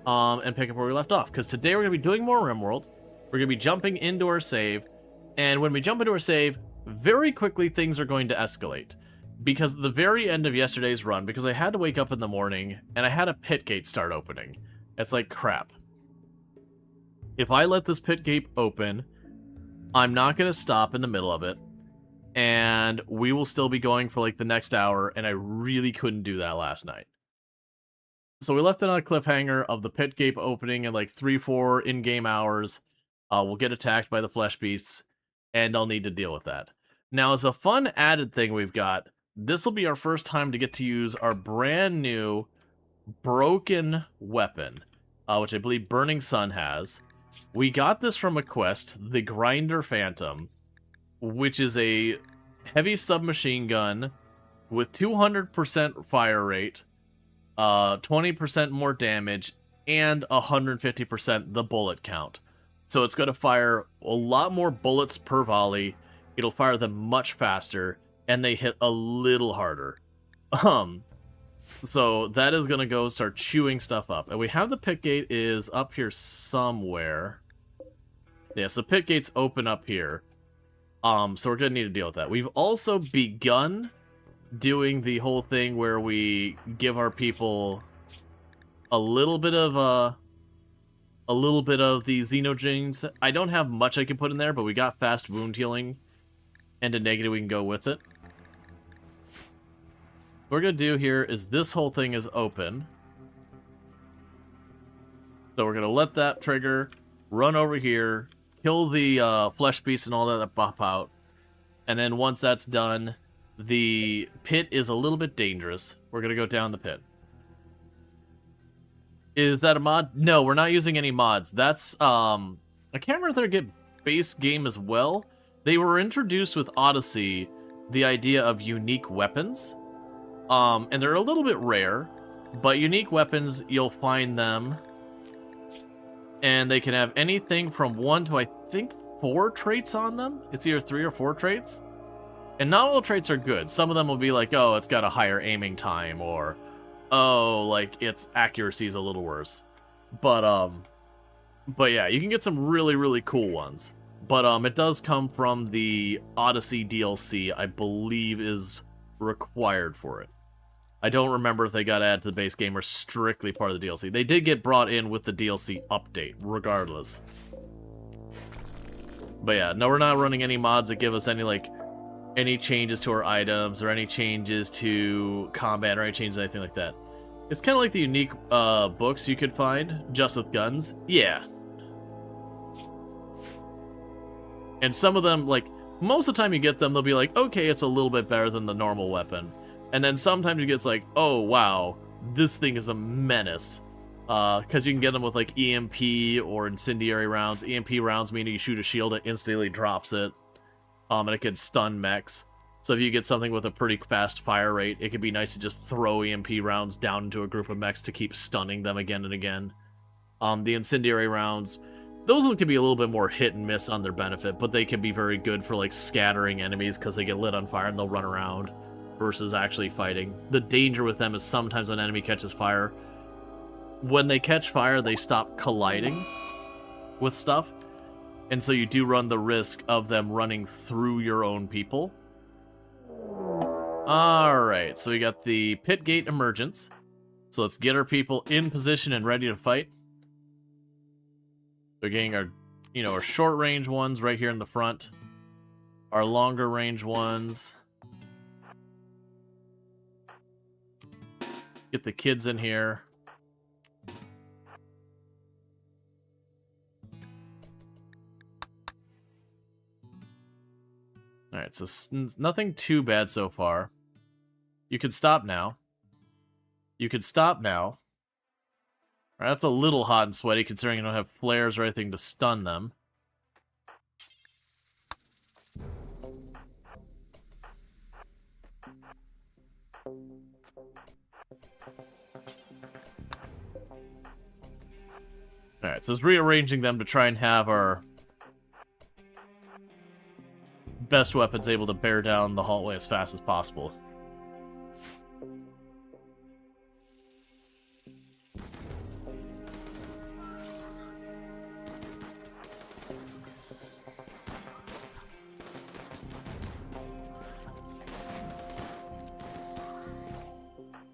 and pick up where we left off. Because today we're going to be doing more RimWorld. We're going to be jumping into our save. And when we jump into our save, very quickly things are going to escalate. Because at the very end of yesterday's run, because I had to wake up in the morning, and I had a pit gate start opening. It's like, crap. If I let this pit gate open, I'm not going to stop in the middle of it. And we will still be going for like the next hour, and I really couldn't do that last night. So we left it on a cliffhanger of the pit gate opening in like 3-4 in-game hours. We'll get attacked by the flesh beasts, and I'll need to deal with that. Now, as a fun added thing we've got, this will be our first time to get to use our brand new broken weapon, which I believe Burning Sun has. We got this from a quest, the Grinder Phantom, which is a heavy submachine gun with 200% fire rate, 20% more damage, and 150% the bullet count. So it's going to fire a lot more bullets per volley. It'll fire them much faster, and they hit a little harder. So that is going to go start chewing stuff up. And we have the pit gate is up here somewhere. Yeah, so pit gate's open up here. So we're going to need to deal with that. We've also begun doing the whole thing where we give our people a little bit of the Xenogenes. I don't have much I can put in there, but we got fast wound healing and a negative we can go with it. What we're going to do here is this whole thing is open. So we're going to let that trigger, run over here, kill the flesh beasts and all that pop out. And then once that's done, the pit is a little bit dangerous. We're going to go down the pit. Is that a mod? No, we're not using any mods. That's, I can't remember if they get base game as well. They were introduced with Odyssey, the idea of unique weapons. And they're a little bit rare, but unique weapons, you'll find them. And they can have anything from 1 to, I think, 4 traits on them. It's either 3 or 4 traits. And not all traits are good. Some of them will be like, oh, it's got a higher aiming time, or, oh, like, its accuracy is a little worse. But yeah, you can get some really, really cool ones. But, it does come from the Odyssey DLC, I believe is required for it. I don't remember if they got added to the base game or strictly part of the DLC. They did get brought in with the DLC update, regardless. But yeah, no, we're not running any mods that give us any changes to our items or any changes to combat or any changes, anything like that. It's kind of like the unique books you could find just with guns. Yeah. And some of them, like, most of the time you get them, they'll be like, okay, it's a little bit better than the normal weapon. And then sometimes you get like, oh, wow, this thing is a menace. Because you can get them with, like, EMP or incendiary rounds. EMP rounds meaning you shoot a shield, it instantly drops it. And it can stun mechs. So if you get something with a pretty fast fire rate, it could be nice to just throw EMP rounds down into a group of mechs to keep stunning them again and again. The incendiary rounds, those ones can be a little bit more hit and miss on their benefit, but they can be very good for, like, scattering enemies because they get lit on fire and they'll run around versus actually fighting. The danger with them is sometimes when an enemy catches fire, when they catch fire, they stop colliding with stuff. And so you do run the risk of them running through your own people. Alright, so we got the pit gate emergence. So let's get our people in position and ready to fight. We're getting our, our short range ones right here in the front. Our longer range ones. Get the kids in here. Alright, so nothing too bad so far. You could stop now. You could stop now. Alright, that's a little hot and sweaty considering you don't have flares or anything to stun them. Alright, so it's rearranging them to try and have our best weapons able to bear down the hallway as fast as possible.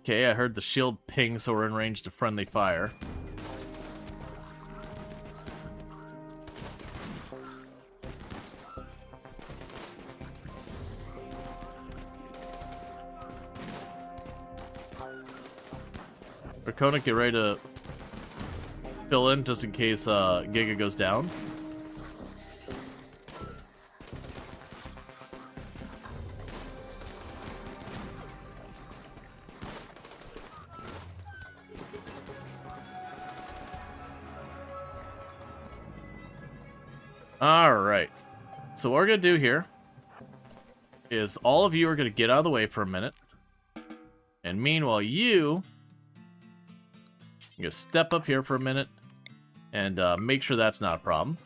Okay, I heard the shield ping, so we're in range to friendly fire. Draconic, get ready to fill in just in case Giga goes down. Alright. So what we're going to do here is all of you are going to get out of the way for a minute. And meanwhile, you're going to step up here for a minute and make sure that's not a problem.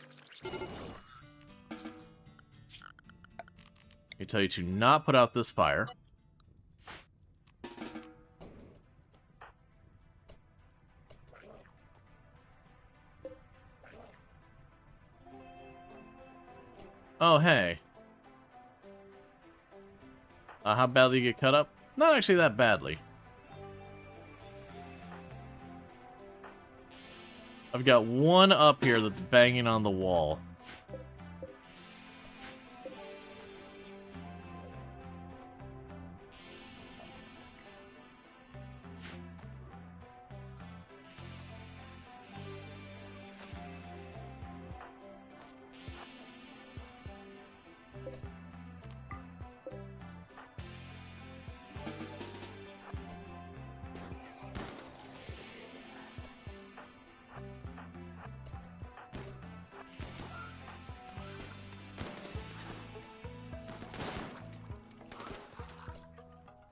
I tell you to not put out this fire. Oh, hey. How badly you get cut up? Not actually that badly. I've got one up here that's banging on the wall.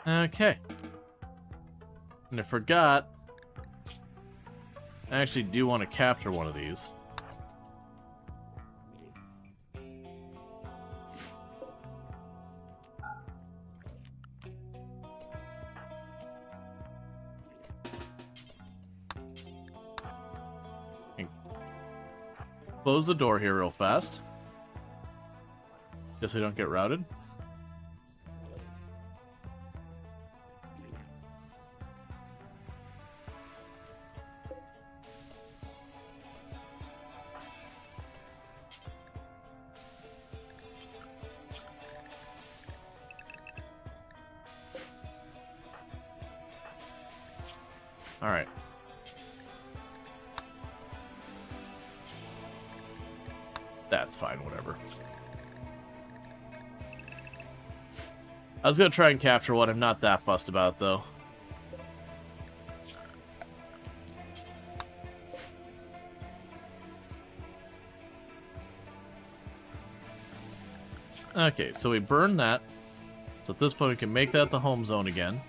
Okay. And I forgot, I actually do want to capture one of these. And close the door here real fast. Just so we don't get routed. Alright. That's fine, whatever. I was gonna try and capture one. I'm not that fussed about it, though. Okay, so we burned that. So at this point, we can make that the home zone again.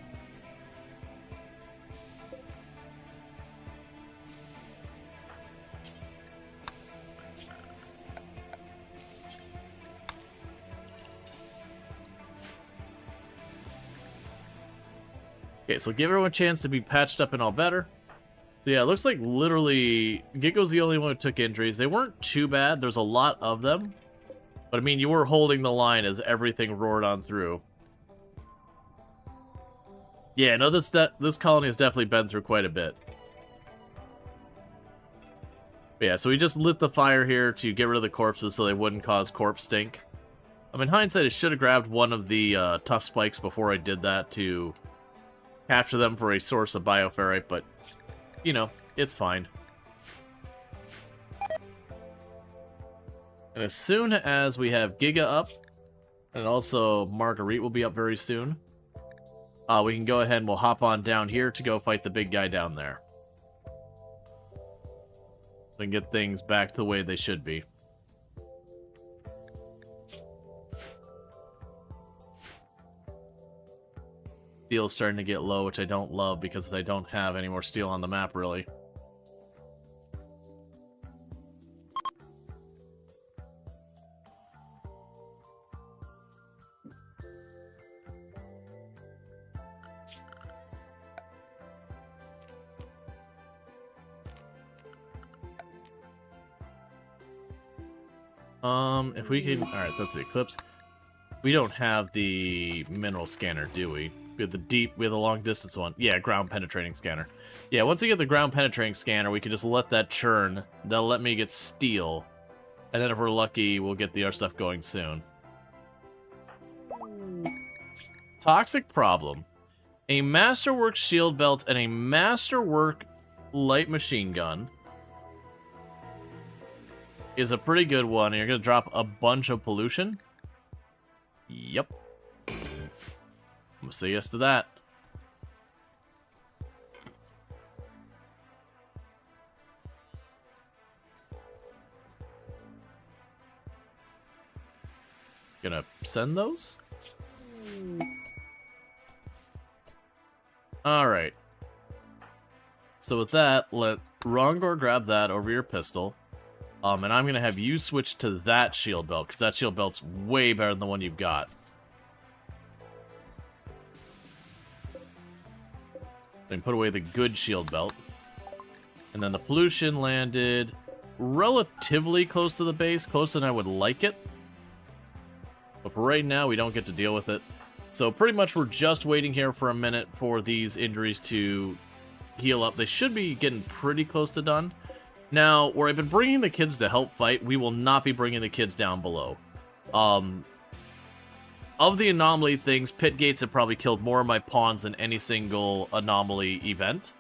Okay, so give everyone a chance to be patched up and all better. So yeah, it looks like literally Gigo's the only one who took injuries. They weren't too bad. There's a lot of them. But I mean, you were holding the line as everything roared on through. Yeah, no, this colony has definitely been through quite a bit. But yeah, so we just lit the fire here to get rid of the corpses so they wouldn't cause corpse stink. I mean, in hindsight, I should have grabbed one of the tough spikes before I did that to capture them for a source of bioferrite, but, you know, it's fine. And as soon as we have Giga up, and also Marguerite will be up very soon, we can go ahead and we'll hop on down here to go fight the big guy down there. And get things back to the way they should be. Steel's starting to get low, which I don't love because I don't have any more steel on the map, really. If we can... Alright, that's the Eclipse. We don't have the mineral scanner, do we? We have the deep, we have the long distance one. Yeah, ground penetrating scanner. Yeah, once we get the ground penetrating scanner, we can just let that churn. That'll let me get steel. And then if we're lucky, we'll get the other stuff going soon. Toxic problem. A Masterwork shield belt and a Masterwork light machine gun is a pretty good one. And you're going to drop a bunch of pollution. Yep. I'm going to say yes to that. Gonna send those? Alright. So with that, let Rongor grab that over your pistol. And I'm gonna have you switch to that shield belt, because that shield belt's way better than the one you've got. Then put away the good shield belt. And then the pollution landed relatively close to the base, closer than I would like it. But for right now, we don't get to deal with it. So pretty much we're just waiting here for a minute for these injuries to heal up. They should be getting pretty close to done. Now, where I've been bringing the kids to help fight, we will not be bringing the kids down below. Of the anomaly things, pit gates have probably killed more of my pawns than any single anomaly event.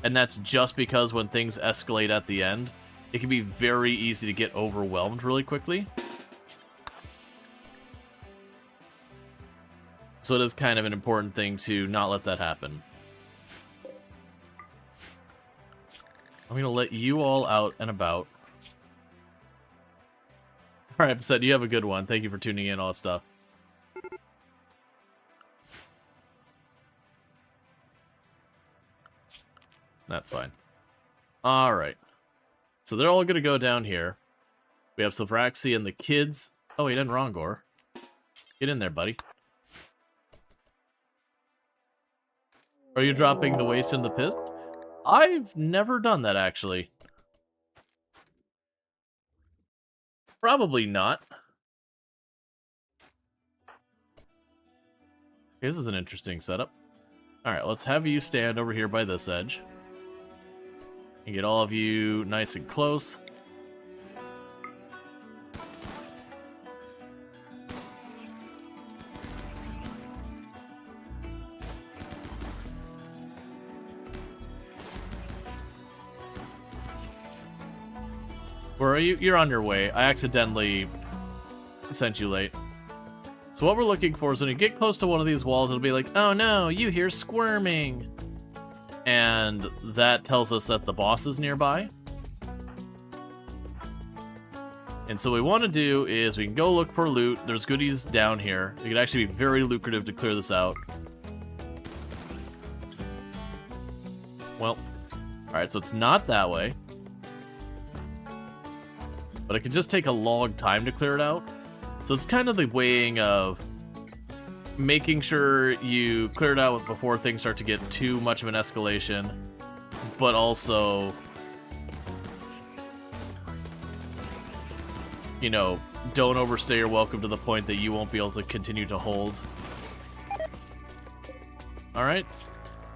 And that's just because when things escalate at the end, it can be very easy to get overwhelmed really quickly. So it is kind of an important thing to not let that happen. I'm going to let you all out and about. Alright, Upset, you have a good one. Thank you for tuning in, all that stuff. That's fine. Alright. So they're all going to go down here. We have Silveraxi and the kids. Oh, he didn't Rongor. Get in there, buddy. Are you dropping the waste in the pit? I've never done that, actually. Probably not. Okay, this is an interesting setup. Alright, let's have you stand over here by this edge. And get all of you nice and close. Where are you? You're on your way. I accidentally sent you late. So what we're looking for is when you get close to one of these walls, it'll be like, oh no, you hear squirming. And that tells us that the boss is nearby. And so what we want to do is we can go look for loot. There's goodies down here. It could actually be very lucrative to clear this out. Well, alright, so it's not that way. But it can just take a long time to clear it out. So it's kind of the weighing of making sure you clear it out before things start to get too much of an escalation, but also, you know, don't overstay your welcome to the point that you won't be able to continue to hold. Alright,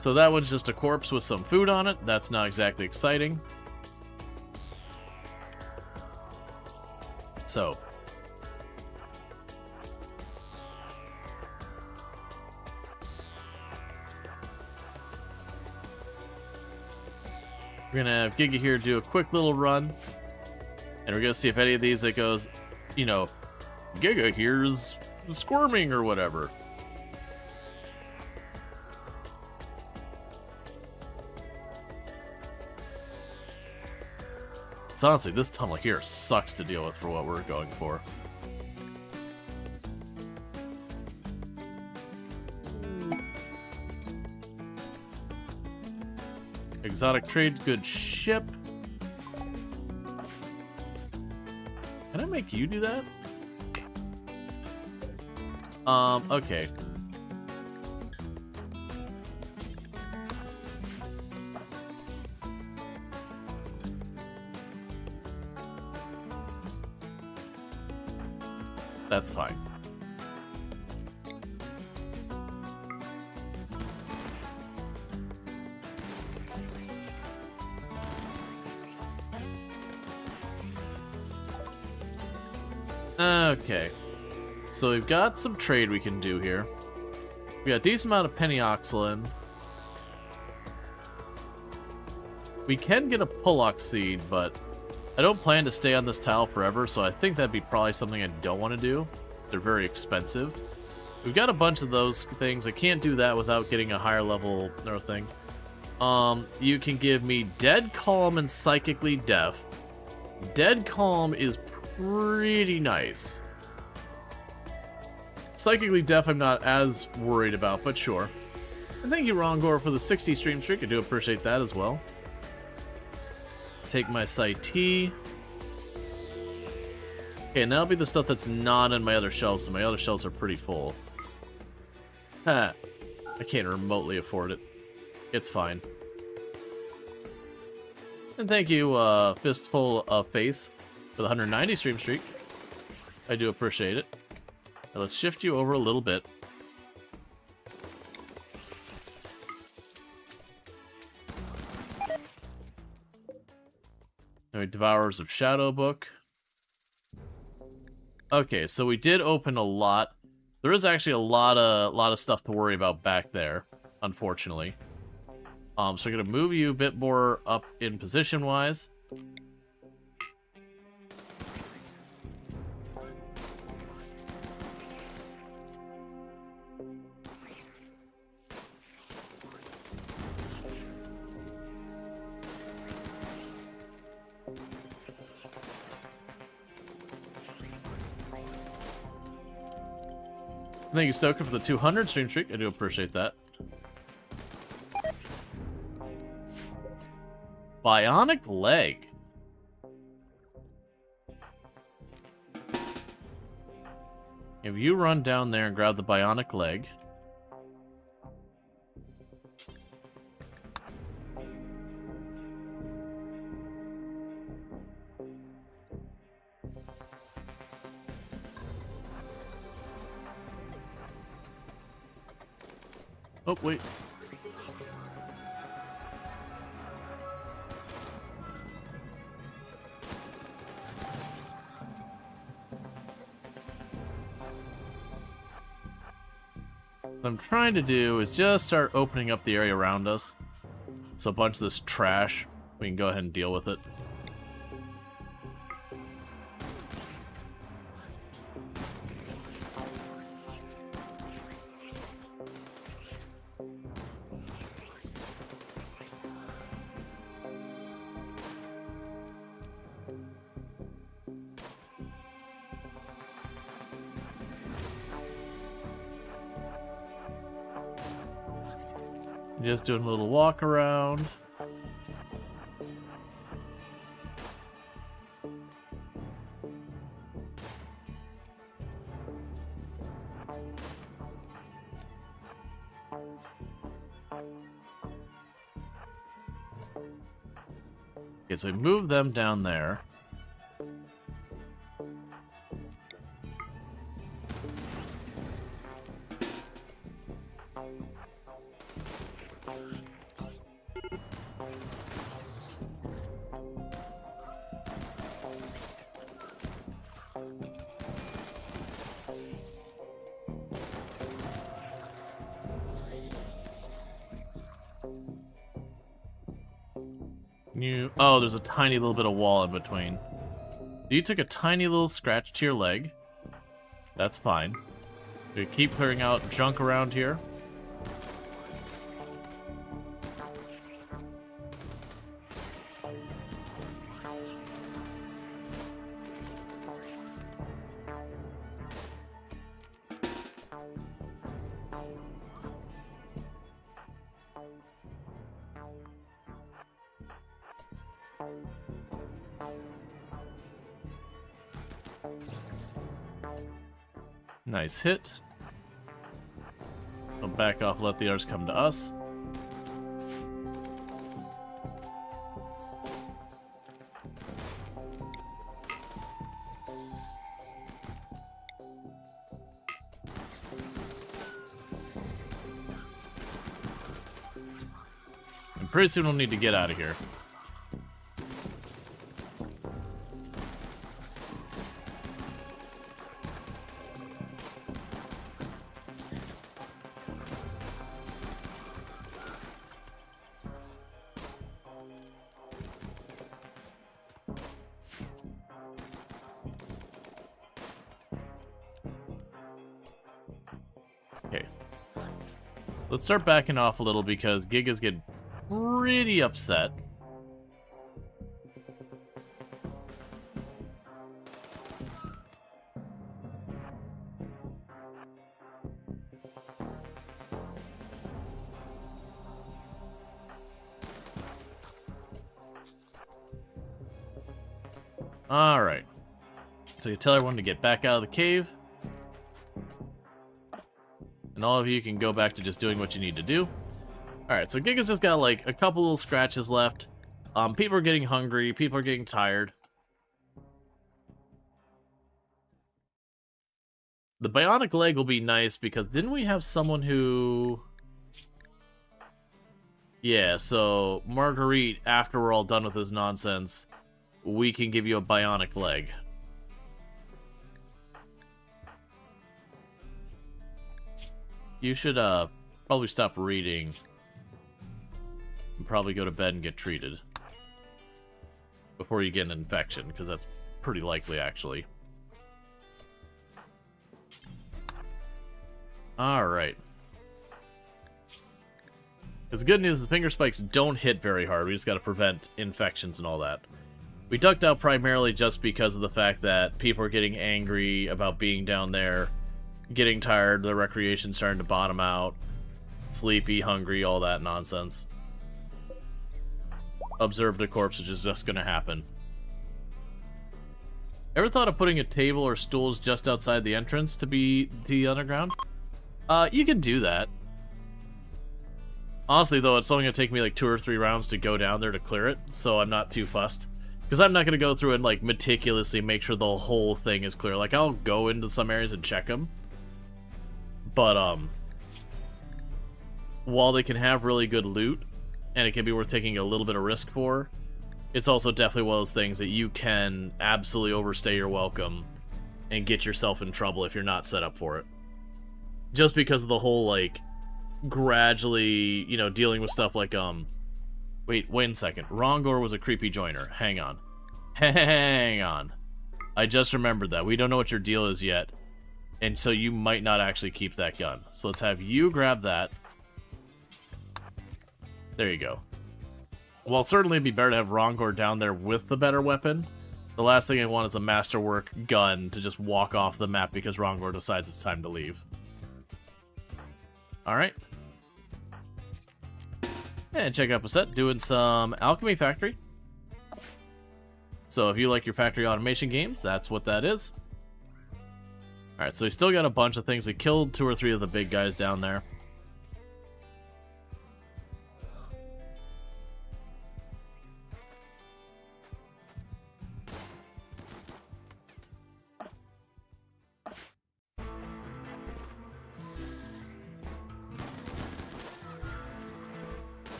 so that one's just a corpse with some food on it. That's not exactly exciting. So, we're gonna have Giga here do a quick little run, and we're gonna see if any of these that goes, you know, Giga here's squirming or whatever. It's honestly, this tunnel here sucks to deal with for what we're going for. Exotic trade goods ship. Can I make you do that? Okay. That's fine. Okay. So we've got some trade we can do here. We got a decent amount of penny-oxylin. We can get a Pullox seed, but I don't plan to stay on this tile forever, so I think that'd be probably something I don't want to do. They're very expensive. We've got a bunch of those things. I can't do that without getting a higher level or thing. You can give me Dead Calm and Psychically Deaf. Dead Calm is pretty nice. Psychically Deaf I'm not as worried about, but sure. And thank you, Rongor, for the 60 stream streak. I do appreciate that as well. Take my Site. Okay, and that'll be the stuff that's not in my other shelves, so my other shelves are pretty full. I can't remotely afford it. It's fine. And thank you, Fistful of Face, for the 190 stream streak. I do appreciate it. Now let's shift you over a little bit. Now, Devourers of Shadow book. Okay, so we did open a lot. There is actually a lot of stuff to worry about back there, unfortunately. So we're gonna move you a bit more up in position-wise. Thank you, Stoker, for the 200 stream streak. I do appreciate that. Bionic leg. If you run down there and grab the bionic leg. Oh, wait. What I'm trying to do is just start opening up the area around us. So a bunch of this trash, we can go ahead and deal with it. Just doing a little walk around. Okay, so we move them down there. Oh, there's a tiny little bit of wall in between. You took a tiny little scratch to your leg. That's fine. We keep clearing out junk around here. Nice hit. We'll back off, let the others come to us. And pretty soon we'll need to get out of here. Okay. Let's start backing off a little because Gigas get pretty upset. Alright. So you tell everyone to get back out of the cave. And all of you can go back to just doing what you need to do. Alright, so Giga's just got like a couple little scratches left. People are getting hungry, people are getting tired. The bionic leg will be nice because didn't we have someone who... Yeah, so Marguerite, after we're all done with this nonsense, we can give you a bionic leg. You should probably stop reading and probably go to bed and get treated before you get an infection, because that's pretty likely, actually. Alright. Because the good news is the finger spikes don't hit very hard. We just got to prevent infections and all that. We ducked out primarily just because of the fact that people are getting angry about being down there, getting tired, the recreation's starting to bottom out, sleepy, hungry, all that nonsense. Observed a corpse, which is just going to happen. Ever thought of putting a table or stools just outside the entrance to be the underground? You can do that. Honestly, though, it's only going to take me like 2 or 3 rounds to go down there to clear it, so I'm not too fussed. Because I'm not going to go through and like meticulously make sure the whole thing is clear. Like, I'll go into some areas and check them. But, while they can have really good loot, and it can be worth taking a little bit of risk for, it's also definitely one of those things that you can absolutely overstay your welcome and get yourself in trouble if you're not set up for it. Just because of the whole, like, gradually, you know, dealing with stuff like, wait a second. Rongor was a creepy joiner. Hang on. Hang on. I just remembered that. We don't know what your deal is yet. And so you might not actually keep that gun. So let's have you grab that. There you go. While certainly it'd be better to have Rongor down there with the better weapon, the last thing I want is a masterwork gun to just walk off the map because Rongor decides it's time to leave. Alright. And check out Basset doing some Alchemy Factory. So if you like your factory automation games, that's what that is. Alright, so we still got a bunch of things. We killed 2 or 3 of the big guys down there.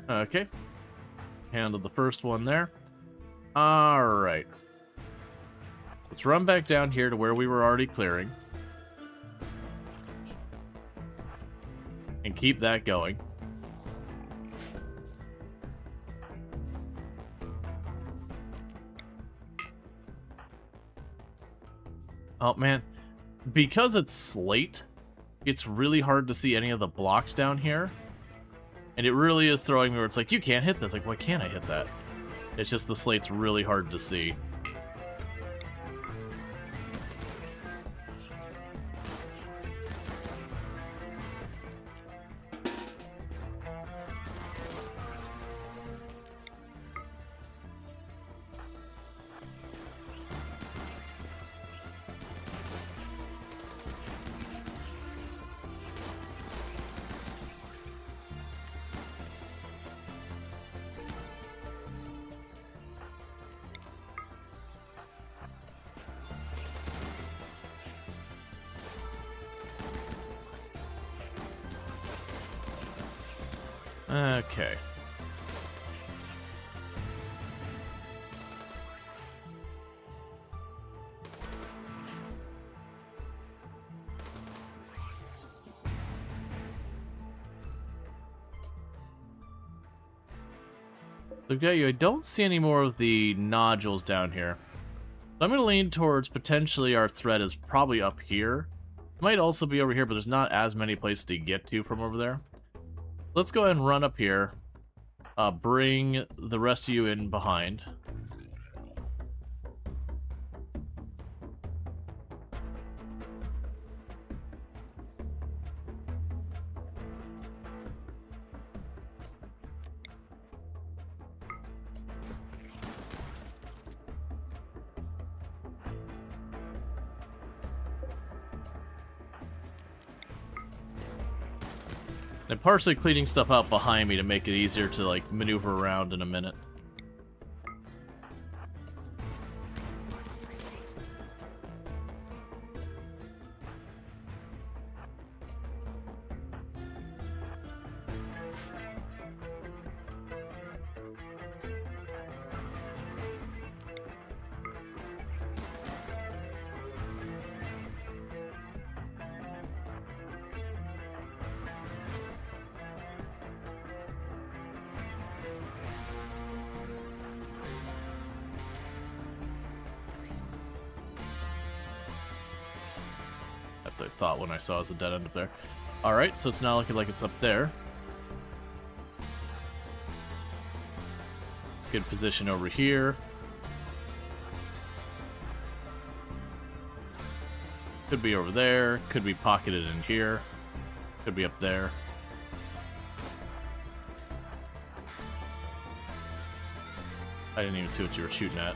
Okay. Handled the first one there. Alright. Let's run back down here to where we were already clearing. And keep that going. Oh, man. Because it's slate, it's really hard to see any of the blocks down here. And it really is throwing me where it's like, you can't hit this. Like, why can't I hit that? It's just the slate's really hard to see. Okay. Look at you. I don't see any more of the nodules down here. So I'm going to lean towards potentially our threat is probably up here. Might also be over here, but there's not as many places to get to from over there. Let's go ahead and run up here. Bring the rest of you in behind. I'm partially cleaning stuff out behind me to make it easier to, like, maneuver around in a minute. That's what I thought when I saw it was a dead end up there. Alright, so it's now looking like it's up there. It's a good position over here. Could be over there, could be pocketed in here, could be up there. I didn't even see what you were shooting at.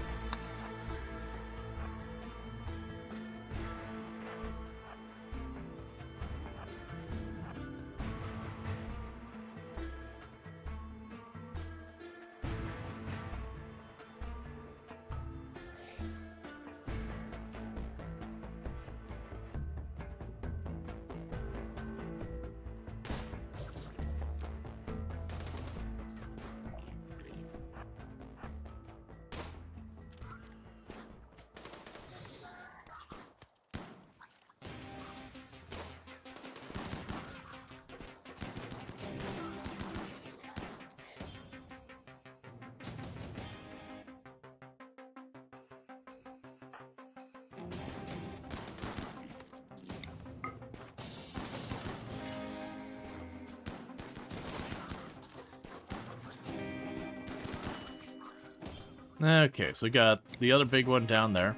Okay, so we got the other big one down there.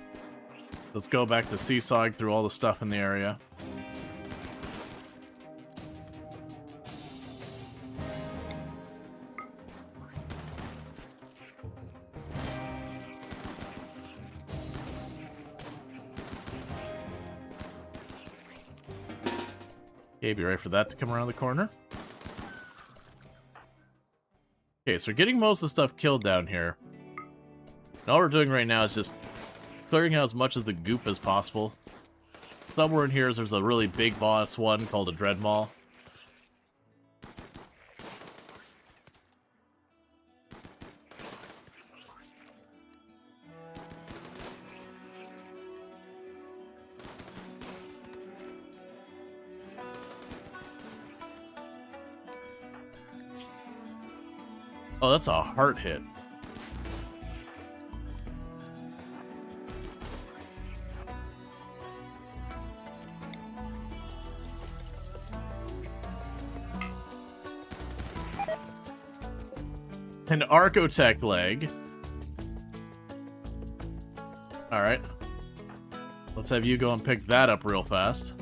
Let's go back to seesawing through all the stuff in the area. Okay, be ready for that to come around the corner. Okay, so we're getting most of the stuff killed down here. And all we're doing right now is just clearing out as much of the goop as possible. Somewhere in here there's a really big boss one called a Dread Maw. Oh, that's a heart hit. An Archotech leg. Alright. Let's have you go and pick that up real fast.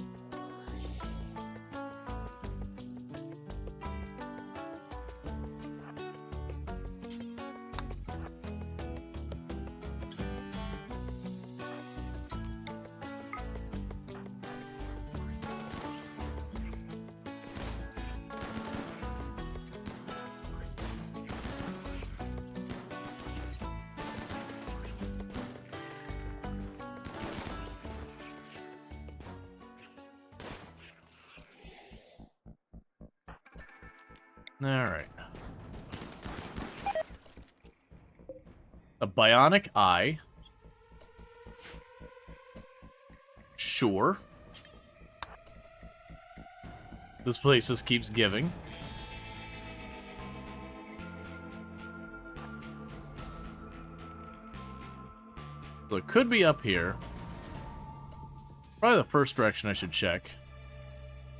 Alright. A bionic eye. Sure. This place just keeps giving. So it could be up here. Probably the first direction I should check.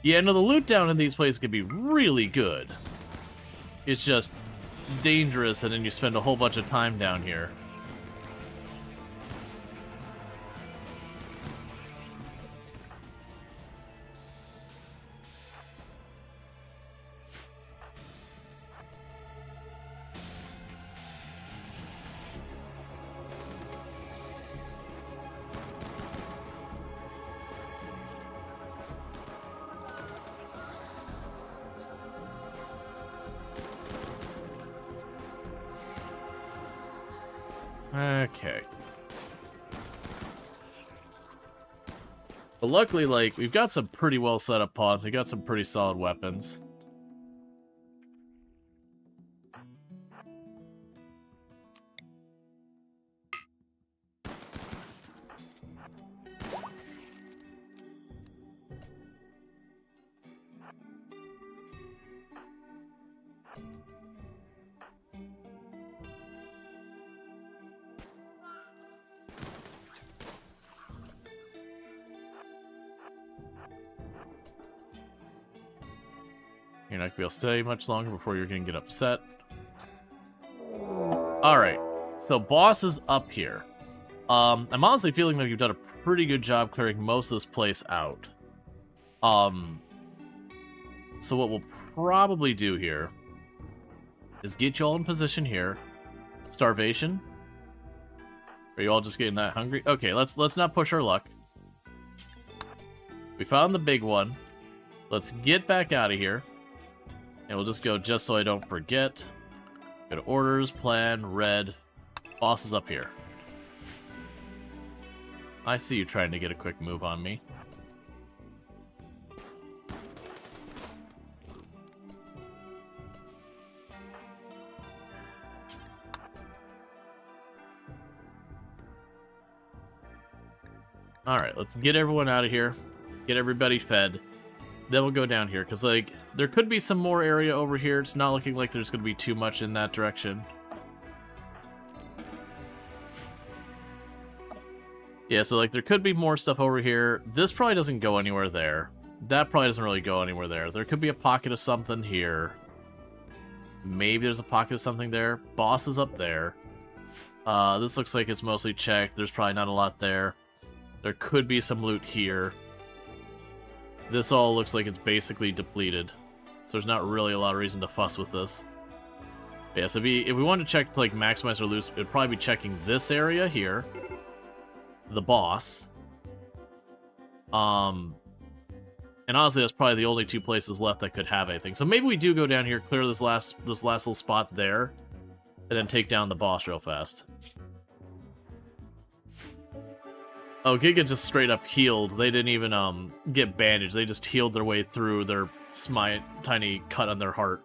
Yeah, no, the loot down in these places can be really good. It's just dangerous, and then you spend a whole bunch of time down here. Okay. But luckily, like, we've got some pretty well set up pods. We got some pretty solid weapons. You're not going to be able to stay much longer before you're going to get upset. Alright, so boss is up here. I'm honestly feeling like you've done a pretty good job clearing most of this place out. So what we'll probably do here is get you all in position here. Starvation? Are you all just getting that hungry? Okay, let's not push our luck. We found the big one. Let's get back out of here. And we'll just go just so I don't forget. Go to orders, plan, red. Boss is up here. I see you trying to get a quick move on me. Alright, let's get everyone out of here. Get everybody fed. Then we'll go down here, because, like, there could be some more area over here. It's not looking like there's going to be too much in that direction. Yeah, so, like, there could be more stuff over here. This probably doesn't go anywhere there. That probably doesn't really go anywhere there. There could be a pocket of something here. Maybe there's a pocket of something there. Boss is up there. This looks like it's mostly checked. There's probably not a lot there. There could be some loot here. This all looks like it's basically depleted. So there's not really a lot of reason to fuss with this. Yeah, so if we wanted to check to, like, maximize our loot, it'd probably be checking this area here. The boss. And honestly, that's probably the only two places left that could have anything. So maybe we do go down here, clear this last little spot there, and then take down the boss real fast. Oh, Giga just straight up healed. They didn't even get bandaged. They just healed their way through their tiny cut on their heart.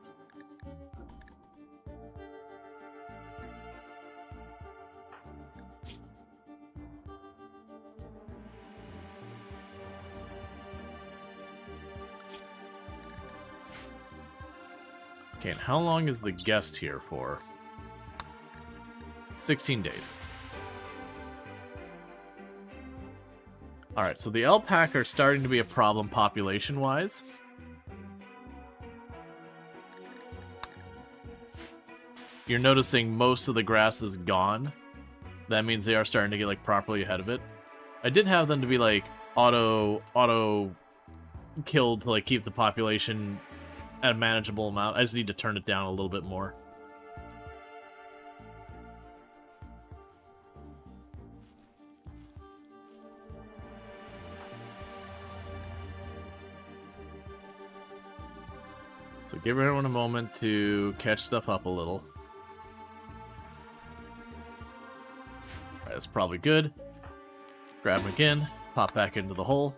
Okay, and how long is the guest here for? 16 days. Alright, so the alpaca are starting to be a problem population-wise. You're noticing most of the grass is gone. That means they are starting to get, like, properly ahead of it. I did have them to be, like, auto killed to, like, keep the population at a manageable amount. I just need to turn it down a little bit more. So give everyone a moment to catch stuff up a little. Alright, that's probably good. Grab him again, pop back into the hole.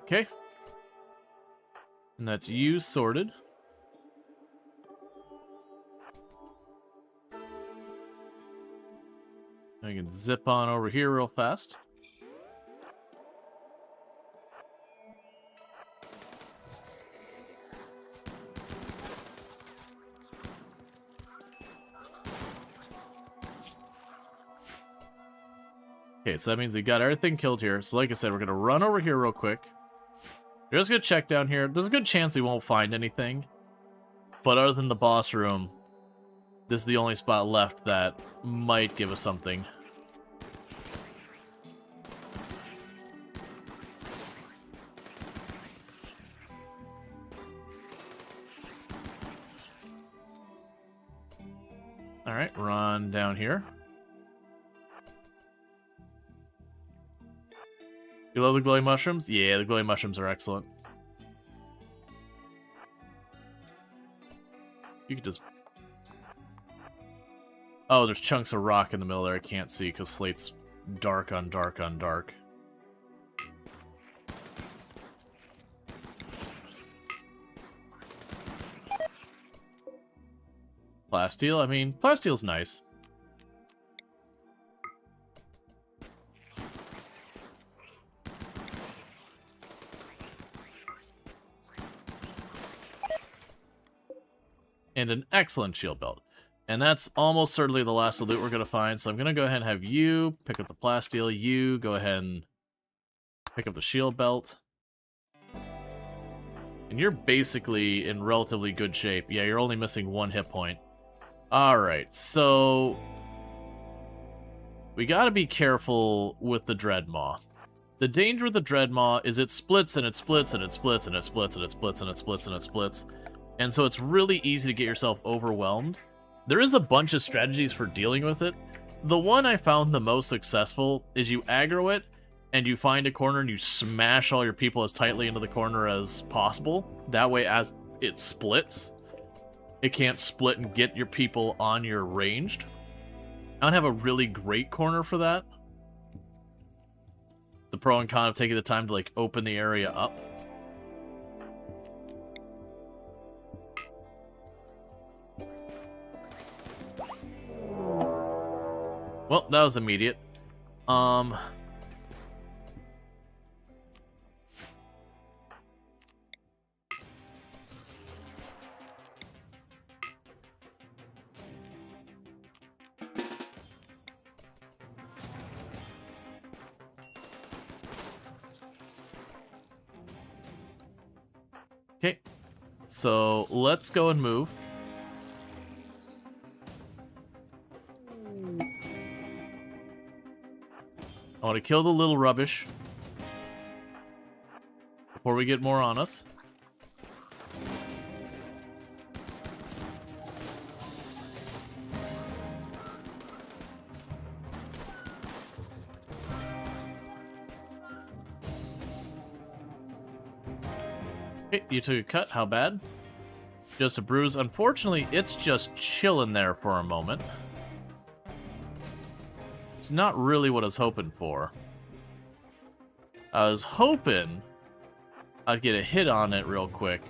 Okay. And that's you sorted. I can zip on over here real fast. Okay, so that means we got everything killed here. So like I said, we're going to run over here real quick. We're just going to check down here. There's a good chance we won't find anything. But other than the boss room, this is the only spot left that might give us something. Alright, run down here. You love the glowing mushrooms? Yeah, the glowing mushrooms are excellent. You could just... Oh, there's chunks of rock in the middle there I can't see because slate's dark on dark on dark. Plasteel? I mean, plasteel's nice. And an excellent shield belt. And that's almost certainly the last loot we're going to find, so I'm going to go ahead and have you pick up the plasteel, you go ahead and pick up the shield belt. And you're basically in relatively good shape. Yeah, you're only missing 1 hit point. Alright, so... we gotta be careful with the Dreadmaw. The danger with the Dreadmaw is it splits and it splits and it splits and it splits and it splits and it splits and it splits. And so it's really easy to get yourself overwhelmed. There is a bunch of strategies for dealing with it. The one I found the most successful is you aggro it, and you find a corner and you smash all your people as tightly into the corner as possible. That way, as it splits, it can't split and get your people on your ranged. I don't have a really great corner for that. The pro and con of taking the time to, like, open the area up. Well, that was immediate. Okay, so let's go and move. I want to kill the little rubbish before we get more on us. Okay, you took a cut. How bad? Just a bruise. Unfortunately, it's just chilling there for a moment. It's not really what I was hoping for. I was hoping I'd get a hit on it real quick.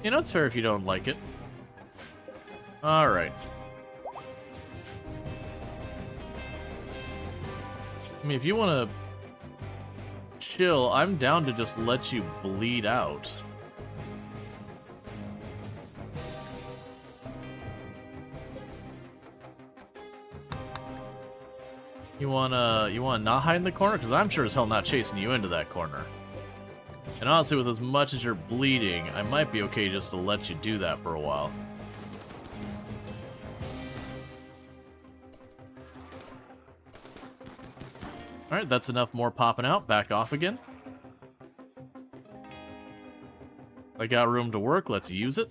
You know, it's fair if you don't like it. Alright. I mean, if you want to chill, I'm down to just let you bleed out. You wanna not hide in the corner? Because I'm sure as hell not chasing you into that corner. And honestly, with as much as you're bleeding, I might be okay just to let you do that for a while. Alright, that's enough more popping out. Back off again. I got room to work. Let's use it.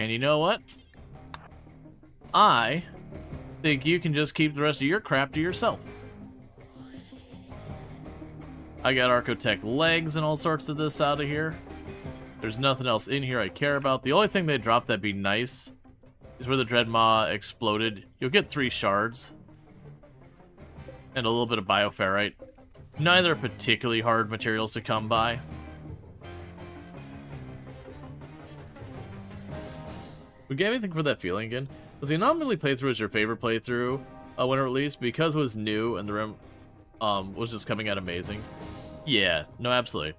And you know what? I think you can just keep the rest of your crap to yourself. I got Archotech legs and all sorts of this out of here. There's nothing else in here I care about. The only thing they dropped that'd be nice is where the Dreadmaw exploded. You'll get 3 shards. And a little bit of Bioferrite. Neither are particularly hard materials to come by. We get anything for that feeling again? Was the Anomaly playthrough was your favorite playthrough when it released because it was new and the Rim was just coming out amazing? Yeah, no, absolutely.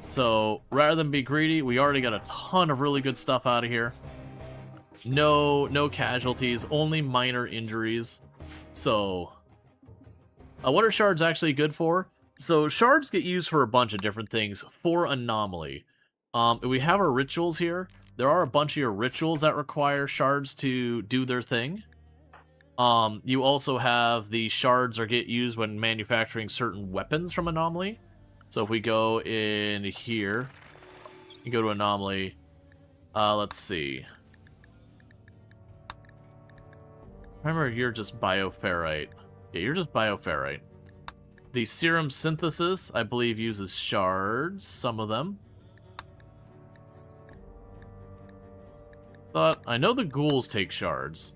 So, rather than be greedy, we already got a ton of really good stuff out of here. No casualties, only minor injuries. So, what are shards actually good for? So, shards get used for a bunch of different things for Anomaly. We have our rituals here. There are a bunch of your rituals that require shards to do their thing. You also have the shards are get used when manufacturing certain weapons from Anomaly. So if we go in here, you go to Anomaly, let's see. Remember, you're just Bioferrite. Yeah, you're just Bioferrite. The Serum Synthesis, I believe, uses shards, some of them. But I know the ghouls take shards.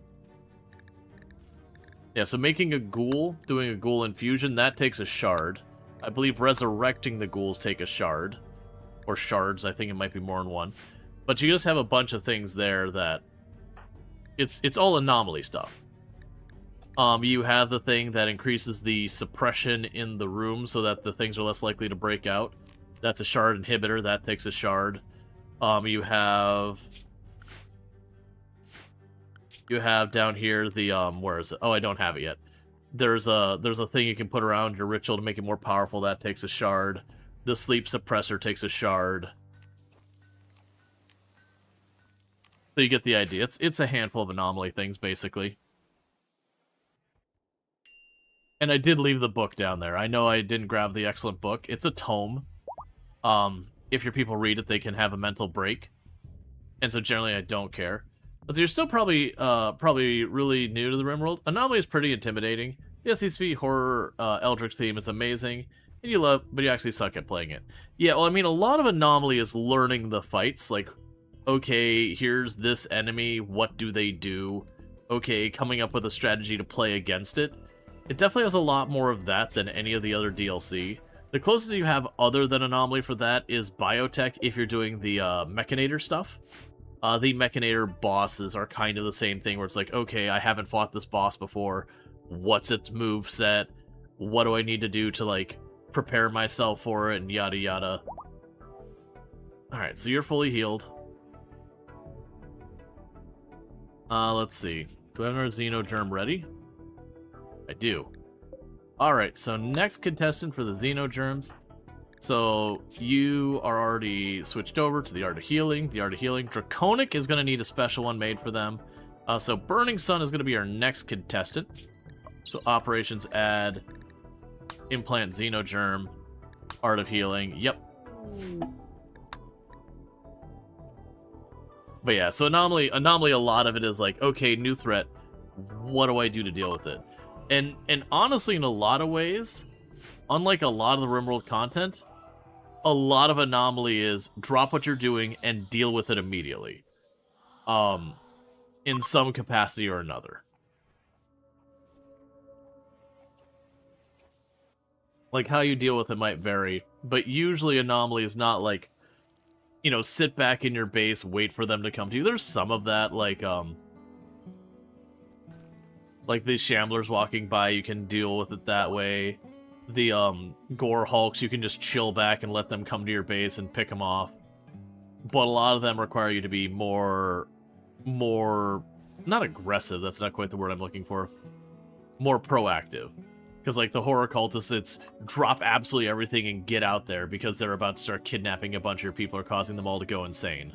Yeah, so making a ghoul, doing a ghoul infusion, that takes a shard. I believe resurrecting the ghouls take a shard. Or shards, I think it might be more than one. But you just have a bunch of things there that... It's all Anomaly stuff. You have the thing that increases the suppression in the room so that the things are less likely to break out. That's a shard inhibitor, that takes a shard. You have down here the where is it? Oh, I don't have it yet. There's a thing you can put around your ritual to make it more powerful, that takes a shard. The sleep suppressor takes a shard. So you get the idea. It's a handful of Anomaly things basically. And I did leave the book down there. I know I didn't grab the excellent book. It's a tome. If your people read it, they can have a mental break. And so generally I don't care. But you're still probably really new to the RimWorld. Anomaly is pretty intimidating. The SCP horror Eldritch theme is amazing. And you love, but you actually suck at playing it. Yeah, well, I mean, a lot of Anomaly is learning the fights. Like, okay, here's this enemy. What do they do? Okay, coming up with a strategy to play against it. It definitely has a lot more of that than any of the other DLC. The closest you have other than Anomaly for that is Biotech if you're doing the Mechanator stuff. The Mechanator bosses are kind of the same thing where it's like, okay, I haven't fought this boss before. What's its move set? What do I need to do to, like, prepare myself for it and yada yada. Alright, so you're fully healed. Let's see. Do I have our Xenogerm ready? I do. Alright, so next contestant for the Xenogerms. So, you are already switched over to the Art of Healing. The Art of Healing. Draconic is going to need a special one made for them. So, Burning Sun is going to be our next contestant. So, Operations add Implant Xenogerm. Art of Healing. Yep. But yeah, so Anomaly, a lot of it is like, okay, new threat. What do I do to deal with it? And honestly, in a lot of ways, unlike a lot of the RimWorld content, a lot of Anomaly is drop what you're doing and deal with it immediately. In some capacity or another. Like, how you deal with it might vary, but usually Anomaly is not like, you know, sit back in your base, wait for them to come to you. There's some of that, like the Shamblers walking by, you can deal with it that way. The Gore Hulks, you can just chill back and let them come to your base and pick them off. But a lot of them require you to be more, not aggressive, that's not quite the word I'm looking for, more proactive. Because, like, the Horror Cultists, it's drop absolutely everything and get out there because they're about to start kidnapping a bunch of your people or causing them all to go insane.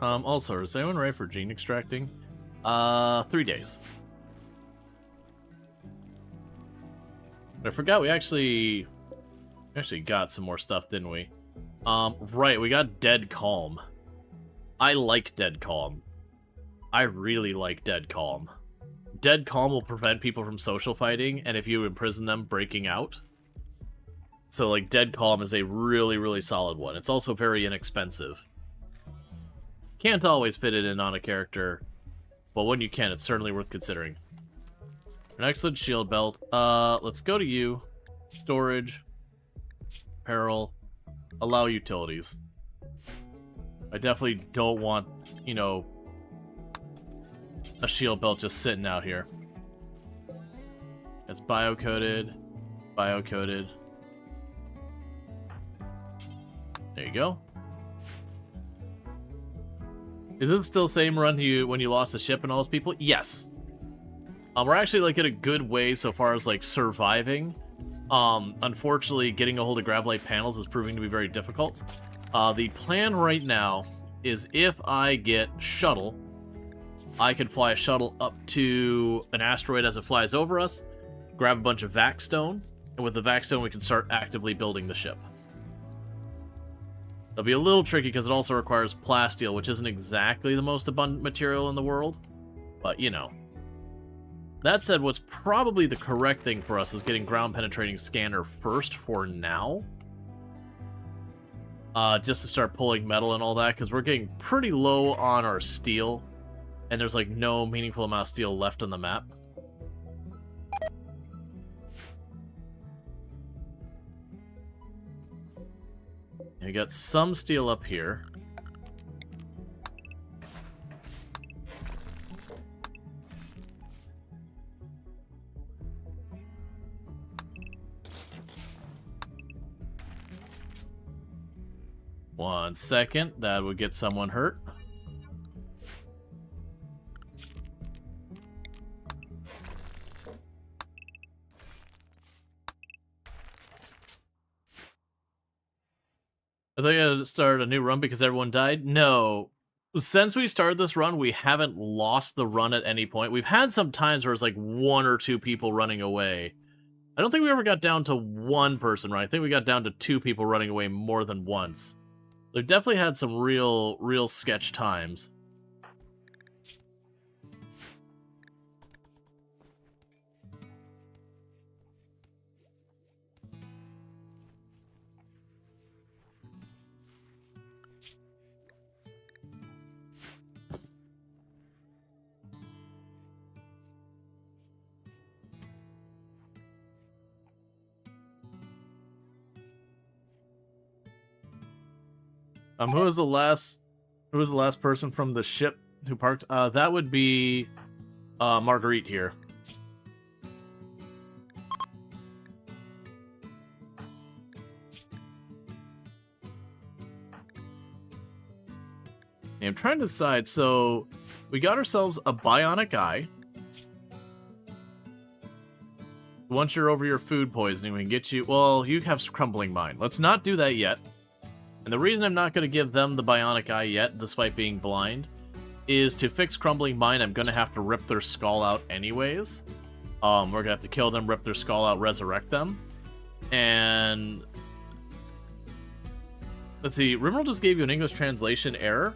Also, is anyone ready for gene extracting? 3 days. I forgot we actually got some more stuff, didn't we? Right, we got Dead Calm. I like Dead Calm. I really like Dead Calm. Dead Calm will prevent people from social fighting, and if you imprison them, breaking out. So, like, Dead Calm is a really, really solid one. It's also very inexpensive. Can't always fit it in on a character, but when you can, it's certainly worth considering. An excellent shield belt. Let's go to you. Storage. Apparel. Allow utilities. I definitely don't want, you know, a shield belt just sitting out here. It's bio-coded. Bio-coded. There you go. Is it still same run when you lost the ship and all those people? Yes. We're actually like in a good way so far as like surviving. Unfortunately, getting a hold of Gravlight panels is proving to be very difficult. The plan right now is if I get shuttle, I can fly a shuttle up to an asteroid as it flies over us, grab a bunch of vac stone, and with the vac stone we can start actively building the ship. It'll be a little tricky because it also requires plasteel, which isn't exactly the most abundant material in the world, but you know. That said, what's probably the correct thing for us is getting ground-penetrating scanner first for now. Just to start pulling metal and all that, because we're getting pretty low on our steel, and there's like no meaningful amount of steel left on the map. We got some steel up here. One second, that would get someone hurt. I thought you had to start a new run because everyone died? No. Since we started this run, we haven't lost the run at any point. We've had some times where it's like 1 or 2 people running away. I don't think we ever got down to 1 person, right? I think we got down to 2 people running away more than once. They've definitely had some real sketch times. Who was the last person from the ship who parked? That would be Marguerite here. I'm trying to decide. So we got ourselves a bionic eye. Once you're over your food poisoning, we can get you. Well, you have crumbling mind. Let's not do that yet. And the reason I'm not going to give them the bionic eye yet, despite being blind, is to fix crumbling mind, I'm going to have to rip their skull out anyways. We're going to have to kill them, rip their skull out, resurrect them. And let's see, RimWorld just gave you an English translation error.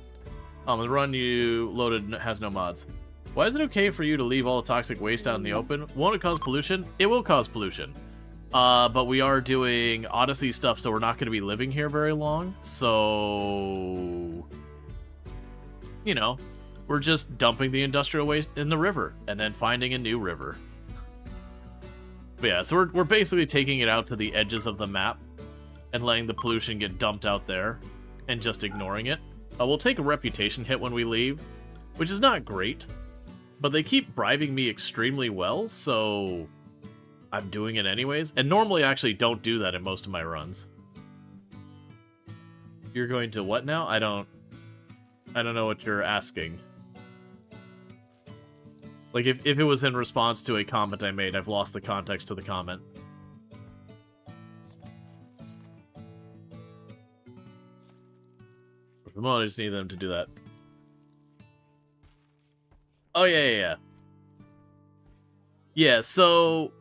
The run you loaded has no mods. Why is it okay for you to leave all the toxic waste out in the open? Won't it cause pollution? It will cause pollution. But we are doing Odyssey stuff, so we're not going to be living here very long. So, you know, we're just dumping the industrial waste in the river and then finding a new river. But yeah, so we're basically taking it out to the edges of the map and letting the pollution get dumped out there and just ignoring it. We'll take a reputation hit when we leave, which is not great, but they keep bribing me extremely well, so I'm doing it anyways. And normally I actually don't do that in most of my runs. You're going to what now? I don't know what you're asking. Like, if it was in response to a comment I made, I've lost the context to the comment. For the moment, I just need them to do that. Oh, yeah. Yeah, so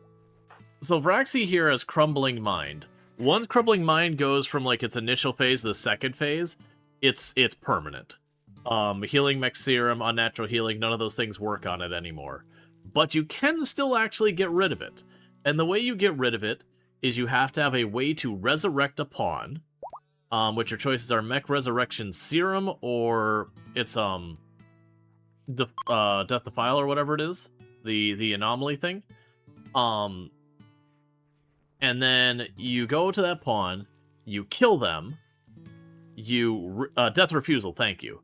Vraxi here has Crumbling Mind. Once Crumbling Mind goes from, like, its initial phase to the second phase, it's permanent. Healing Mech Serum, Unnatural Healing, none of those things work on it anymore. But you can still actually get rid of it. And the way you get rid of it is you have to have a way to resurrect a pawn, which your choices are Mech Resurrection Serum, or it's, Death Defile, or whatever it is. The anomaly thing. And then you go to that pawn, you kill them, Death Refusal, thank you.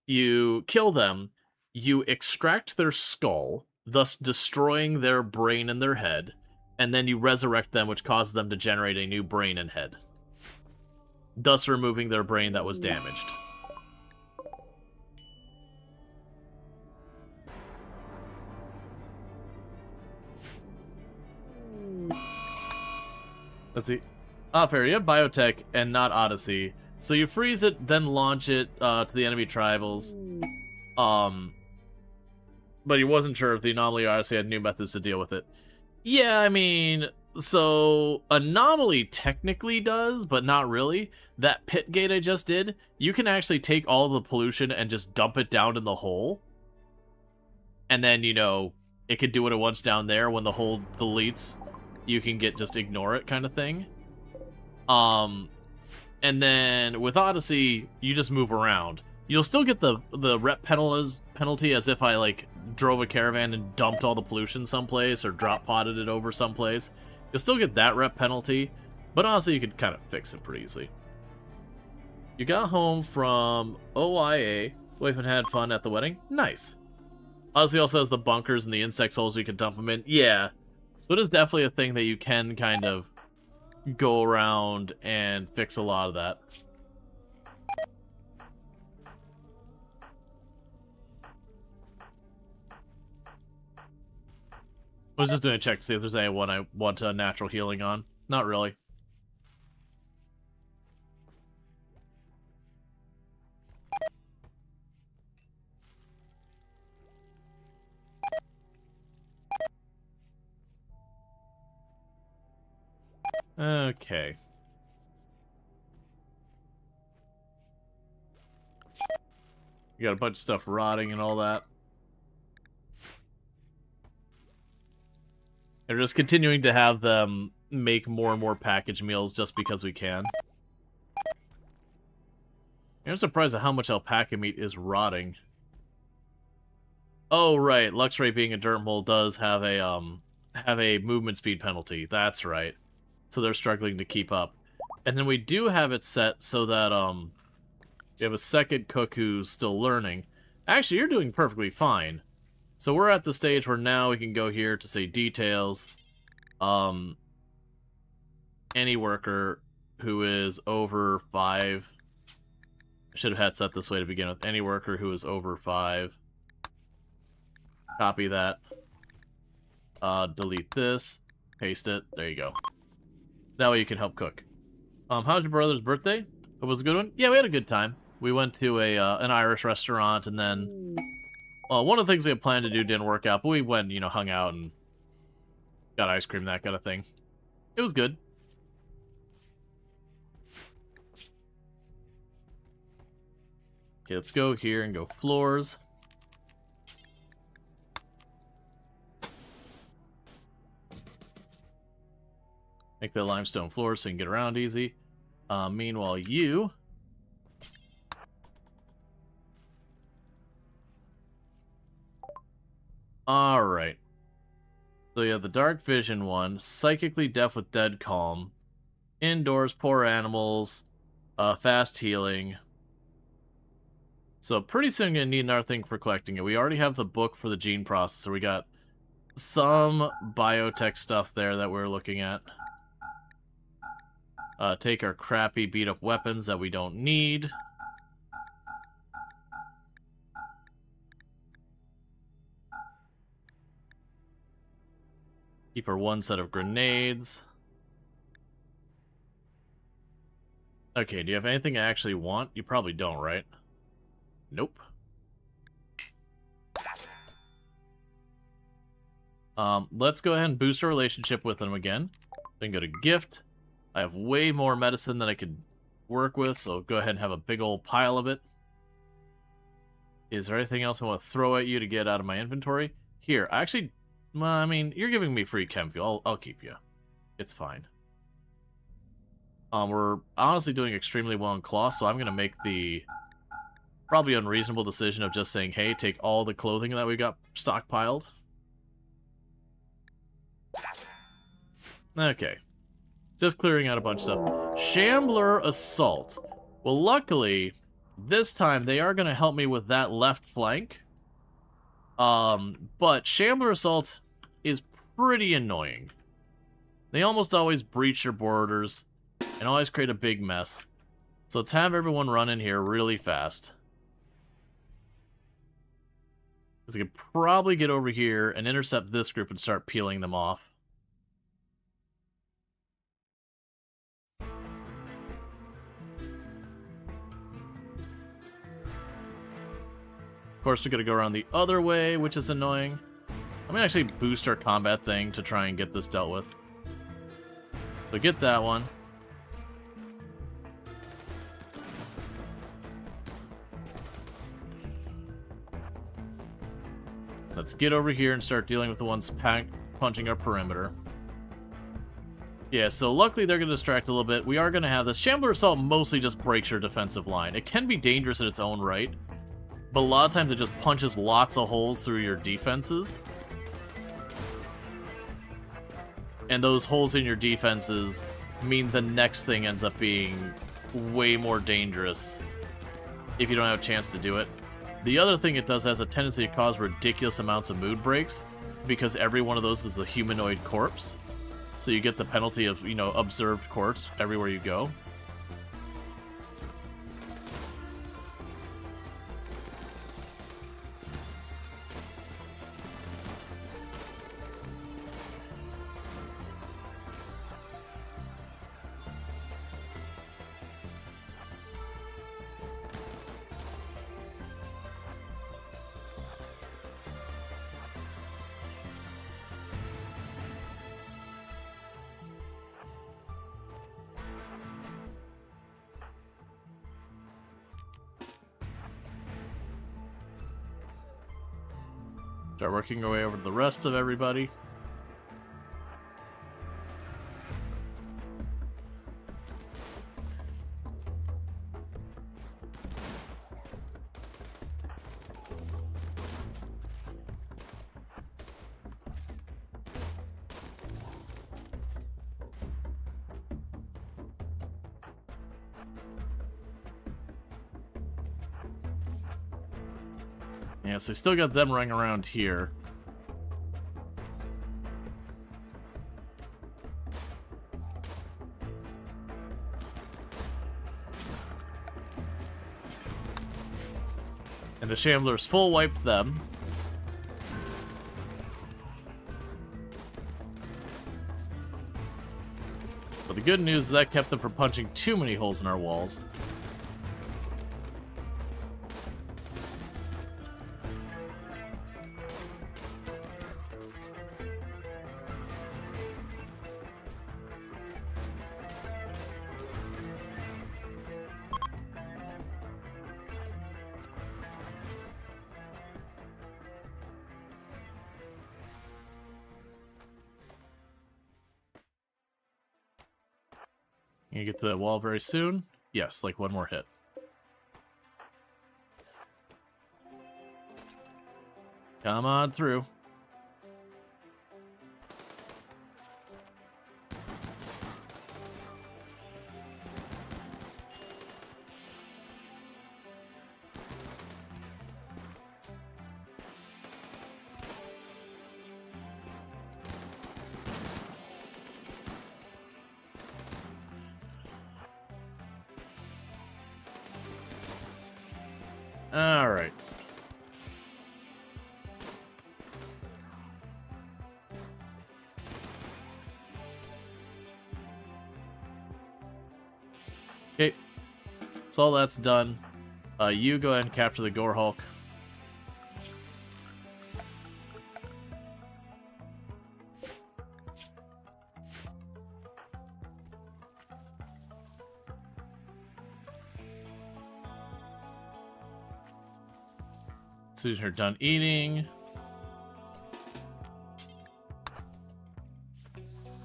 You kill them, you extract their skull, thus destroying their brain and their head, and then you resurrect them, which causes them to generate a new brain and head, thus removing their brain that was damaged. Let's see. Fair, you have Biotech and not Odyssey. So you freeze it, then launch it to the enemy tribals. But he wasn't sure if the Anomaly or Odyssey had new methods to deal with it. Yeah, I mean, so Anomaly technically does, but not really. That pit gate I just did, you can actually take all the pollution and just dump it down in the hole. And then, you know, it could do it at once down there. When the hole deletes, you can just ignore it kind of thing. And then with Odyssey, you just move around. You'll still get the rep penalty as if I, like, drove a caravan and dumped all the pollution someplace or drop potted it over someplace. You'll still get that rep penalty, but honestly, you could kind of fix it pretty easily. You got home from OIA. Wife and had fun at the wedding. Nice. Odyssey also has the bunkers and the insect holes you can dump them in. Yeah. So it is definitely a thing that you can kind of go around and fix a lot of that. I was just doing a check to see if there's anyone I want natural healing on. Not really. Okay. You got a bunch of stuff rotting and all that. And we're just continuing to have them make more and more packaged meals just because we can. I'm surprised at how much alpaca meat is rotting. Oh, right. Luxray being a dirt mole does have a movement speed penalty. That's right. So they're struggling to keep up. And then we do have it set so that, we have a second cook who's still learning. Actually, you're doing perfectly fine. So we're at the stage where now we can go here to say details. Any worker who is over 5. I should have had set this way to begin with. Any worker who is over 5. Copy that. Delete this. Paste it. There you go. That way you can help cook. How's your brother's birthday? It was a good one? Yeah, we had a good time. We went to an Irish restaurant, and then one of the things we had planned to do didn't work out, but we went, you know, hung out and got ice cream, that kind of thing. It was good. Okay, let's go here and go floors. Make the limestone floors so you can get around easy. Meanwhile, you... Alright. So you have the dark vision one, psychically deaf with dead calm, indoors, poor animals, fast healing. So pretty soon gonna need another thing for collecting it. We already have the book for the gene processor. We got some biotech stuff there that we're looking at. Take our crappy beat-up weapons that we don't need. Keep our one set of grenades. Okay, do you have anything I actually want? You probably don't, right? Nope. Let's go ahead and boost our relationship with them again. Then go to gift. I have way more medicine than I could work with, so go ahead and have a big old pile of it. Is there anything else I want to throw at you to get out of my inventory? Here, actually, well, I mean, you're giving me free chem fuel. I'll keep you. It's fine. We're honestly doing extremely well in cloth, so I'm going to make the probably unreasonable decision of just saying, hey, take all the clothing that we got stockpiled. Okay. Just clearing out a bunch of stuff. Shambler Assault. Well, luckily, this time they are going to help me with that left flank. But Shambler Assault is pretty annoying. They almost always breach your borders and always create a big mess. So let's have everyone run in here really fast. Because I could probably get over here and intercept this group and start peeling them off. Of course, we're going to go around the other way, which is annoying. I'm going to actually boost our combat thing to try and get this dealt with. So get that one. Let's get over here and start dealing with the ones punching our perimeter. Yeah, so luckily they're going to distract a little bit. We are going to have this. Shambler Assault mostly just breaks your defensive line. It can be dangerous in its own right, but a lot of times it just punches lots of holes through your defenses. And those holes in your defenses mean the next thing ends up being way more dangerous if you don't have a chance to do it. The other thing it does has a tendency to cause ridiculous amounts of mood breaks, because every one of those is a humanoid corpse. So you get the penalty of, you know, observed corpse everywhere you go. Start working our way over to the rest of everybody. Yeah, so we still got them running around here. And the Shamblers full wiped them. But the good news is that kept them from punching too many holes in our walls. You get to that wall very soon? Yes, like one more hit. Come on through. All right. Okay. So all that's done. You go ahead and capture the Gore Hulk. As soon as you're done eating.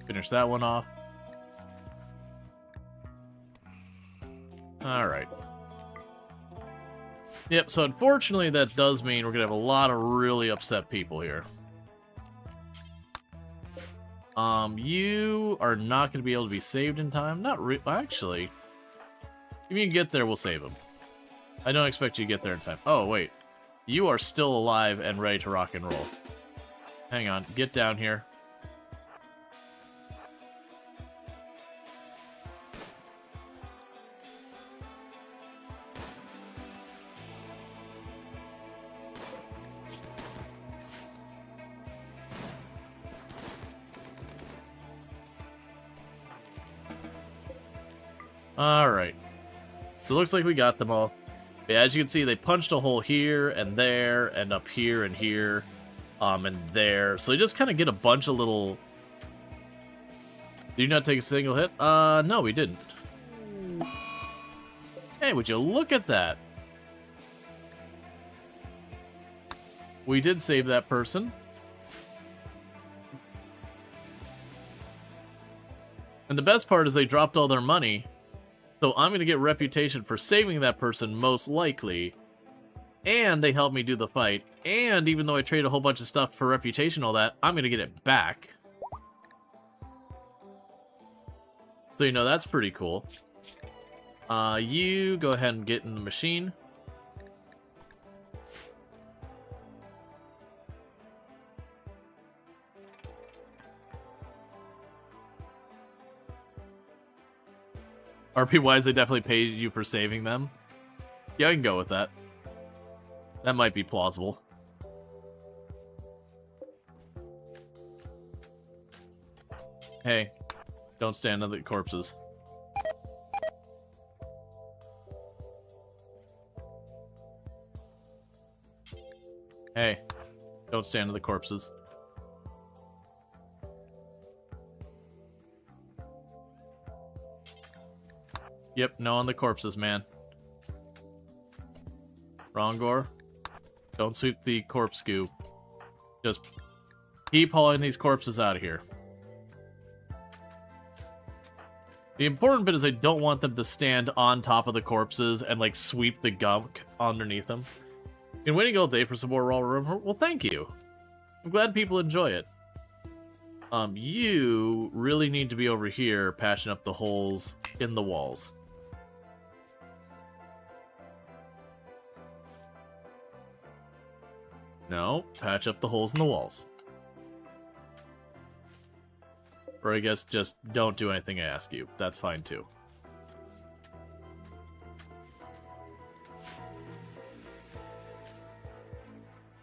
Finish that one off. Alright. Yep, so unfortunately that does mean we're going to have a lot of really upset people here. You are not going to be able to be saved in time. Not actually. If you can get there, we'll save him. I don't expect you to get there in time. Oh, wait. You are still alive and ready to rock and roll. Hang on. Get down here. Alright. So it looks like we got them all. Yeah, as you can see, they punched a hole here, and there, and up here, and here, and there. So you just kind of get a bunch of little... Did you not take a single hit? No, we didn't. Hey, would you look at that? We did save that person. And the best part is they dropped all their money. So I'm going to get reputation for saving that person, most likely. And they helped me do the fight. And even though I traded a whole bunch of stuff for reputation and all that, I'm going to get it back. So, you know, that's pretty cool. You go ahead and get in the machine. RP-wise, they definitely paid you for saving them. Yeah, I can go with that. That might be plausible. Hey, don't stand on the corpses. Hey, don't stand on the corpses. Yep, no on the corpses, man. Rongor, don't sweep the corpse goo. Just keep hauling these corpses out of here. The important bit is I don't want them to stand on top of the corpses and, like, sweep the gunk underneath them. Been waiting all day for some more Rual RimWorld? Well, thank you. I'm glad people enjoy it. You really need to be over here patching up the holes in the walls. No, patch up the holes in the walls. Or I guess just don't do anything I ask you. That's fine too.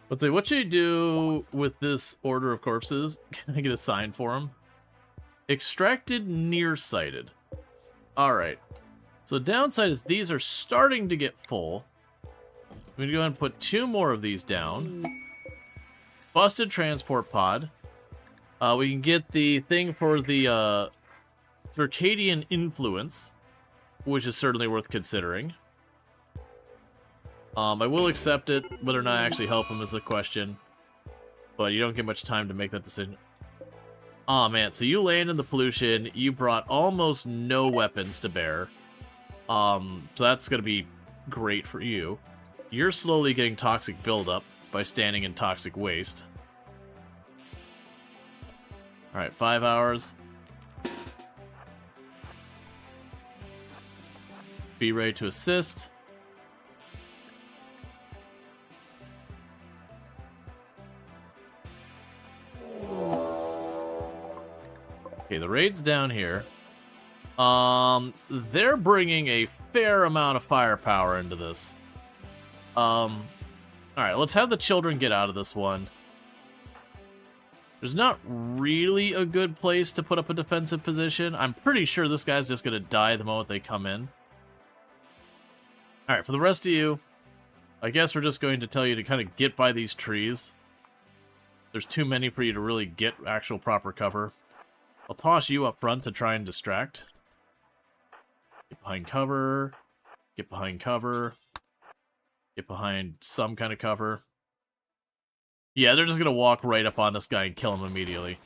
But what should you do with this order of corpses? Can I get a sign for them? Extracted nearsighted. Alright. So downside is these are starting to get full. I'm going to go ahead and put 2 more of these down. Busted transport pod. We can get the thing for the circadian influence, which is certainly worth considering. I will accept it. Whether or not I actually help him is the question. But you don't get much time to make that decision. Aw, man. So you land in the pollution. You brought almost no weapons to bear. So that's going to be great for you. You're slowly getting toxic buildup by standing in toxic waste. Alright, 5 hours. Be ready to assist. Okay, the raid's down here. They're bringing a fair amount of firepower into this. Alright, let's have the children get out of this one. There's not really a good place to put up a defensive position. I'm pretty sure this guy's just going to die the moment they come in. Alright, for the rest of you, I guess we're just going to tell you to kind of get by these trees. There's too many for you to really get actual proper cover. I'll toss you up front to try and distract. Get behind cover. Get behind cover. Get behind some kind of cover. Yeah, they're just gonna walk right up on this guy and kill him immediately.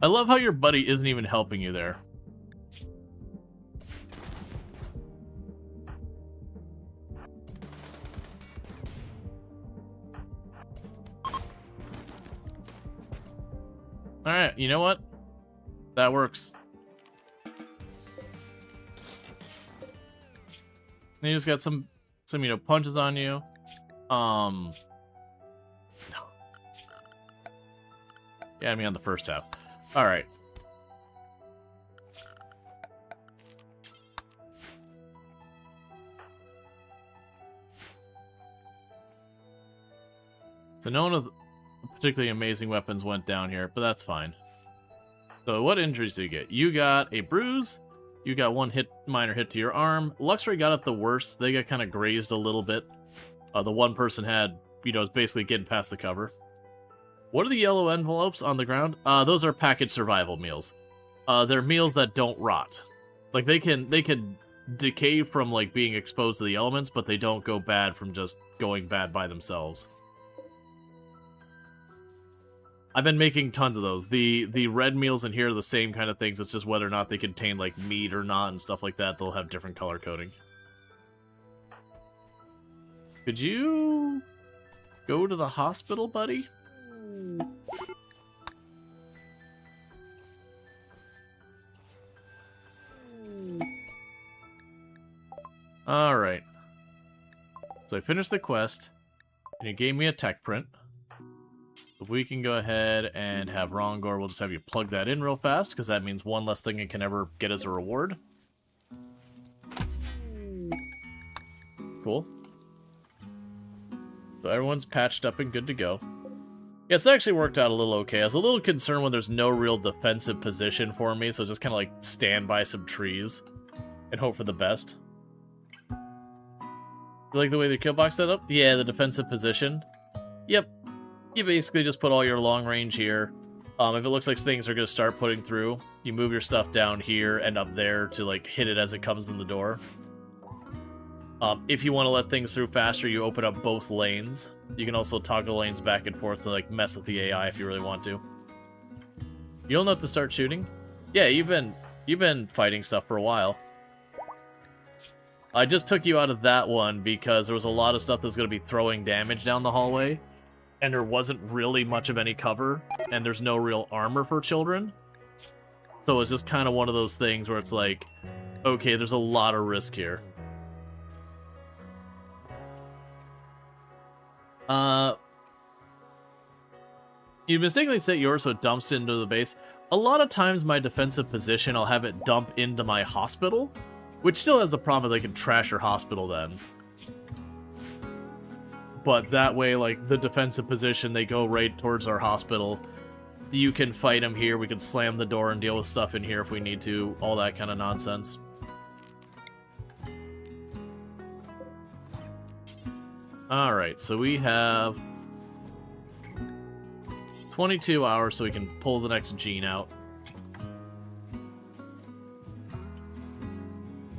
I love how your buddy isn't even helping you there. Alright, you know what? That works. You just got some punches on you. No. Yeah, I mean on the first half. Alright. So no one with particularly amazing weapons went down here, but that's fine. So what injuries do you get? You got a bruise. You got one minor hit to your arm. Luxury got it the worst. They got kind of grazed a little bit. The one person had, is basically getting past the cover. What are the yellow envelopes on the ground? Those are packaged survival meals. They're meals that don't rot. Like they can decay from like being exposed to the elements, but they don't go bad from just going bad by themselves. I've been making tons of those. The red meals in here are the same kind of things. It's just whether or not they contain like meat or not and stuff like that. They'll have different color coding. Could you go to the hospital, buddy? Alright. So I finished the quest, and you gave me a tech print. If we can go ahead and have Rongor, we'll just have you plug that in real fast, because that means one less thing it can ever get as a reward. Cool. So everyone's patched up and good to go. Yeah, it's actually worked out a little okay. I was a little concerned when there's no real defensive position for me, so just kind of like stand by some trees and hope for the best. You like the way the kill box set up? Yeah, the defensive position. Yep. You basically just put all your long range here. If it looks like things are going to start putting through, you move your stuff down here and up there to like hit it as it comes in the door. If you want to let things through faster, you open up both lanes. You can also toggle lanes back and forth to like mess with the AI if you really want to. You don't have to start shooting? Yeah, you've been fighting stuff for a while. I just took you out of that one because there was a lot of stuff that was going to be throwing damage down the hallway, and there wasn't really much of any cover, and there's no real armor for children. So it's just kind of one of those things where it's like, okay, there's a lot of risk here. You mistakenly set yours so it dumps into the base. A lot of times my defensive position, I'll have it dump into my hospital, which still has the problem that they can trash your hospital then. But that way, like, the defensive position, they go right towards our hospital. You can fight them here, we can slam the door and deal with stuff in here if we need to, all that kind of nonsense. Alright, so we have 22 hours so we can pull the next gene out.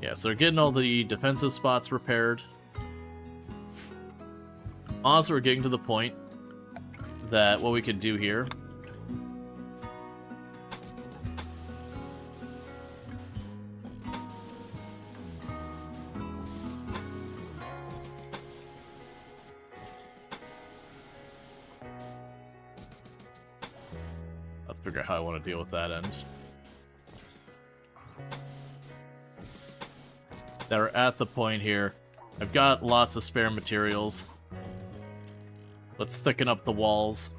Yeah, so they're getting all the defensive spots repaired. Honestly, we're getting to the point that what we can do here let's figure out how I want to deal with that end. That we're at the point here. I've got lots of spare materials. Let's thicken up the walls.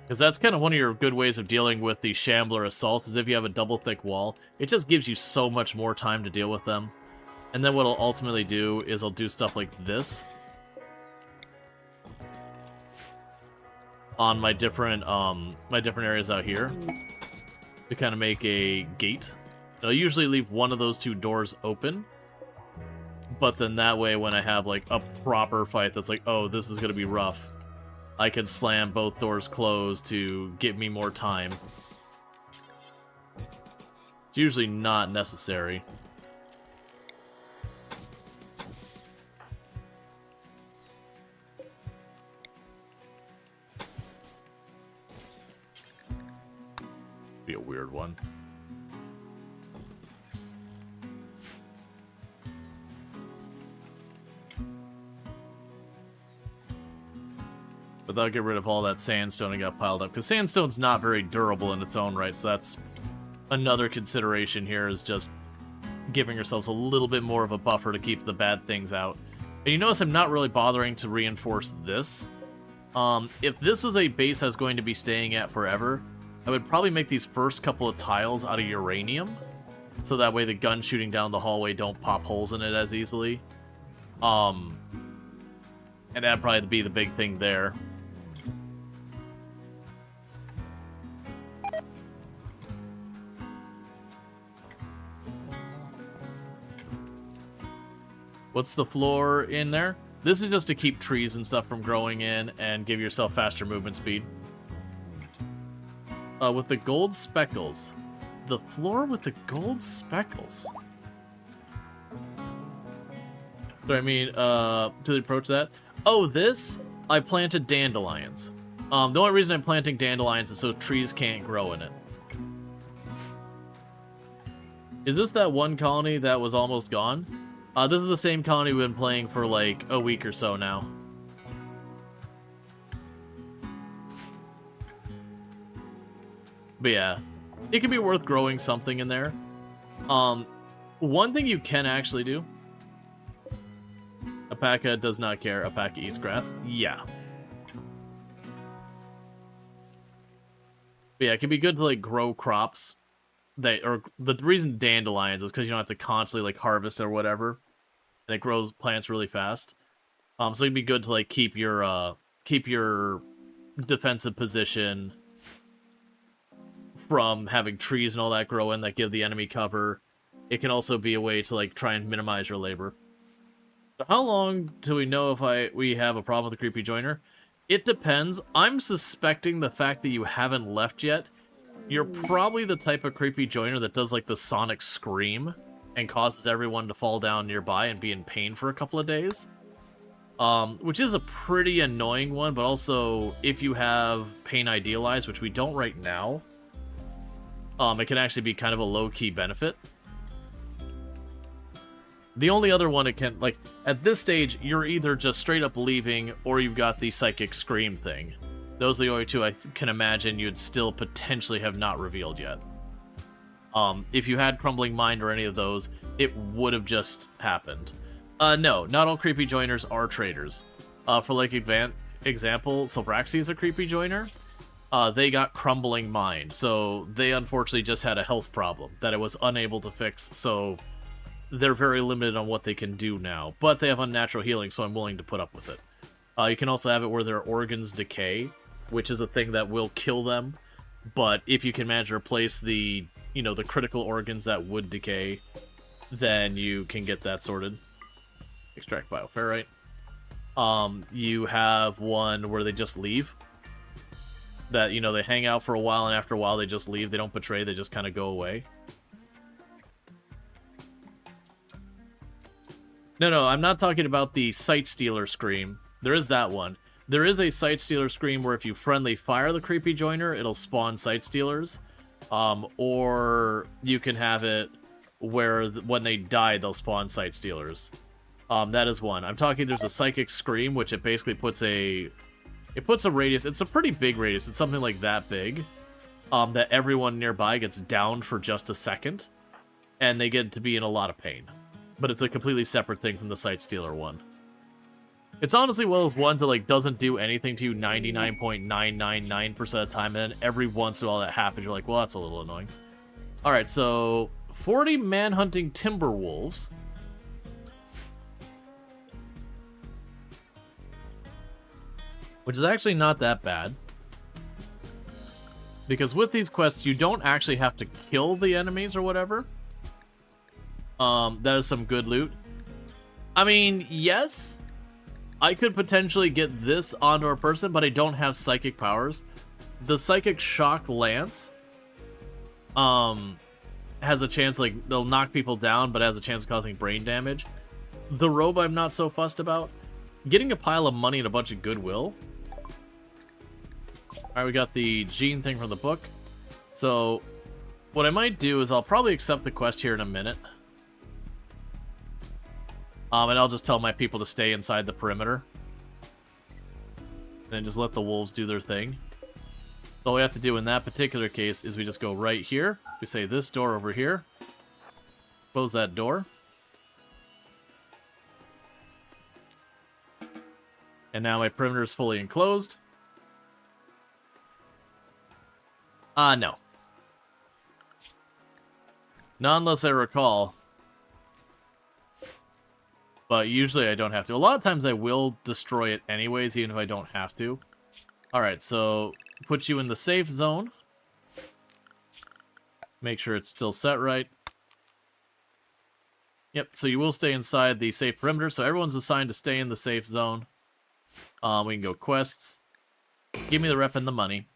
Because that's kind of one of your good ways of dealing with the Shambler assaults, is if you have a double thick wall. It just gives you so much more time to deal with them. And then what I'll ultimately do is I'll do stuff like this on my different areas out here to kind of make a gate. I'll usually leave one of those two doors open, But then that way, when I have, like, a proper fight that's like, oh, this is gonna be rough, I can slam both doors closed to give me more time. It's usually not necessary. Be a weird one. But that'll get rid of all that sandstone that got piled up. Because sandstone's not very durable in its own right, so that's another consideration here, is just giving yourselves a little bit more of a buffer to keep the bad things out. And you notice I'm not really bothering to reinforce this. If this was a base I was going to be staying at forever, I would probably make these first couple of tiles out of uranium, so that way the guns shooting down the hallway don't pop holes in it as easily. And that'd probably be the big thing there. What's the floor in there? This is just to keep trees and stuff from growing in and give yourself faster movement speed. With the gold speckles. The floor with the gold speckles. So I mean, to approach that. Oh, this? I planted dandelions. The only reason I'm planting dandelions is so trees can't grow in it. Is this that one colony that was almost gone? This is the same colony we've been playing for like a week or so now. But yeah, it can be worth growing something in there. One thing you can actually do. Alpaca does not care. Alpaca eats grass. Yeah. But yeah, it can be good to like grow crops. Or the reason dandelions is because you don't have to constantly like harvest or whatever, and it grows plants really fast. So it'd be good to like keep your defensive position from having trees and all that grow in that give the enemy cover. It can also be a way to like try and minimize your labor. So how long do we know if we have a problem with the creepy joiner? It depends. I'm suspecting the fact that you haven't left yet. You're probably the type of creepy joiner that does like the sonic scream and causes everyone to fall down nearby and be in pain for a couple of days. Which is a pretty annoying one, but also if you have pain idealized, which we don't right now, it can actually be kind of a low-key benefit. The only other one it can, like, at this stage, you're either just straight up leaving or you've got the psychic scream thing. Those are the only two I can imagine you'd still potentially have not revealed yet. If you had Crumbling Mind or any of those, it would have just happened. No, not all creepy joiners are traders. For like example, Silveraxi is a creepy joiner. They got Crumbling Mind, so they unfortunately just had a health problem that it was unable to fix, so they're very limited on what they can do now. But they have unnatural healing, so I'm willing to put up with it. You can also have it where their organs decay, which is a thing that will kill them. But if you can manage to replace the, the critical organs that would decay, then you can get that sorted. Extract bioferrite. You have one where they just leave. That, they hang out for a while, and after a while they just leave. They don't betray, they just kind of go away. No, I'm not talking about the Sight Stealer Scream. There is that one. There is a Sight Stealer Scream where if you friendly fire the creepy joiner, it'll spawn Sight Stealers. Or you can have it where when they die, they'll spawn Sight Stealers. That is one. I'm talking, there's a Psychic Scream, which it basically puts a radius. It's a pretty big radius. It's something like that big. That everyone nearby gets downed for just a second. And they get to be in a lot of pain. But it's a completely separate thing from the Sight Stealer one. It's honestly one of those ones that like doesn't do anything to you 99.999% of the time, and then every once in a while that happens, you're like, well, that's a little annoying. Alright, so 40 man-hunting timber wolves. Which is actually not that bad. Because with these quests, you don't actually have to kill the enemies or whatever. That is some good loot. I mean, yes, I could potentially get this onto a person, but I don't have psychic powers. The Psychic Shock Lance has a chance, like, they'll knock people down, but has a chance of causing brain damage. The robe I'm not so fussed about. Getting a pile of money and a bunch of goodwill. Alright, we got the gene thing from the book. So, what I might do is I'll probably accept the quest here in a minute. And I'll just tell my people to stay inside the perimeter. And just let the wolves do their thing. All we have to do in that particular case is we just go right here. We say this door over here. Close that door. And now my perimeter is fully enclosed. No. Not unless I recall. But usually I don't have to. A lot of times I will destroy it anyways, even if I don't have to. Alright, so put you in the safe zone. Make sure it's still set right. Yep, so you will stay inside the safe perimeter, so everyone's assigned to stay in the safe zone. We can go quests. Give me the rep and the money.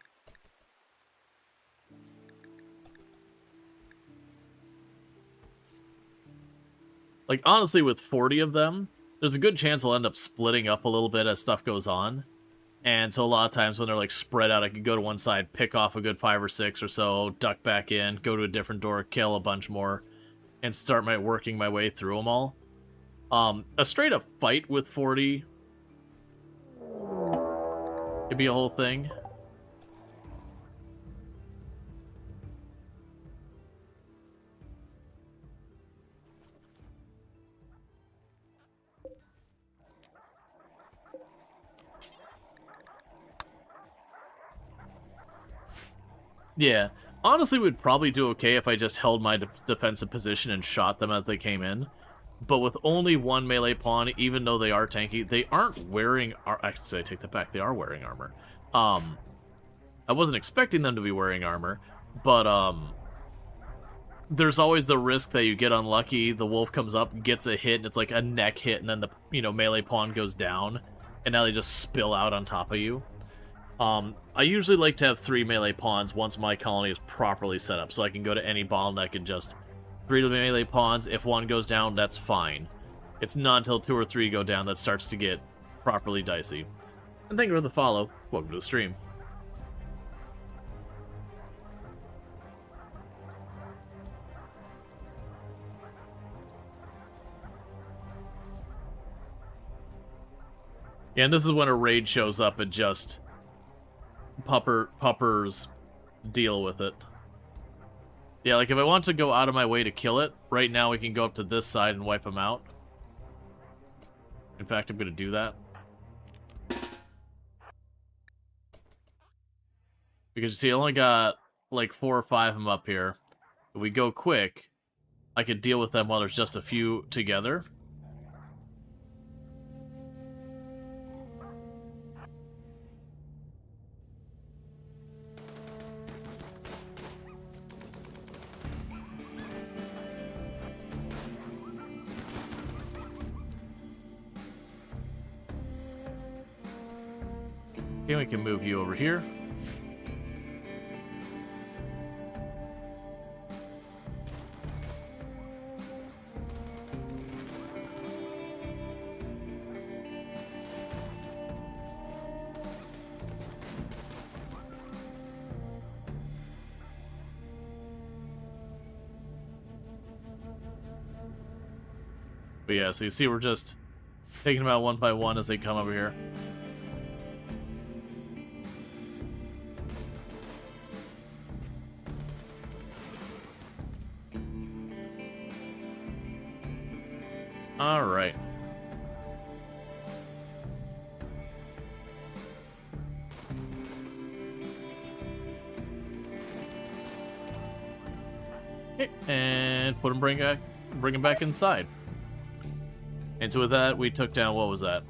Like, honestly, with 40 of them, there's a good chance I'll end up splitting up a little bit as stuff goes on. And so a lot of times when they're, like, spread out, I can go to one side, pick off a good 5 or 6 or so, duck back in, go to a different door, kill a bunch more, and start working my way through them all. A straight-up fight with 40 could be a whole thing. Yeah, honestly, we'd probably do okay if I just held my defensive position and shot them as they came in. But with only one melee pawn, even though they are tanky, they aren't wearing... Actually, I take that back. They are wearing armor. I wasn't expecting them to be wearing armor, but there's always the risk that you get unlucky, the wolf comes up, gets a hit, and it's like a neck hit, and then the melee pawn goes down, and now they just spill out on top of you. I usually like to have 3 melee pawns once my colony is properly set up, so I can go to any bottleneck and just 3 melee pawns. If one goes down, that's fine. It's not until 2 or 3 go down that starts to get properly dicey. And thank you for the follow. Welcome to the stream. Yeah, and this is when a raid shows up and just puppers deal with it. Yeah, like if I want to go out of my way to kill it, right now we can go up to this side and wipe them out. In fact, I'm going to do that. Because you see, I only got like 4 or 5 of them up here. If we go quick, I could deal with them while there's just a few together. Okay, we can move you over here. But yeah, so you see we're just taking them out one by one as they come over here. Alright. Okay, and put him, bring him back inside. And so with that, we took down, what was that?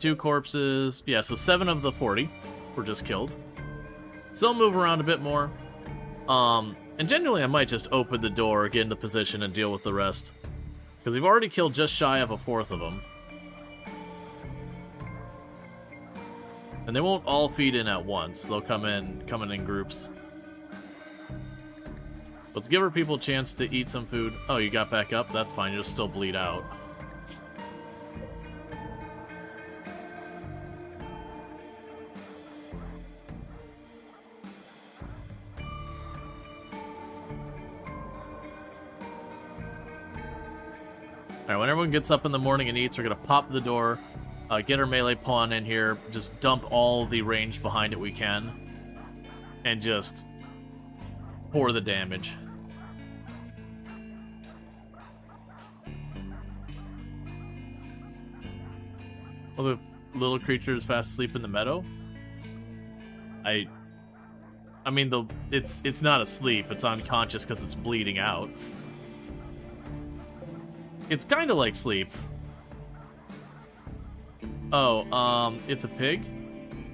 2 corpses. Yeah, so 7 of the 40 were just killed. Still move around a bit more. And generally I might just open the door, get into position, and deal with the rest Because we've already killed just shy of a fourth of them. And they won't all feed in at once. They'll come in groups. Let's give our people a chance to eat some food. Oh, you got back up? That's fine. You'll still bleed out. Alright, when everyone gets up in the morning and eats, we're going to pop the door, get our melee pawn in here, just dump all the range behind it we can, and just pour the damage. Well, the little creature is fast asleep in the meadow? I mean, it's not asleep, it's unconscious because it's bleeding out. It's kind of like sleep. Oh, it's a pig? We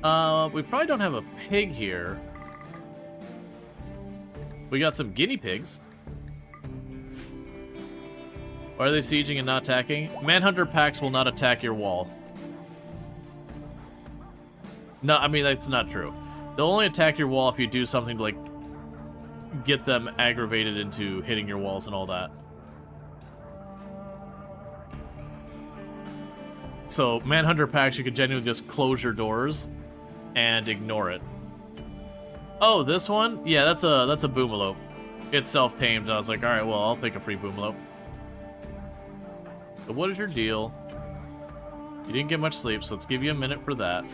probably don't have a pig here. We got some guinea pigs. Why are they sieging and not attacking? Manhunter packs will not attack your wall. No, I mean, that's not true. They'll only attack your wall if you do something to, like, get them aggravated into hitting your walls and all that. So, Manhunter packs, you could genuinely just close your doors and ignore it. Oh, this one? Yeah, that's a Boomalope. It's self-tamed. I was like, alright, well, I'll take a free Boomalope. So what is your deal? You didn't get much sleep, so let's give you a minute for that.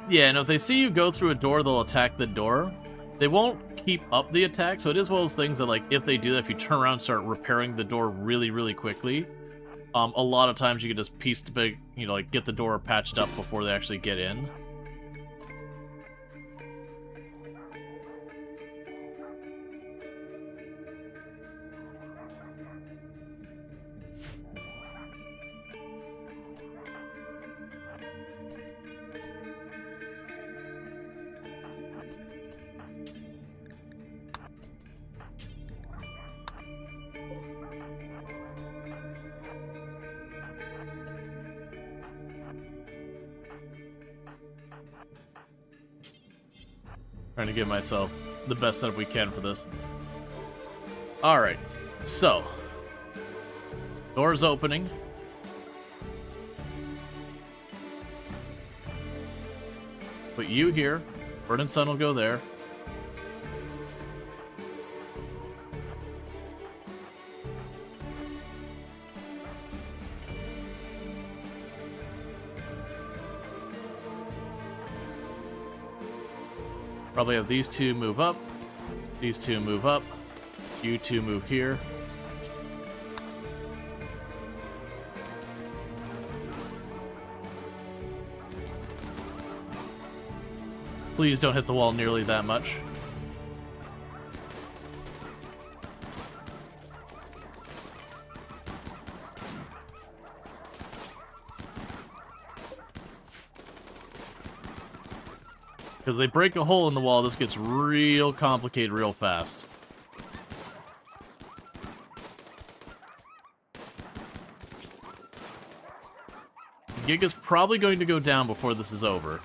Yeah, and if they see you go through a door, they'll attack the door. They won't keep up the attack, so it is one of those things that, like, if they do that, if you turn around and start repairing the door really, really quickly, a lot of times you can just piece the big, you know, like, get the door patched up before they actually get in. Trying to give myself the best setup we can for this. Alright, so. Door's opening. Put you here. Bird and Sun will go there. Probably have these two move up. These two move up. You two move here. Please don't hit the wall nearly that much. Because they break a hole in the wall, this gets real complicated real fast. The gig is probably going to go down before this is over.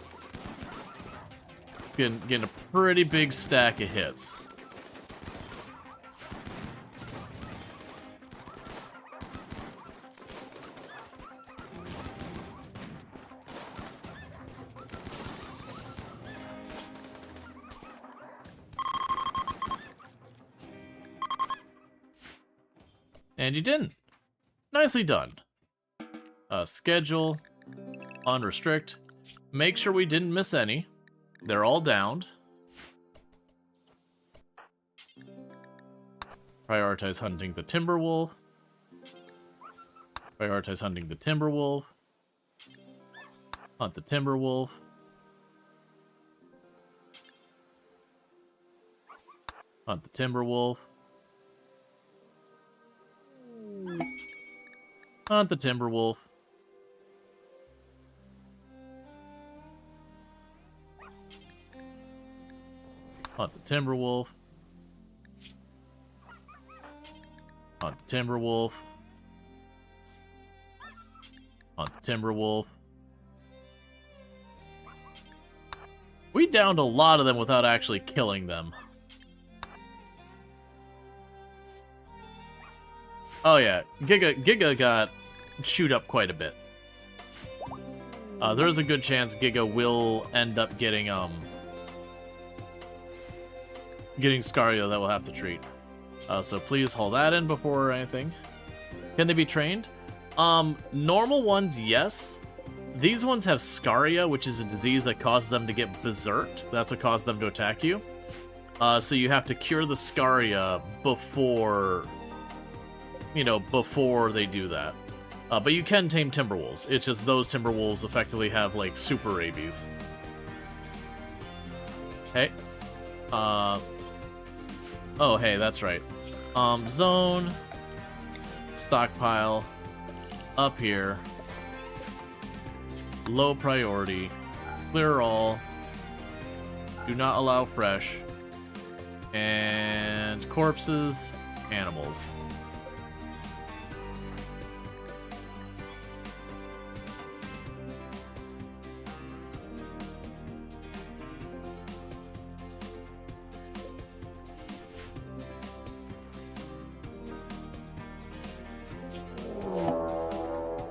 It's getting a pretty big stack of hits. And you didn't. Nicely done. Schedule. Unrestrict. Make sure we didn't miss any. They're all downed. Prioritize hunting the Timberwolf. Prioritize hunting the Timberwolf. Hunt the Timberwolf. Hunt the Timberwolf. Hunt the Timberwolf. Hunt the Timberwolf. Hunt the Timberwolf. Hunt the Timberwolf. We downed a lot of them without actually killing them. Oh yeah, Giga got chewed up quite a bit. There's a good chance Giga will end up getting Scario that we'll have to treat. So please hold that in before anything. Can they be trained? Normal ones, yes. These ones have Scaria, which is a disease that causes them to get berserked. That's what causes them to attack you. So you have to cure the Scaria before, before they do that. But you can tame Timberwolves. It's just those Timberwolves effectively have, like, super rabies. Hey. Oh, hey, that's right. Zone. Stockpile. Up here. Low priority. Clear all. Do not allow fresh. And corpses. Animals.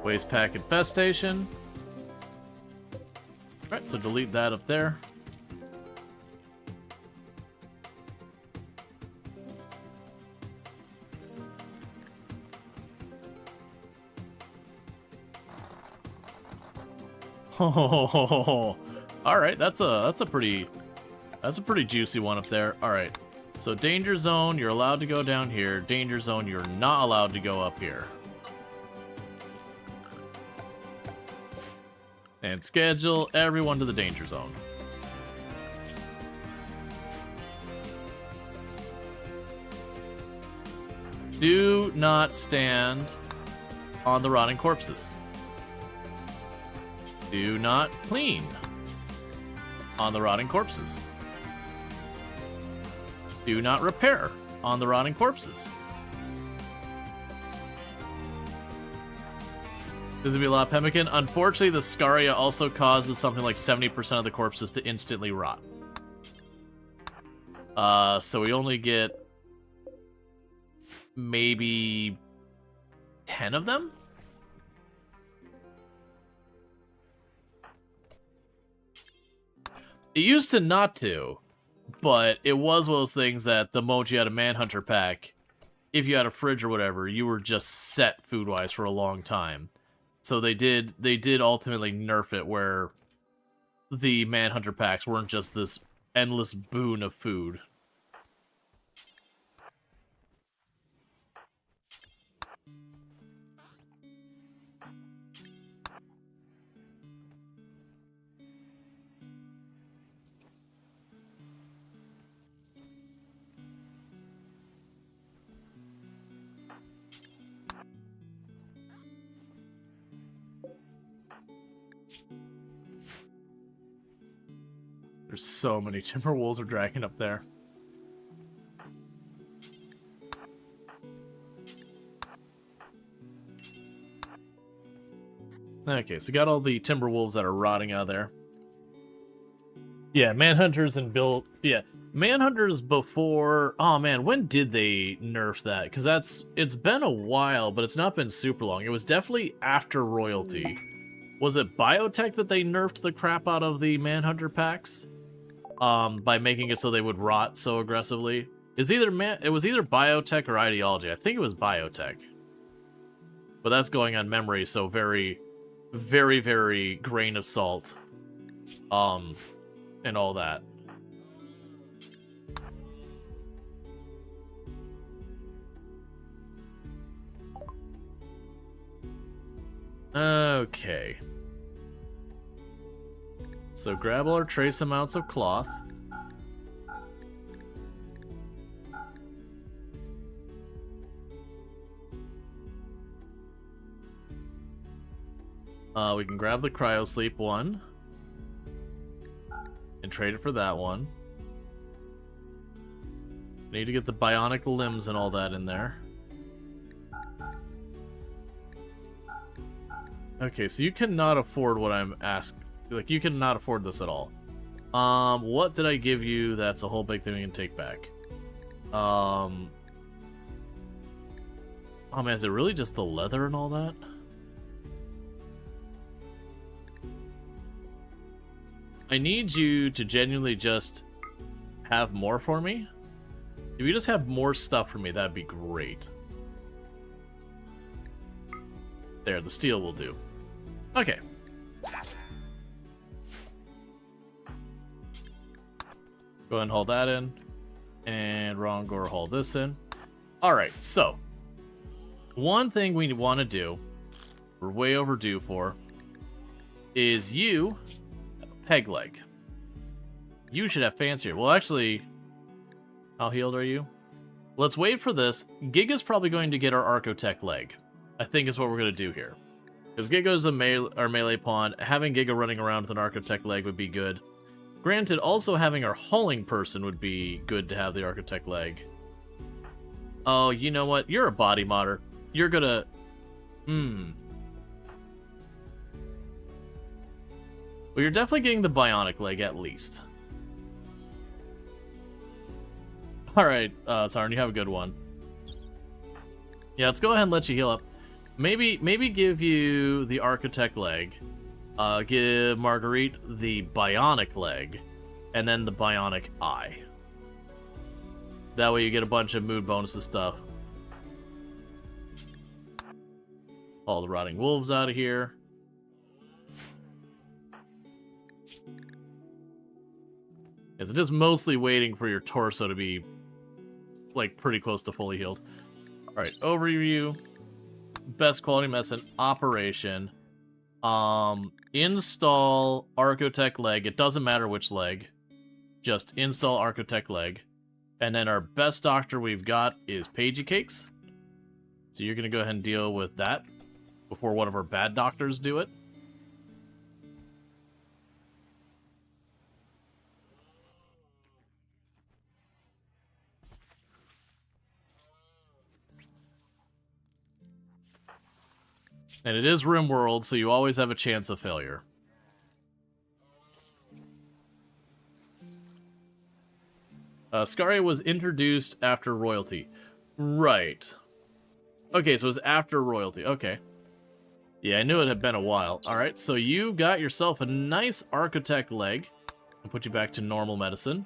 Waste pack infestation. Alright, so delete that up there. Oh, alright, that's a pretty juicy one up there. Alright. So danger zone, you're allowed to go down here. Danger zone, you're not allowed to go up here. And schedule everyone to the danger zone. Do not stand on the rotting corpses. Do not clean on the rotting corpses. Do not repair on the rotting corpses. This would be a lot of pemmican. Unfortunately, the Scaria also causes something like 70% of the corpses to instantly rot. So we only get maybe 10 of them? It used to not to, but it was one of those things that the moment you had a Manhunter pack, if you had a fridge or whatever, you were just set food-wise for a long time. So they did ultimately nerf it where the Manhunter packs weren't just this endless boon of food. There's so many Timberwolves are dragging up there. Okay, so got all the Timberwolves that are rotting out of there. Yeah, Manhunters and build. Yeah, Manhunters before. Oh man, when did they nerf that? Because it's been a while, but it's not been super long. It was definitely after Royalty. Was it Biotech that they nerfed the crap out of the Manhunter packs? By making it so they would rot so aggressively. It was either Biotech or Ideology. I think it was Biotech. But that's going on memory, so very, very, very grain of salt. And all that. Okay. So grab all our trace amounts of cloth. We can grab the cryosleep one. And trade it for that one. Need to get the bionic limbs and all that in there. Okay, so you cannot afford what I'm asking. Like, you cannot afford this at all. What did I give you that's a whole big thing we can take back? Oh man, is it really just the leather and all that? I need you to genuinely just have more for me. If you just have more stuff for me, that'd be great. There, the steel will do. Okay. Go ahead and haul that in. And Rongor haul this in. Alright, so. One thing we want to do, we're way overdue for, is you have a peg leg. You should have fancier. Well, actually, how healed are you? Let's wait for this. Giga's probably going to get our Archotech leg. I think is what we're going to do here. Because Giga's our melee pawn. Having Giga running around with an Archotech leg would be good. Granted, also having our hauling person would be good to have the Architect leg. Oh, you know what? You're a body modder. You're gonna... Well, you're definitely getting the bionic leg, at least. Alright, Sarn, you have a good one. Yeah, let's go ahead and let you heal up. Maybe give you the Architect leg. Give Marguerite the bionic leg, and then the bionic eye. That way you get a bunch of mood bonuses stuff. All the rotting wolves out of here. Yes, it is mostly waiting for your torso to be, like, pretty close to fully healed. Alright, overview. Best quality medicine. Operation. Install Archotech leg. It doesn't matter which leg. Just install Archotech leg. And then our best doctor we've got is Pagey Cakes. So you're going to go ahead and deal with that before one of our bad doctors do it. And it is RimWorld, so you always have a chance of failure. Scaria was introduced after royalty. Right. Okay, so it was after royalty. Okay. Yeah, I knew it had been a while. Alright, so you got yourself a nice Architect leg. I'll put you back to normal medicine.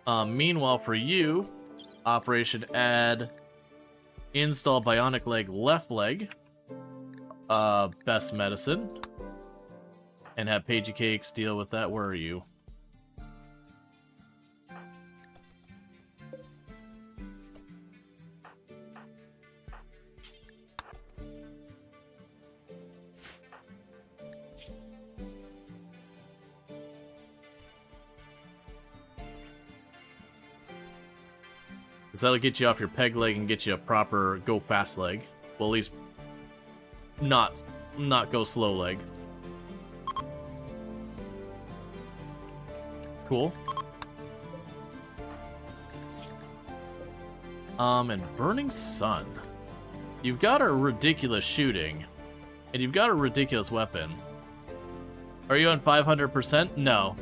Meanwhile, for you, Operation Add... Install Bionic Leg left leg. Best medicine. And have Pagey Cakes deal with that. Where are you? Because that'll get you off your peg leg and get you a proper go fast leg. Well, at least not go slow leg. Cool. And Burning Sun. You've got a ridiculous shooting, and you've got a ridiculous weapon. Are you on 500%? No.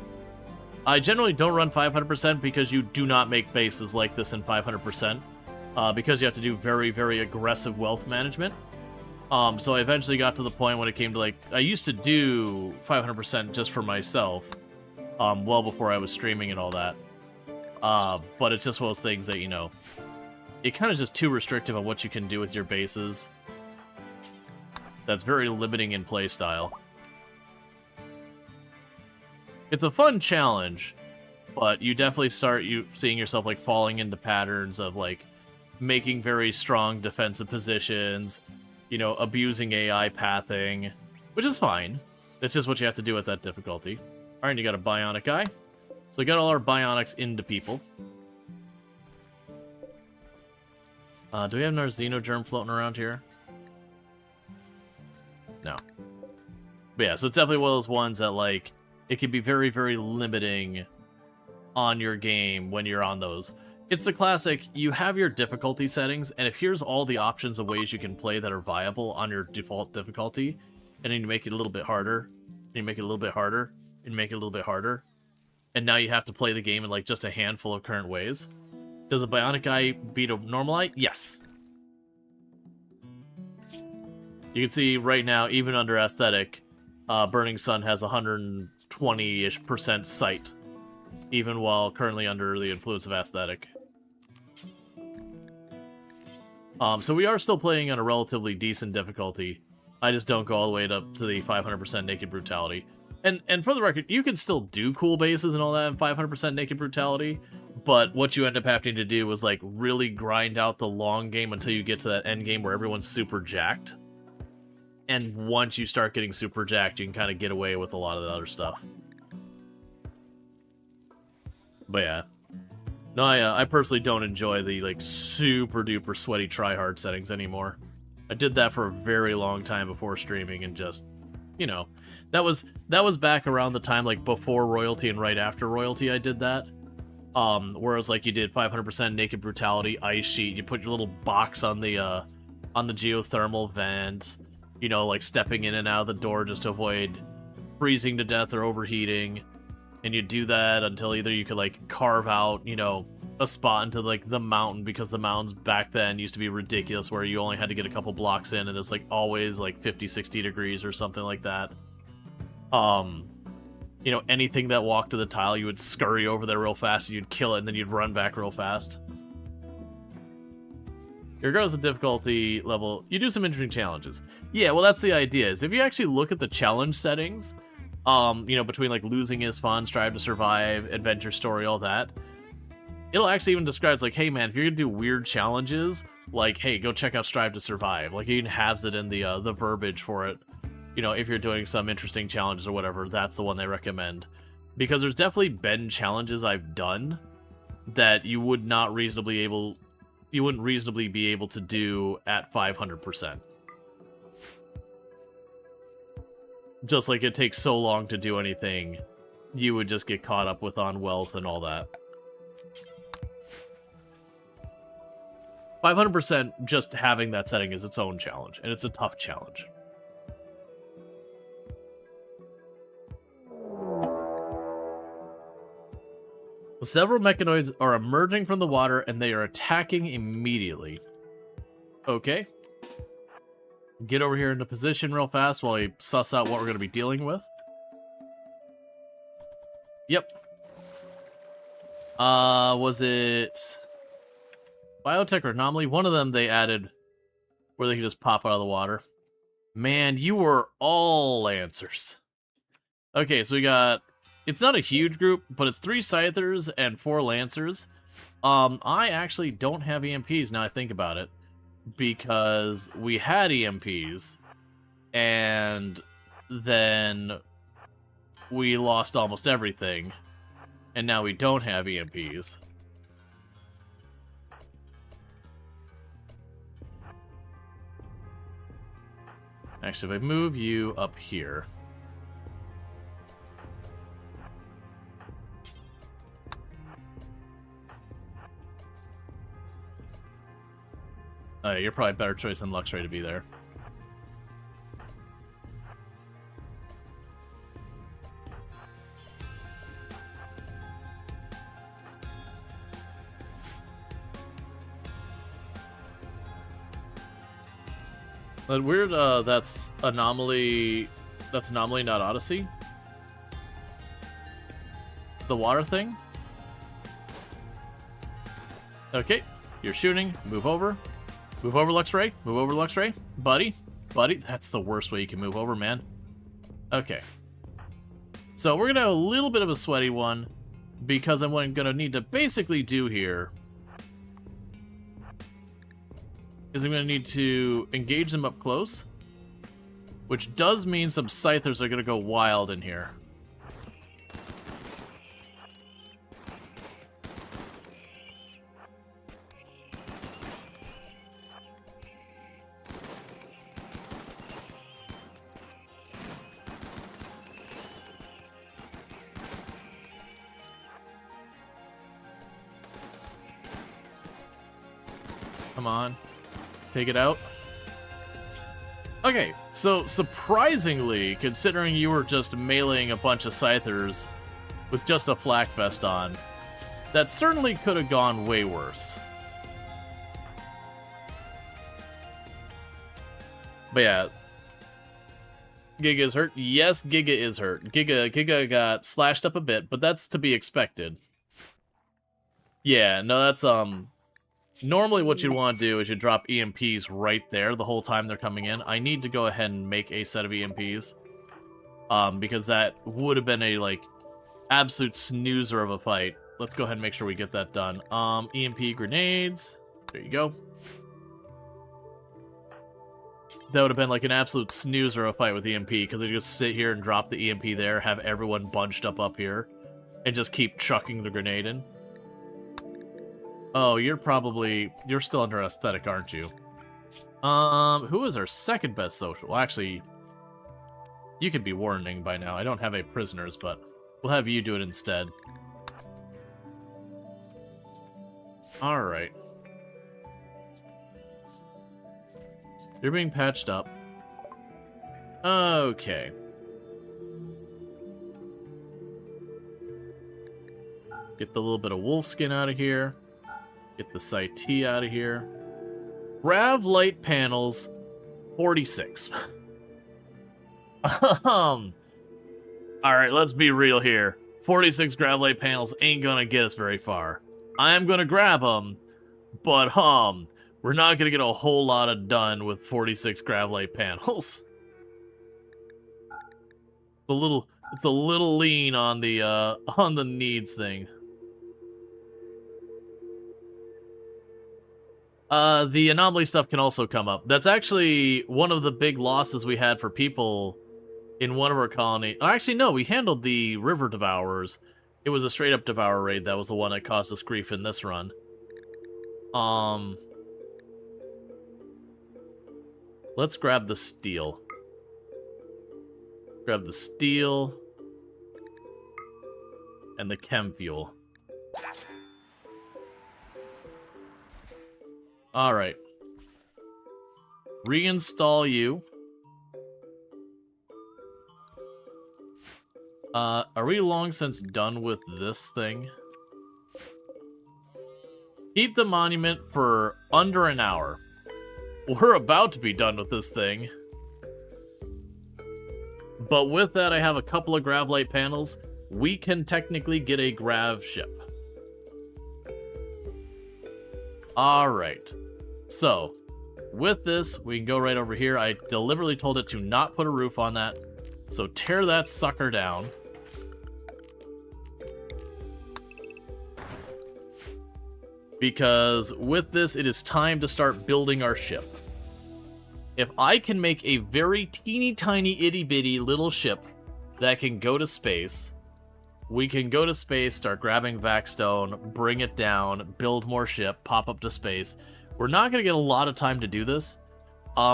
I generally don't run 500% because you do not make bases like this in 500%. Because you have to do very, very aggressive wealth management. So I eventually got to the point when it came to, like, I used to do 500% just for myself. Well before I was streaming and all that. But it's just one of those things that, you know, it kind of just too restrictive on what you can do with your bases. That's very limiting in playstyle. It's a fun challenge, but you definitely start seeing yourself, like, falling into patterns of, like, making very strong defensive positions, you know, abusing AI pathing, which is fine. It's just what you have to do at that difficulty. Alright, you got a bionic eye. So we got all our bionics into people. Do we have another Xenogerm floating around here? No. But yeah, so it's definitely one of those ones that, like, it can be very, very limiting on your game when you're on those. It's a classic, you have your difficulty settings, and if here's all the options of ways you can play that are viable on your default difficulty, and then you make it a little bit harder, and you make it a little bit harder, and you make it a little bit harder, and now you have to play the game in like just a handful of current ways. Does a bionic eye beat a normal eye? Yes. You can see right now, even under aesthetic, Burning Sun has 120-ish% sight, even while currently under the influence of aesthetic. So we are still playing on a relatively decent difficulty. I just don't go all the way up to the 500% naked brutality. And for the record, you can still do cool bases and all that in 500% naked brutality, but what you end up having to do is like really grind out the long game until you get to that end game where everyone's super jacked. And once you start getting super jacked, you can kind of get away with a lot of the other stuff. But yeah. No, I personally don't enjoy the like super duper sweaty tryhard settings anymore. I did that for a very long time before streaming, and just, you know, that was back around the time like before royalty and right after royalty I did that. Whereas like you did 500% naked brutality, ice sheet, you put your little box on the geothermal vent, you know, like stepping in and out of the door just to avoid freezing to death or overheating. And you do that until either you could like carve out, you know, a spot into like the mountain, because the mountains back then used to be ridiculous where you only had to get a couple blocks in and it's like always like 50-60 degrees or something like that. You know, anything that walked to the tile, you would scurry over there real fast and you'd kill it, and then you'd run back real fast. Regardless of difficulty level, you do some interesting challenges. Yeah, well, that's the idea, is if you actually look at the challenge settings, you know, between like losing is fun, strive to survive, adventure story, all that, it'll actually even describe, it's like, hey man, if you're gonna do weird challenges, like, hey, go check out strive to survive. Like, it even has it in the verbiage for it. You know, if you're doing some interesting challenges or whatever, that's the one they recommend. Because there's definitely been challenges I've done that you wouldn't reasonably be able to do at 500%. Just like it takes so long to do anything, you would just get caught up with on wealth and all that. 500% just having that setting is its own challenge, and it's a tough challenge. Several mechanoids are emerging from the water, and they are attacking immediately. Okay. Get over here into position real fast while we suss out what we're going to be dealing with. Yep. Was it biotech or anomaly? One of them they added where they could just pop out of the water. Man, you were all answers. Okay, so we got... It's not a huge group, but it's 3 Scythers and 4 Lancers. I actually don't have EMPs now I think about it, because we had EMPs, and then we lost almost everything, and now we don't have EMPs. Actually, if I move you up here... you're probably a better choice than Luxray to be there. But weird, that's anomaly, not Odyssey? The water thing? Okay, you're shooting, move over. Move over, Luxray. Move over, Luxray. Buddy. Buddy. That's the worst way you can move over, man. Okay. So we're going to have a little bit of a sweaty one, because I'm going to need to basically do here is I'm going to need to engage them up close, which does mean some Scythers are going to go wild in here. Come on. Take it out. Okay, so surprisingly, considering you were just meleeing a bunch of Scythers with just a flak vest on, that certainly could have gone way worse. But yeah, Giga is hurt. Yes, Giga is hurt. Giga got slashed up a bit, but that's to be expected. Yeah, no, that's normally what you'd want to do is you drop EMPs right there the whole time they're coming in. I need to go ahead and make a set of EMPs. Because that would have been a, like, absolute snoozer of a fight. Let's go ahead and make sure we get that done. EMP grenades. There you go. That would have been like an absolute snoozer of a fight with EMP, because they just sit here and drop the EMP there, have everyone bunched up here, and just keep chucking the grenade in. Oh, you're still under aesthetic, aren't you? Who is our second best social? Well, actually, you could be warning by now. I don't have any prisoners, but we'll have you do it instead. Alright. You're being patched up. Okay. Get the little bit of wolf skin out of here. Get the Sight out of here. Grav light panels, 46. Alright, let's be real here. 46 grav light panels ain't gonna get us very far. I am gonna grab them, but we're not gonna get a whole lot of done with 46 grav light panels. It's a little lean on the needs thing. The anomaly stuff can also come up. That's actually one of the big losses we had for people in one of our colonies. Oh, actually, no, we handled the River Devourers. It was a straight-up Devourer raid that was the one that caused us grief in this run. Let's grab the steel. Grab the steel. And the chem fuel. Alright. Reinstall you. Are we long since done with this thing? Keep the monument for under an hour. We're about to be done with this thing. But with that, I have a couple of grav light panels. We can technically get a grav ship. Alright. So, with this, we can go right over here. I deliberately told it to not put a roof on that. So tear that sucker down. Because with this, it is time to start building our ship. If I can make a very teeny tiny itty bitty little ship that can go to space, we can go to space, start grabbing Vaxstone, bring it down, build more ship, pop up to space. We're not going to get a lot of time to do this.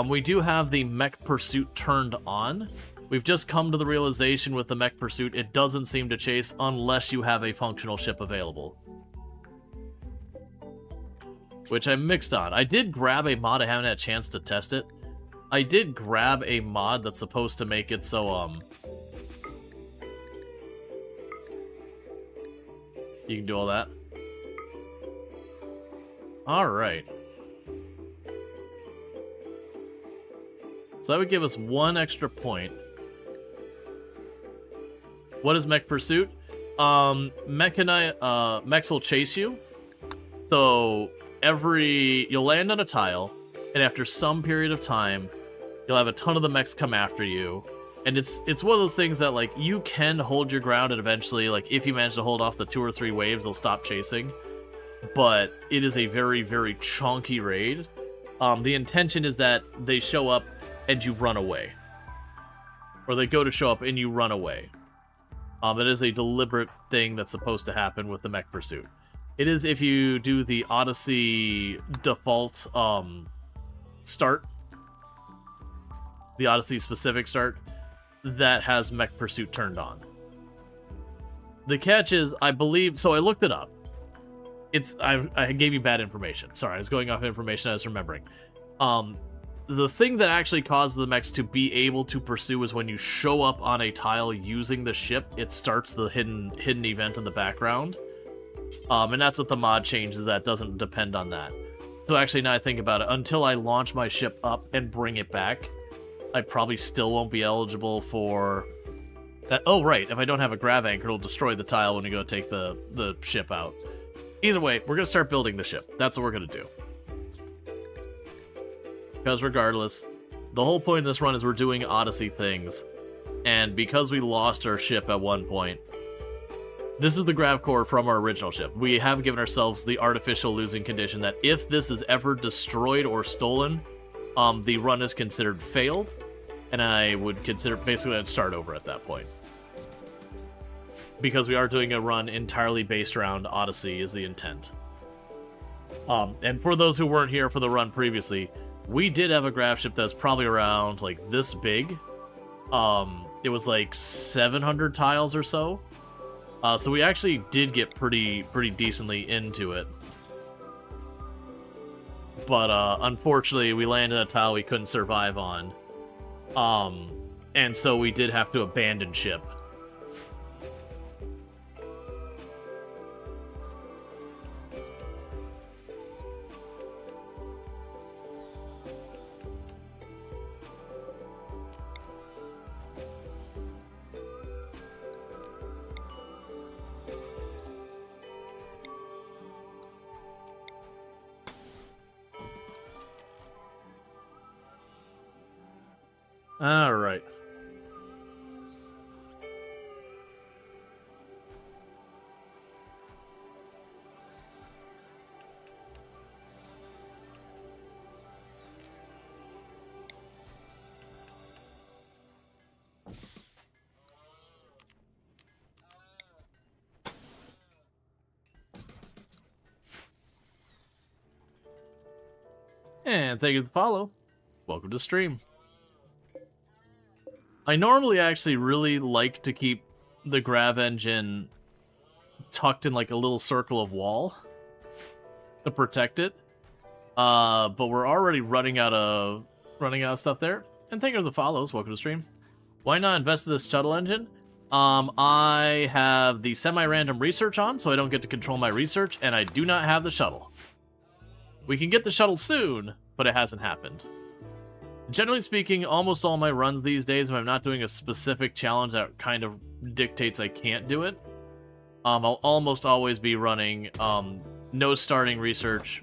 We do have the mech pursuit turned on. We've just come to the realization with the mech pursuit, it doesn't seem to chase unless you have a functional ship available. Which I'm mixed on. I did grab a mod, I haven't had a chance to test it. I did grab a mod that's supposed to make it so, you can do all that. Alright. So that would give us one extra point. What is mech pursuit? Mechs will chase you. So you'll land on a tile, and after some period of time, you'll have a ton of the mechs come after you. And it's one of those things that, like, you can hold your ground, and eventually, like, if you manage to hold off the 2 or 3 waves, they'll stop chasing. But it is a very, very chunky raid. The intention is that they show up and you run away. Or they go to show up and you run away. It is a deliberate thing that's supposed to happen with the mech pursuit. It is if you do the Odyssey default start, the Odyssey specific start, that has mech pursuit turned on. The catch is, I believe, so I looked it up. I gave you bad information. Sorry, I was going off information I was remembering. The thing that actually causes the mechs to be able to pursue is when you show up on a tile using the ship, it starts the hidden event in the background. And that's what the mod changes. That doesn't depend on that. So actually, now I think about it, until I launch my ship up and bring it back, I probably still won't be eligible for that. Oh, right. If I don't have a grav anchor, it'll destroy the tile when you go take the ship out. Either way, we're going to start building the ship. That's what we're going to do. Because regardless, the whole point of this run is we're doing Odyssey things. And because we lost our ship at one point, this is the grav core from our original ship. We have given ourselves the artificial losing condition that if this is ever destroyed or stolen, the run is considered failed, and I would consider basically I'd start over at that point. Because we are doing a run entirely based around Odyssey is the intent. And for those who weren't here for the run previously, we did have a grav ship that's probably around like this big. It was like 700 tiles or so. So we actually did get pretty decently into it. But unfortunately, we landed a tile we couldn't survive on. And so we did have to abandon ship. All right. And thank you for the follow. Welcome to stream. I normally actually really like to keep the grav engine tucked in like a little circle of wall to protect it. But we're already running out of stuff there. And thank you for the follows. Welcome to stream. Why not invest in this shuttle engine? I have the semi-random research on, so I don't get to control my research, and I do not have the shuttle. We can get the shuttle soon, but it hasn't happened. Generally speaking, almost all my runs these days, if I'm not doing a specific challenge that kind of dictates I can't do it, I'll almost always be running no starting research,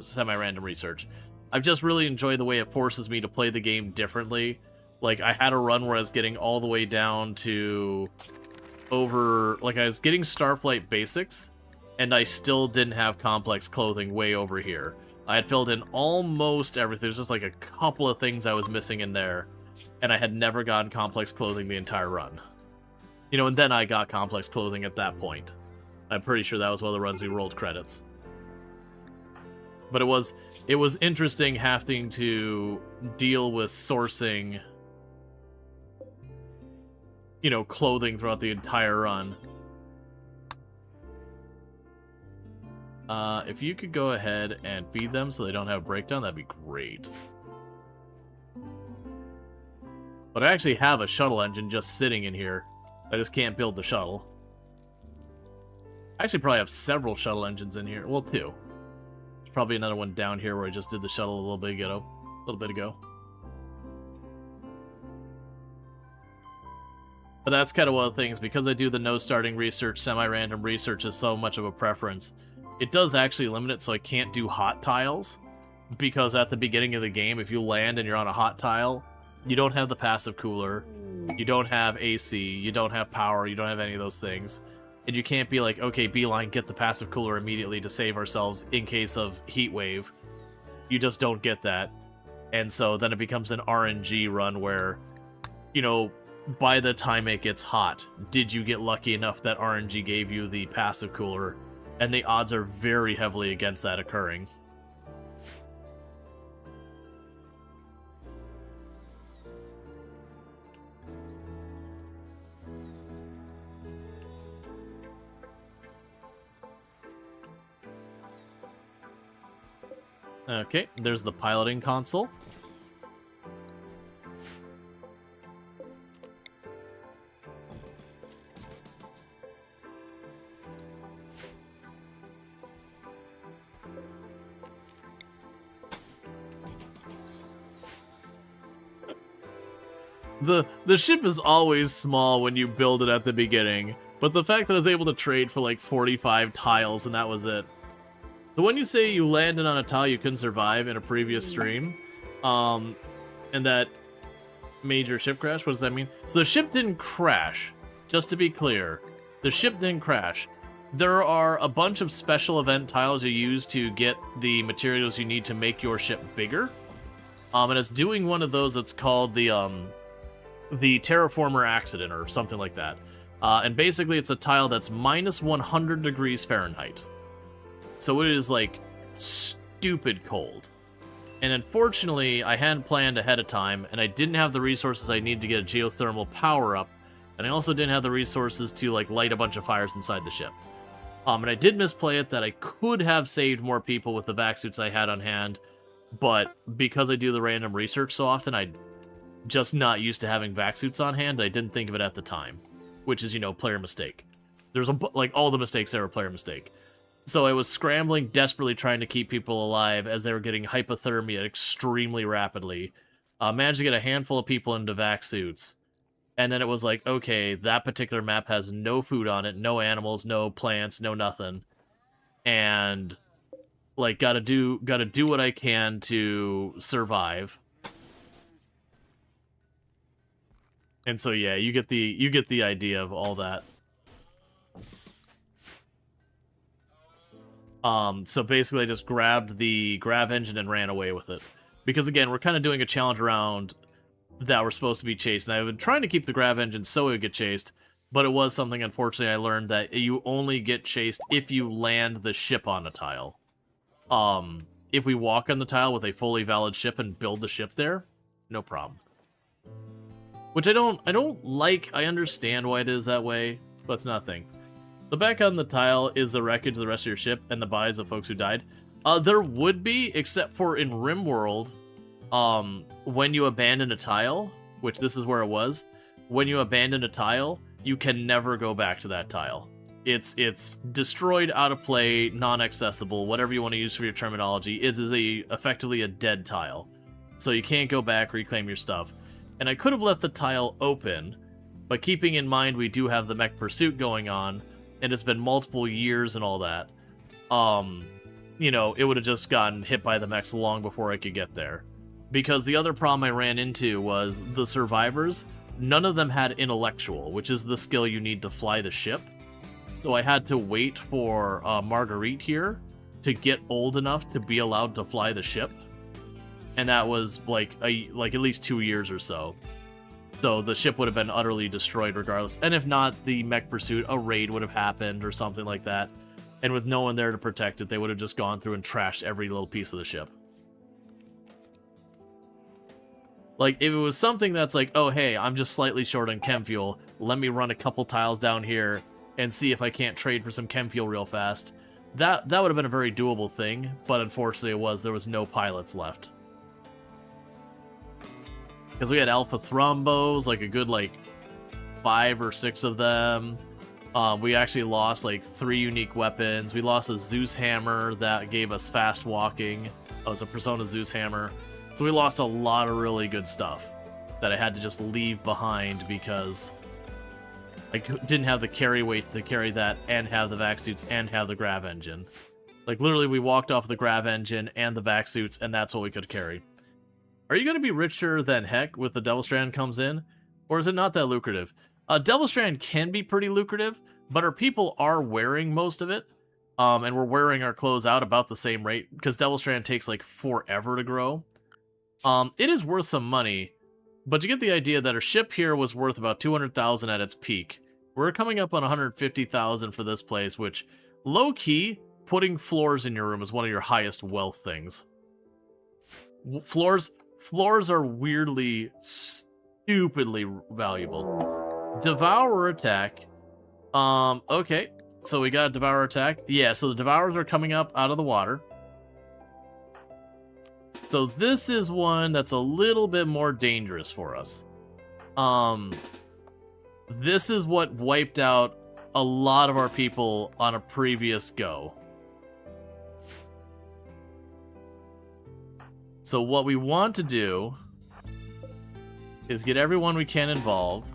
semi-random research. I've just really enjoyed the way it forces me to play the game differently. Like, I had a run where I was getting all the way down to I was getting Starflight basics, and I still didn't have complex clothing way over here. I had filled in almost everything. There's just like a couple of things I was missing in there, and I had never gotten complex clothing the entire run. You know, and then I got complex clothing at that point. I'm pretty sure that was one of the runs we rolled credits. But it was interesting having to deal with sourcing, you know, clothing throughout the entire run. If you could go ahead and feed them so they don't have a breakdown, that'd be great. But I actually have a shuttle engine just sitting in here. I just can't build the shuttle. I actually probably have several shuttle engines in here. Well, two. There's probably another one down here where I just did the shuttle a little bit ago. But that's kind of one of the things, because I do the no starting research, semi-random research is so much of a preference. It does actually limit it, so I can't do hot tiles, because at the beginning of the game, if you land and you're on a hot tile, you don't have the passive cooler, you don't have AC, you don't have power, you don't have any of those things, and you can't be like, okay, Beeline, get the passive cooler immediately to save ourselves in case of heat wave. You just don't get that, and so then it becomes an RNG run where, you know, by the time it gets hot, did you get lucky enough that RNG gave you the passive cooler? And the odds are very heavily against that occurring. Okay, there's the piloting console. The ship is always small when you build it at the beginning, but the fact that I was able to trade for like 45 tiles and that was it. So when you say you landed on a tile you couldn't survive in a previous stream, and that made your ship crash, what does that mean? So the ship didn't crash, just to be clear. The ship didn't crash. There are a bunch of special event tiles you use to get the materials you need to make your ship bigger. And it's doing one of those that's called the terraformer accident or something like that. And basically it's a tile that's minus 100 degrees Fahrenheit. So it is like stupid cold. And unfortunately, I hadn't planned ahead of time, and I didn't have the resources I need to get a geothermal power up, and I also didn't have the resources to like light a bunch of fires inside the ship. And I did misplay it that I could have saved more people with the vac suits I had on hand, but because I do the random research so often, I'm just not used to having vac suits on hand. I didn't think of it at the time, which is, you know, player mistake. There's like all the mistakes there are player mistake. So I was scrambling, desperately trying to keep people alive as they were getting hypothermia extremely rapidly. Managed to get a handful of people into vac suits. And then it was like, okay, that particular map has no food on it, no animals, no plants, no nothing. And like gotta do what I can to survive. And so yeah, you get the idea of all that. So basically I just grabbed the grav engine and ran away with it. Because again, we're kind of doing a challenge round that we're supposed to be chased. And I've been trying to keep the grav engine so it would get chased, but it was something, unfortunately, I learned that you only get chased if you land the ship on a tile. If we walk on the tile with a fully valid ship and build the ship there, no problem. Which I don't like. I understand why it is that way, but it's nothing. The back on the tile is the wreckage of the rest of your ship and the bodies of folks who died. There would be, except for in RimWorld, when you abandon a tile, which this is where it was, when you abandon a tile, you can never go back to that tile. It's destroyed, out of play, non-accessible, whatever you want to use for your terminology. It is effectively a dead tile. So you can't go back, reclaim your stuff. And I could have left the tile open, but keeping in mind we do have the mech pursuit going on, and it's been multiple years and all that, you know, it would have just gotten hit by the mechs long before I could get there. Because the other problem I ran into was the survivors, none of them had intellectual, which is the skill you need to fly the ship. So I had to wait for Marguerite here to get old enough to be allowed to fly the ship. And that was like at least 2 years or so. So the ship would have been utterly destroyed regardless. And if not, the mech pursuit, a raid would have happened or something like that. And with no one there to protect it, they would have just gone through and trashed every little piece of the ship. Like, if it was something that's like, oh, hey, I'm just slightly short on chem fuel, let me run a couple tiles down here and see if I can't trade for some chem fuel real fast, that would have been a very doable thing, but unfortunately there was no pilots left. Because we had alpha thrombos, like a good, 5 or 6 of them. We actually lost, 3 unique weapons. We lost a Zeus hammer that gave us fast walking. That was a Persona Zeus hammer. So we lost a lot of really good stuff that I had to just leave behind because I didn't have the carry weight to carry that and have the vac suits and have the grav engine. Like, literally, we walked off the grav engine and the vac suits, and that's what we could carry. Are you going to be richer than heck with the Devil Strand comes in? Or is it not that lucrative? Devil Strand can be pretty lucrative, but our people are wearing most of it. And we're wearing our clothes out about the same rate, because Devil Strand takes, forever to grow. It is worth some money, but you get the idea that our ship here was worth about 200,000 at its peak. We're coming up on 150,000 for this place, which, low-key, putting floors in your room is one of your highest wealth things. Floors are weirdly, stupidly valuable. Devourer attack. Okay. So we got a Devourer attack. Yeah, so the Devourers are coming up out of the water. So this is one that's a little bit more dangerous for us. This is what wiped out a lot of our people on a previous go. So what we want to do is get everyone we can involved.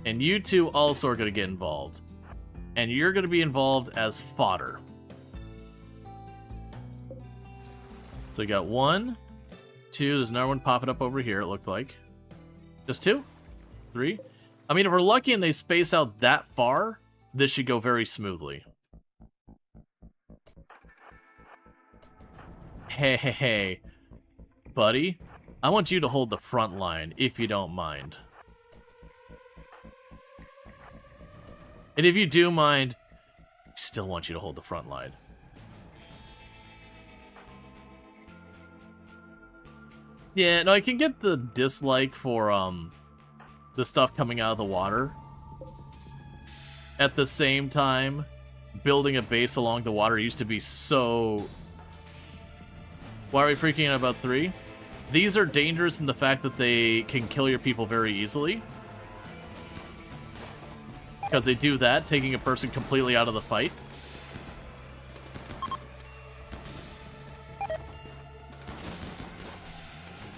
And you two also are going to get involved. And you're going to be involved as fodder. So you got 1, 2, there's another one popping up over here, it looked like. Just 2? 3? I mean, if we're lucky and they space out that far, this should go very smoothly. Hey, buddy. I want you to hold the front line, if you don't mind. And if you do mind, I still want you to hold the front line. Yeah, no, I can get the dislike for, the stuff coming out of the water. At the same time, building a base along the water used to be so... Why are we freaking out about 3? These are dangerous in the fact that they can kill your people very easily. Because they do that, taking a person completely out of the fight.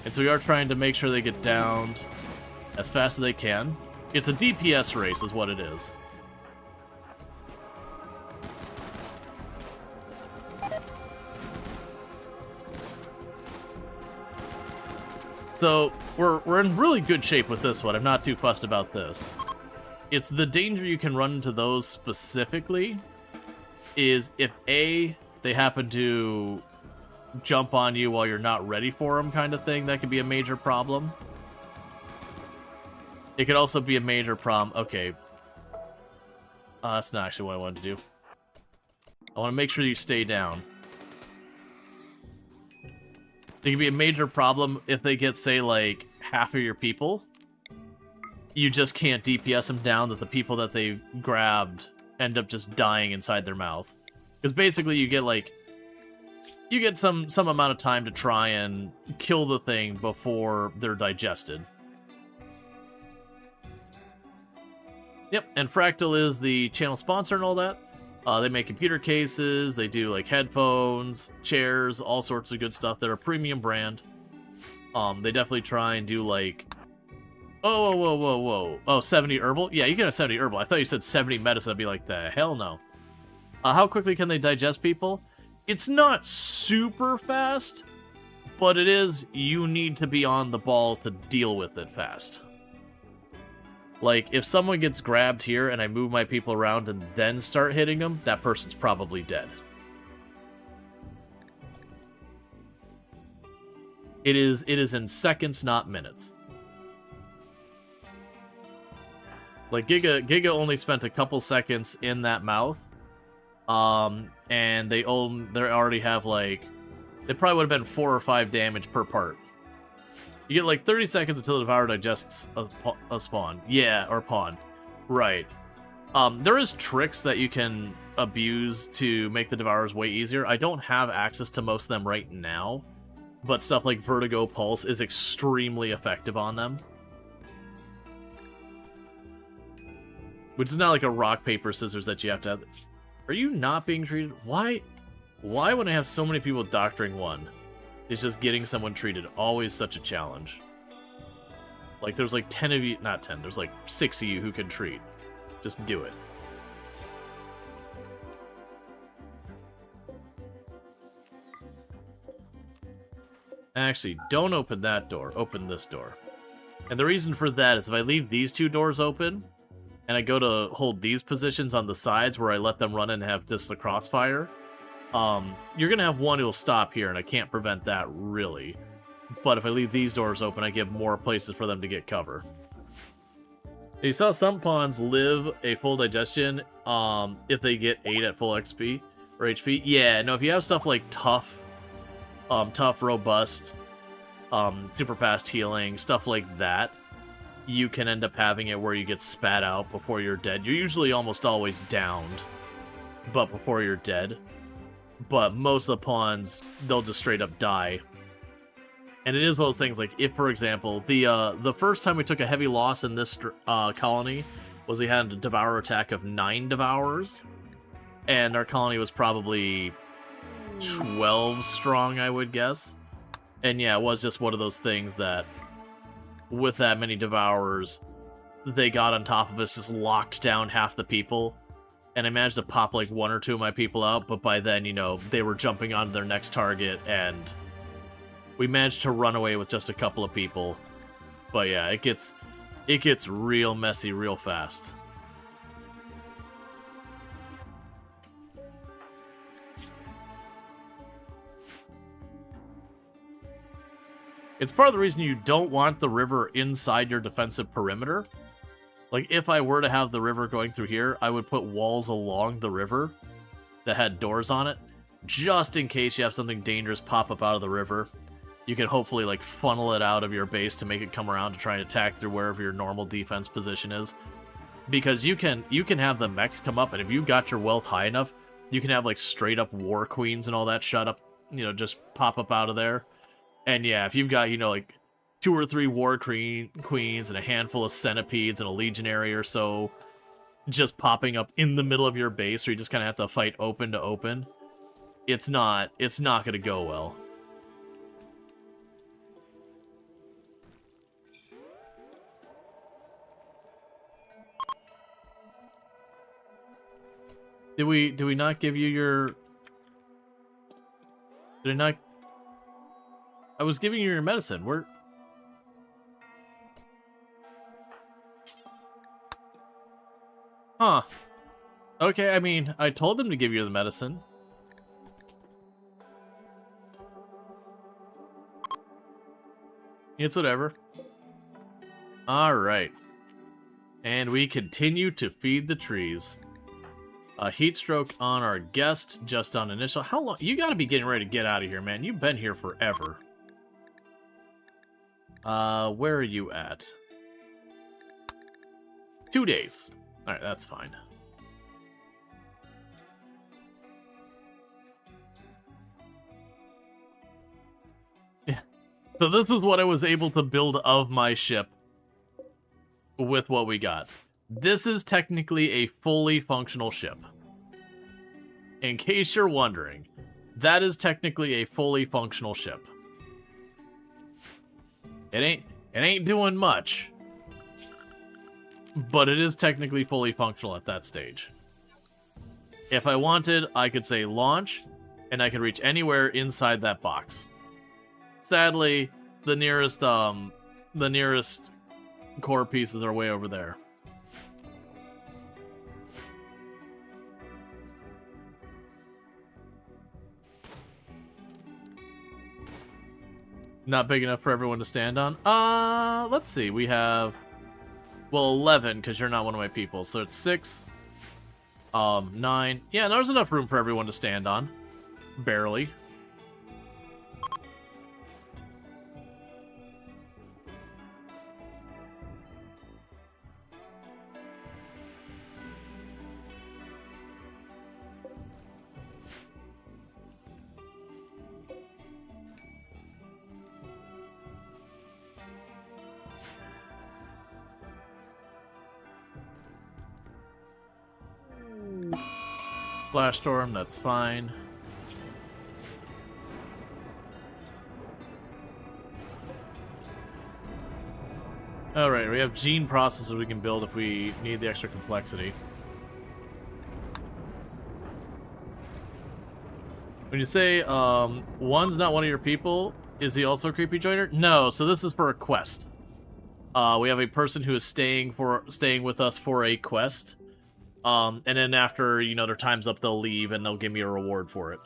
And so we are trying to make sure they get downed as fast as they can. It's a DPS race is what it is. So, we're in really good shape with this one. I'm not too fussed about this. It's the danger you can run into those specifically is if A, they happen to jump on you while you're not ready for them kind of thing, that could be a major problem. It could also be a major problem. Okay. That's not actually what I wanted to do. I want to make sure you stay down. It could be a major problem if they get, say, like, half of your people. You just can't DPS them down, that the people that they grabbed end up just dying inside their mouth. Because basically you get, like... You get some amount of time to try and kill the thing before they're digested. Yep, and Fractal is the channel sponsor and all that. They make computer cases, they do like headphones, chairs, all sorts of good stuff. They're a premium brand. They definitely try and do like... Whoa. Oh, 70 herbal? Yeah, you can have 70 herbal. I thought you said 70 medicine. I'd be like, the hell no. How quickly can they digest people? It's not super fast, but it is, you need to be on the ball to deal with it fast. Like, if someone gets grabbed here and I move my people around and then start hitting them, that person's probably dead. It is in seconds, not minutes. Like, Giga only spent a couple seconds in that mouth. And they already have, like... It probably would have been 4 or 5 damage per part. You get, like, 30 seconds until the Devourer digests a spawn. Yeah, or pawn. Right. There is tricks that you can abuse to make the Devourers way easier. I don't have access to most of them right now. But stuff like Vertigo Pulse is extremely effective on them. Which is not like a rock, paper, scissors that you have to have... Are you not being treated? Why when I have so many people doctoring one? It's just getting someone treated always such a challenge. Like, there's like 10 of you... Not 10, there's like 6 of you who can treat. Just do it. Actually, don't open that door. Open this door. And the reason for that is if I leave these 2 doors open... and I go to hold these positions on the sides where I let them run in and have just the crossfire, you're going to have one who'll stop here, and I can't prevent that, really. But if I leave these doors open, I give more places for them to get cover. You saw some pawns live a full digestion if they get 8 at full XP or HP. Yeah, no, if you have stuff like tough, robust, super fast healing, stuff like that, you can end up having it where you get spat out before you're dead. You're usually almost always downed, but before you're dead. but most of the pawns, they'll just straight up die. And it is one of those things, like, if, for example, the first time we took a heavy loss in this colony was we had a Devourer attack of 9 Devourers, and our colony was probably 12 strong, I would guess. And yeah, it was just one of those things that, with that many Devourers, they got on top of us, just locked down half the people. And I managed to pop like 1 or 2 of my people out, but by then, you know, they were jumping on their next target, and we managed to run away with just a couple of people. But yeah, it gets real messy real fast. It's part of the reason you don't want the river inside your defensive perimeter. Like, if I were to have the river going through here, I would put walls along the river that had doors on it, just in case you have something dangerous pop up out of the river. You can hopefully, like, funnel it out of your base to make it come around to try and attack through wherever your normal defense position is. Because you can have the mechs come up, and if you got your wealth high enough, you can have, like, straight-up war queens and all that shut up, you know, just pop up out of there. And yeah, if you've got, you know, like, 2 or 3 war queens and a handful of centipedes and a legionary or so just popping up in the middle of your base, where you just kind of have to fight open to open, it's not going to go well. Did we not give you your... Did I not... I was giving you your medicine. Where... Huh. Okay, I mean, I told them to give you the medicine. It's whatever. Alright. And we continue to feed the trees. A heat stroke on our guest, just on initial. How long? You gotta be getting ready to get out of here, man. You've been here forever. Where are you at? 2 days. Alright, that's fine. Yeah. So this is what I was able to build of my ship with what we got. This is technically a fully functional ship. In case you're wondering, that is technically a fully functional ship. It ain't doing much, but it is technically fully functional at that stage. If I wanted, I could say launch, and I could reach anywhere inside that box. Sadly, the nearest core pieces are way over there. Not big enough for everyone to stand on? Let's see. We have, well, 11, because you're not one of my people. So it's 6, 9. Yeah, there's enough room for everyone to stand on. Barely. Flash storm, that's fine. Alright, we have gene processors we can build if we need the extra complexity. When you say, one's not one of your people, is he also a creepy joiner? No, so this is for a quest. We have a person who is staying with us for a quest. And then after, you know, their time's up, they'll leave and they'll give me a reward for it.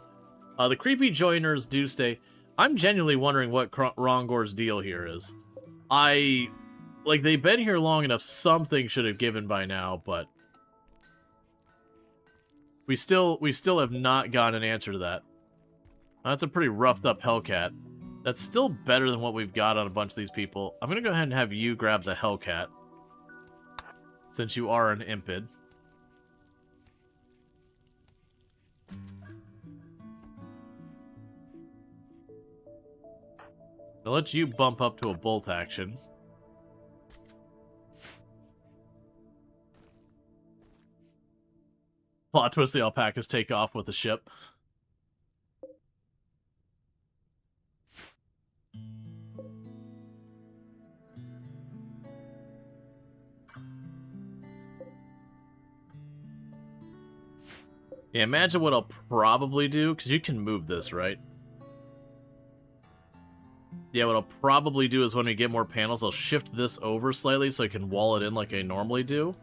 The creepy joiners do stay. I'm genuinely wondering what Rongor's deal here is. Like, they've been here long enough, something should have given by now, but we still have not gotten an answer to that. That's a pretty roughed up Hellcat. That's still better than what we've got on a bunch of these people. I'm gonna go ahead and have you grab the Hellcat, since you are an impid. I'll let you bump up to a bolt action. Plot twist, the alpacas take off with the ship. Yeah, imagine what I'll probably do, because you can move this, right? Yeah, what I'll probably do is when we get more panels, I'll shift this over slightly so I can wall it in like I normally do.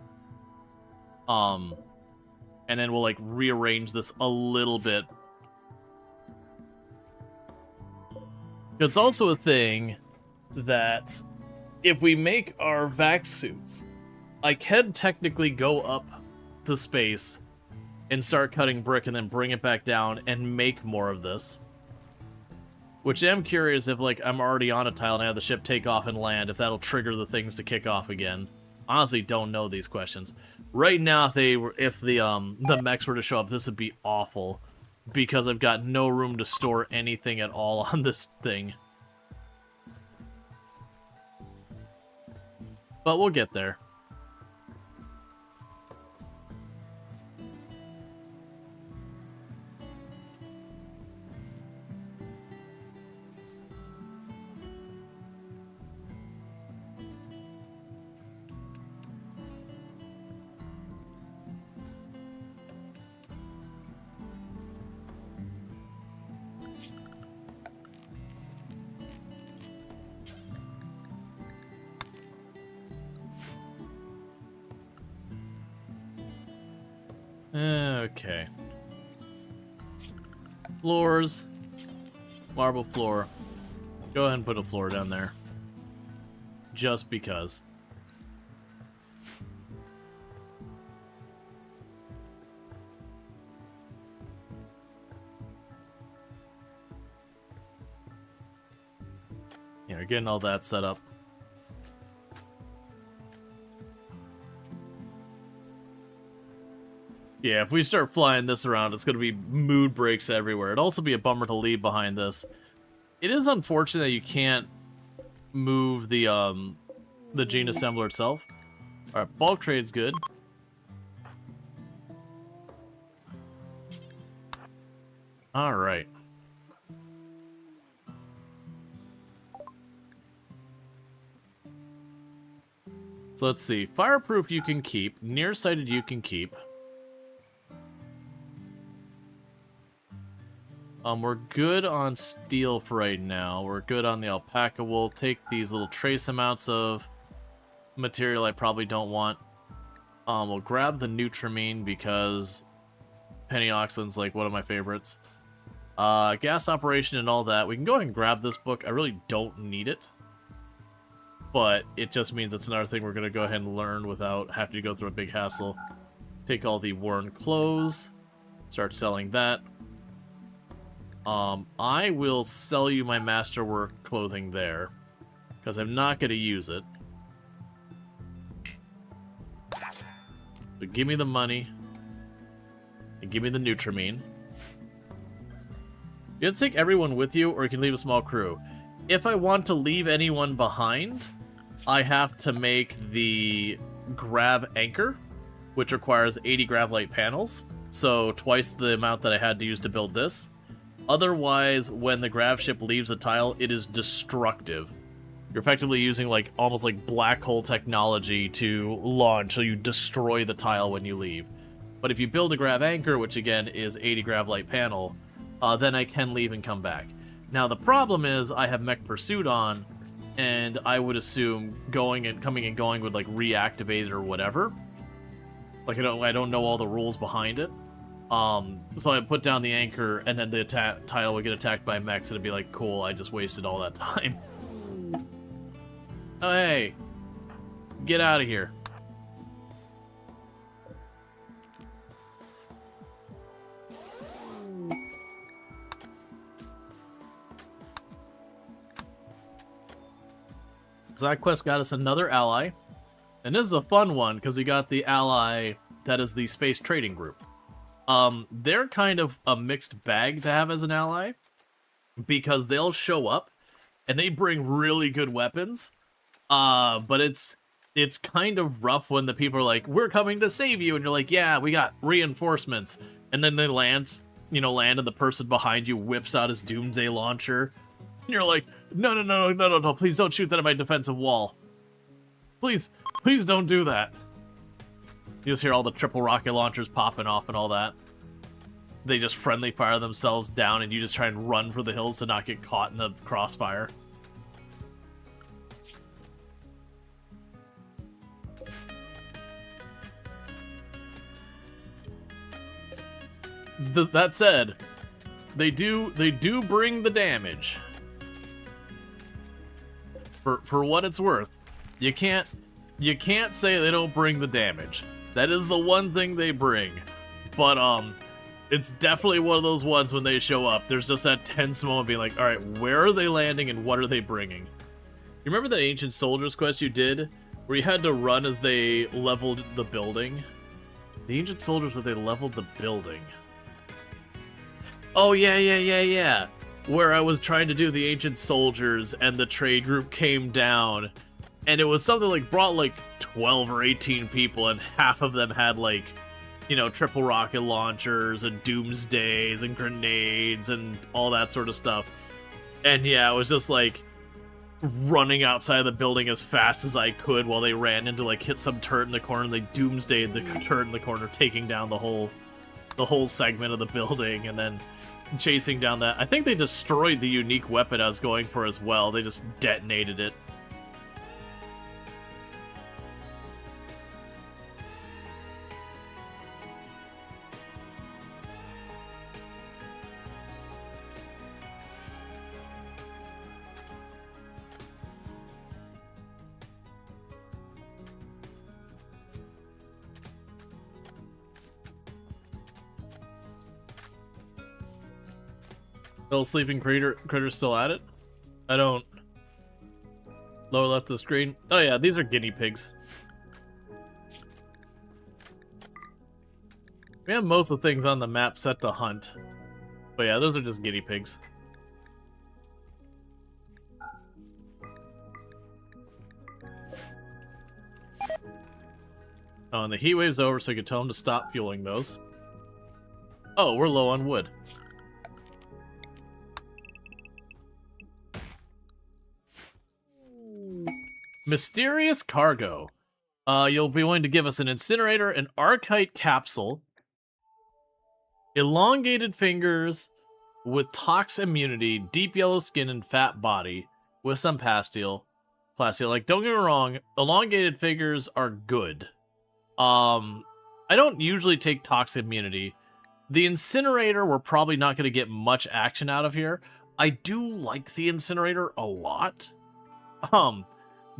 And then we'll, like, rearrange this a little bit. It's also a thing that if we make our vac suits, I can technically go up to space and start cutting brick and then bring it back down and make more of this. Which I'm curious if, like, I'm already on a tile and I have the ship take off and land, if that'll trigger the things to kick off again. Honestly, don't know these questions. Right now, if the mechs were to show up, this would be awful. Because I've got no room to store anything at all on this thing. But we'll get there. Okay. Floors. Marble floor. Go ahead and put a floor down there. Just because. Yeah, we're getting all that set up. Yeah, if we start flying this around, it's going to be mood breaks everywhere. It'd also be a bummer to leave behind this. It is unfortunate that you can't move the gene assembler itself. Alright, bulk trade's good. Alright. So let's see. Fireproof you can keep. Nearsighted you can keep. We're good on steel for right now. We're good on the alpaca. We'll take these little trace amounts of material I probably don't want. We'll grab the Nutramine because Pentioxin's like one of my favorites. Gas operation and all that. We can go ahead and grab this book. I really don't need it. But it just means it's another thing we're going to go ahead and learn without having to go through a big hassle. Take all the worn clothes. Start selling that. I will sell you my masterwork clothing there, because I'm not going to use it. So give me the money, and give me the Nutramine. You have to take everyone with you, or you can leave a small crew. If I want to leave anyone behind, I have to make the grav anchor, which requires 80 gravlite panels, so twice the amount that I had to use to build this. Otherwise, when the grav ship leaves a tile, it is destructive. You're effectively using like almost like black hole technology to launch, so you destroy the tile when you leave. But if you build a grav anchor, which again is 80 gravlite panel, then I can leave and come back. Now the problem is I have mech pursuit on, and I would assume coming and going would like reactivate it or whatever. Like I don't know all the rules behind it. So I put down the anchor, and then the tile would get attacked by mechs, and it'd be like, cool, I just wasted all that time. Oh, hey. Get out of here. So that quest got us another ally. And this is a fun one, because we got the ally that is the Space Trading Group. They're kind of a mixed bag to have as an ally, because they'll show up, and they bring really good weapons. But it's kind of rough when the people are like, "We're coming to save you," and you're like, "Yeah, we got reinforcements," and then they land, and the person behind you whips out his doomsday launcher, and you're like, "No, please don't shoot that at my defensive wall. Please don't do that." You just hear all the triple rocket launchers popping off and all that. They just friendly fire themselves down, and you just try and run for the hills to not get caught in the crossfire. That said, they do bring the damage. For what it's worth, you can't say they don't bring the damage. That is the one thing they bring. But it's definitely one of those ones when they show up, there's just that tense moment being like, all right, where are they landing and what are they bringing? You remember that Ancient Soldiers quest you did where you had to run as they leveled the building? The Ancient Soldiers where they leveled the building. Oh, yeah. Where I was trying to do the Ancient Soldiers and the trade group came down, and it was something like brought like 12 or 18 people, and half of them had like, triple rocket launchers and doomsdays and grenades and all that sort of stuff. And yeah, it was just like running outside of the building as fast as I could while they ran into like hit some turret in the corner, and they doomsdayed the turret in the corner, taking down the whole segment of the building, and then chasing down that. I think they destroyed the unique weapon I was going for as well. They just detonated it. Little sleeping critter's still at it? I don't... Lower left of the screen. Oh yeah, these are guinea pigs. We have most of the things on the map set to hunt. But yeah, those are just guinea pigs. Oh, and the heat wave's over, so you can tell them to stop fueling those. Oh, we're low on wood. Mysterious cargo. You'll be willing to give us an incinerator, an archite capsule, elongated fingers with tox immunity, deep yellow skin, and fat body with some plasteel. Like, don't get me wrong, elongated fingers are good. I don't usually take tox immunity. The incinerator, we're probably not going to get much action out of here. I do like the incinerator a lot.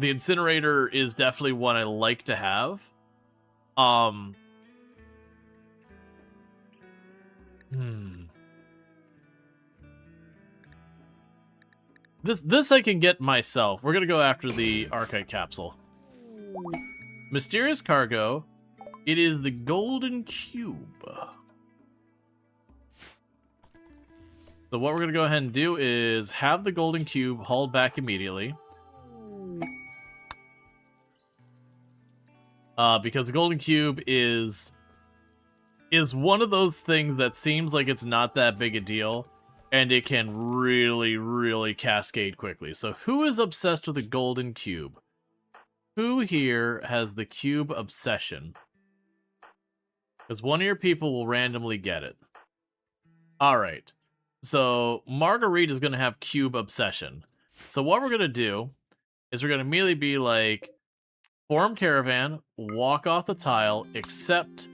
The incinerator is definitely one I like to have. This I can get myself. We're gonna go after the archite capsule. Mysterious cargo. It is the golden cube. So what we're gonna go ahead and do is have the golden cube hauled back immediately. Because the golden cube is one of those things that seems like it's not that big a deal, and it can really, really cascade quickly. So who is obsessed with the golden cube? Who here has the cube obsession? Because one of your people will randomly get it. Alright. So Marguerite is going to have cube obsession. So what we're going to do is we're going to immediately be like, form caravan, walk off the tile, except,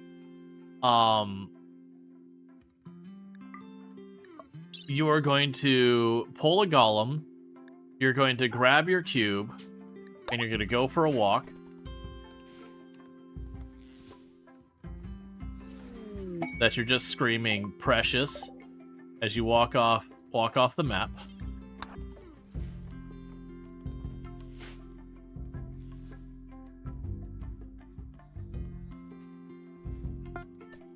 you are going to pull a golem, you're going to grab your cube, and you're going to go for a walk. That you're just screaming precious as you walk off the map.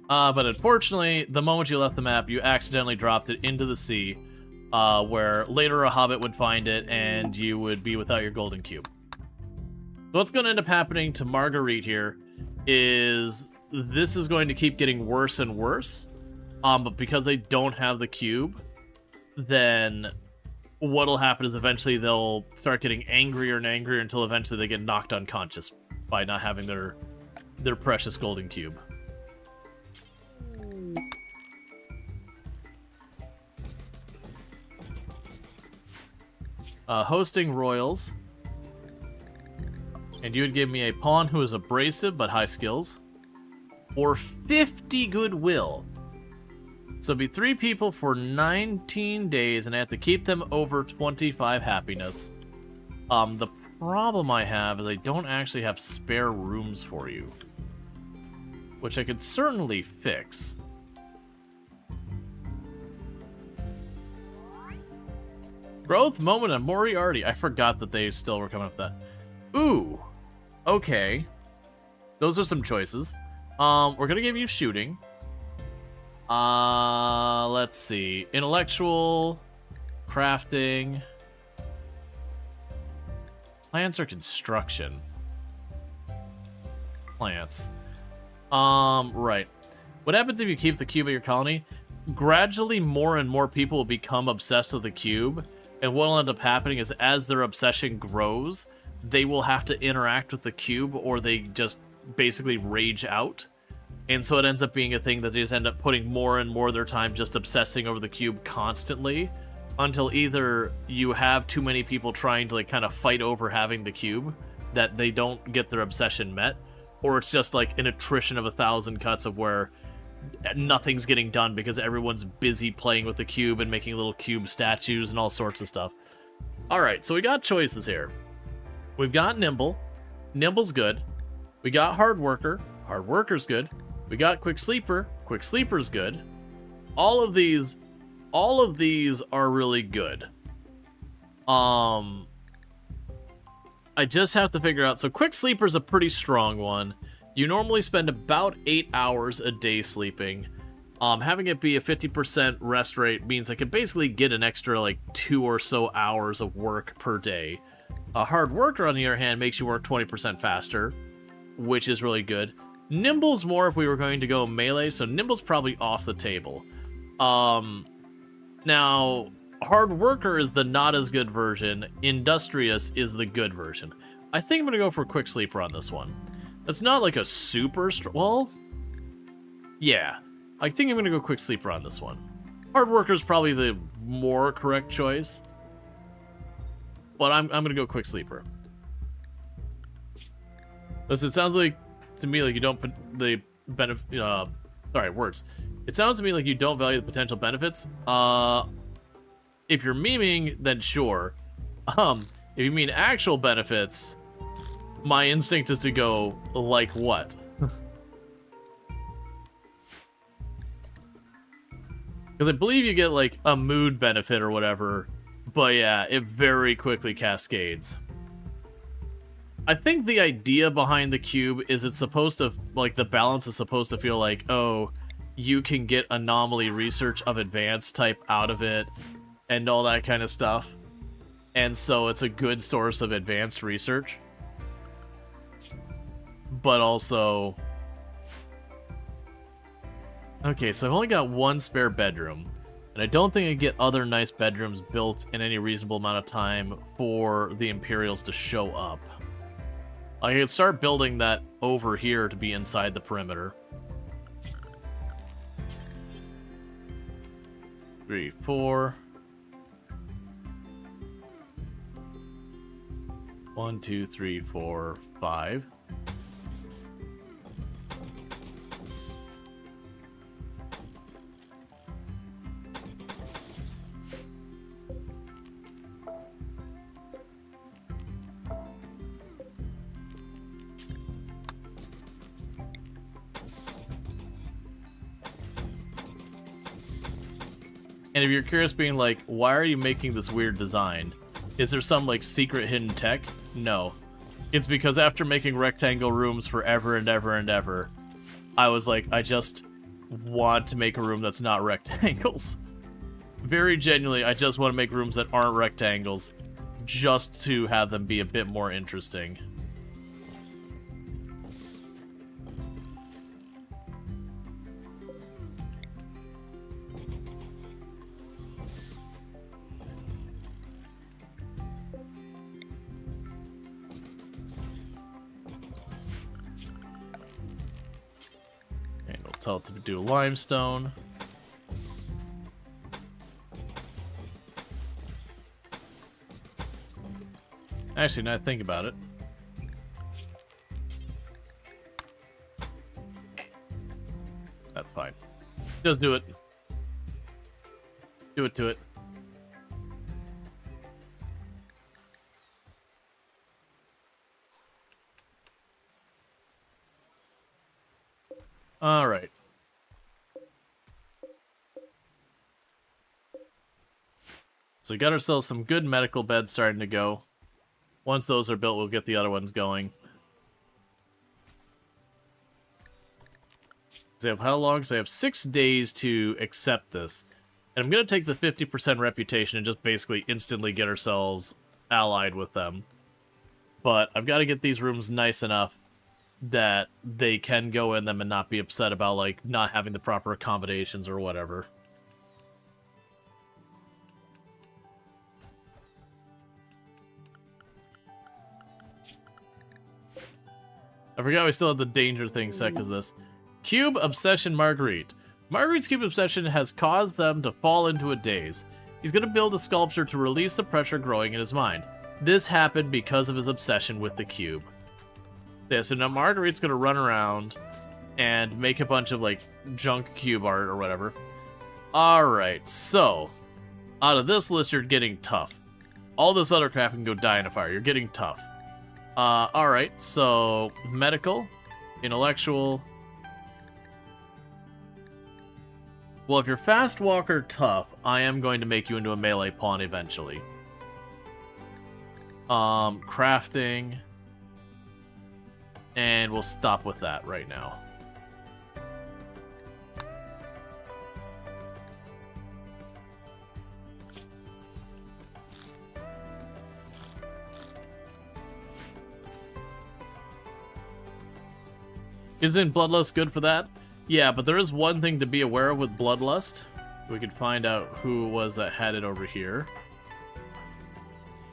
But unfortunately, the moment you left the map, you accidentally dropped it into the sea. where later a hobbit would find it and you would be without your golden cube. So what's going to end up happening to Marguerite here is this is going to keep getting worse and worse, but because they don't have the cube, then what'll happen is eventually they'll start getting angrier and angrier until eventually they get knocked unconscious by not having their precious golden cube. Hosting royals. And you would give me a pawn who is abrasive but high skills. Or 50 goodwill. So it'd be 3 people for 19 days, and I have to keep them over 25 happiness. The problem I have is I don't actually have spare rooms for you. Which I could certainly fix. Growth moment of Moriarty. I forgot that they still were coming up with that. Ooh. Okay. Those are some choices. We're gonna give you shooting. Let's see. Intellectual, crafting, plants or construction? Plants. Right. What happens if you keep the cube at your colony? Gradually, more and more people will become obsessed with the cube, and what will end up happening is as their obsession grows, they will have to interact with the cube, or they just basically rage out. And so it ends up being a thing that they just end up putting more and more of their time just obsessing over the cube constantly, until either you have too many people trying to like kind of fight over having the cube that they don't get their obsession met, or it's just like an attrition of 1,000 cuts of where nothing's getting done because everyone's busy playing with the cube and making little cube statues and all sorts of stuff. Alright, so we got choices here. We've got Nimble. Nimble's good. We got Hard Worker. Hard Worker's good. We got Quick Sleeper. Quick Sleeper's good. All of these are really good. I just have to figure out. So Quick Sleeper's a pretty strong one. You normally spend about 8 hours a day sleeping. Having it be a 50% rest rate means I could basically get an extra like 2 or so hours of work per day. A Hard Worker, on the other hand, makes you work 20% faster, which is really good. Nimble's more if we were going to go melee, so Nimble's probably off the table. Now, Hard Worker is the not as good version. Industrious is the good version. I think I'm going to go for Quick Sleeper on this one. It's not like a super well, yeah. I think I'm going to go Quick Sleeper on this one. Hard Worker is probably the more correct choice. But I'm going to go Quick Sleeper. Listen, it sounds like to me like you don't put the benefit. Sorry, words. It sounds to me like you don't value the potential benefits. If you're memeing, then sure. If you mean actual benefits, my instinct is to go like what? Because I believe you get like a mood benefit or whatever, but yeah, it very quickly cascades. I think the idea behind the cube is it's supposed to, like, the balance is supposed to feel like, oh, you can get anomaly research of advanced type out of it and all that kind of stuff. And so it's a good source of advanced research. But also... Okay, so I've only got one spare bedroom. And I don't think I get other nice bedrooms built in any reasonable amount of time for the Imperials to show up. I could start building that over here to be inside the perimeter. 3, 4. 1, 2, 3, 4, 5. And if you're curious being like, why are you making this weird design? Is there some like secret hidden tech? No. It's because after making rectangle rooms forever and ever and ever, I was like, I just want to make a room that's not rectangles. Very genuinely, I just want to make rooms that aren't rectangles, just to have them be a bit more interesting. And we'll tell it to do limestone. Actually, now I think about it. That's fine. Just do it. Do it to it. All right. So we got ourselves some good medical beds starting to go. Once those are built, we'll get the other ones going. They have how long? So they have 6 days to accept this. And I'm going to take the 50% reputation and just basically instantly get ourselves allied with them. But I've got to get these rooms nice enough that they can go in them and not be upset about, like, not having the proper accommodations or whatever. I forgot we still have the danger thing set because of this. Cube Obsession Marguerite. Marguerite's cube obsession has caused them to fall into a daze. He's going to build a sculpture to release the pressure growing in his mind. This happened because of his obsession with the cube. Yeah, so now Marguerite's going to run around and make a bunch of, like, junk cube art or whatever. Alright, so out of this list, you're getting tough. All this other crap can go die in a fire. You're getting tough. Alright, so medical, intellectual. Well, if you're fast walker tough, I am going to make you into a melee pawn eventually. Crafting. And we'll stop with that right now. Isn't Bloodlust good for that? Yeah, but there is one thing to be aware of with Bloodlust. We could find out who it was that had it over here.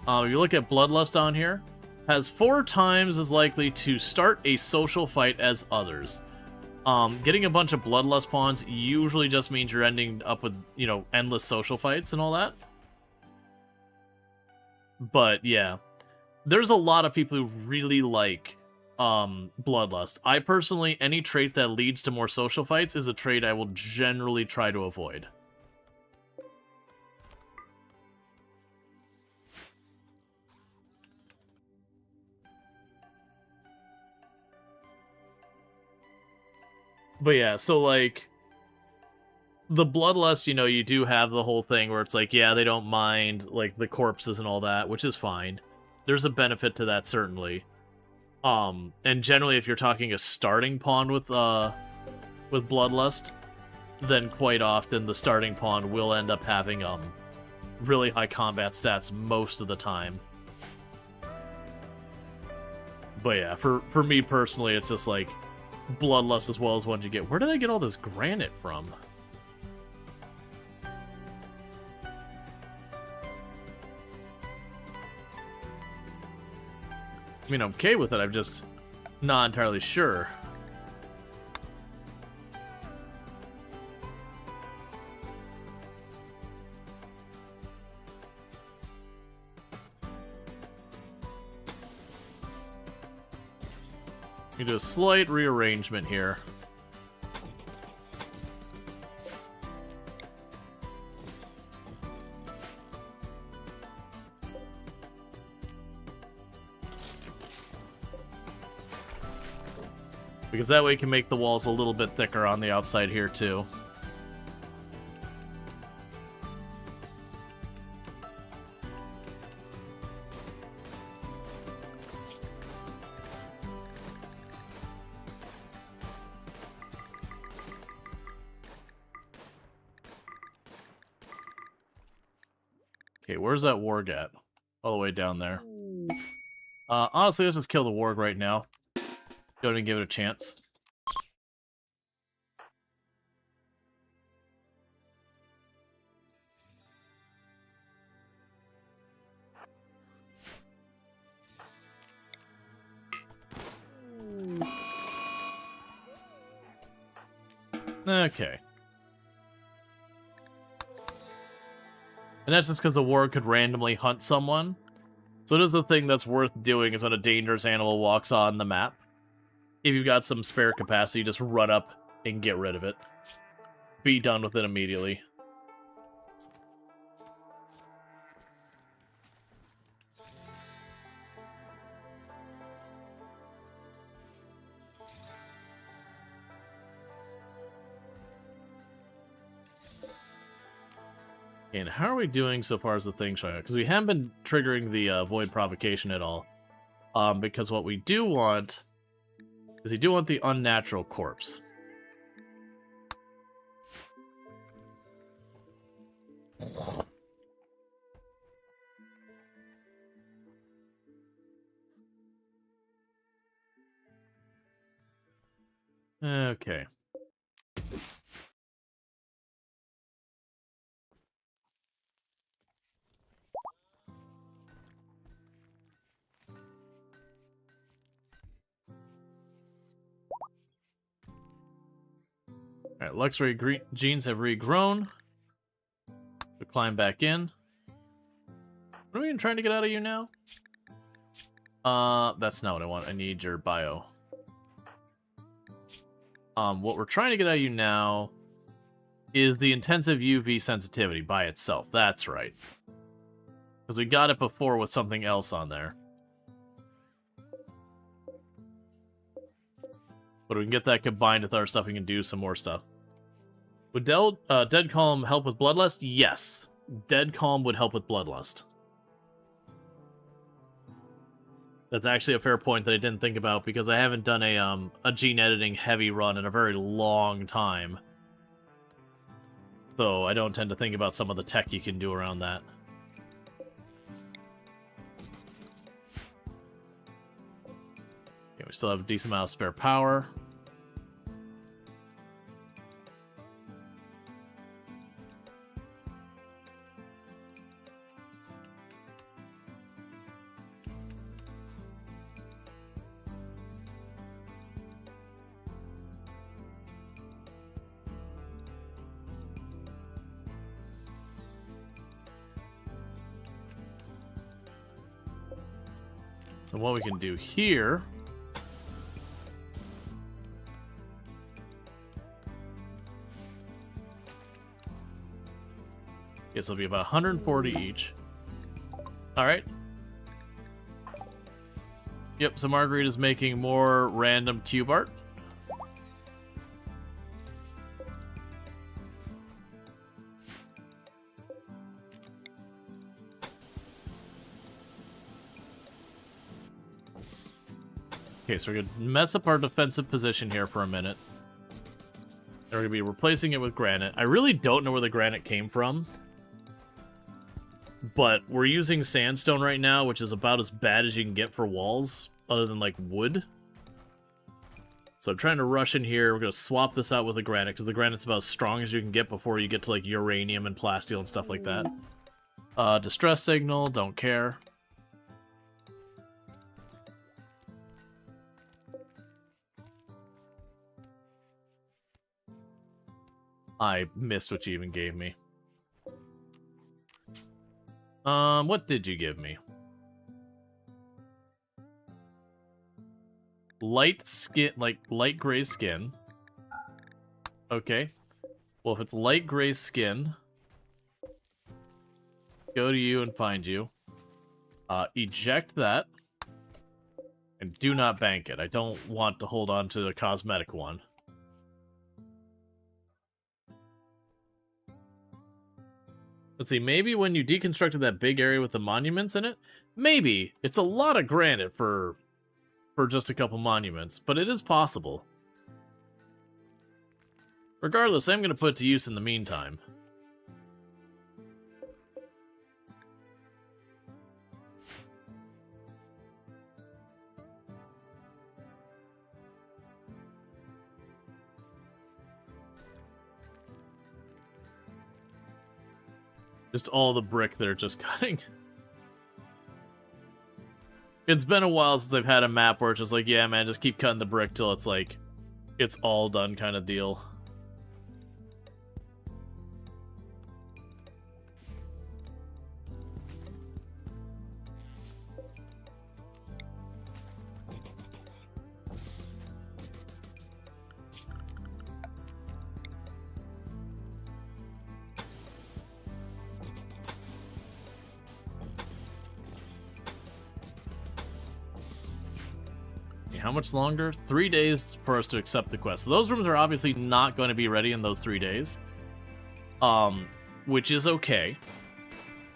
If you look at Bloodlust on here, has 4 times as likely to start a social fight as others. Getting a bunch of Bloodlust pawns usually just means you're ending up with, you know, endless social fights and all that. But, yeah. There's a lot of people who really like Bloodlust. I personally, any trait that leads to more social fights is a trait I will generally try to avoid. But yeah, so like the Bloodlust, you know, you do have the whole thing where it's like, yeah, they don't mind like the corpses and all that, which is fine. There's a benefit to that, certainly. And generally, if you're talking a starting pawn with Bloodlust, then quite often the starting pawn will end up having really high combat stats most of the time. But yeah, for me personally, it's just like Bloodlust as well as ones you get. Where did I get all this granite from? I mean, I'm okay with it, I'm just not entirely sure. You do a slight rearrangement here. Because that way you can make the walls a little bit thicker on the outside here, too. Okay, where's that warg at? All the way down there. Honestly, let's just kill the warg right now. Go ahead and give it a chance. Okay. And that's just because the warg could randomly hunt someone. So it is a thing that's worth doing is when a dangerous animal walks on the map. If you've got some spare capacity, just run up and get rid of it. Be done with it immediately. And how are we doing so far as the thing showing up? Because we haven't been triggering the void provocation at all. Because what we do want is we do want the unnatural corpse. Okay. Alright, luxury genes have regrown. We climb back in. What are we even trying to get out of you now? That's not what I want. I need your bio. What we're trying to get out of you now is the intensive UV sensitivity by itself. That's right. Because we got it before with something else on there. But we can get that combined with our stuff, we can do some more stuff. Would Dead Calm help with Bloodlust? Yes. Dead Calm would help with Bloodlust. That's actually a fair point that I didn't think about, because I haven't done a gene editing heavy run in a very long time. So I don't tend to think about some of the tech you can do around that. Okay, we still have a decent amount of spare power. So what we can do here is it'll be about 140 each. Alright. Yep, so Marguerite making more random cube art. Okay, so we're going to mess up our defensive position here for a minute. And we're going to be replacing it with granite. I really don't know where the granite came from. But we're using sandstone right now, which is about as bad as you can get for walls, other than, like, wood. So I'm trying to rush in here. We're going to swap this out with the granite, because the granite's about as strong as you can get before you get to, like, uranium and plasteel and stuff like that. Distress signal, don't care. I missed what you even gave me. What did you give me? Light skin, like light gray skin. Okay. Well, if it's light gray skin, go to you and find you. Eject that. And do not bank it. I don't want to hold on to the cosmetic one. Let's see, maybe when you deconstructed that big area with the monuments in it, maybe. It's a lot of granite for just a couple monuments, but it is possible. Regardless, I'm going to put it to use in the meantime. Just all the brick they're just cutting. It's been a while since I've had a map where it's just like, yeah, man, just keep cutting the brick till it's like, it's all done kind of deal. How much longer? 3 days for us to accept the quest. So those rooms are obviously not going to be ready in those 3 days. Which is okay.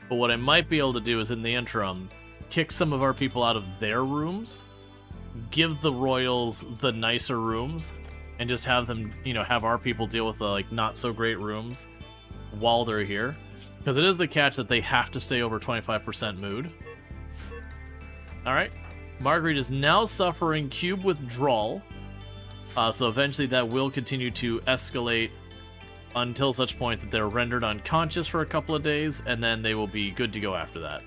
But what I might be able to do is, in the interim, kick some of our people out of their rooms, give the royals the nicer rooms, and just have them, you know, have our people deal with the, like, not-so-great rooms while they're here. Because it is the catch that they have to stay over 25% mood. Alright. Marguerite is now suffering cube withdrawal, so eventually that will continue to escalate until such point that they're rendered unconscious for a couple of days, and then they will be good to go after that.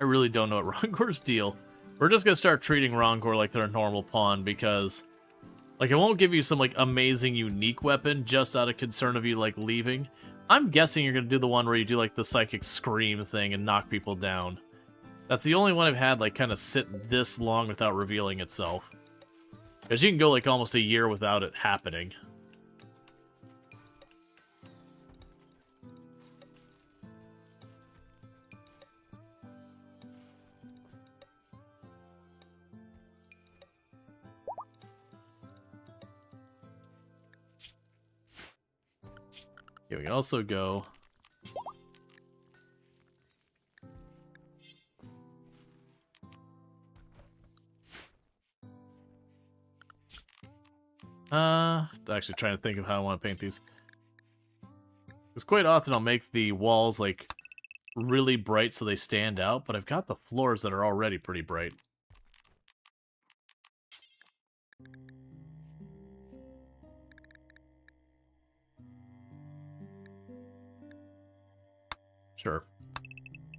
I really don't know what Rongor's deal. We're just going to start treating Rongor like they're a normal pawn, because... like, it won't give you some, like, amazing, unique weapon just out of concern of you, like, leaving. I'm guessing you're going to do the one where you do, like, the Psychic Scream thing and knock people down. That's the only one I've had, like, kind of sit this long without revealing itself. Because you can go, like, almost a year without it happening. Yeah, we can also go... actually trying to think of how I want to paint these. Because quite often I'll make the walls, like, really bright so they stand out, but I've got the floors that are already pretty bright. Sure.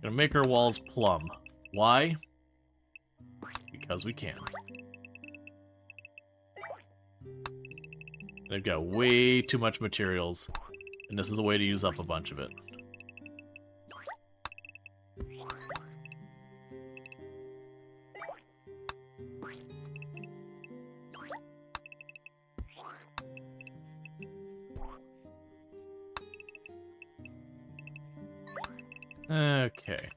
Gonna make our walls plum. Why? Because we can. They've got way too much materials, and this is a way to use up a bunch of it. Okay.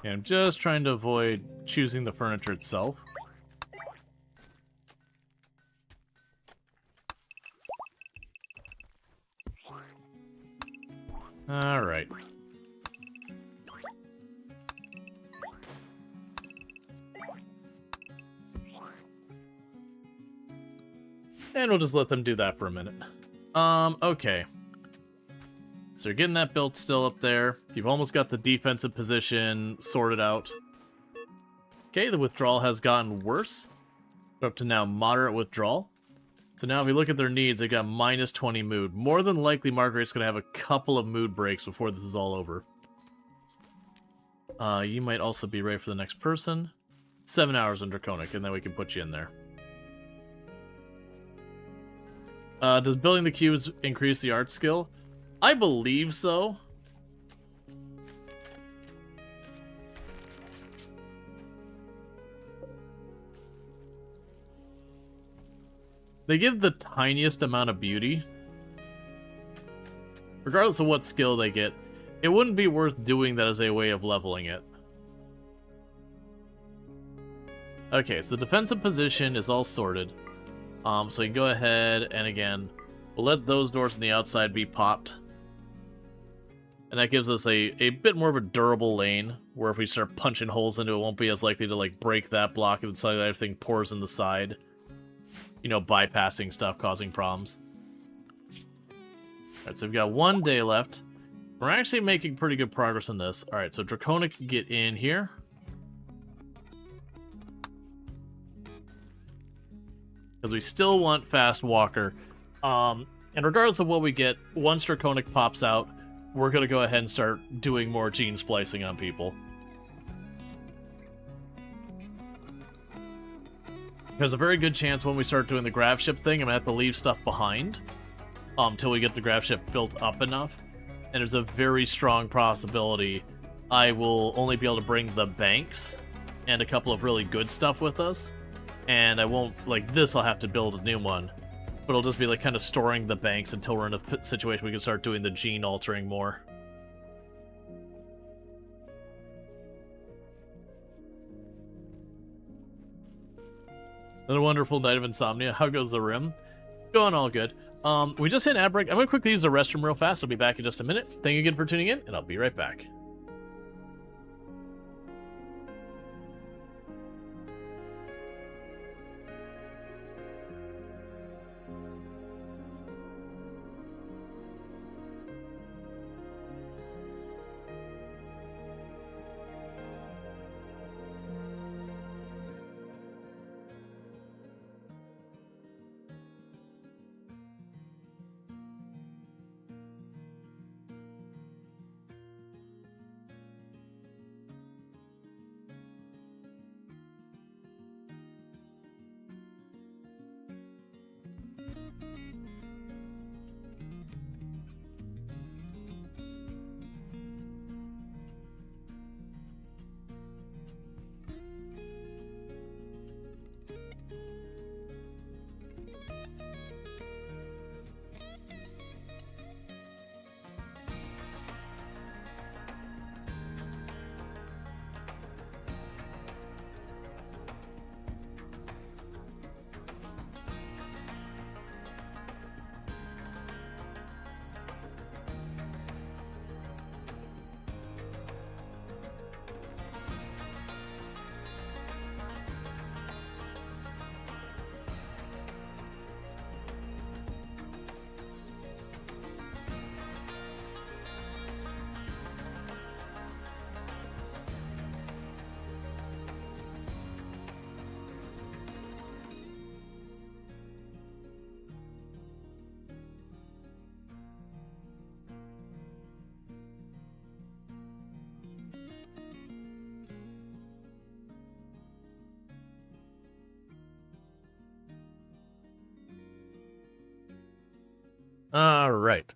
I'm just trying to avoid choosing the furniture itself. Alright. And we'll just let them do that for a minute. Okay. So you're getting that built still up there. You've almost got the defensive position sorted out. Okay, the withdrawal has gotten worse. We're up to now moderate withdrawal. So now if we look at their needs, they've got minus 20 mood. More than likely, Margaret's going to have a couple of mood breaks before this is all over. You might also be ready for the next person. 7 hours in Draconic, and then we can put you in there. Does building the cubes increase the art skill? I believe so. They give the tiniest amount of beauty. Regardless of what skill they get, it wouldn't be worth doing that as a way of leveling it. Okay, so the defensive position is all sorted. So you can go ahead and again, we'll let those doors on the outside be popped. And that gives us a bit more of a durable lane, where if we start punching holes into it, won't be as likely to, like, break that block and suddenly everything pours in the side. You know, bypassing stuff, causing problems. Alright, so we've got 1 day left. We're actually making pretty good progress on this. Alright, so Draconic, get in here. Because we still want Fast Walker. And regardless of what we get, once Draconic pops out, we're going to go ahead and start doing more gene splicing on people. There's a very good chance when we start doing the grav ship thing, I'm going to have to leave stuff behind until we get the grav ship built up enough. And there's a very strong possibility I will only be able to bring the banks and a couple of really good stuff with us. And I won't, like this, I'll have to build a new one. But it'll just be like kind of storing the banks until we're in a situation we can start doing the gene altering more. Another wonderful night of insomnia. How goes the Rim? Going all good. We just hit an ad break. I'm going to quickly use the restroom real fast. I'll be back in just a minute. Thank you again for tuning in, and I'll be right back. All right.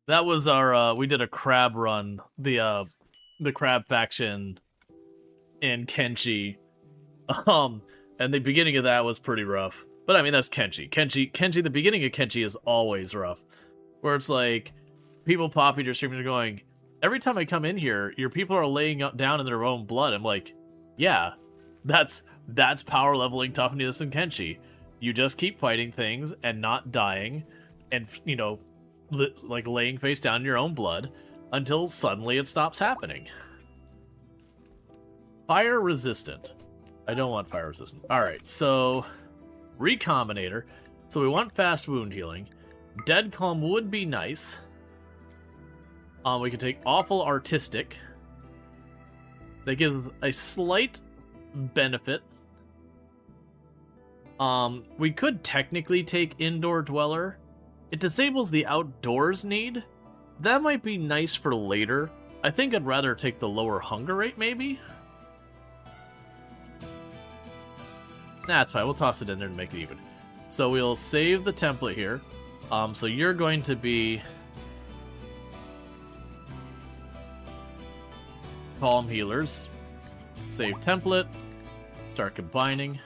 That was our we did a crab run, the crab faction in Kenshi. And the beginning of that was pretty rough. But I mean, that's Kenshi. Kenshi, the beginning of Kenshi is always rough. Where it's like people popping your stream and going, every time I come in here, your people are laying down in their own blood. I'm like, yeah, that's power leveling toughness in Kenshi. You just keep fighting things and not dying, and, you know, like laying face down in your own blood until suddenly it stops happening. Fire resistant. I don't want fire resistant. Alright, so Recombinator. So we want fast wound healing. Dead Calm would be nice. We could take Awful Artistic. That gives us a slight benefit. We could technically take Indoor Dweller. It disables the outdoors need. That might be nice for later. I think I'd rather take the lower hunger rate, maybe? Nah, it's fine. We'll toss it in there to make it even. So we'll save the template here. So you're going to be Calm Healers. Save template. Start combining.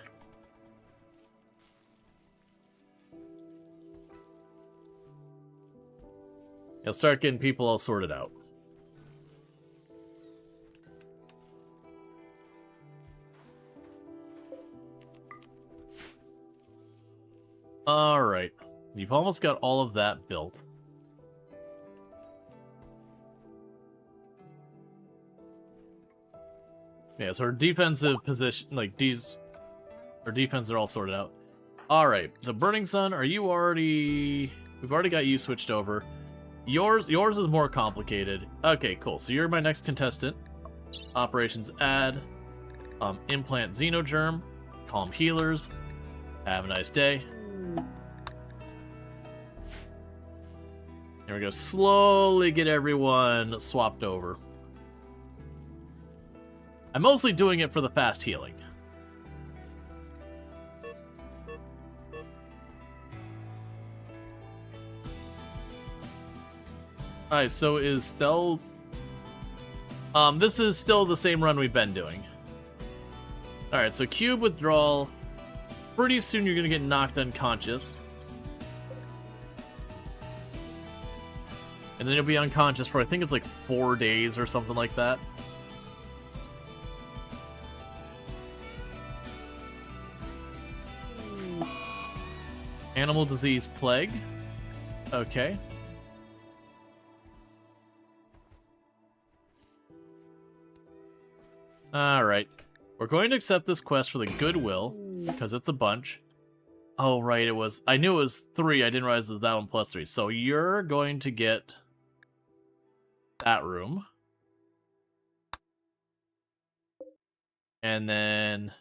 You'll start getting people all sorted out. Alright. You've almost got all of that built. Yeah, so our defensive position, like these, our defenses are all sorted out. All right, so Burning Sun, are you already? We've already got you switched over. Yours is more complicated. Okay, cool. So you're my next contestant. Operations add, implant Xenogerm, calm healers. Have a nice day. Here we go. Slowly get everyone swapped over. I'm mostly doing it for the fast healing. Alright, so is Stel... this is still the same run we've been doing. Alright, so cube withdrawal. Pretty soon you're gonna get knocked unconscious. And then you'll be unconscious for, I think it's like 4 days or something like that. Animal disease plague. Okay. Alright. We're going to accept this quest for the goodwill, because it's a bunch. Oh, right, it was... I knew it was 3, I didn't realize it was that one plus 3. So you're going to get that room. And then...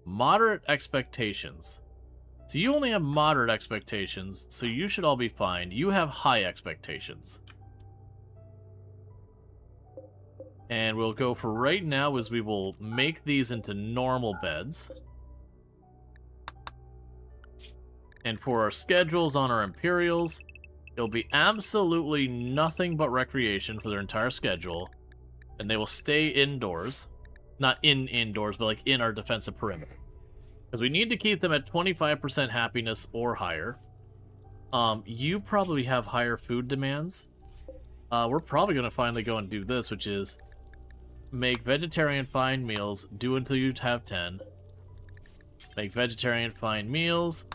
moderate expectations. So you only have moderate expectations, so you should all be fine. You have high expectations. And we'll go for right now is we will make these into normal beds. And for our schedules on our Imperials, it'll be absolutely nothing but recreation for their entire schedule. And they will stay indoors. Not indoors, but like in our defensive perimeter. Because we need to keep them at 25% happiness or higher. You probably have higher food demands. We're probably going to finally go and do this, which is... make vegetarian fine meals, do until you have 10. Make vegetarian fine meals,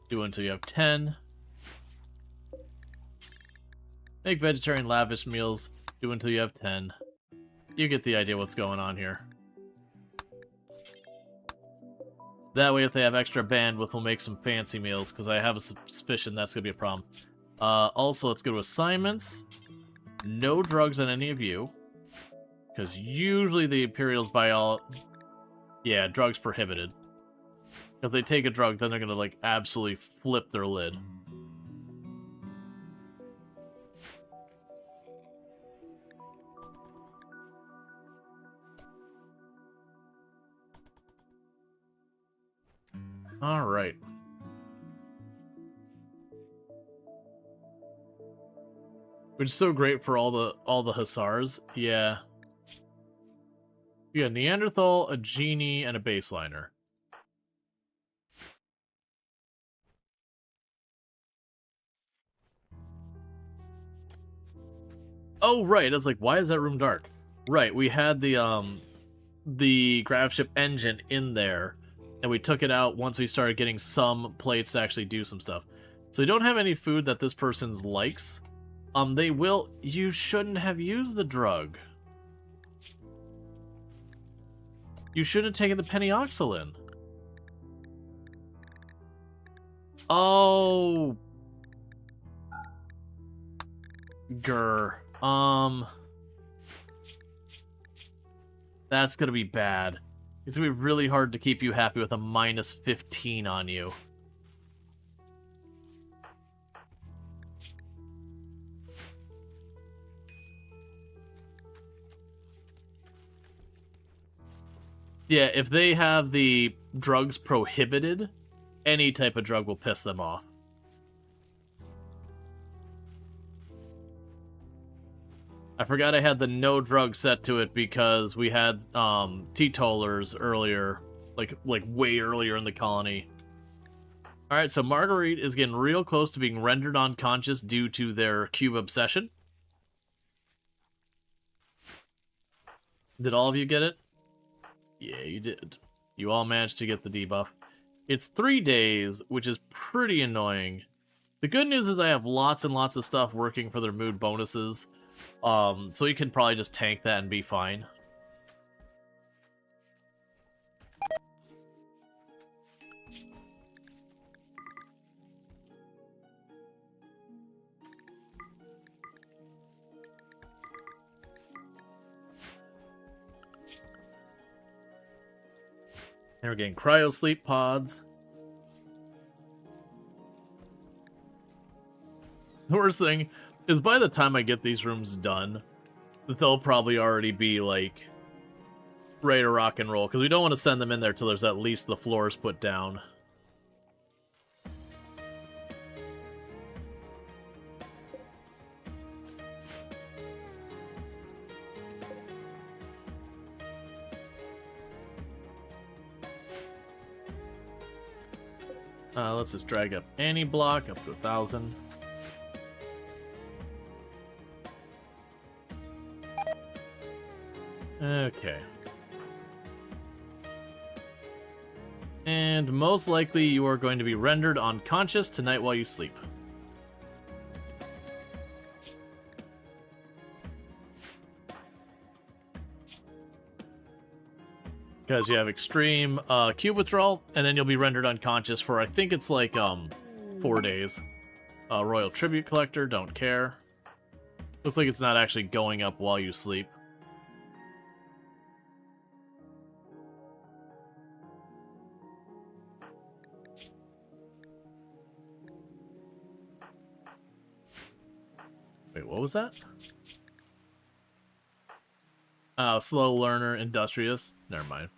do until you have 10. Make vegetarian lavish meals, do until you have 10. You get the idea what's going on here. That way if they have extra bandwidth, we'll make some fancy meals, because I have a suspicion that's going to be a problem. Also, let's go to assignments. No drugs on any of you. Because usually the Imperials buy all... yeah, drugs prohibited. If they take a drug, then they're gonna, like, absolutely flip their lid. Alright. Which is so great for all the Hussars. Yeah. You got a Neanderthal, a Genie, and a Baseliner. Oh, right. I was like, why is that room dark? Right, we had the grav ship engine in there, and we took it out once we started getting some plates to actually do some stuff. So we don't have any food that this person's likes. They will... you shouldn't have used the drug. You should have taken the penioxylin. Oh. Grr. That's gonna be bad. It's gonna be really hard to keep you happy with a minus 15 on you. Yeah, if they have the drugs prohibited, any type of drug will piss them off. I forgot I had the no drug set to it because we had teetotalers earlier, like way earlier in the colony. Alright, so Marguerite is getting real close to being rendered unconscious due to their cube obsession. Did all of you get it? Yeah, you did. You all managed to get the debuff. It's 3 days, which is pretty annoying. The good news is I have lots and lots of stuff working for their mood bonuses. So you can probably just tank that and be fine. And we're getting cryo sleep pods. The worst thing is by the time I get these rooms done, they'll probably already be, like, ready to rock and roll, because we don't want to send them in there till there's at least the floors put down. Let's just drag up any block up to 1,000. Okay. And most likely you are going to be rendered unconscious tonight while you sleep. Because you have extreme cube withdrawal, and then you'll be rendered unconscious for, I think it's like 4 days. Royal Tribute Collector, don't care. Looks like it's not actually going up while you sleep. Wait, what was that? Slow learner, industrious. Never mind.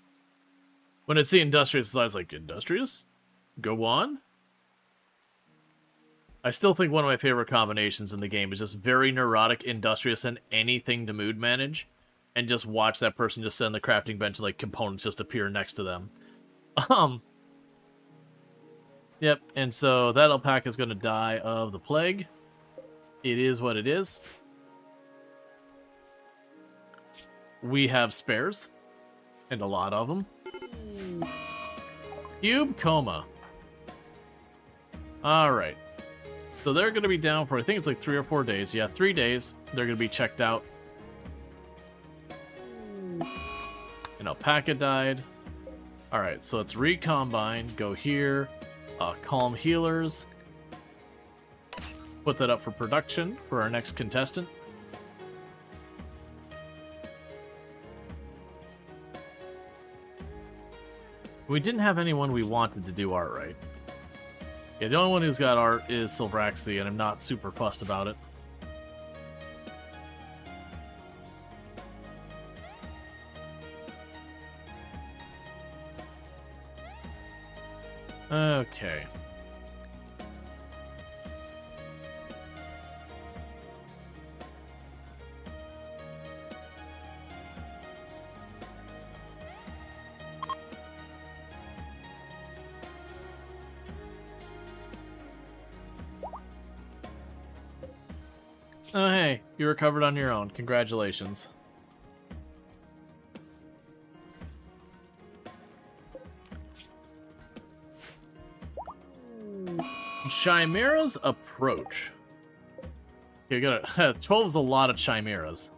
When I see industrious, I was like, industrious? Go on? I still think one of my favorite combinations in the game is just very neurotic, industrious, and anything to mood manage. And just watch that person just sit on the crafting bench and like components just appear next to them. Yep, and so that alpaca is going to die of the plague. It is what it is. We have spares, and a lot of them. Cube coma. Alright. So they're going to be down for, I think it's like 3 or 4 days. Yeah, 3 days. They're going to be checked out. An alpaca died. Alright, so let's recombine. Go here. Calm healers. Put that up for production for our next contestant. We didn't have anyone we wanted to do art, right? Yeah, the only one who's got art is Silveraxi, and I'm not super fussed about it. Okay. Oh, hey, you recovered on your own. Congratulations. Chimera's approach. Okay, got it. 12 is a lot of chimeras.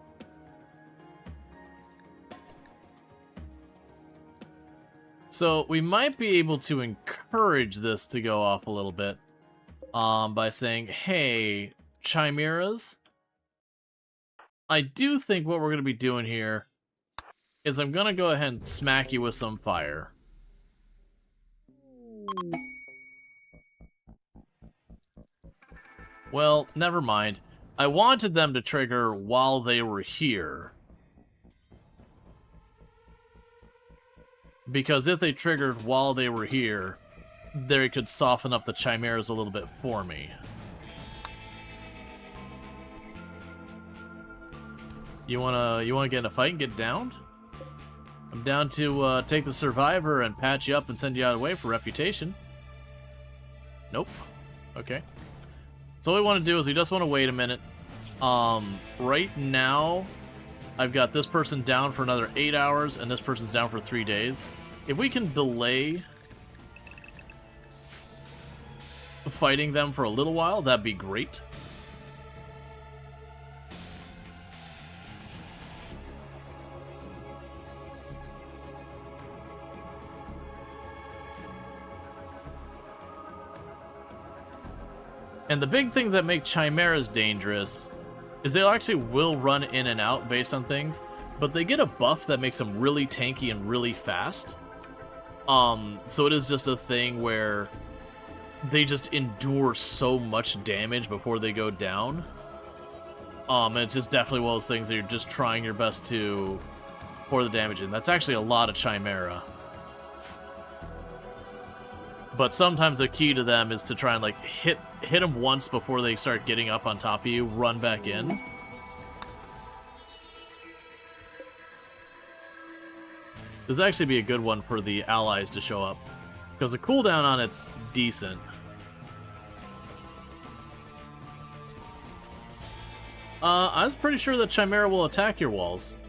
So we might be able to encourage this to go off a little bit by saying, hey, chimeras, I do think what we're going to be doing here is I'm going to go ahead and smack you with some fire. Well, never mind. I wanted them to trigger while they were here. Because if they triggered while they were here, they could soften up the chimeras a little bit for me. You wanna get in a fight and get downed? I'm down to take the survivor and patch you up and send you out of the way for reputation. Nope. Okay. So what we want to do is we just want to wait a minute. Right now, I've got this person down for another 8 hours, and this person's down for 3 days. If we can delay fighting them for a little while, that'd be great. And the big thing that make chimeras dangerous is they actually will run in and out based on things, but they get a buff that makes them really tanky and really fast. So it is just a thing where they just endure so much damage before they go down. And it's just definitely one of those things that you're just trying your best to pour the damage in. That's actually a lot of Chimera. But sometimes the key to them is to try and, like, hit them once before they start getting up on top of you, run back in. This would actually be a good one for the allies to show up, because the cooldown on it's decent. I was pretty sure that Chimera will attack your walls.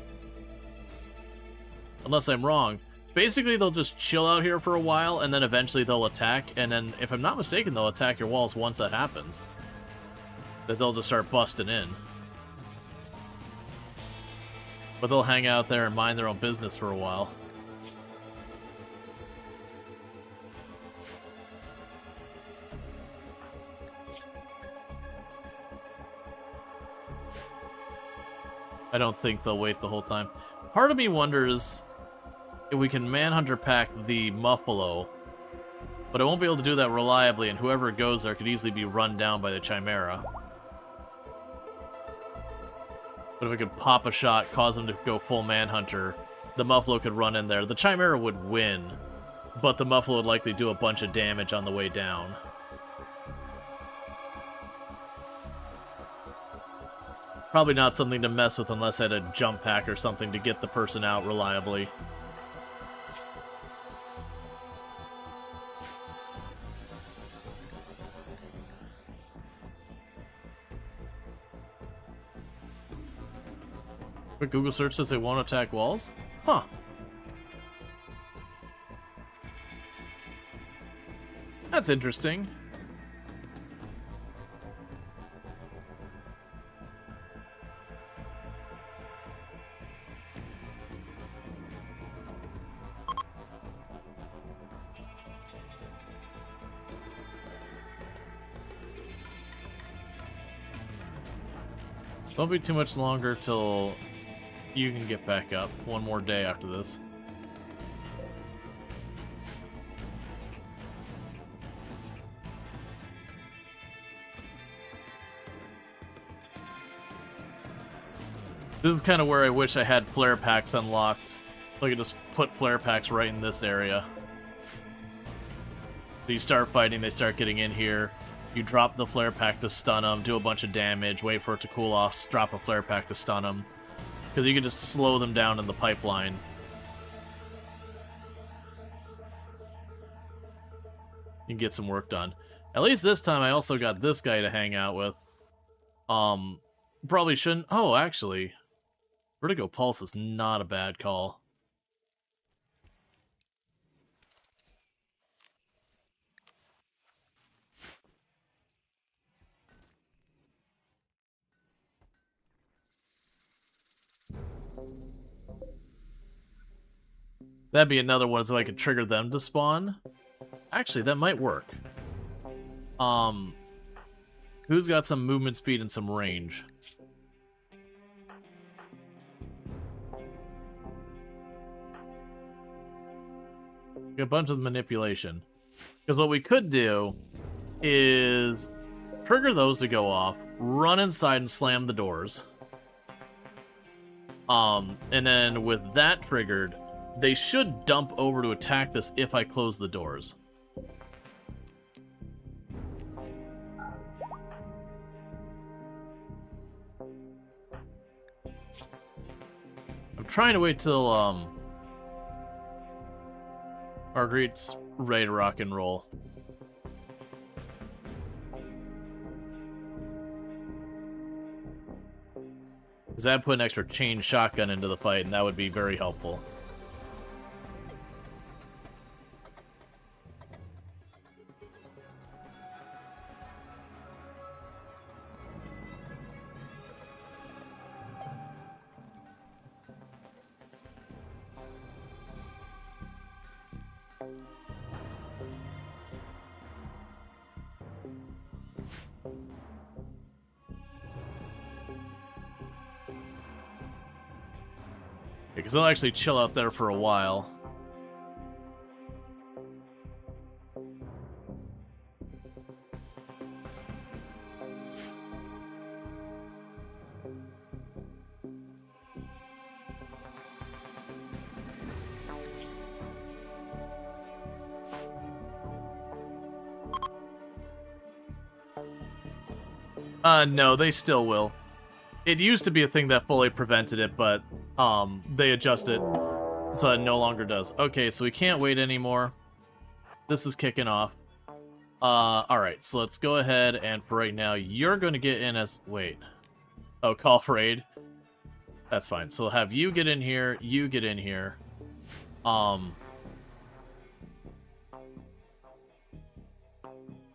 Unless I'm wrong. Basically, they'll just chill out here for a while, and then eventually they'll attack, and then, if I'm not mistaken, they'll attack your walls once that happens. That they'll just start busting in. But they'll hang out there and mind their own business for a while. I don't think they'll wait the whole time. Part of me wonders if we can Manhunter pack the Muffalo, but I won't be able to do that reliably, and whoever goes there could easily be run down by the Chimera. But if we could pop a shot, cause them to go full Manhunter, the Muffalo could run in there. The Chimera would win, but the Muffalo would likely do a bunch of damage on the way down. Probably not something to mess with unless I had a jump pack or something to get the person out reliably. Quick Google search says they won't attack walls? Huh. That's interesting. Don't be too much longer till you can get back up. One more day after this. This is kind of where I wish I had flare packs unlocked. So I could just put flare packs right in this area. So you start fighting, they start getting in here. You drop the flare pack to stun them, do a bunch of damage, wait for it to cool off, drop a flare pack to stun them. Because you can just slow them down in the pipeline. You can get some work done. At least this time I also got this guy to hang out with. Probably shouldn't... Oh, actually... Vertigo Pulse is not a bad call. That'd be another one so I could trigger them to spawn. Actually, that might work. Who's got some movement speed and some range? Get a bunch of manipulation. Because what we could do is trigger those to go off, run inside and slam the doors. And then with that triggered, they should dump over to attack this if I close the doors. I'm trying to wait till, Marguerite's ready to rock and roll. Because I'd put an extra chain shotgun into the fight, and that would be very helpful. Because they'll actually chill out there for a while. No, they still will. It used to be a thing that fully prevented it, but, they adjusted so it no longer does. Okay, so we can't wait anymore. This is kicking off. Alright, so let's go ahead, and for right now, you're gonna get in as... Wait. Oh, call for aid? That's fine. So we'll have you get in here, you get in here.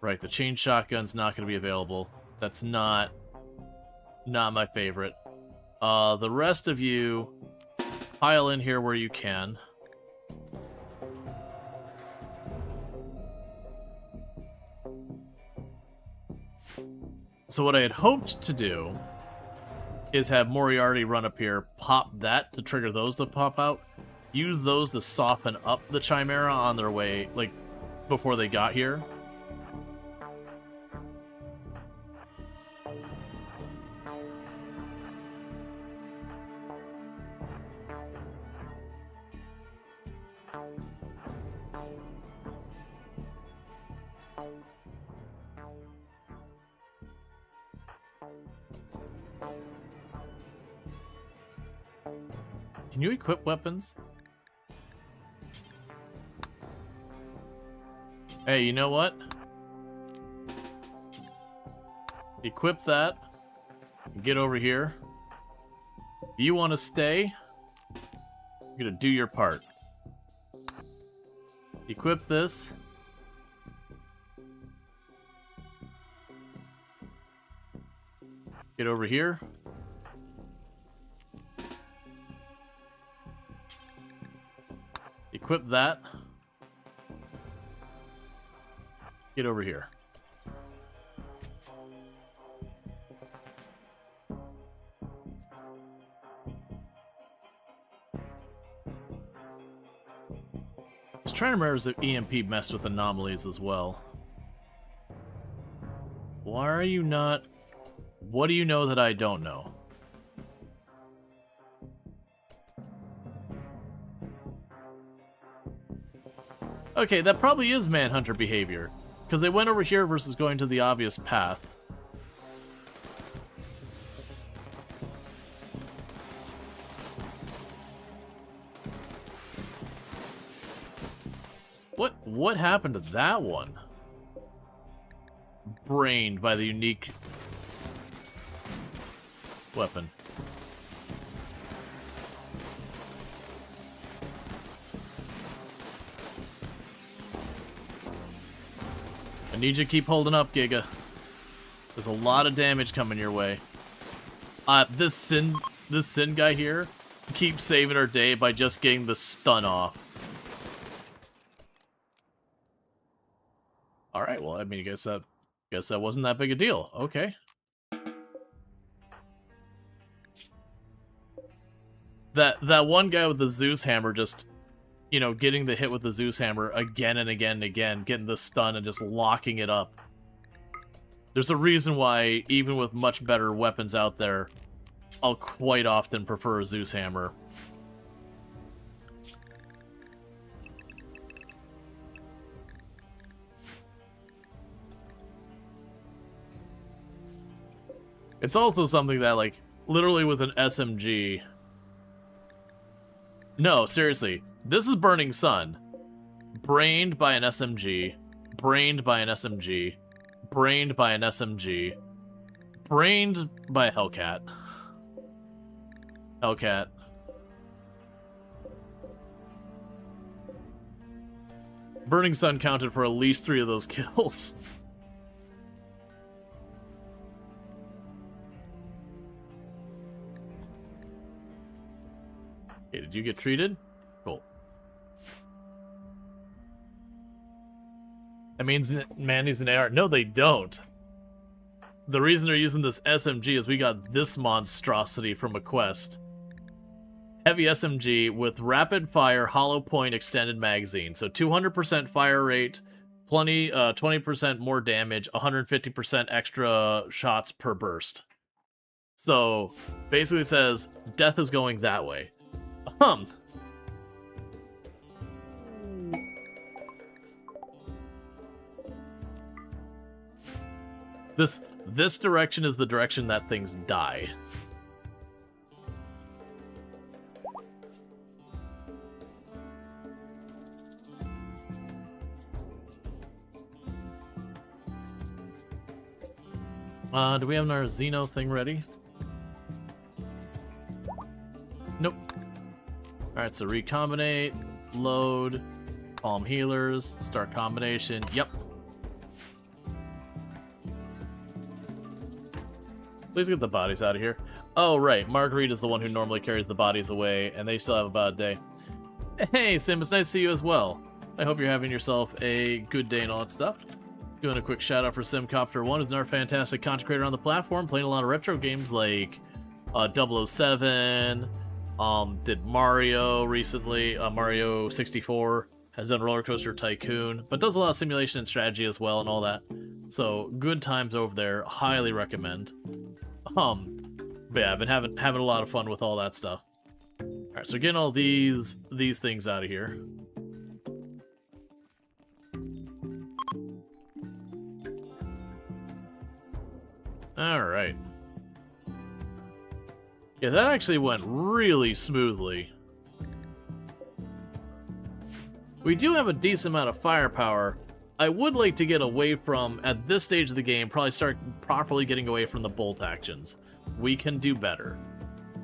Right, the chain shotgun's not gonna be available. That's not my favorite. The rest of you, pile in here where you can. So what I had hoped to do is have Moriarty run up here, pop that to trigger those to pop out, use those to soften up the Chimera on their way, like, before they got here. Can you equip weapons? Hey, you know what? Equip that. Get over here. If you want to stay, you're gonna do your part. Equip this. Get over here. Equip that. Get over here. I was trying to remember if EMP messed with anomalies as well. Why are you not... What do you know that I don't know? Okay, that probably is Manhunter behavior, because they went over here versus going to the obvious path. What happened to that one? Brained by the unique weapon. I need you to keep holding up, Giga. There's a lot of damage coming your way. This Sin guy here keeps saving our day by just getting the stun off. Alright, well, I mean, I guess that wasn't that big a deal. Okay. That one guy with the Zeus hammer just, you know, getting the hit with the Zeus hammer again and again and again, getting the stun and just locking it up. There's a reason why, even with much better weapons out there, I'll quite often prefer a Zeus hammer. It's also something that, like, literally with an SMG... No, seriously. This is Burning Sun. Brained by an SMG. Brained by an SMG. Brained by an SMG. Brained by a Hellcat. Hellcat. Burning Sun counted for at least 3 of those kills. Okay, did you get treated? Cool. That means man needs an AR. No, they don't. The reason they're using this SMG is we got this monstrosity from a quest. heavy SMG with rapid fire hollow point extended magazine. So 200% fire rate, 20% more damage, 150% extra shots per burst. So basically it says death is going that way. This direction is the direction that things die. Do we have our Xeno thing ready? Nope. Alright, so recombinate, load, palm healers, start combination. Yep. Please get the bodies out of here. Oh, right. Marguerite is the one who normally carries the bodies away, and they still have about a day. Hey, Sim, it's nice to see you as well. I hope you're having yourself a good day and all that stuff. Doing a quick shout out for Simcopter1, who's another fantastic content creator on the platform, playing a lot of retro games like 007, did Mario recently, Mario 64, has done Roller Coaster Tycoon, but does a lot of simulation and strategy as well and all that. So, good times over there, highly recommend. But yeah, I've been having a lot of fun with all that stuff. Alright, so getting all these things out of here. Alright. Yeah, that actually went really smoothly. We do have a decent amount of firepower. I would like to get away from, at this stage of the game, probably start properly getting away from the bolt actions. We can do better.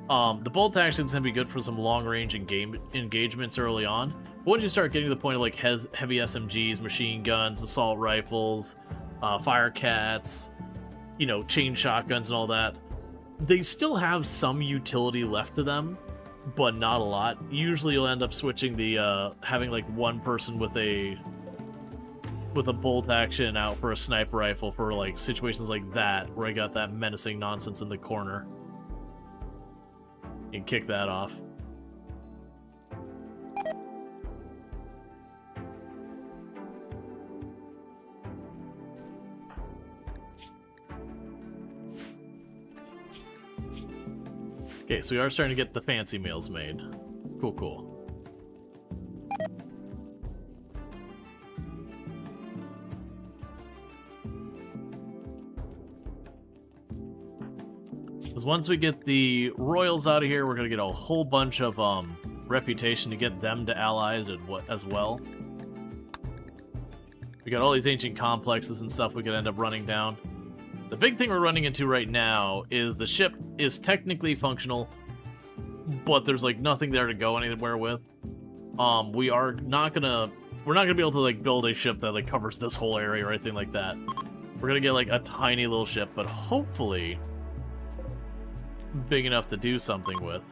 The bolt actions can be good for some long-range engagements early on. But once you start getting to the point of like heavy SMGs, machine guns, assault rifles, fire cats, you know, chain shotguns and all that, they still have some utility left to them, but not a lot. Usually you'll end up switching the, having like one person with a bolt action out for a sniper rifle for like situations like that, where I got that menacing nonsense in the corner. You can kick that off. Okay, so we are starting to get the fancy meals made. Cool, cool. Because once we get the royals out of here, we're going to get a whole bunch of reputation to get them to allies as well. We got all these ancient complexes and stuff we could end up running down. The big thing we're running into right now is the ship is technically functional, but there's like nothing there to go anywhere with. We're not gonna be able to like build a ship that like covers this whole area or anything like that. We're gonna get like a tiny little ship, but hopefully big enough to do something with.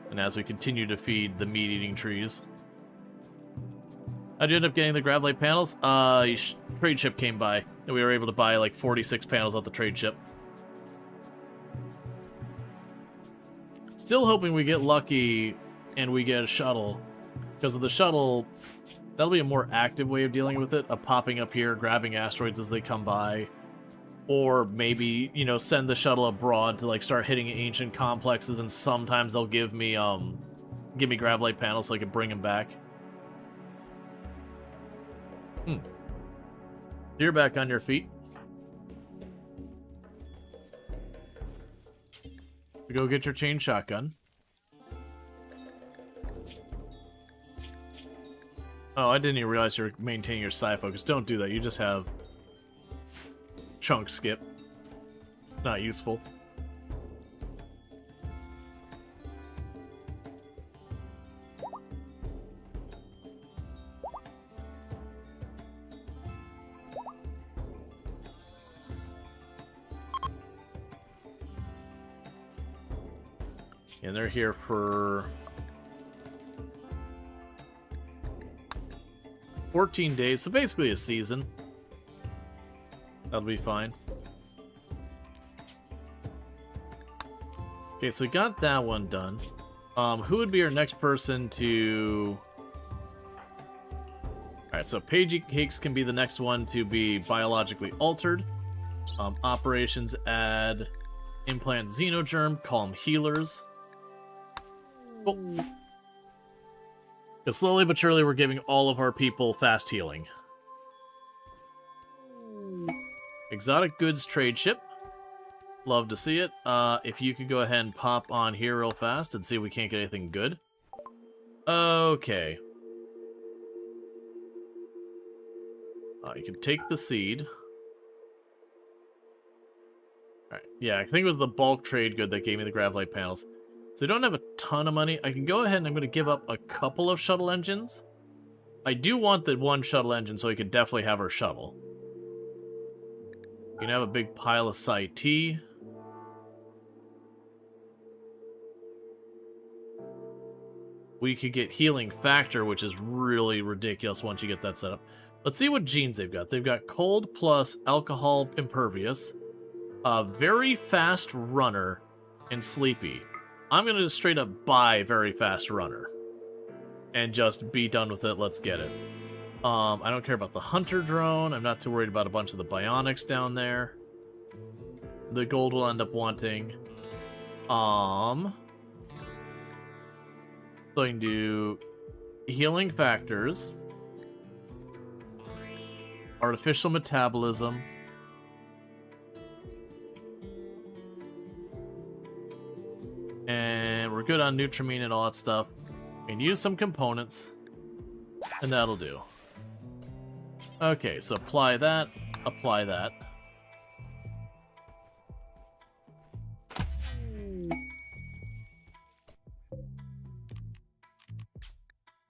And as we continue to feed the meat-eating trees. How'd you end up getting the Gravlight panels? Trade ship came by, and we were able to buy like 46 panels off the trade ship. Still hoping we get lucky and we get a shuttle. Because of the shuttle, that'll be a more active way of dealing with it, of popping up here, grabbing asteroids as they come by. Or maybe, you know, send the shuttle abroad to like start hitting ancient complexes, and sometimes they'll give me Gravlight panels so I can bring them back. You're back on your feet. Go get your chain shotgun. Oh, I didn't even realize you're maintaining your psi focus. Don't do that. You just have chunk skip. Not useful. And they're here for 14 days, so basically a season. That'll be fine. Okay, so we got that one done. Who would be our next person to... Alright, so Pagey Cakes can be the next one to be biologically altered. Operations add implant xenogerm, call them healers. Cool. Because slowly but surely we're giving all of our people fast healing. Exotic goods trade ship. Love to see it. If you could go ahead and pop on here real fast and see if we can't get anything good. Okay. You can take the seed. Alright, yeah, I think it was the bulk trade good that gave me the graphite panels. So I don't have a ton of money. I can go ahead and I'm going to give up a couple of shuttle engines. I do want the one shuttle engine so we could definitely have our shuttle. You can have a big pile of Psi-T. We could get healing factor, which is really ridiculous once you get that set up. Let's see what genes they've got. They've got cold plus alcohol impervious, a very fast runner, and sleepy. I'm going to just straight up buy very fast runner. And just be done with it. Let's get it. I don't care about the hunter drone. I'm not too worried about a bunch of the bionics down there. The gold will end up wanting. So I can do healing factors, artificial metabolism, and we're good on Nutramine and all that stuff. We can use some components, and that'll do. Okay, so apply that, apply that.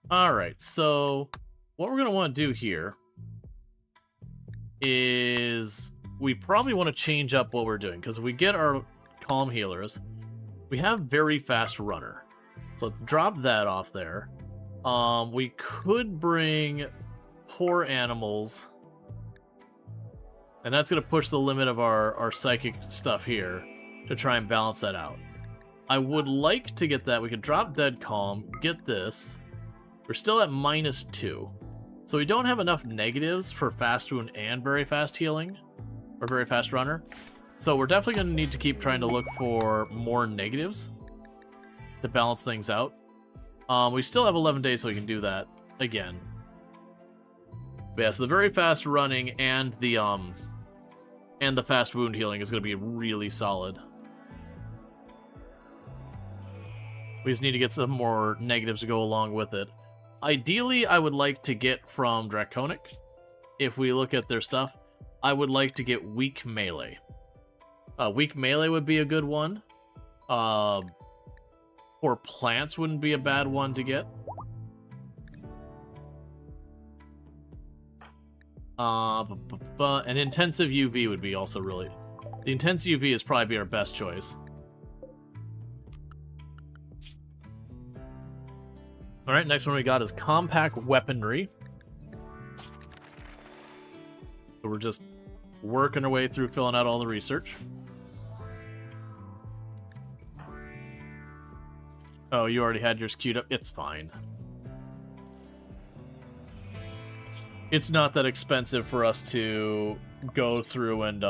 Alright, so what we're going to want to do here is we probably want to change up what we're doing, because if we get our calm healers, we have very fast runner. So let's drop that off there. We could bring poor animals, and that's going to push the limit of our psychic stuff here to try and balance that out. I would like to get that. We could drop dead calm, get this. We're still at -2. So we don't have enough negatives for fast wound and very fast healing, or very fast runner. So we're definitely going to need to keep trying to look for more negatives to balance things out. We still have 11 days, so we can do that again. But yeah, so the very fast running and the fast wound healing is going to be really solid. We just need to get some more negatives to go along with it. Ideally, I would like to get from Draconic, if we look at their stuff, I would like to get weak melee. Weak melee would be a good one. Or plants wouldn't be a bad one to get. An intensive UV would be also really... The intense UV is probably our best choice. Alright, next one we got is compact weaponry. So we're just working our way through filling out all the research. Oh, you already had yours queued up? It's fine. It's not that expensive for us to go through and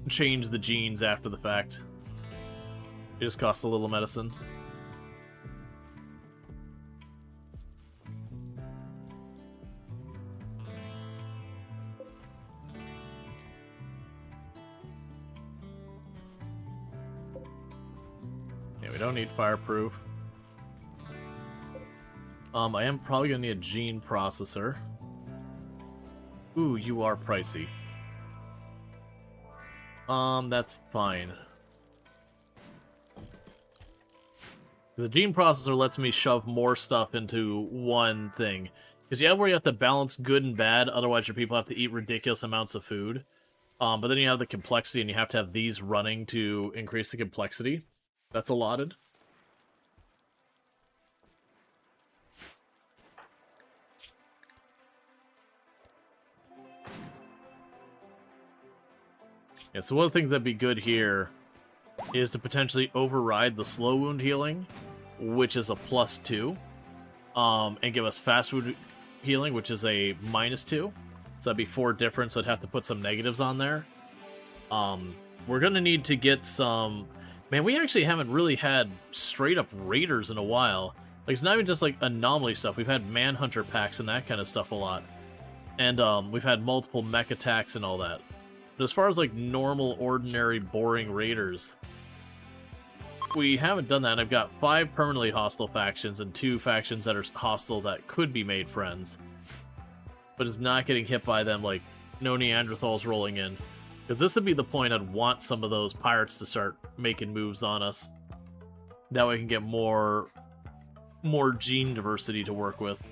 change the genes after the fact. It just costs a little medicine. Yeah, we don't need fireproof. I am probably gonna need a gene processor. Ooh, you are pricey. That's fine. The gene processor lets me shove more stuff into one thing. Because you have where you have to balance good and bad, otherwise your people have to eat ridiculous amounts of food. But then you have the complexity, and you have to have these running to increase the complexity that's allotted. Yeah, so one of the things that'd be good here is to potentially override the slow wound healing, which is a +2, and give us fast wound healing, which is a -2. So that'd be 4 difference. I'd have to put some negatives on there. We're gonna need to get some... Man, we actually haven't really had straight-up raiders in a while. Like, it's not even just, like, anomaly stuff. We've had manhunter packs and that kind of stuff a lot. And, we've had multiple mech attacks and all that. But as far as, like, normal, ordinary, boring raiders, we haven't done that. I've got 5 permanently hostile factions and 2 factions that are hostile that could be made friends. But it's not getting hit by them, like, no Neanderthals rolling in. Because this would be the point I'd want some of those pirates to start making moves on us. That way we can get more gene diversity to work with.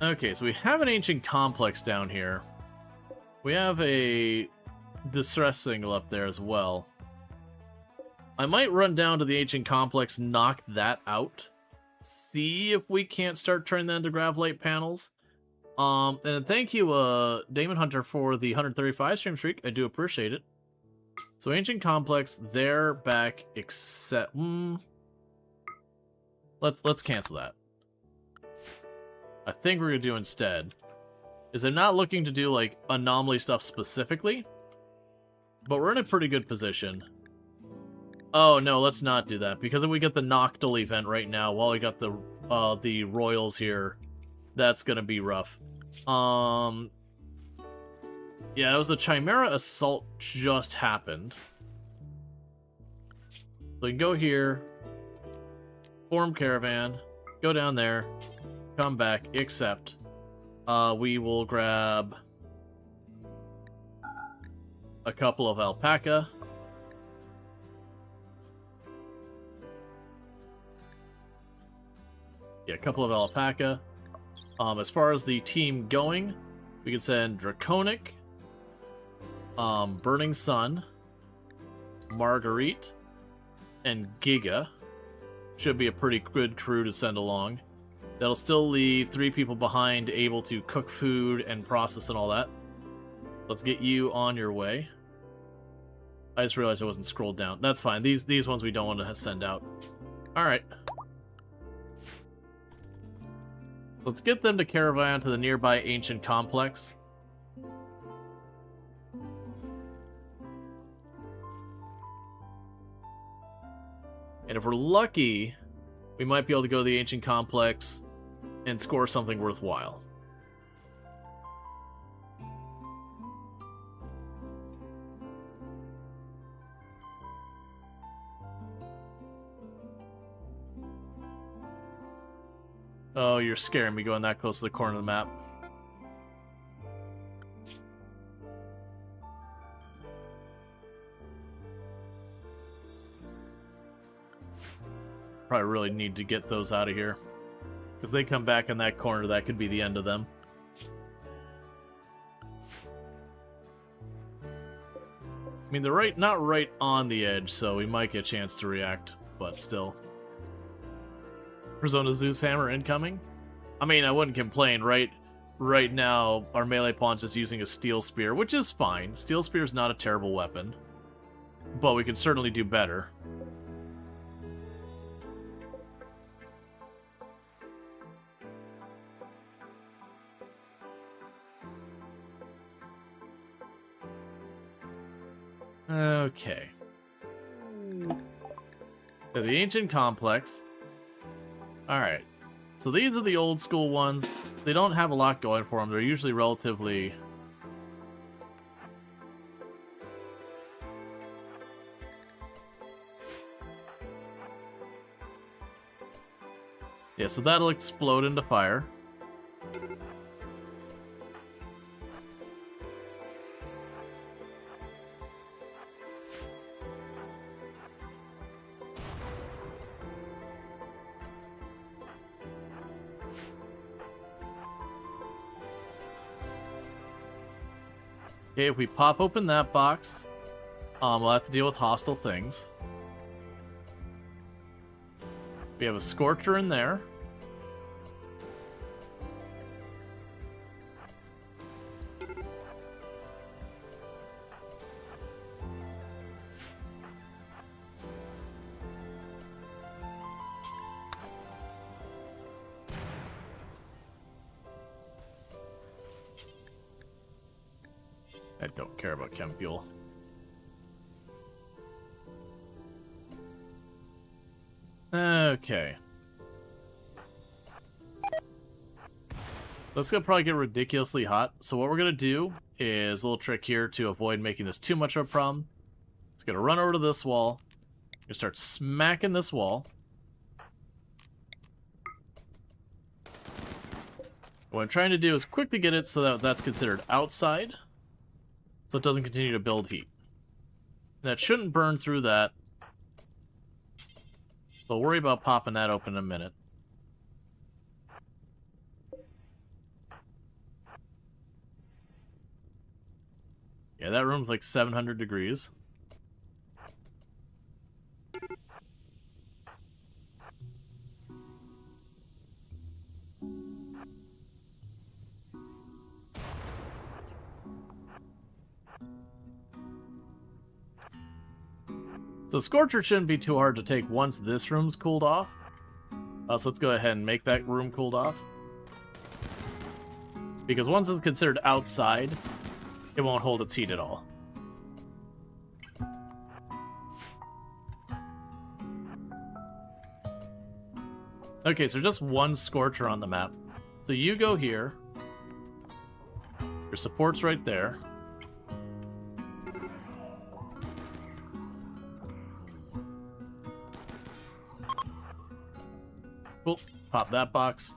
Okay, so we have an ancient complex down here. We have a distress signal up there as well. I might run down to the ancient complex, knock that out, see if we can't start turning that into gravlite panels. And thank you, Damon Hunter, for the 135 stream streak. I do appreciate it. So ancient complex, they're back, except let's cancel that. I think we're gonna do instead is I'm not looking to do like anomaly stuff specifically, but we're in a pretty good position. Oh no, let's not do that, because if we get the Noctil event right now while we got the Royals here, that's gonna be rough. Yeah, it was a Chimera assault just happened. So we can go here, form caravan, go down there, come back, except we will grab a couple of alpaca. Yeah, a couple of alpaca. As far as the team going, we can send Draconic, Burning Sun, Marguerite, and Giga. Should be a pretty good crew to send along. That'll still leave 3 people behind able to cook food and process and all that. Let's get you on your way. I just realized I wasn't scrolled down. That's fine. These ones we don't want to send out. Alright. Let's get them to caravan to the nearby ancient complex. And if we're lucky, we might be able to go to the ancient complex and score something worthwhile. Oh, you're scaring me going that close to the corner of the map. Probably really need to get those out of here. Because they come back in that corner, that could be the end of them. I mean, they're not right on the edge, so we might get a chance to react, but still. Persona Zeus Hammer incoming? I mean, I wouldn't complain. Right now, our melee pawn's just using a Steel Spear, which is fine. Steel Spear's not a terrible weapon. But we can certainly do better. Okay. So the ancient complex. Alright. So these are the old school ones. They don't have a lot going for them. They're usually relatively... Yeah, so that'll explode into fire. Okay, if we pop open that box, We'll have to deal with hostile things. We have a Scorcher in there. I don't care about chem fuel. Okay. That's gonna probably get ridiculously hot. So what we're gonna do is a little trick here to avoid making this too much of a problem. It's gonna run over to this wall. Gonna start smacking this wall. What I'm trying to do is quickly get it so that that's considered outside, so it doesn't continue to build heat. That shouldn't burn through that. We'll worry about popping that open in a minute. Yeah, that room's like 700 degrees. So Scorcher shouldn't be too hard to take once this room's cooled off. So let's go ahead and make that room cooled off. Because once it's considered outside, it won't hold its heat at all. Okay, so just one Scorcher on the map. So you go here. Your support's right there. Cool. Pop that box.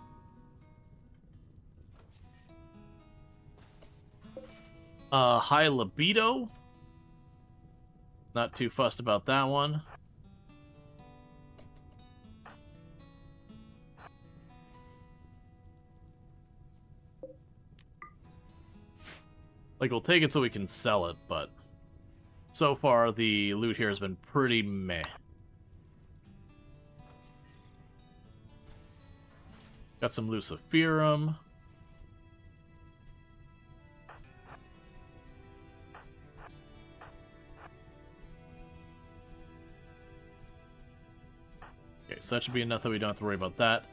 High libido. Not too fussed about that one. Like, we'll take it so we can sell it, but so far the loot here has been pretty meh. Got some Luciferum. Okay, so that should be enough that we don't have to worry about that.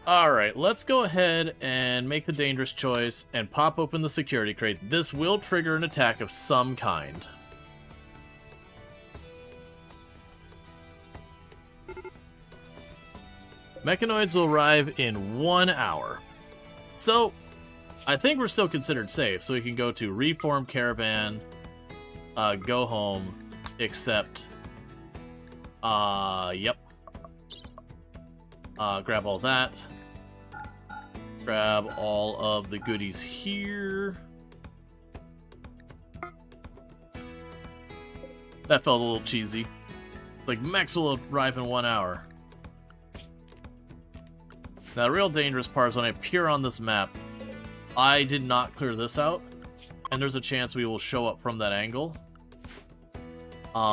Alright, let's go ahead and make the dangerous choice and pop open the security crate. This will trigger an attack of some kind. Mechanoids will arrive in 1 hour. So, I think we're still considered safe, so we can go to Reform Caravan, go home, except, yep. Grab all that. Grab all of the goodies here. That felt a little cheesy. Like, mechs will arrive in 1 hour. Now, the real dangerous part is when I appear on this map, I did not clear this out, and there's a chance we will show up from that angle,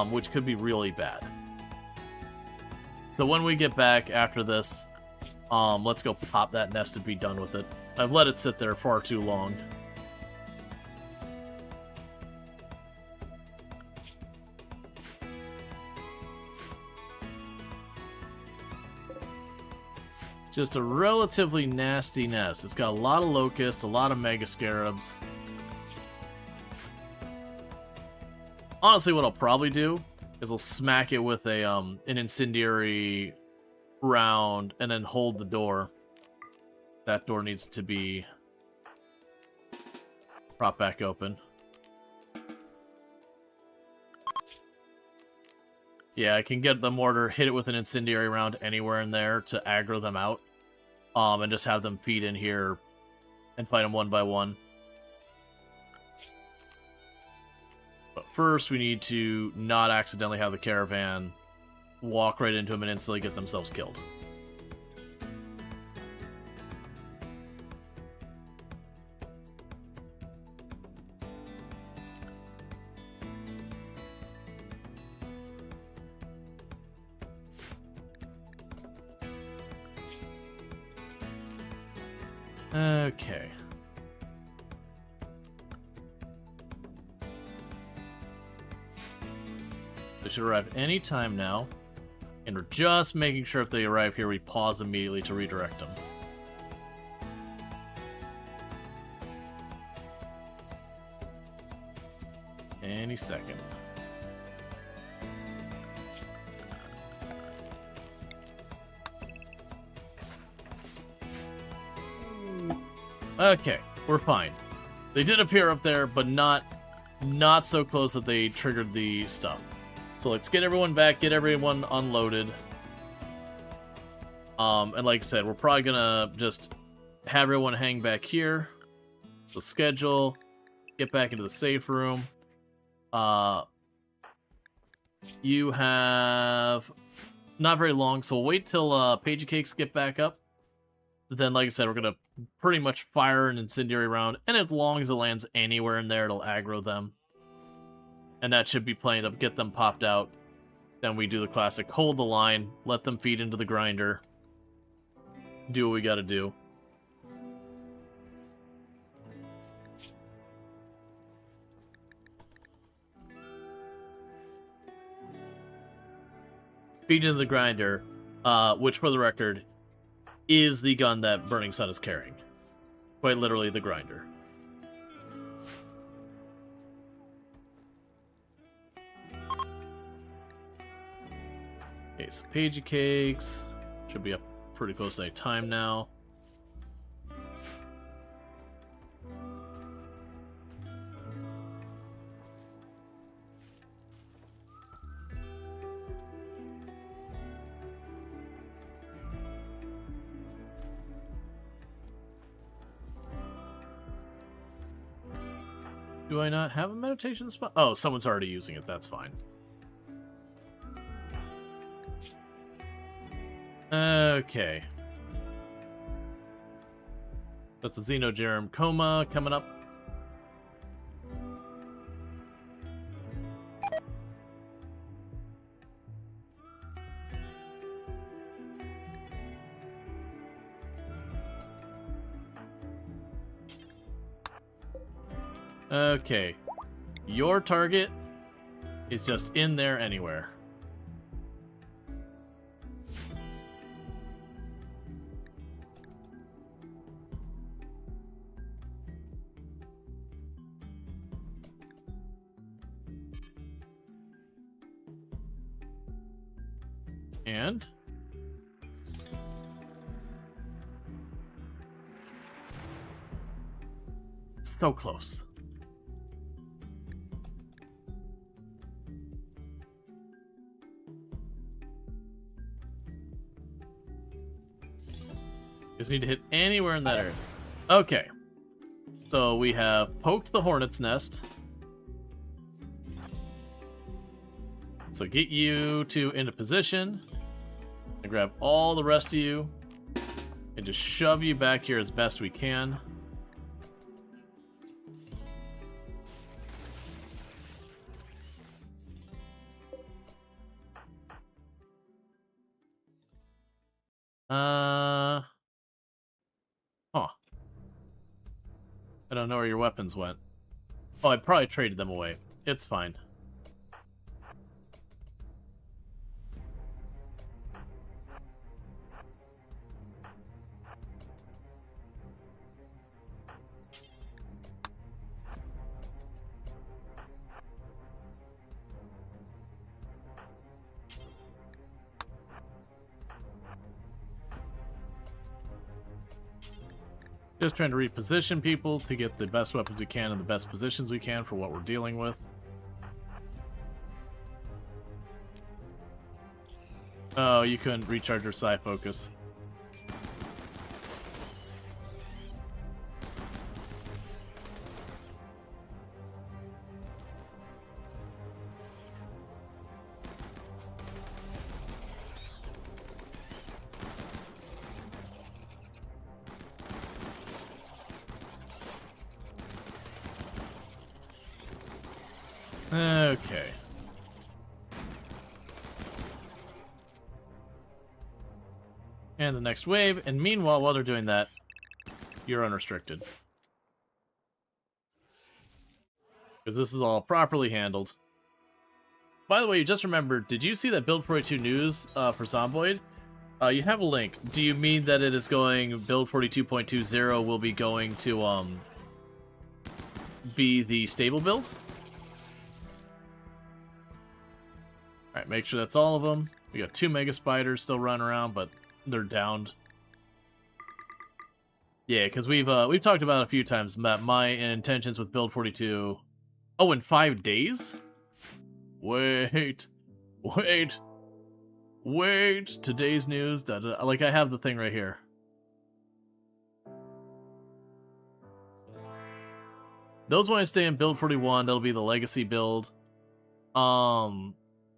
which could be really bad. So when we get back after this, let's go pop that nest and be done with it. I've let it sit there far too long. Just a relatively nasty nest. It's got a lot of locusts, a lot of mega scarabs. Honestly, what I'll probably do is I'll smack it with a an incendiary round and then hold the door. That door needs to be propped back open. Yeah, I can get the mortar, hit it with an incendiary round anywhere in there to aggro them out. And just have them feed in here and fight them one by one. But first, we need to not accidentally have the caravan walk right into them and instantly get themselves killed. Okay. They should arrive any time now. And we're just making sure if they arrive here, we pause immediately to redirect them. Any second. Okay, we're fine. They did appear up there, but not so close that they triggered the stuff. So let's get everyone back, get everyone unloaded. And like I said, we're probably gonna just have everyone hang back here. The schedule, get back into the safe room. You have not very long, so we'll wait till Page Cakes get back up. Then, like I said, we're gonna pretty much fire an incendiary round, and as long as it lands anywhere in there, it'll aggro them. And that should be playing up, get them popped out. Then we do the classic, hold the line, let them feed into the grinder. Do what we gotta do. Feed into the grinder, which for the record, is the gun that Burning Sun is carrying. Quite literally the grinder. Okay, so Pagey Cakes should be up pretty close to any time now. Do I not have a meditation spot? Oh, someone's already using it. That's fine. Okay. That's the Xenogerm Coma coming up. Okay. Your target is just in there anywhere. And so close. Just need to hit anywhere in that area. Okay. So we have poked the hornet's nest. So get you two into position. And grab all the rest of you. And just shove you back here as best we can. Huh. I don't know where your weapons went. Oh, I probably traded them away. It's fine. Just trying to reposition people to get the best weapons we can in the best positions we can for what we're dealing with. Oh, you couldn't recharge your Psi Focus. Okay. And the next wave, and meanwhile, while they're doing that, you're unrestricted. Because this is all properly handled. By the way, you just remembered, did you see that Build 42 news for Zomboid? You have a link. Do you mean that it is going, Build 42.20 will be going to, be the stable build? Alright, make sure that's all of them. We got 2 Mega Spiders still running around, but they're downed. Yeah, because we've talked about it a few times that my intentions with Build 42... Oh, in 5 days? Wait. Today's news. Like, I have the thing right here. Those want to stay in Build 41. That'll be the Legacy build. I'm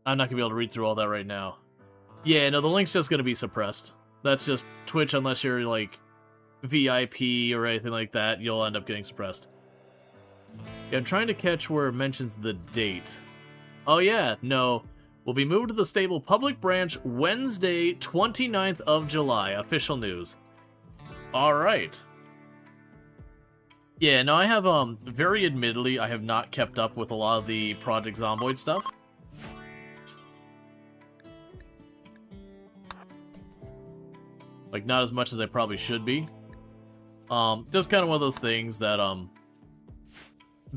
not going to be able to read through all that right now. Yeah, no, the link's just going to be suppressed. That's just Twitch, unless you're, like, VIP or anything like that, you'll end up getting suppressed. Yeah, I'm trying to catch where it mentions the date. Oh yeah, no. Will be moved to the stable public branch Wednesday, 29th of July. Official news. Alright. Yeah, no, I have, very admittedly, I have not kept up with a lot of the Project Zomboid stuff. Like, not as much as I probably should be. Just kind of one of those things that,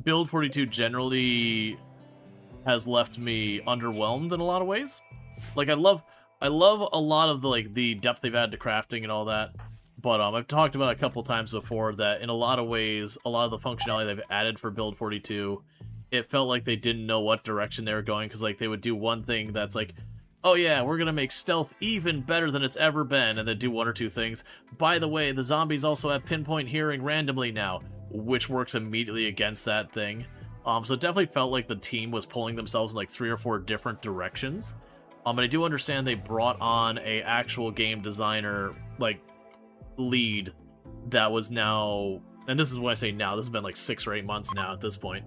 Build 42 generally has left me underwhelmed in a lot of ways. Like, I love a lot of the, like, the depth they've added to crafting and all that. But, I've talked about it a couple times before that in a lot of ways, a lot of the functionality they've added for Build 42, it felt like they didn't know what direction they were going, because, like, they would do one thing that's like, oh yeah, we're gonna make stealth even better than it's ever been, and then do 1 or 2 things. By the way, the zombies also have pinpoint hearing randomly now, which works immediately against that thing. So it definitely felt like the team was pulling themselves in like 3 or 4 different directions. And I do understand they brought on a actual game designer, like, lead that was now, and this is when I say now, this has been like 6 or 8 months now at this point,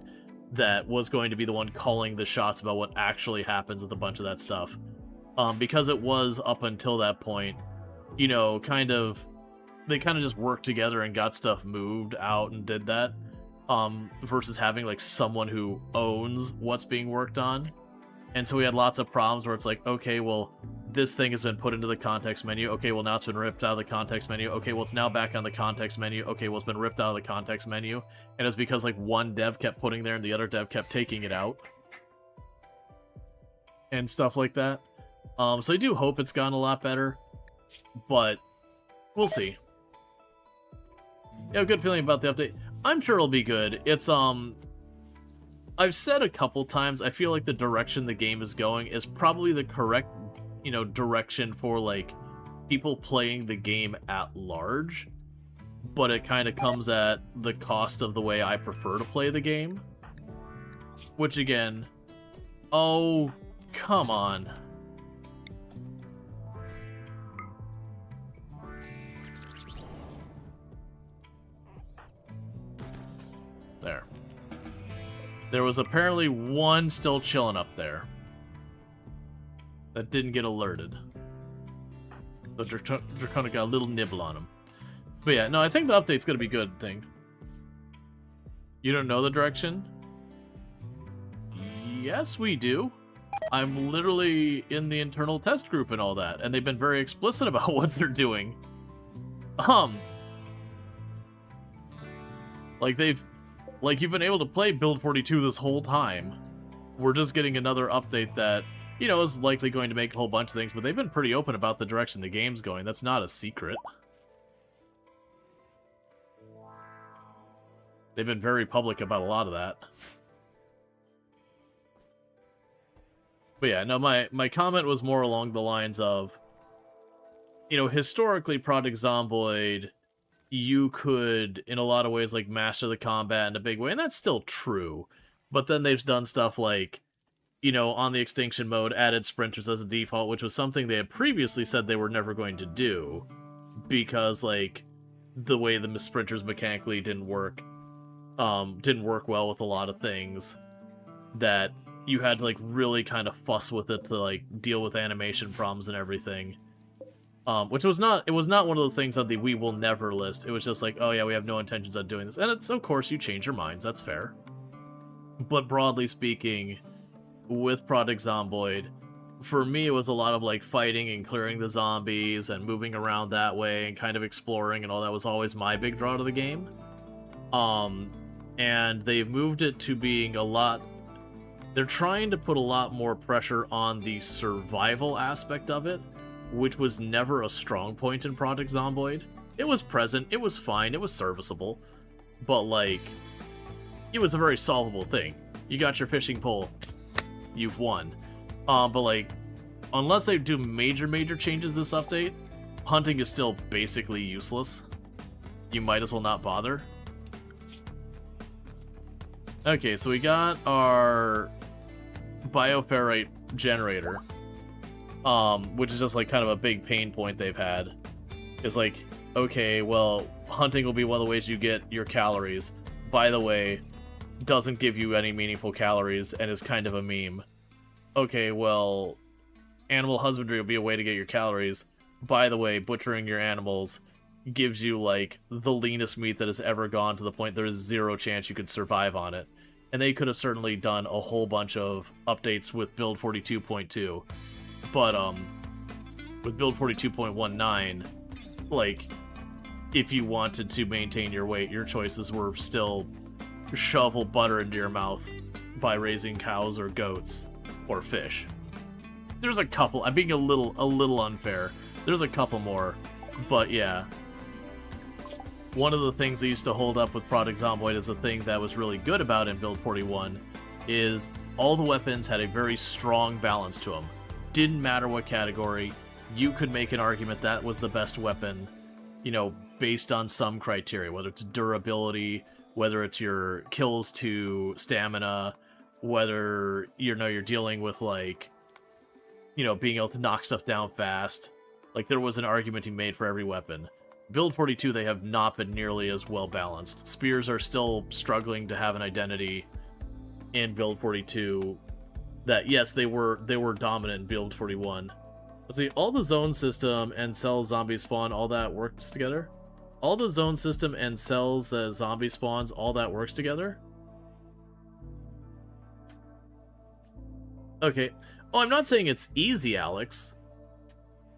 that was going to be the one calling the shots about what actually happens with a bunch of that stuff. Because it was up until that point, you know, they kind of just worked together and got stuff moved out and did that, versus having, like, someone who owns what's being worked on. And so we had lots of problems where it's like, okay, well, this thing has been put into the context menu. Okay, well, now it's been ripped out of the context menu. Okay, well, it's now back on the context menu. Okay, well, it's been ripped out of the context menu. And it's because, like, one dev kept putting there and the other dev kept taking it out. And stuff like that. So I do hope it's gotten a lot better. But we'll see. Yeah, good feeling about the update. I'm sure it'll be good. It's, I've said a couple times, I feel like the direction the game is going is probably the correct, you know, direction for, like, people playing the game at large. But it kind of comes at the cost of the way I prefer to play the game. Which, again... Oh, come on. There. There was apparently one still chilling up there that didn't get alerted. The Draconic got a little nibble on him. But yeah, no, I think the update's gonna be good thing. You don't know the direction? Yes, we do. I'm literally in the internal test group and all that, and they've been very explicit about what they're doing. Like, you've been able to play Build 42 this whole time. We're just getting another update that, you know, is likely going to make a whole bunch of things, but they've been pretty open about the direction the game's going. That's not a secret. They've been very public about a lot of that. But yeah, no, my comment was more along the lines of, you know, historically, Project Zomboid, you could, in a lot of ways, like, master the combat in a big way, and that's still true. But then they've done stuff like, you know, on the Extinction mode, added sprinters as a default, which was something they had previously said they were never going to do, because, like, the way the sprinters mechanically didn't work well with a lot of things, that you had to, like, really kind of fuss with it to, like, deal with animation problems and everything. Which was not, it was not one of those things on the we will never list. It was just like, oh yeah, we have no intentions on doing this. And it's, of course, you change your minds, that's fair. But broadly speaking, with Project Zomboid, for me it was a lot of like fighting and clearing the zombies and moving around that way and kind of exploring and all that was always my big draw to the game. And they've moved it to being a lot... They're trying to put a lot more pressure on the survival aspect of it, which was never a strong point in Project Zomboid. It was present, it was fine, it was serviceable, but like, it was a very solvable thing. You got your fishing pole, you've won. But like, unless they do major changes this update, hunting is still basically useless. You might as well not bother. Okay, so we got our bioferrite generator, which is just like kind of a big pain point they've had. It's like, okay, well, hunting will be one of the ways you get your calories. By the way, doesn't give you any meaningful calories and is kind of a meme. Okay, well, animal husbandry will be a way to get your calories. By the way, butchering your animals gives you like the leanest meat that has ever gone, to the point there is zero chance you could survive on it. And they could have certainly done a whole bunch of updates with build 42.2. But with build 42.19, like, if you wanted to maintain your weight, your choices were still shovel butter into your mouth by raising cows or goats or fish. There's a couple. I'm being a little unfair. There's a couple more, but yeah. One of the things they used to hold up with Project Zomboid as a thing that was really good about in Build 41 is all the weapons had a very strong balance to them. Didn't matter what category, you could make an argument that was the best weapon, you know, based on some criteria, whether it's durability, whether it's your kills to stamina, whether, you know, you're dealing with, like, you know, being able to knock stuff down fast. Like, there was an argument he made for every weapon. Build 42, they have not been nearly as well balanced. Spears are still struggling to have an identity in Build 42. That, yes, they were dominant in Build 41. Let's see, all the zone system and cells zombie spawn, all that works together? All the zone system and cells that zombie spawns, all that works together? Okay. Oh, I'm not saying it's easy, Alex.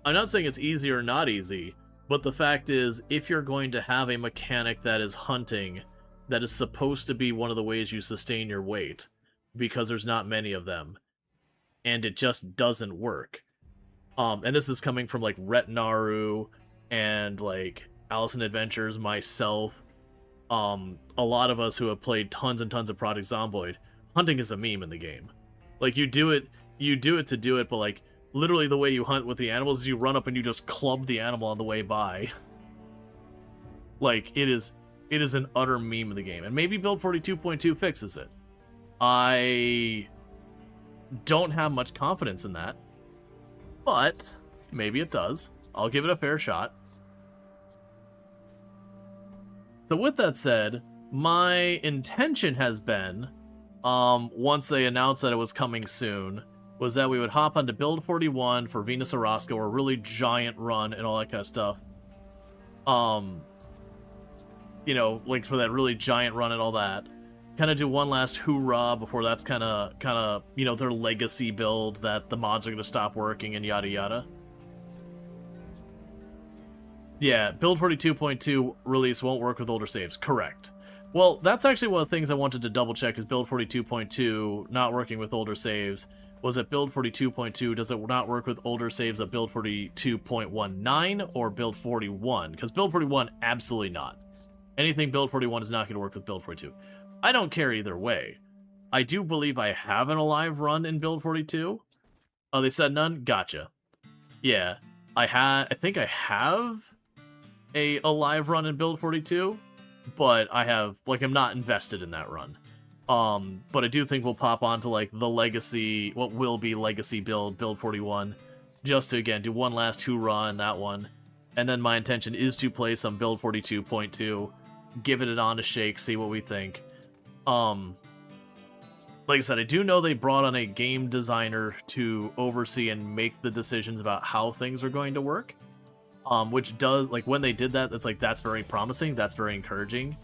I'm not saying it's easy or not easy. But the fact is, if you're going to have a mechanic that is hunting, that is supposed to be one of the ways you sustain your weight, because there's not many of them, and it just doesn't work. And this is coming from, like, Retnaru and, like, Allison Adventures, myself, a lot of us who have played tons and tons of Project Zomboid. Hunting is a meme in the game. Like, you do it to do it, but, like, literally the way you hunt with the animals is you run up and you just club the animal on the way by. Like, it is an utter meme of the game. And maybe Build 42.2 fixes it. I don't have much confidence in that. But maybe it does. I'll give it a fair shot. So with that said, my intention has been, once they announced that it was coming soon, was that we would hop onto Build 41 for Venus Orozco, or a really giant run and all that kind of stuff. You know, like for that really giant run and all that. Kind of do one last hoorah before that's kind of, you know, their legacy build that the mods are going to stop working and yada yada. Yeah, Build 42.2 release won't work with older saves. Correct. Well, that's actually one of the things I wanted to double check, is Build 42.2 not working with older saves. Was it Build 42.2, does it not work with older saves at Build 42.19 or Build 41? Because Build 41, absolutely not. Anything Build 41 is not going to work with Build 42. I don't care either way. I do believe I have an alive run in Build 42. Oh, they said none? Gotcha. Yeah, I think I have a alive run in Build 42, but I have, like, I'm not invested in that run. But I do think we'll pop onto, like, the legacy, what will be legacy build 41, just to, again, do one last hoorah in that one. And then my intention is to play some Build 42.2, give it on a shake, see what we think. Like I said, I do know they brought on a game designer to oversee and make the decisions about how things are going to work. which does, like, when they did that, it's like, that's very promising, that's very encouraging,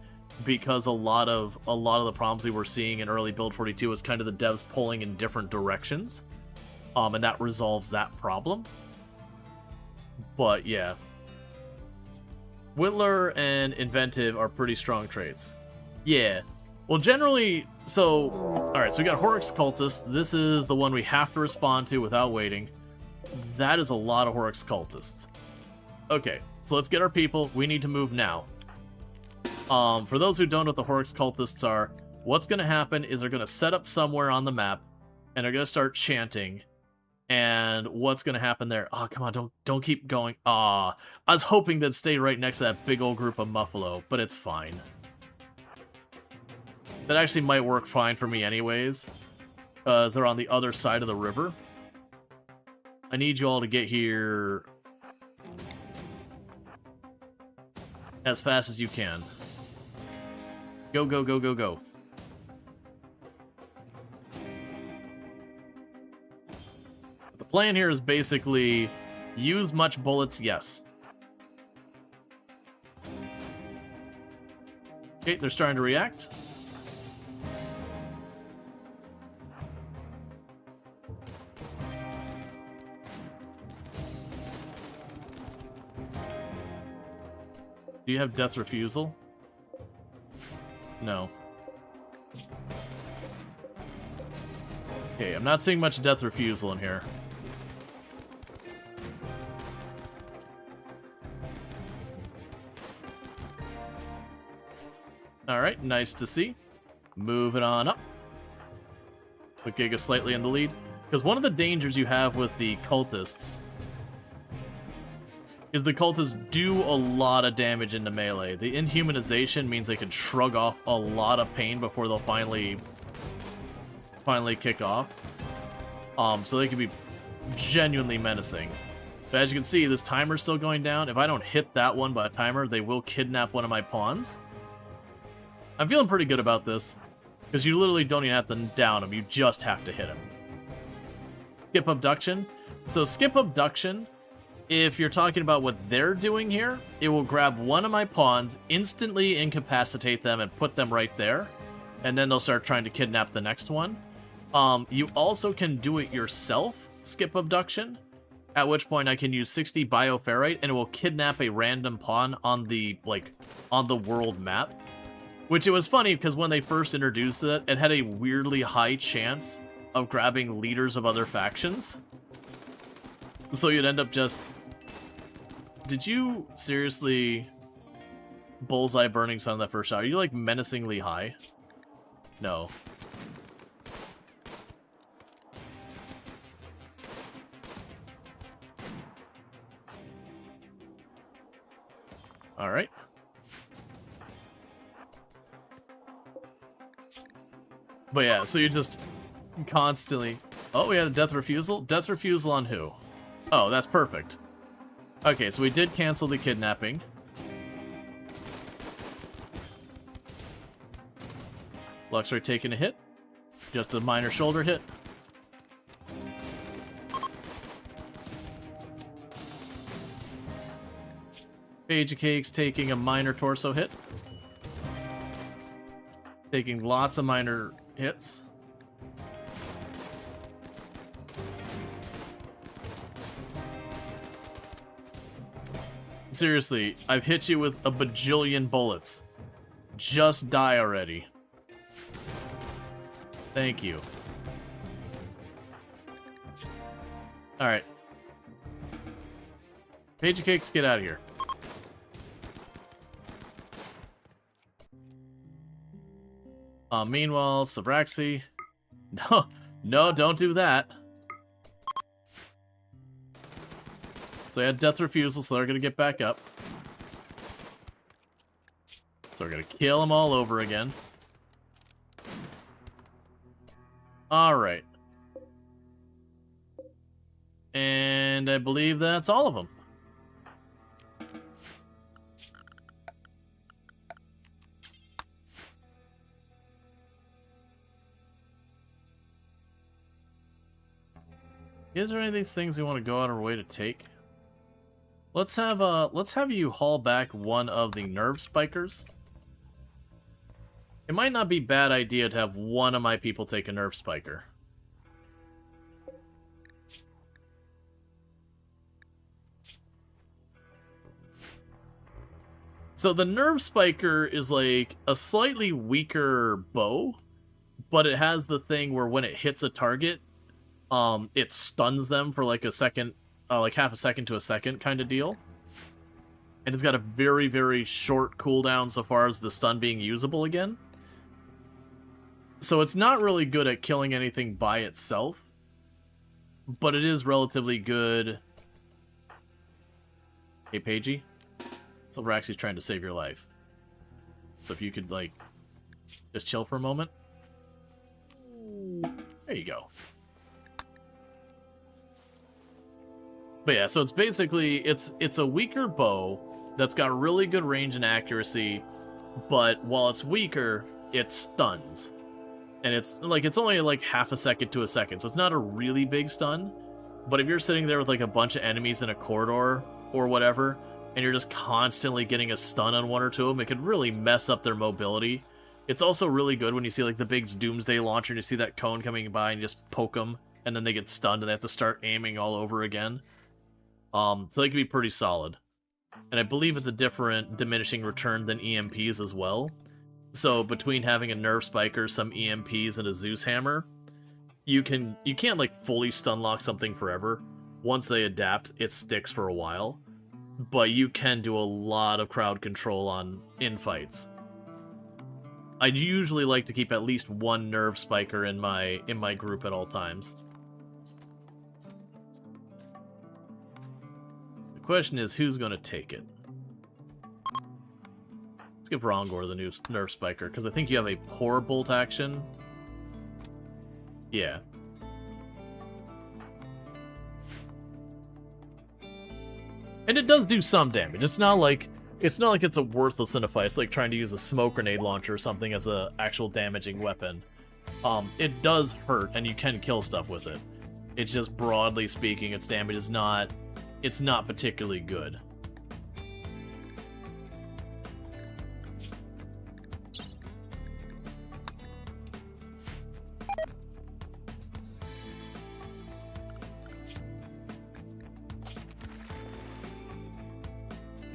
because a lot of the problems we were seeing in early build 42 is kind of the devs pulling in different directions, and that resolves that problem. But yeah, Whittler and Inventive are pretty strong traits. Yeah. Well, generally, so... Alright, so we got Horrocks Cultist. This is the one we have to respond to without waiting. That is a lot of Horrocks Cultists. Okay, so let's get our people. We need to move now. For those who don't know what the Horrocks Cultists are, what's going to happen is they're going to set up somewhere on the map, and they're going to start chanting. And what's going to happen there? Oh, come on, don't keep going. I was hoping they'd stay right next to that big old group of Muffalo, but it's fine. That actually might work fine for me anyways, because they're on the other side of the river. I need you all to get here as fast as you can. Go, go, go, go, go. The plan here is basically use much bullets, yes. Okay, they're starting to react. Do you have death refusal? No. Okay, I'm not seeing much death refusal in here. Alright, nice to see. Moving on up. Put Giga slightly in the lead. Because one of the dangers you have with the cultists is the cultists do a lot of damage into melee. The inhumanization means they can shrug off a lot of pain before they'll finally kick off. So they can be genuinely menacing. But as you can see, this timer's still going down. If I don't hit that one by a timer, they will kidnap one of my pawns. I'm feeling pretty good about this, because you literally don't even have to down him, you just have to hit him. Skip abduction. So skip abduction, if you're talking about what they're doing here, it will grab one of my pawns, instantly incapacitate them, and put them right there. And then they'll start trying to kidnap the next one. You also can do it yourself, skip abduction, at which point I can use 60 bioferrite, and it will kidnap a random pawn on the, on the world map. Which it was funny, because when they first introduced it, it had a weirdly high chance of grabbing leaders of other factions. So you'd end up just... Did you seriously bullseye Burning Sun that first shot? Are you, like, menacingly high? No. Alright. But yeah, so you just constantly... Oh, we had a death refusal? Death refusal on who? Oh, that's perfect. Okay, so we did cancel the kidnapping. Luxray taking a hit. Just a minor shoulder hit. Page of Cakes taking a minor torso hit. Taking lots of minor hits. Seriously, I've hit you with a bajillion bullets. Just die already. Thank you. Alright. Page of Cakes, get out of here. Meanwhile, Sabraxi. No, don't do that. So I had death refusal, so they're gonna get back up. So we're gonna kill them all over again. Alright. And I believe that's all of them. Is there any of these things we want to go out of our way to take? Let's have you haul back one of the nerve spikers. It might not be a bad idea to have one of my people take a nerve spiker. So the nerve spiker is like a slightly weaker bow, but it has the thing where when it hits a target, it stuns them for like a second, like half a second to a second kind of deal. And it's got a very, very short cooldown so far as the stun being usable again. So it's not really good at killing anything by itself, but it is relatively good. Hey, Pagey. Silveraxi's trying to save your life. So if you could, like, just chill for a moment. There you go. But yeah, so it's basically, it's a weaker bow that's got really good range and accuracy, but while it's weaker, it stuns. And it's only like half a second to a second, so it's not a really big stun. But if you're sitting there with like a bunch of enemies in a corridor or whatever, and you're just constantly getting a stun on one or two of them, it could really mess up their mobility. It's also really good when you see like the big Doomsday launcher and you see that cone coming by and you just poke them, and then they get stunned and they have to start aiming all over again. So they can be pretty solid. And I believe it's a different diminishing return than EMPs as well. So between having a nerve spiker, some EMPs, and a Zeus hammer, you can't like fully stun lock something forever. Once they adapt, it sticks for a while. But you can do a lot of crowd control in fights. I usually like to keep at least one nerve spiker in my group at all times. The question is, who's going to take it? Let's give Rongor the new nerve spiker, because I think you have a poor bolt action. Yeah. And it does do some damage. It's not like it's a worthless enough like trying to use a smoke grenade launcher or something as a actual damaging weapon. It does hurt, and you can kill stuff with it. It's just, broadly speaking, its damage is not particularly good.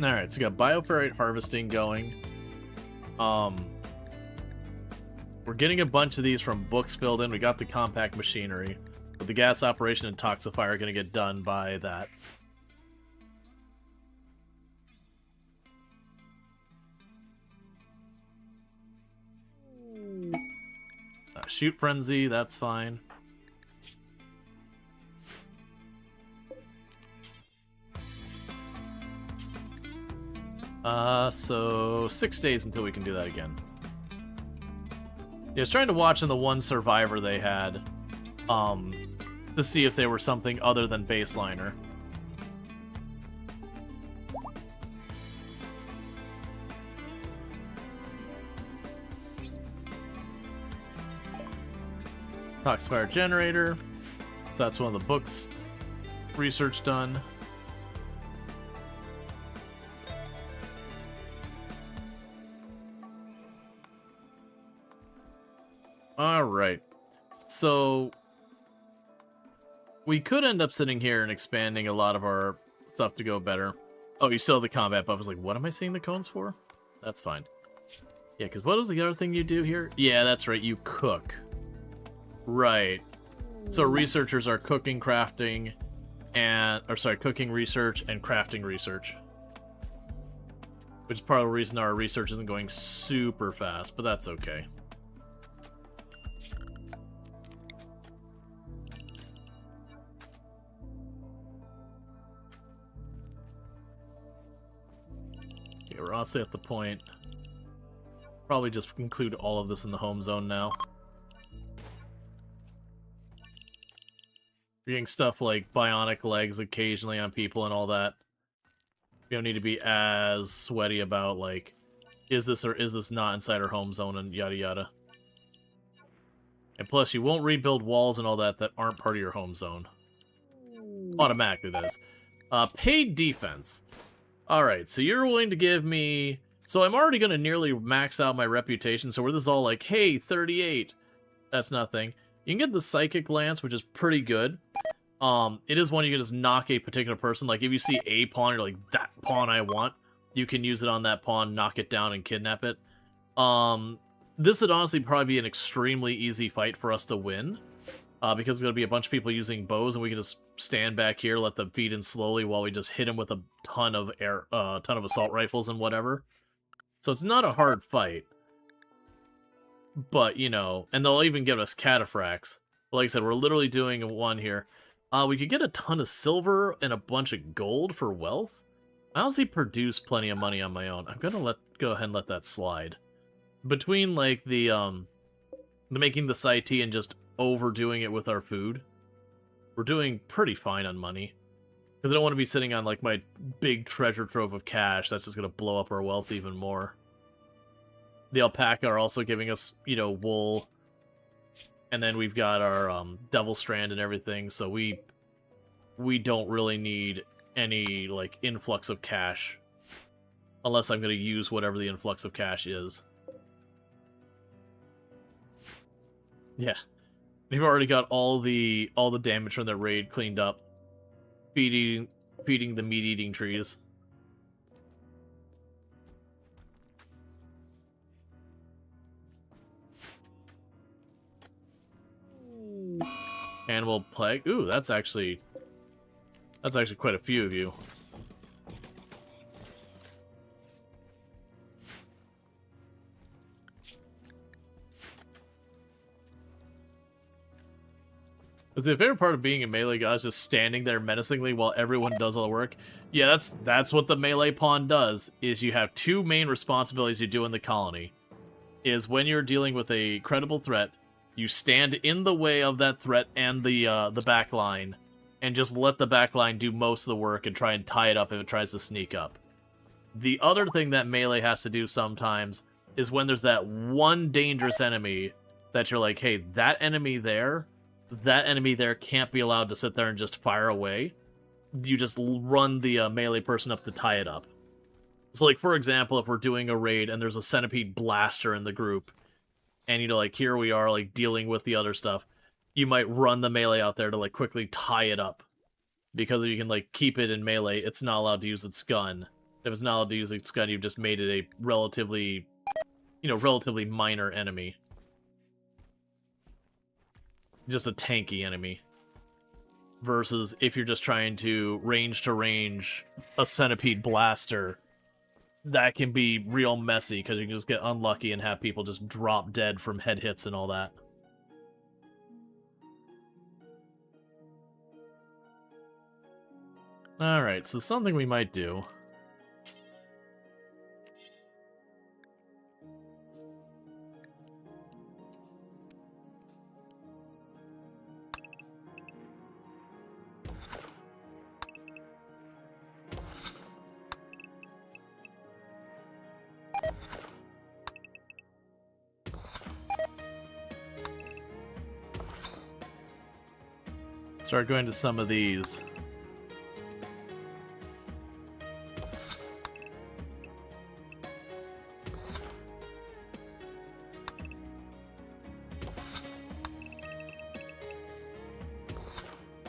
Alright, so we got bioferrite harvesting going. We're getting a bunch of these from books filled in. We got the compact machinery. But the gas operation and toxifier are going to get done by that. Shoot frenzy, that's fine. So 6 days until we can do that again. Yeah, I was trying to watch in the one survivor they had, to see if they were something other than baseliner. Toxifier generator. So that's one of the books. Research done. Alright. So we could end up sitting here and expanding a lot of our stuff to go better. Oh, you still have the combat buff. I was like, what am I seeing the cones for? That's fine. Yeah, because what was the other thing you do here? Yeah, that's right, you cook. Right. So researchers are cooking, crafting, cooking research and crafting research. Which is part of the reason our research isn't going super fast, but that's okay. Okay, we're also at the point. Probably just include all of this in the home zone now. You're getting stuff like bionic legs occasionally on people and all that. You don't need to be as sweaty about, like, is this or is this not inside our home zone and yada yada. And plus, you won't rebuild walls and all that that aren't part of your home zone. Automatically, that is. Paid defense. Alright, so you're willing to give me... So I'm already going to nearly max out my reputation, so where this is all like, hey, 38. That's nothing. You can get the Psychic Lance, which is pretty good. It is one you can just knock a particular person. Like, if you see a pawn, you're like, that pawn I want. You can use it on that pawn, knock it down, and kidnap it. This would honestly probably be an extremely easy fight for us to win. Because there's going to be a bunch of people using bows, and we can just stand back here, let them feed in slowly while we just hit them with a ton of assault rifles and whatever. So it's not a hard fight. But, you know, and they'll even give us cataphracts. But like I said, we're literally doing one here. We could get a ton of silver and a bunch of gold for wealth. I honestly produce plenty of money on my own. I'm gonna go ahead and let that slide. Between, like, the making the Sci-T and just overdoing it with our food, we're doing pretty fine on money. Because I don't want to be sitting on, like, my big treasure trove of cash. That's just going to blow up our wealth even more. The alpaca are also giving us, you know, wool. And then we've got our devil strand and everything. So we don't really need any, like, influx of cash. Unless I'm going to use whatever the influx of cash is. Yeah. We've already got all the damage from the raid cleaned up. Feeding the meat-eating trees. Animal plague. Ooh, that's actually quite a few of you. Is the favorite part of being a melee guy is just standing there menacingly while everyone does all the work? Yeah, that's what the melee pawn does, is you have two main responsibilities you do in the colony. Is when you're dealing with a credible threat, you stand in the way of that threat and the back line, and just let the back line do most of the work and try and tie it up if it tries to sneak up. The other thing that melee has to do sometimes is when there's that one dangerous enemy that you're like, hey, that enemy there can't be allowed to sit there and just fire away. You just run the melee person up to tie it up. So, like, for example, if we're doing a raid and there's a centipede blaster in the group, and, you know, like, here we are, like, dealing with the other stuff, you might run the melee out there to, like, quickly tie it up. Because if you can, like, keep it in melee, it's not allowed to use its gun. If it's not allowed to use its gun, you've just made it a relatively minor enemy. Just a tanky enemy. Versus if you're just trying to range a centipede blaster, that can be real messy because you can just get unlucky and have people just drop dead from head hits and all that. Alright, so something we might do. Start going to some of these.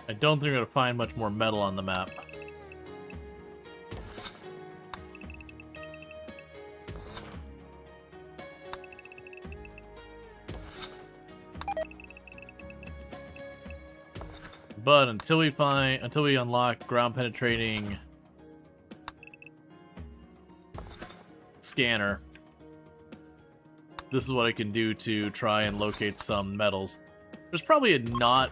I don't think we're going to find much more metal on the map. But until we unlock ground penetrating scanner, this is what I can do to try and locate some metals. There's probably not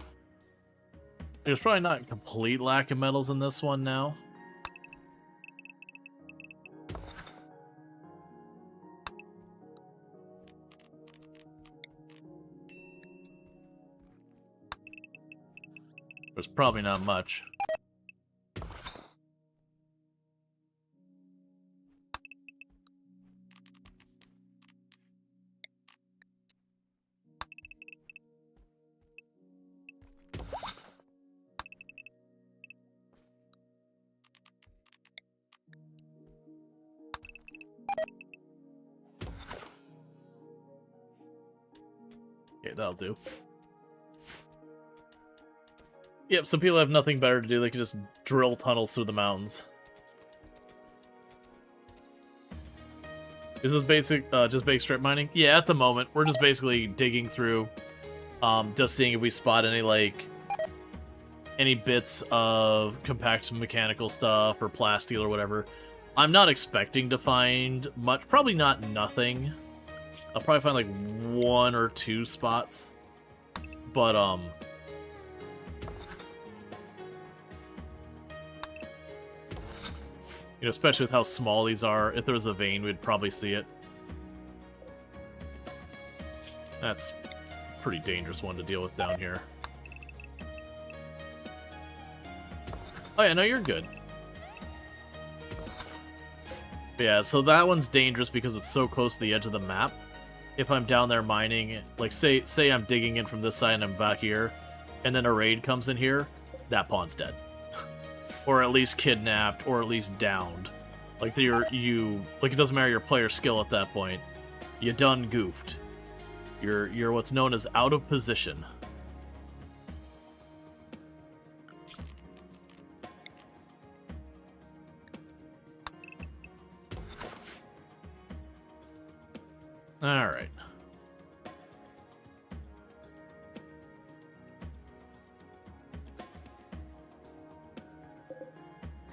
a complete lack of metals in this one now. There's probably not much. Okay, that'll do. Yep, so people have nothing better to do. They can just drill tunnels through the mountains. Is this basic, just basic strip mining? Yeah, at the moment, we're just basically digging through, just seeing if we spot any, like, any bits of compact mechanical stuff or plasteel or whatever. I'm not expecting to find much, probably not nothing. I'll probably find, like, 1 or 2 spots. But, you know, especially with how small these are, if there was a vein, we'd probably see it. That's a pretty dangerous one to deal with down here. Oh yeah, no, you're good. But yeah, so that one's dangerous because it's so close to the edge of the map. If I'm down there mining, like say I'm digging in from this side and I'm back here, and then a raid comes in here, that pawn's dead. Or at least kidnapped, or at least downed. Like like it doesn't matter your player skill at that point. You done goofed. You're what's known as out of position. Alright.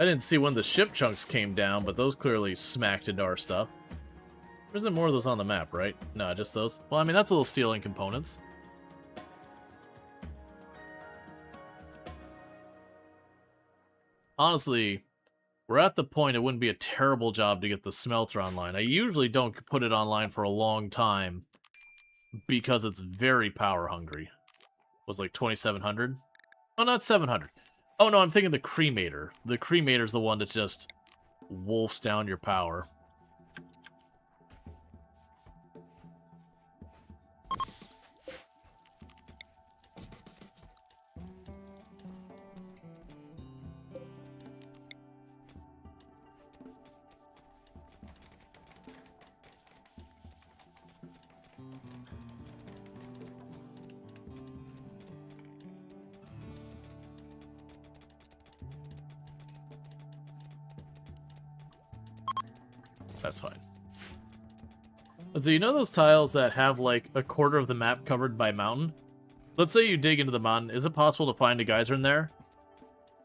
I didn't see when the ship chunks came down, but those clearly smacked into our stuff. There isn't more of those on the map, right? No, just those. Well, I mean, that's a little stealing components. Honestly, we're at the point it wouldn't be a terrible job to get the smelter online. I usually don't put it online for a long time because it's very power hungry. It was like 2,700? Oh, not 700. Oh no, I'm thinking the cremator. The cremator's the one that just wolfs down your power. That's fine. And so you know those tiles that have like a quarter of the map covered by mountain? Let's say you dig into the mountain. Is it possible to find a geyser in there?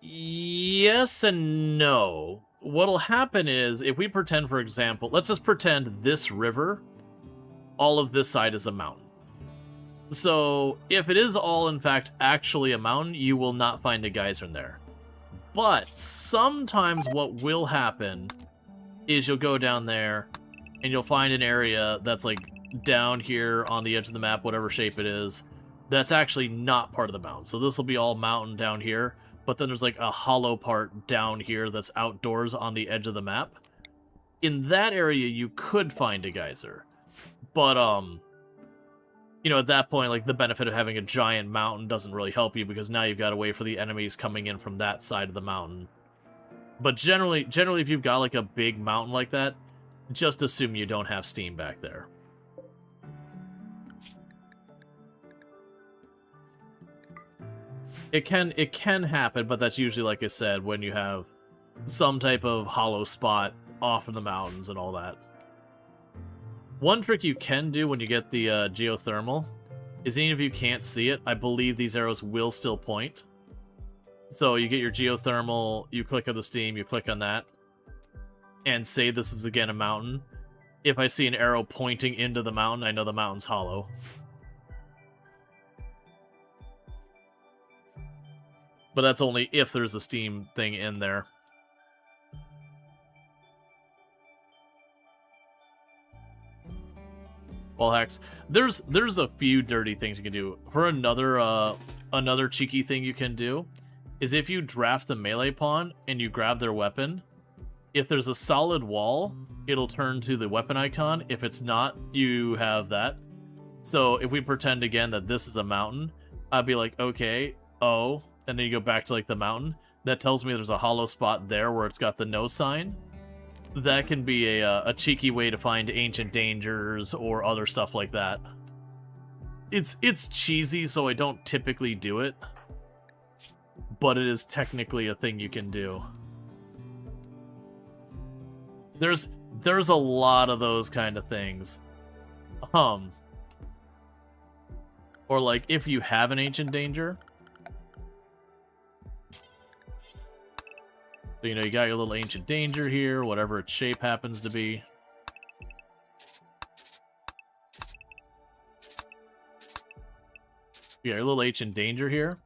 Yes and no. What'll happen is, if we pretend, for example, let's just pretend this river, all of this side is a mountain. So if it is all, in fact, actually a mountain, you will not find a geyser in there. But sometimes what will happen is you'll go down there and you'll find an area that's like down here on the edge of the map, whatever shape it is, that's actually not part of the mountain. So this will be all mountain down here, but then there's like a hollow part down here that's outdoors on the edge of the map. In that area, you could find a geyser. But, you know, at that point, like, the benefit of having a giant mountain doesn't really help you because now you've got to wait for the enemies coming in from that side of the mountain. But generally, if you've got, like, a big mountain like that, just assume you don't have steam back there. It can happen, but that's usually, like I said, when you have some type of hollow spot off in the mountains and all that. One trick you can do when you get the geothermal is, even if you can't see it, I believe these arrows will still point. So you get your geothermal, you click on the steam, you click on that, and say this is again a mountain. If I see an arrow pointing into the mountain, I know the mountain's hollow. But that's only if there's a steam thing in there. Wall hacks. There's a few dirty things you can do. For another cheeky thing you can do is, if you draft a melee pawn and you grab their weapon, if there's a solid wall, it'll turn to the weapon icon. If it's not, you have that. So if we pretend again that this is a mountain, I'd be like, okay, oh, and then you go back to like the mountain. That tells me there's a hollow spot there where it's got the no sign. That can be a cheeky way to find ancient dangers or other stuff like that. It's cheesy, so I don't typically do it. But it is technically a thing you can do. There's a lot of those kind of things. Or like if you have an ancient danger. So, you know, you got your little ancient danger here, whatever its shape happens to be. You got your little ancient danger here.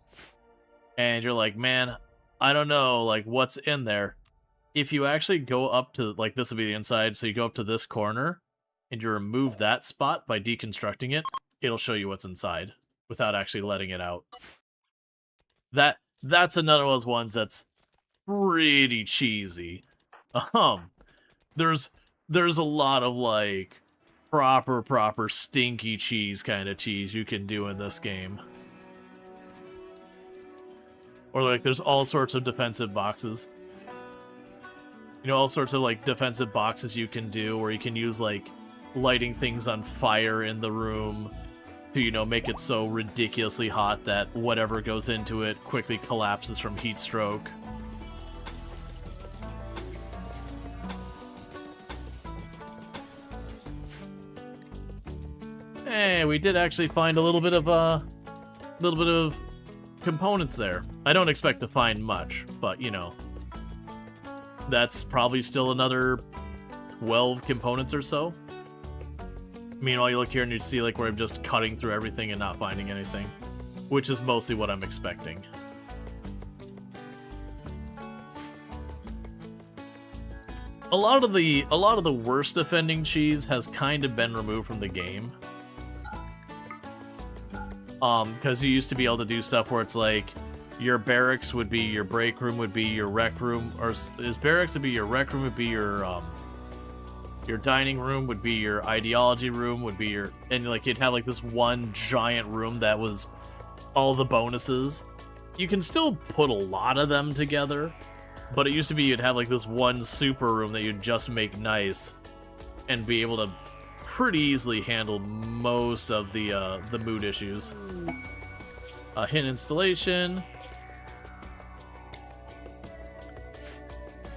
And you're like, man, I don't know, like, what's in there. If you actually go up to, like, this will be the inside, so you go up to this corner, and you remove that spot by deconstructing it, it'll show you what's inside, without actually letting it out. That's another one of those ones that's pretty cheesy. There's a lot of, like, proper stinky cheese kind of cheese you can do in this game. Or, like, there's all sorts of defensive boxes. You know, all sorts of, like, defensive boxes you can do, where you can use, like, lighting things on fire in the room to, you know, make it so ridiculously hot that whatever goes into it quickly collapses from heat stroke. Hey, we did actually find a little bit of components there. I don't expect to find much, but, you know, that's probably still another 12 components or so. Meanwhile, you look here and you see, like, where I'm just cutting through everything and not finding anything, which is mostly what I'm expecting. A lot of the worst offending cheese has kind of been removed from the game. Because you used to be able to do stuff where it's like, your barracks would be your break room, would be your rec room, or his barracks would be your rec room, would be your dining room, would be your ideology room, would be your, and like you'd have like this one giant room that was all the bonuses. You can still put a lot of them together, but it used to be you'd have like this one super room that you'd just make nice and be able to pretty easily handle most of the mood issues. Hint installation.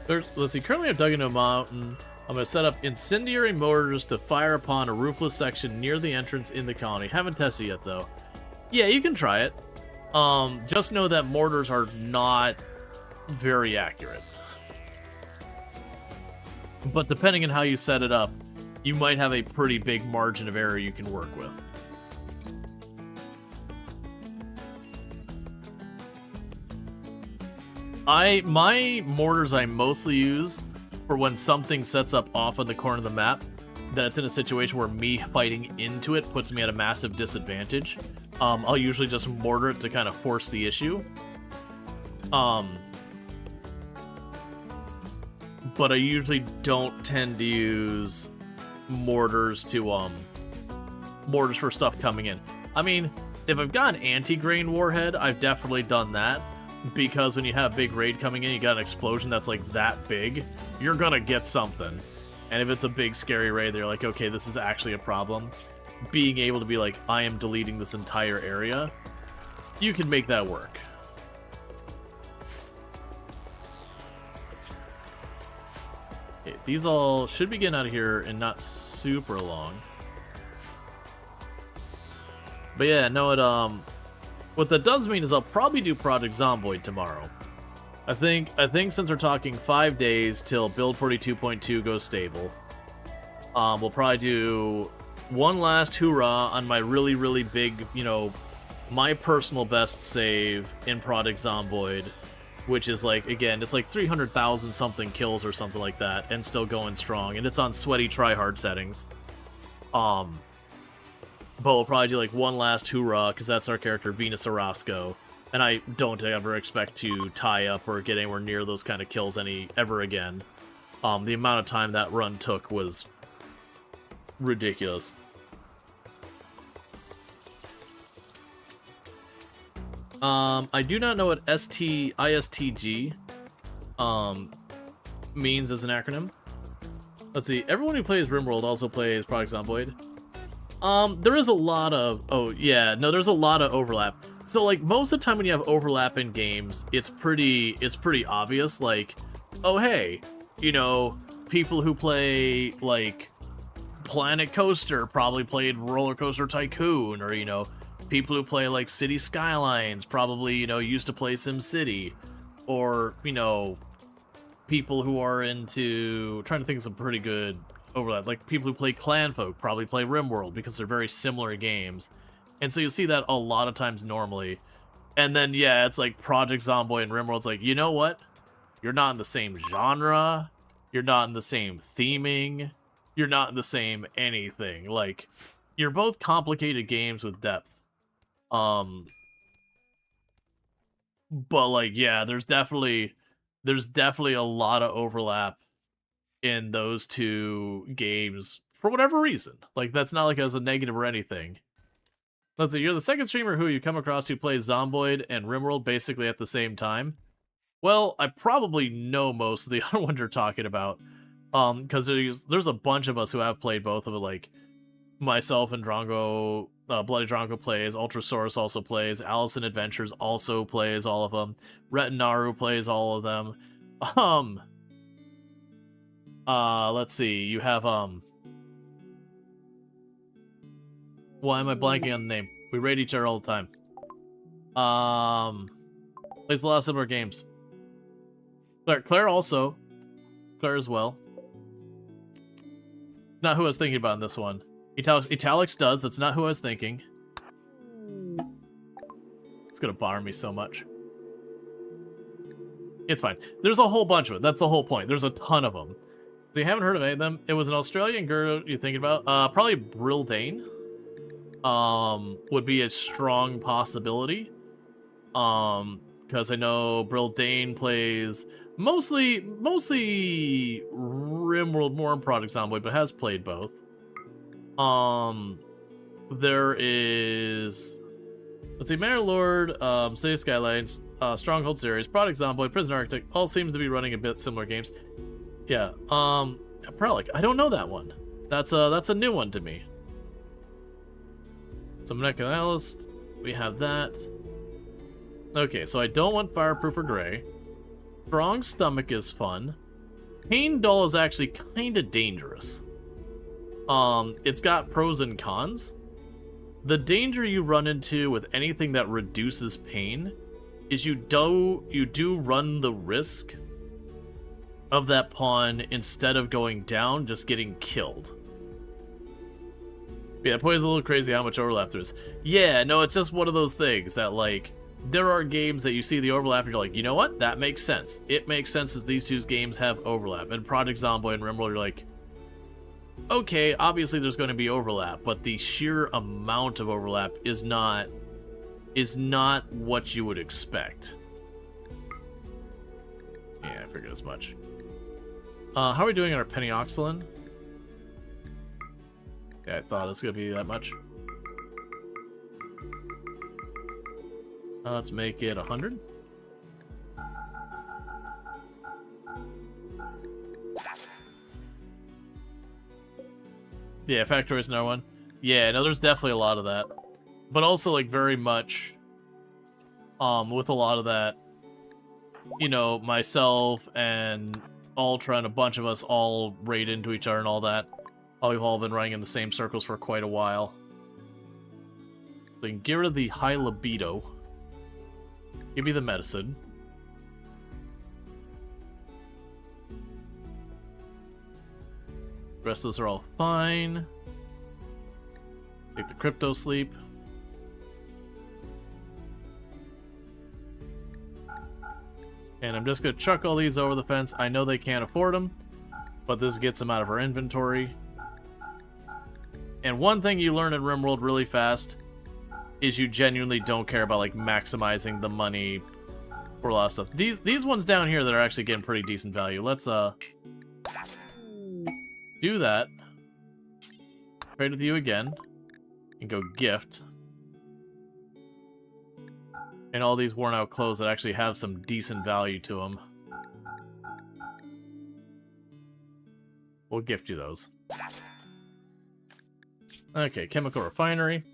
Let's see, currently I've dug into a mountain. I'm going to set up incendiary mortars to fire upon a roofless section near the entrance in the colony. Haven't tested yet, though. Yeah, you can try it. Just know that mortars are not very accurate. But depending on how you set it up, you might have a pretty big margin of error you can work with. My mortars I mostly use for when something sets up off on the corner of the map, that it's in a situation where me fighting into it puts me at a massive disadvantage. I'll usually just mortar it to kind of force the issue. But I usually don't tend to use mortars to mortars for stuff coming in. I mean, if I've got an anti-grain warhead, I've definitely done that, because when you have a big raid coming in, you got an explosion that's like that big, you're gonna get something. And if it's a big scary raid, they're like, okay, this is actually a problem. Being able to be like, I am deleting this entire area, you can make that work. Okay, these all should be getting out of here and not super long. But yeah, no, what that does mean is I'll probably do Project Zomboid tomorrow. I think since we're talking 5 days till build 42.2 goes stable, we'll probably do one last hoorah on my really big, you know, my personal best save in Project Zomboid, which is like, again, it's like 300,000 something kills or something like that, and still going strong, and it's on sweaty tryhard settings. But we'll probably do like one last hoorah, because that's our character, Venus Orozco, and I don't ever expect to tie up or get anywhere near those kind of kills ever again. The amount of time that run took was ridiculous. I do not know what ISTG means as an acronym. Let's see, everyone who plays RimWorld also plays Project Zomboid. There is a lot of, oh yeah, no, there's a lot of overlap. So like most of the time when you have overlap in games, it's pretty obvious, like, oh hey, you know, people who play like Planet Coaster probably played Roller Coaster Tycoon, or you know, people who play like City Skylines probably, you know, used to play SimCity, or you know, people who are into, trying to think of some pretty good overlap, like people who play Clanfolk probably play RimWorld because they're very similar games, and so you'll see that a lot of times normally. And then yeah, it's like Project Zomboid and RimWorld's like, you know what? You're not in the same genre, you're not in the same theming, you're not in the same anything. Like, you're both complicated games with depth. But like, yeah, there's definitely a lot of overlap in those two games for whatever reason. Like, that's not like as a negative or anything. Let's see, you're the second streamer who you come across who plays Zomboid and RimWorld basically at the same time. Well, I probably know most of the other ones you're talking about. Because there's a bunch of us who have played both of it, like myself and Drongo, Bloody Drongo plays, Ultrasaurus also plays, Allison Adventures also plays all of them, Retinaru plays all of them. Let's see, you have, why am I blanking on the name? We raid each other all the time. Plays a lot of similar games. Claire also. Claire as well. Not who I was thinking about in this one. Italics does, that's not who I was thinking. It's gonna bother me so much. It's fine. There's a whole bunch of it, that's the whole point. There's a ton of them. So you haven't heard of any of them? It was an Australian girl you're thinking about? Probably Brildane. Would be a strong possibility. Because I know Brildane plays mostly RimWorld, more in Project Zomboid, but has played both. There is, let's see, Mayor Lord, City Skylines, Stronghold series, Project Zomboid, Prison Architect, all seems to be running a bit similar games. Yeah, Prelic, I don't know that one. That's a new one to me. So Mechanic Analyst, we have that. Okay, so I don't want Fireproof or Gray. Strong Stomach is fun. Pain Doll is actually kind of dangerous. It's got pros and cons. The danger you run into with anything that reduces pain is you do run the risk of that pawn, instead of going down, just getting killed. Yeah, it plays a little crazy how much overlap there is. Yeah, no, it's just one of those things that, like, there are games that you see the overlap and you're like, you know what? That makes sense. It makes sense as these two games have overlap. And Project Zomboid and RimWorld, you're like, okay, obviously there's going to be overlap, but the sheer amount of overlap is not what you would expect. Yeah, I figured as much. How are we doing on our Penny-Oxalin? Yeah, I thought it was going to be that much. Let's make it 100. Yeah, Factory is another one. Yeah, no, there's definitely a lot of that. But also, like, very much, with a lot of that, you know, myself and Ultra and a bunch of us all raid into each other and all that. We've all been running in the same circles for quite a while. So you can get rid of the high libido. Give me the medicine. The rest of those are all fine. Take the crypto sleep. And I'm just going to chuck all these over the fence. I know they can't afford them, but this gets them out of our inventory. And one thing you learn in RimWorld really fast is you genuinely don't care about, like, maximizing the money for a lot of stuff. These ones down here that are actually getting pretty decent value. Let's do that. Trade with you again. And go gift. And all these worn out clothes that actually have some decent value to them. We'll gift you those. Okay, chemical refinery.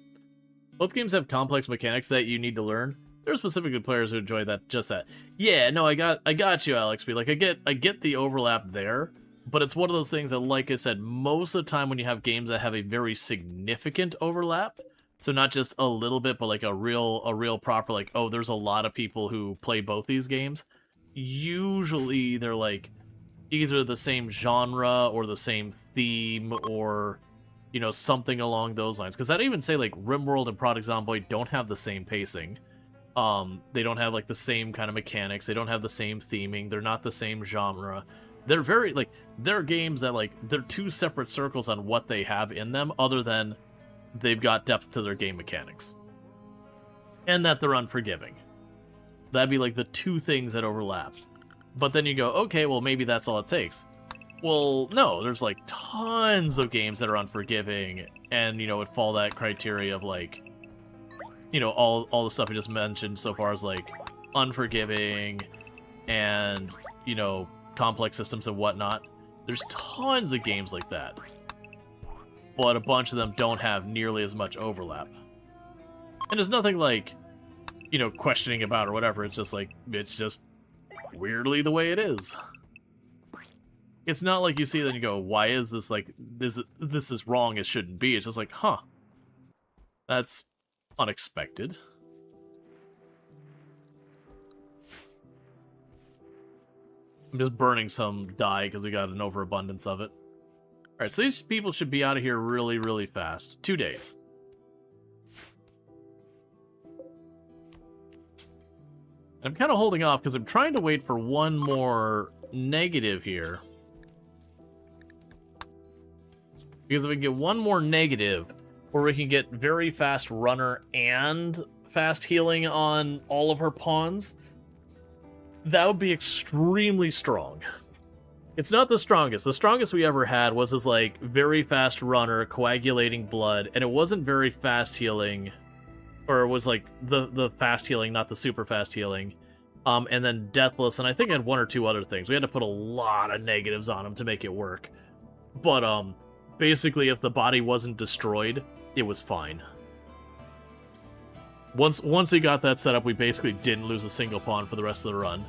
Both games have complex mechanics that you need to learn. There are specifically players who enjoy that, just that. Yeah, no, I got you, Alex B. Like, I get the overlap there, but it's one of those things that, like I said, most of the time when you have games that have a very significant overlap, so not just a little bit, but like a real proper, like, oh, there's a lot of people who play both these games, usually they're like either the same genre or the same theme or, you know, something along those lines. Because I'd even say like RimWorld and Project Zomboid don't have the same pacing. They don't have like the same kind of mechanics. They don't have the same theming. They're not the same genre. They're very like they're games that like they're two separate circles on what they have in them, other than they've got depth to their game mechanics. And that they're unforgiving. That'd be like the two things that overlap. But then you go, okay, well maybe that's all it takes. Well, no, there's like tons of games that are unforgiving and, you know, would fall that criteria of like, you know, all the stuff I just mentioned so far as like unforgiving and, you know, complex systems and whatnot. There's tons of games like that. But a bunch of them don't have nearly as much overlap. And there's nothing like, you know, questioning about or whatever. It's just like, it's just weirdly the way it is. It's not like you see it and you go, why is this like, this is wrong, it shouldn't be. It's just like, huh. That's unexpected. I'm just burning some dye because we got an overabundance of it. Alright, so these people should be out of here really, really fast. 2 days. I'm kind of holding off because I'm trying to wait for one more negative here. Because if we can get one more negative, where we can get very fast runner and fast healing on all of her pawns, that would be extremely strong. It's not the strongest. The strongest we ever had was this, like, very fast runner, coagulating blood, and it wasn't very fast healing, or it was, like, the fast healing, not the super fast healing, and then deathless, and I think I had one or two other things. We had to put a lot of negatives on them to make it work. But, basically, if the body wasn't destroyed, it was fine. Once we got that set up, we basically didn't lose a single pawn for the rest of the run.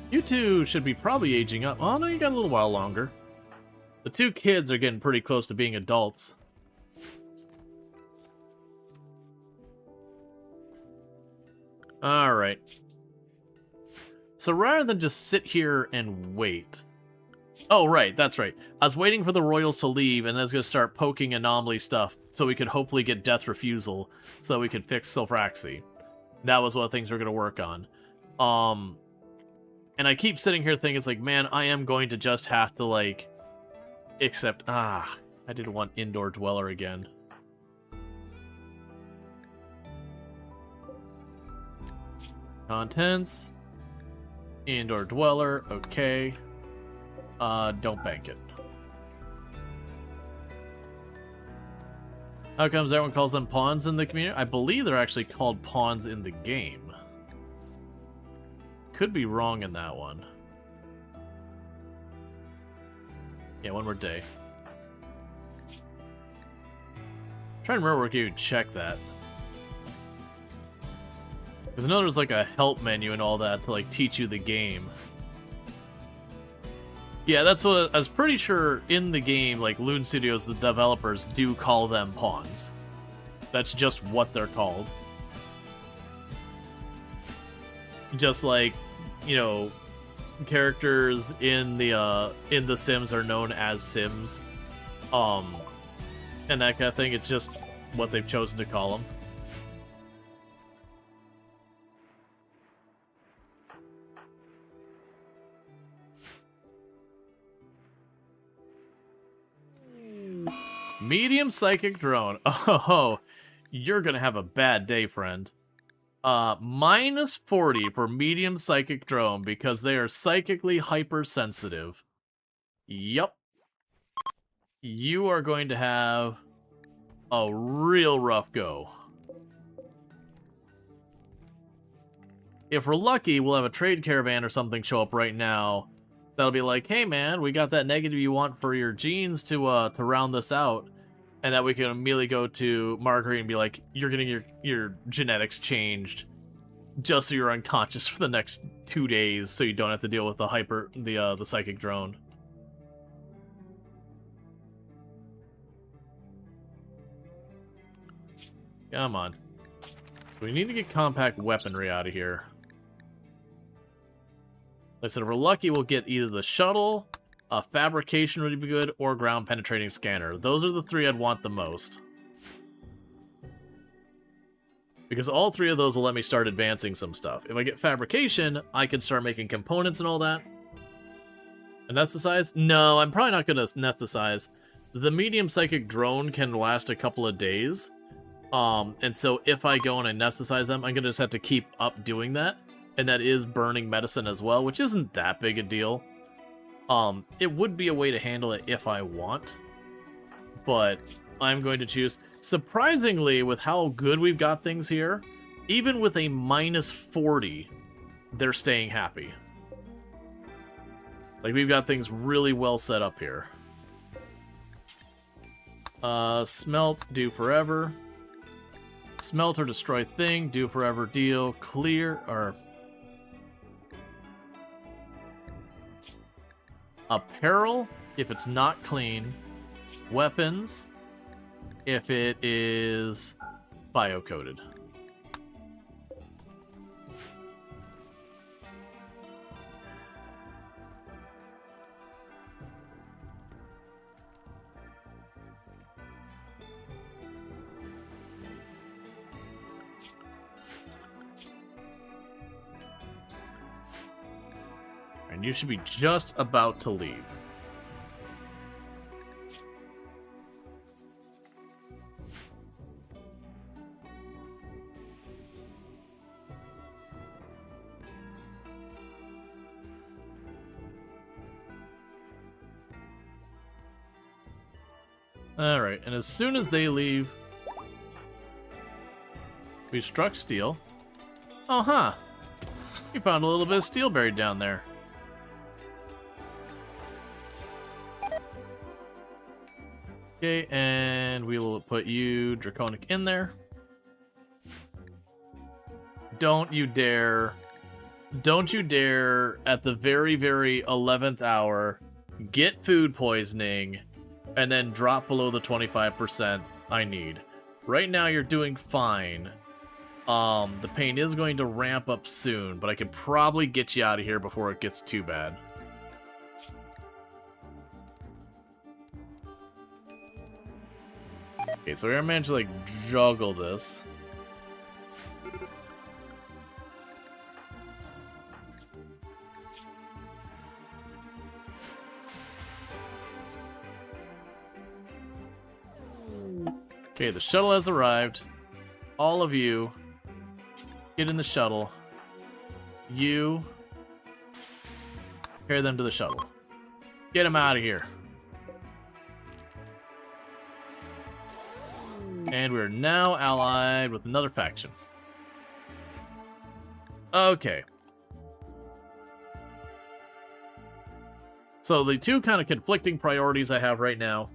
You two should be probably aging up. Oh, no, you got a little while longer. The two kids are getting pretty close to being adults. Alright. So rather than just sit here and wait... Oh, right, that's right. I was waiting for the royals to leave, and I was going to start poking anomaly stuff so we could hopefully get death refusal so that we could fix Silveraxi. That was one of the things we're going to work on. And I keep sitting here thinking, it's like, man, I am going to just have to, like... Except, I didn't want Indoor Dweller again. Contents. Indoor Dweller, okay. Don't bank it. How comes everyone calls them pawns in the community? I believe they're actually called pawns in the game. Could be wrong in that one. Yeah, one more day. I'm trying to remember where you check that. Because I know there's like a help menu and all that to like teach you the game. Yeah, that's what I was pretty sure in the game, like Loon Studios, the developers do call them pawns. That's just what they're called. Just like, you know, characters in the Sims are known as Sims. And that kind of thing, it's just what they've chosen to call them. Medium Psychic Drone. Oh, you're gonna have a bad day, friend. Minus 40 for Medium Psychic Drone because they are psychically hypersensitive. Yup. You are going to have a real rough go. if we're lucky, we'll have a trade caravan or something show up right now. That'll be like, hey man, we got that negative you want for your genes to round this out. And that we can immediately go to Marguerite and be like, you're getting your genetics changed just so you're unconscious for the next 2 days so you don't have to deal with the psychic drone. Come on. We need to get compact weaponry out of here. Like I said, if we're lucky, we'll get either the shuttle, a fabrication would be good, or ground penetrating scanner. Those are the 3 I'd want the most. Because all 3 of those will let me start advancing some stuff. If I get fabrication, I can start making components and all that. Anesthetize? No, I'm probably not going to anesthetize. The medium psychic drone can last a couple of days. And so if I go and anesthetize them, I'm going to just have to keep up doing that. And that is burning medicine as well, which isn't that big a deal. It would be a way to handle it if I want. But I'm going to choose... Surprisingly, with how good we've got things here, even with a minus 40, they're staying happy. Like, we've got things really well set up here. Smelt, do forever. Smelt or destroy thing, do forever, deal, clear, or... Apparel, if it's not clean. Weapons, if it is bio-coded. And you should be just about to leave. Alright, and as soon as they leave, we struck steel. Oh, huh. You found a little bit of steel buried down there. Okay, and we will put you, Draconic, in there. Don't you dare at the very, very 11th hour get food poisoning and then drop below the 25% I need. Right now you're doing fine. The pain is going to ramp up soon, but I could probably get you out of here before it gets too bad. Okay, so we're gonna manage to, like, juggle this. Okay, the shuttle has arrived. All of you, get in the shuttle. You, carry them to the shuttle. Get them out of here. And we're now allied with another faction. Okay. So the two kind of conflicting priorities I have right now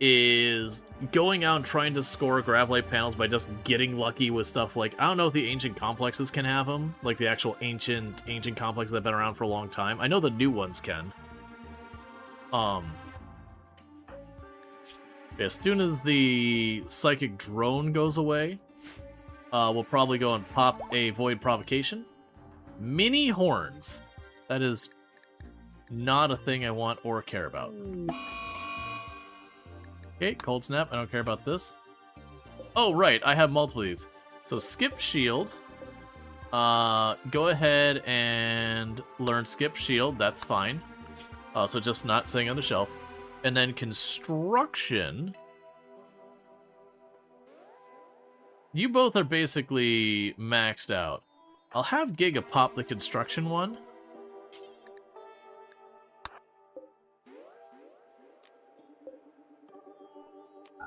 is going out and trying to score Gravelite panels by just getting lucky with stuff like, I don't know if the ancient complexes can have them, like the actual ancient complexes that have been around for a long time. I know the new ones can. As soon as the psychic drone goes away, we'll probably go and pop a void provocation. Mini horns. That is not a thing I want or care about. Okay, cold snap. I don't care about this. Oh, right. I have multiple of these. So skip shield. Go ahead and learn skip shield. That's fine. So just not sitting on the shelf. And then construction. You both are basically maxed out. I'll have Giga pop the construction one.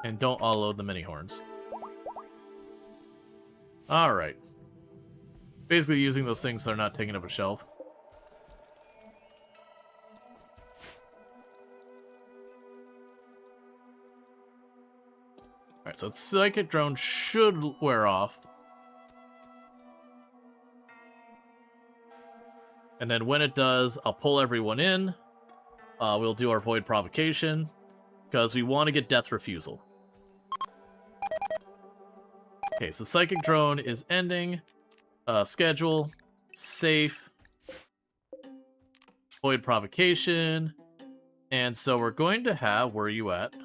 And don't all load the mini horns. Alright. Basically using those things so they're not taking up a shelf. Alright, so Psychic Drone should wear off. And then when it does, I'll pull everyone in. We'll do our Void Provocation, because we want to get Death Refusal. Okay, so Psychic Drone is ending. Schedule. Safe. Void Provocation. And so we're going to have... Where are you at?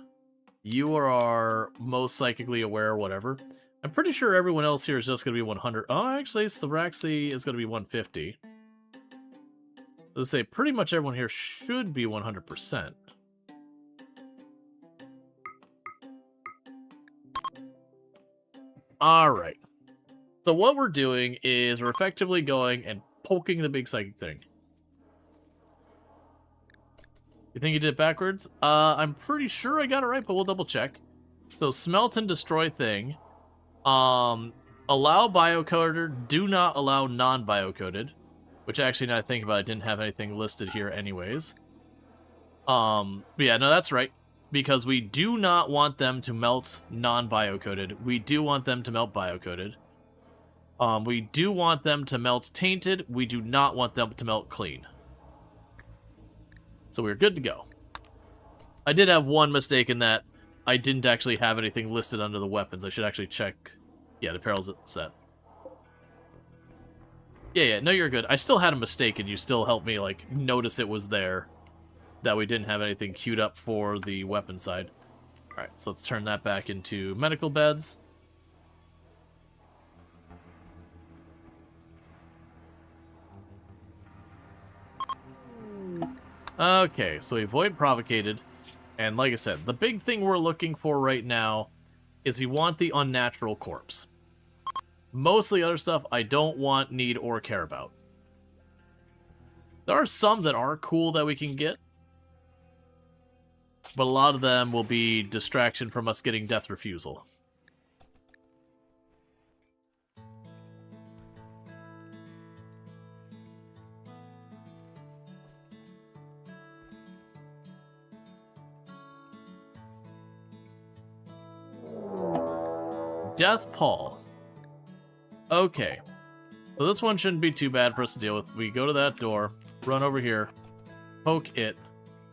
You are most psychically aware or whatever. I'm pretty sure everyone else here is just going to be 100. Oh, actually, Soraxi is going to be 150. Let's say pretty much everyone here should be 100%. Alright. So what we're doing is we're effectively going and poking the big psychic thing. You think you did it backwards? I'm pretty sure I got it right, but we'll double check. So smelt and destroy thing. Allow biocoded, do not allow non-biocoded. Which actually, now I think about it, I didn't have anything listed here anyways. But yeah, no, that's right. Because we do not want them to melt non-biocoded. We do want them to melt biocoded. We do want them to melt tainted. We do not want them to melt clean. So we're good to go. I did have one mistake in that I didn't actually have anything listed under the weapons. I should actually check. Yeah, the apparel's set. Yeah, no, you're good. I still had a mistake, and you still helped me, like, notice it was there. That we didn't have anything queued up for the weapon side. Alright, so let's turn that back into medical beds. Okay, so we void provocated. And like I said, the big thing we're looking for right now is we want the unnatural corpse. Mostly other stuff I don't want, need, or care about. There are some that are cool that we can get. But a lot of them will be distraction from us getting Death Refusal. Death Paul. Okay. So this one shouldn't be too bad for us to deal with. We go to that door, run over here, poke it.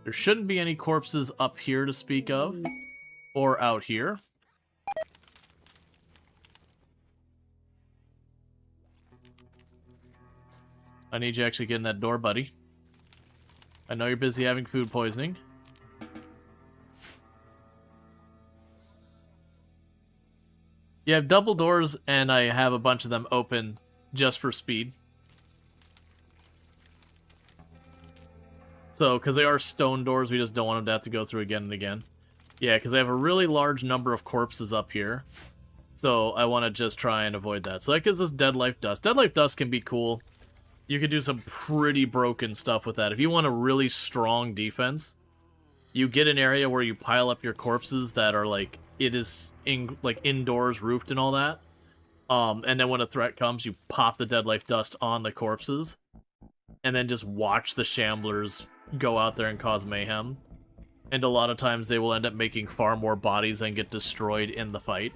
There shouldn't be any corpses up here to speak of, or out here. I need you to actually get in that door, buddy. I know you're busy having food poisoning. You have double doors, and I have a bunch of them open just for speed. So, because they are stone doors, we just don't want them to have to go through again and again. Yeah, because I have a really large number of corpses up here. So, I want to just try and avoid that. So that gives us Dead Life Dust. Dead Life Dust can be cool. You can do some pretty broken stuff with that. If you want a really strong defense, you get an area where you pile up your corpses that are like, it is like indoors, roofed and all that. And then when a threat comes, you pop the Dead Life Dust on the corpses. And then just watch the Shamblers go out there and cause mayhem. And a lot of times they will end up making far more bodies than get destroyed in the fight.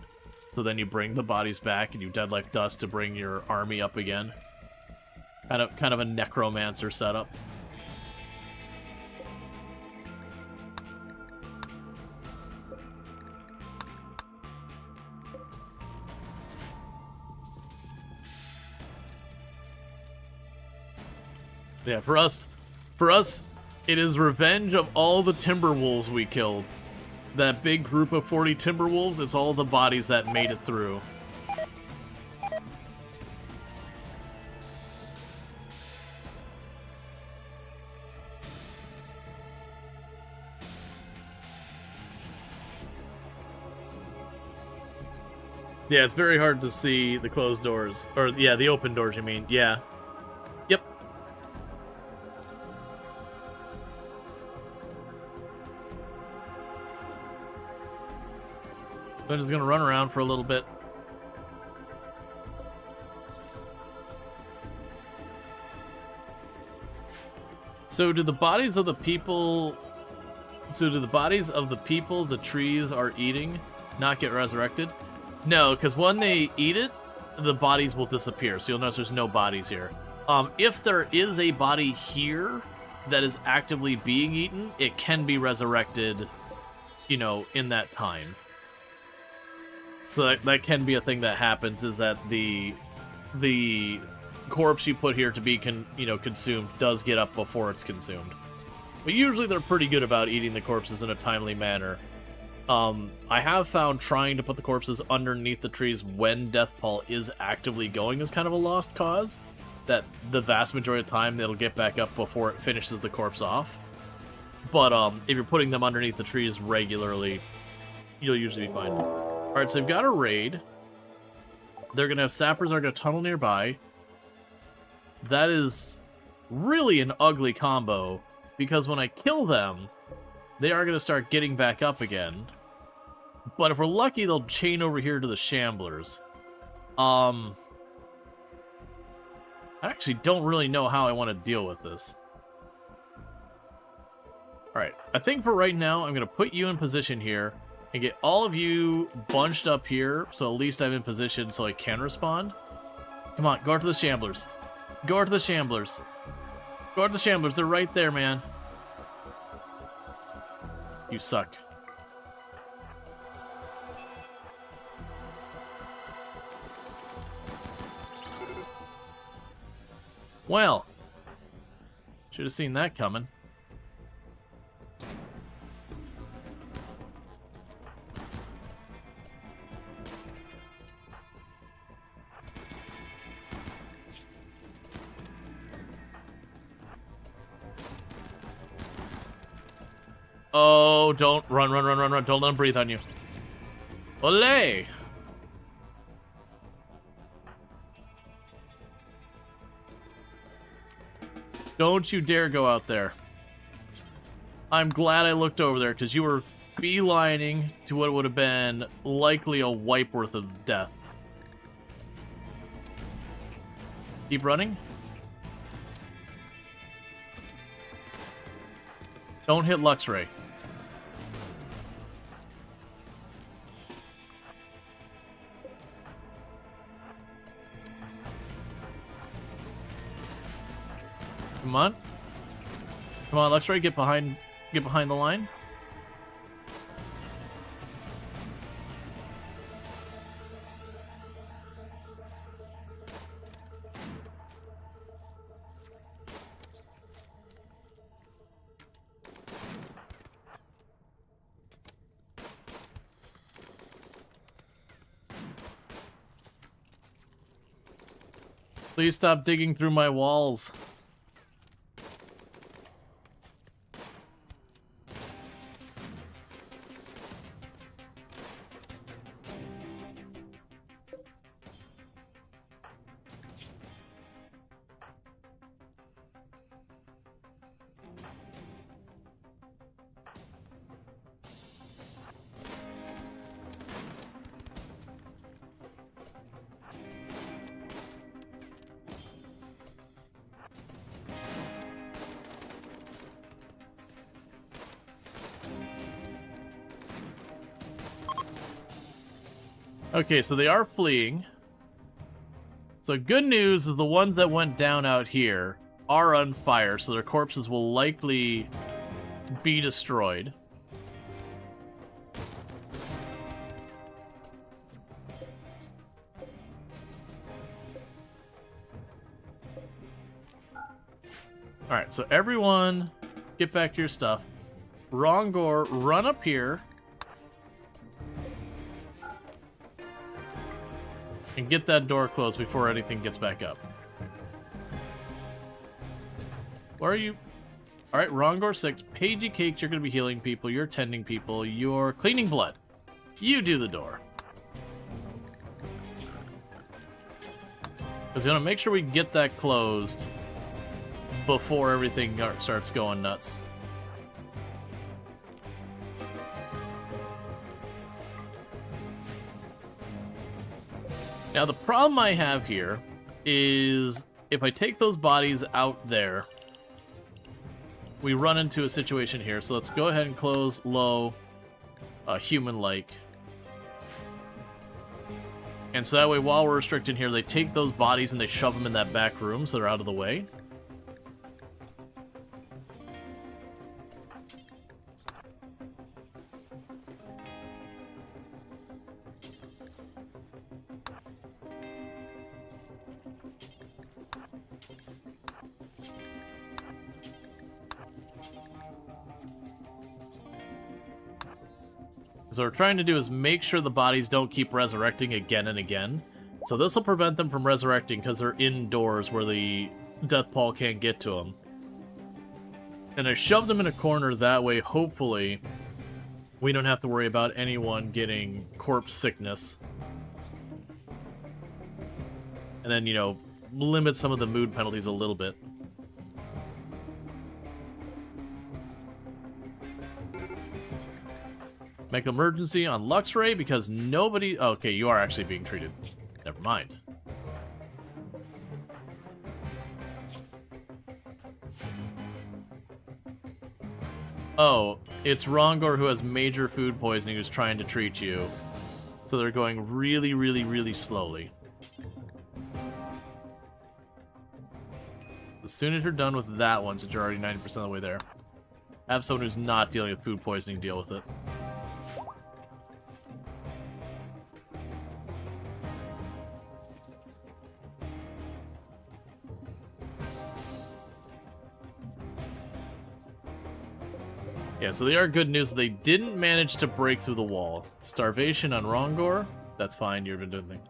So then you bring the bodies back and you Dead Life Dust to bring your army up again. Kind of a necromancer setup. Yeah, for us, it is revenge of all the Timberwolves we killed. That big group of 40 Timberwolves, it's all the bodies that made it through. Yeah, it's very hard to see the closed doors. Or, yeah, the open doors, you mean. Yeah. Yep. So I'm just gonna run around for a little bit. So do the bodies of the people... So do the bodies of the people the trees are eating not get resurrected? No, because when they eat it, the bodies will disappear. So you'll notice there's no bodies here. If there is a body here that is actively being eaten, it can be resurrected, you know, in that time. So that can be a thing that happens, is that the corpse you put here to be consumed does get up before it's consumed. But usually they're pretty good about eating the corpses in a timely manner. I have found trying to put the corpses underneath the trees when Deathpall is actively going is kind of a lost cause. That the vast majority of the time it'll get back up before it finishes the corpse off. But if you're putting them underneath the trees regularly, you'll usually be fine. Alright, so they've got a raid. They're going to have sappers that are going to tunnel nearby. That is really an ugly combo, because when I kill them, they are going to start getting back up again. But if we're lucky, they'll chain over here to the Shamblers. I actually don't really know how I want to deal with this. Alright, I think for right now, I'm going to put you in position here and get all of you bunched up here, so at least I'm in position so I can respond. Come on, go to the Shamblers. Go to the Shamblers. Go to the Shamblers, they're right there, man. You suck. Well, should have seen that coming. Oh, don't run. Don't let him breathe on you. Olé! Don't you dare go out there. I'm glad I looked over there, because you were beelining to what would have been likely a wipe worth of death. Keep running. Don't hit Luxray. Come on. Come on, Luxray, get behind the line. Please stop digging through my walls. Okay, so they are fleeing. So good news is the ones that went down out here are on fire, so their corpses will likely be destroyed. Alright, so everyone get back to your stuff. Rongor, run up here. And get that door closed before anything gets back up. Where are you? Alright, Rongor 6. Pagey Cakes, you're going to be healing people. You're tending people. You're cleaning blood. You do the door. Because we want to make sure we get that closed before everything starts going nuts. Now, the problem I have here is if I take those bodies out there, we run into a situation here. So let's go ahead and close low, human-like. And so that way, while we're restricted here, they take those bodies and they shove them in that back room so they're out of the way. So what we're trying to do is make sure the bodies don't keep resurrecting again and again. So this will prevent them from resurrecting because they're indoors where the death pall can't get to them. And I shoved them in a corner that way, hopefully, we don't have to worry about anyone getting corpse sickness. And then, you know, limit some of the mood penalties a little bit. Make emergency on Luxray because nobody... Okay, you are actually being treated. Never mind. Oh, it's Rongor who has major food poisoning who's trying to treat you. So they're going really, really, really slowly. As soon as you're done with that one, since you're already 90% of the way there, have someone who's not dealing with food poisoning deal with it. Yeah, so they are good news. They didn't manage to break through the wall. Starvation on Rongor. That's fine, you've been doing things.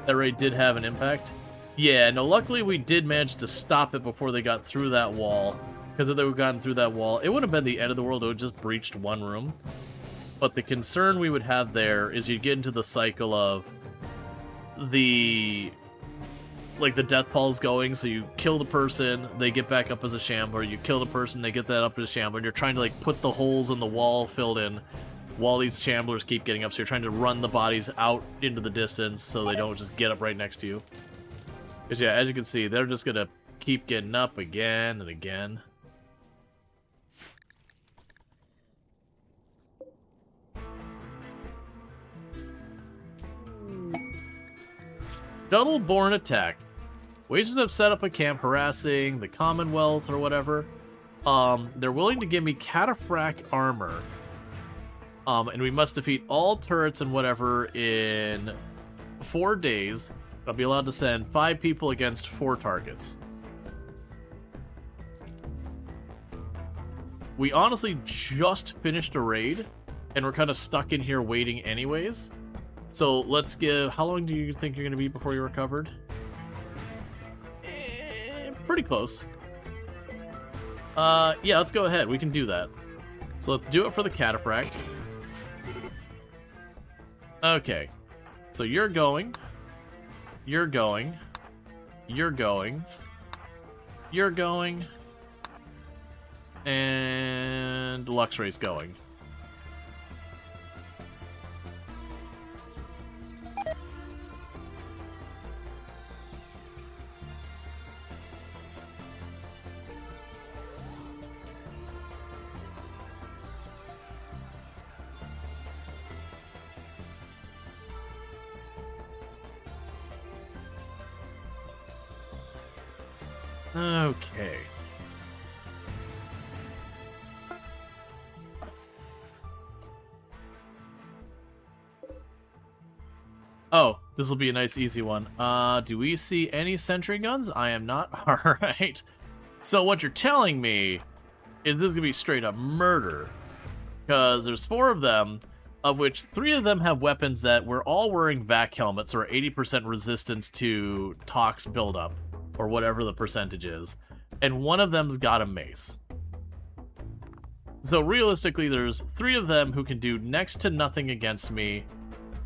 That raid did have an impact. Yeah, no, luckily we did manage to stop it before they got through that wall. Because if they would have gotten through that wall, it would have been the end of the world. It would have just breached one room. But the concern we would have there is you'd get into the cycle of the... like the death pall's going, so you kill the person, they get back up as a shambler, you kill the person, they get that up as a shambler, and you're trying to like put the holes in the wall filled in while these shamblers keep getting up, so you're trying to run the bodies out into the distance so they don't just get up right next to you. Because yeah, as you can see, they're just gonna keep getting up again and again. Shuttle-borne attack. Wages have set up a camp harassing the Commonwealth or whatever. They're willing to give me cataphract armor. And we must defeat all turrets and whatever in 4 days. I'll be allowed to send 5 people against 4 targets. We honestly just finished a raid, and we're kind of stuck in here waiting anyways. So let's give... How long do you think you're going to be before you're recovered? Pretty close. Yeah, let's go ahead. We can do that. So let's do it for the cataphract. Okay. So you're going. You're going. You're going. You're going. And Luxray's going. Okay. Oh, this will be a nice easy one. Do we see any sentry guns? I am not. Alright. So what you're telling me is this is gonna be straight up murder. Because there's 4 of them, of which 3 of them have weapons that we're all wearing vac helmets or 80% resistance to tox buildup, or whatever the percentage is. And one of them's got a mace. So realistically, there's 3 of them who can do next to nothing against me,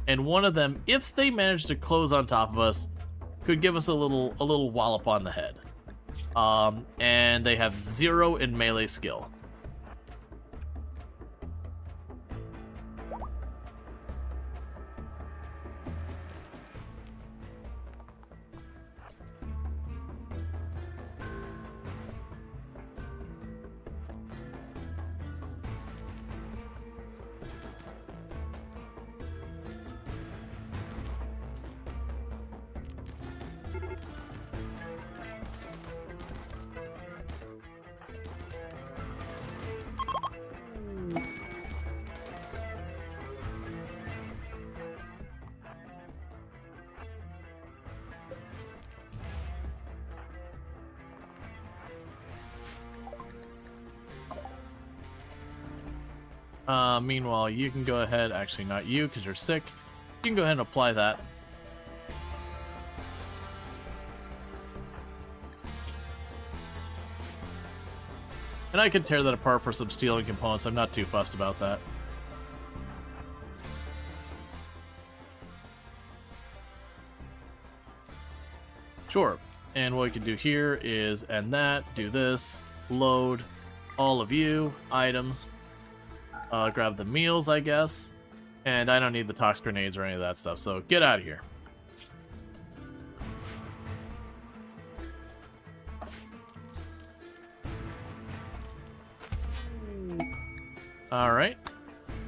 and one of them, if they manage to close on top of us, could give us a little wallop on the head. And they have 0 in melee skill. Meanwhile, you can go ahead, actually not you, because you're sick. You can go ahead and apply that. And I can tear that apart for some steel and components. I'm not too fussed about that. Sure. And what we can do here is end that, do this, load all of you, items, grab the meals, I guess. And I don't need the tox grenades or any of that stuff, so get out of here. Alright.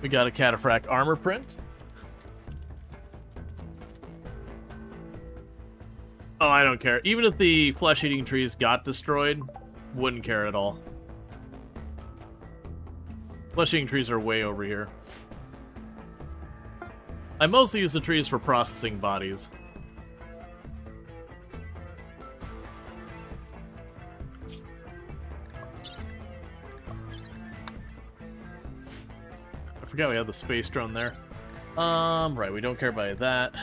We got a cataphract armor print. Oh, I don't care. Even if the flesh-eating trees got destroyed, wouldn't care at all. Flesh-eating trees are way over here. I mostly use the trees for processing bodies. I forgot we had the space drone there. Right, we don't care about that.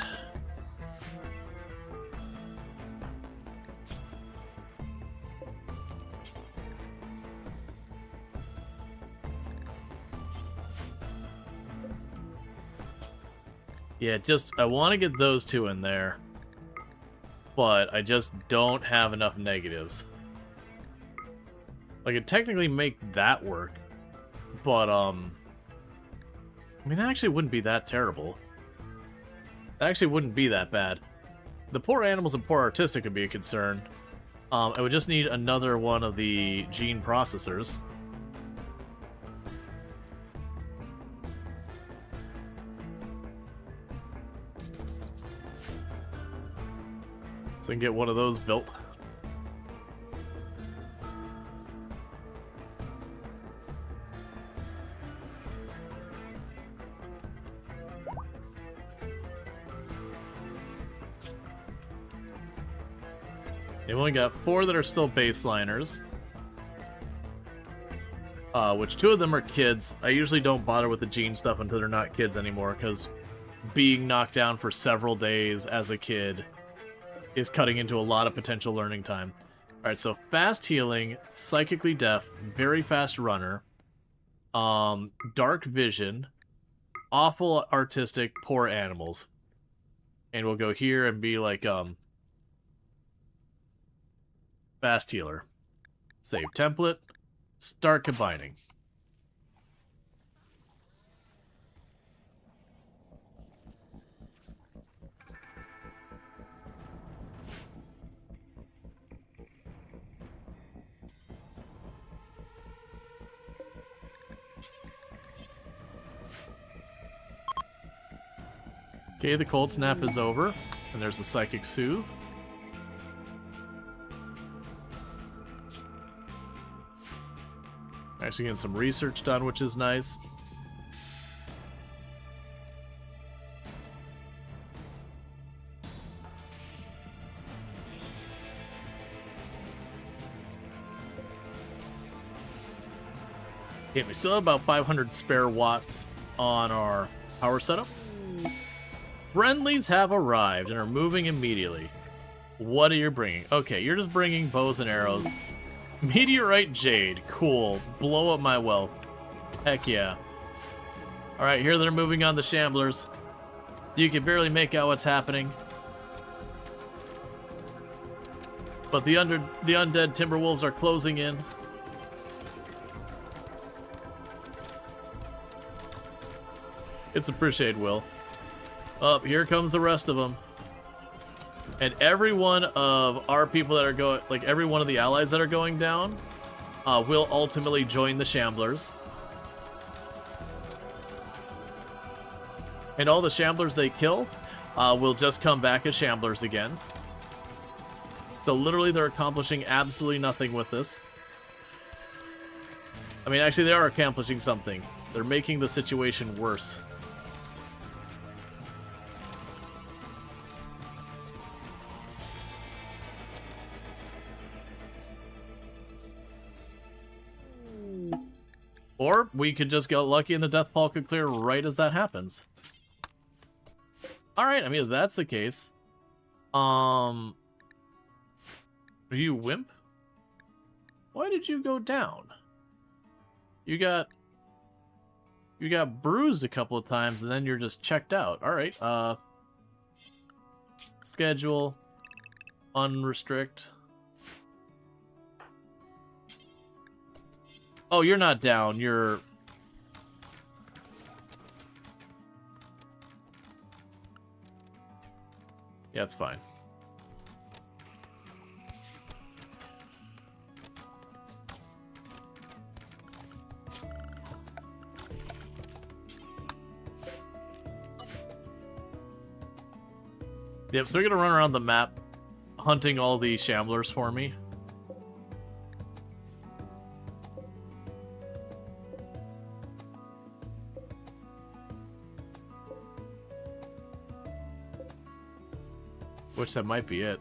Yeah, I want to get those two in there, but I just don't have enough negatives. I could technically make that work, but, I mean, that actually wouldn't be that terrible. That actually wouldn't be that bad. The poor animals and poor artistic would be a concern. I would just need another one of the gene processors. So I can get one of those built. They've only got 4 that are still baseliners. Which 2 of them are kids. I usually don't bother with the gene stuff until they're not kids anymore, because being knocked down for several days as a kid is cutting into a lot of potential learning time. Alright, so fast healing, psychically deaf, very fast runner, dark vision, awful artistic, poor animals. And we'll go here and be like, fast healer. Save template, start combining. Okay, the cold snap is over, and there's the psychic soothe. Actually getting some research done, which is nice. Okay, we still have about 500 spare watts on our power setup. Friendlies have arrived and are moving immediately. What are you bringing? Okay, you're just bringing bows and arrows. Meteorite Jade. Cool. Blow up my wealth. Heck yeah. Alright, here they're moving on the Shamblers. You can barely make out what's happening. But the undead Timberwolves are closing in. It's appreciated, Will. Up, here comes the rest of them. And every one of our people that are going, like every one of the allies that are going down, will ultimately join the Shamblers. And all the Shamblers they kill will just come back as Shamblers again. So literally they're accomplishing absolutely nothing with this. I mean, actually they are accomplishing something. They're making the situation worse. Or we could just get lucky and the death pall could clear right as that happens. Alright, I mean, if that's the case. Are you wimp? Why did you go down? You got bruised a couple of times and then you're just checked out. Alright, schedule, unrestrict. Oh, you're not down, you're... Yeah, it's fine. Yep, so we're gonna run around the map hunting all the shamblers for me. Which that might be it.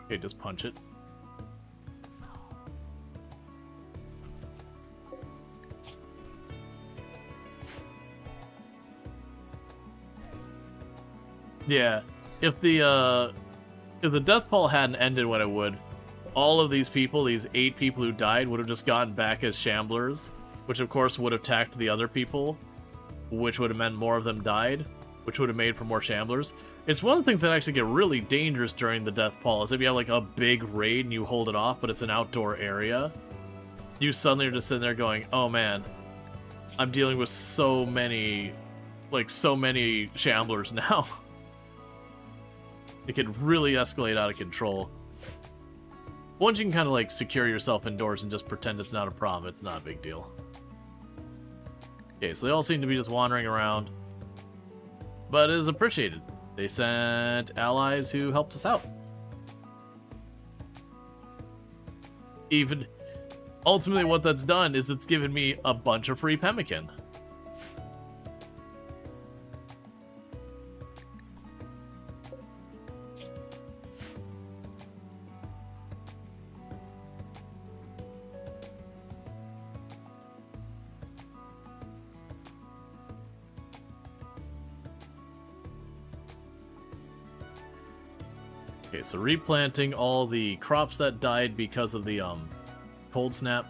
Okay, just punch it. Yeah, if the death pall hadn't ended when it would, all of these people, these 8 people who died, would have just gotten back as shamblers, which of course would have attacked the other people, which would have meant more of them died, which would have made for more shamblers. It's one of the things that actually get really dangerous during the death pall, is if you have like a big raid and you hold it off, but it's an outdoor area, you suddenly are just sitting there going, oh man, I'm dealing with so many shamblers now. It could really escalate out of control. Once you can kind of like secure yourself indoors and just pretend it's not a problem, it's not a big deal. Okay, so they all seem to be just wandering around. But it is appreciated. They sent allies who helped us out. Even ultimately what that's done is it's given me a bunch of free pemmican. Okay, so replanting all the crops that died because of the cold snap.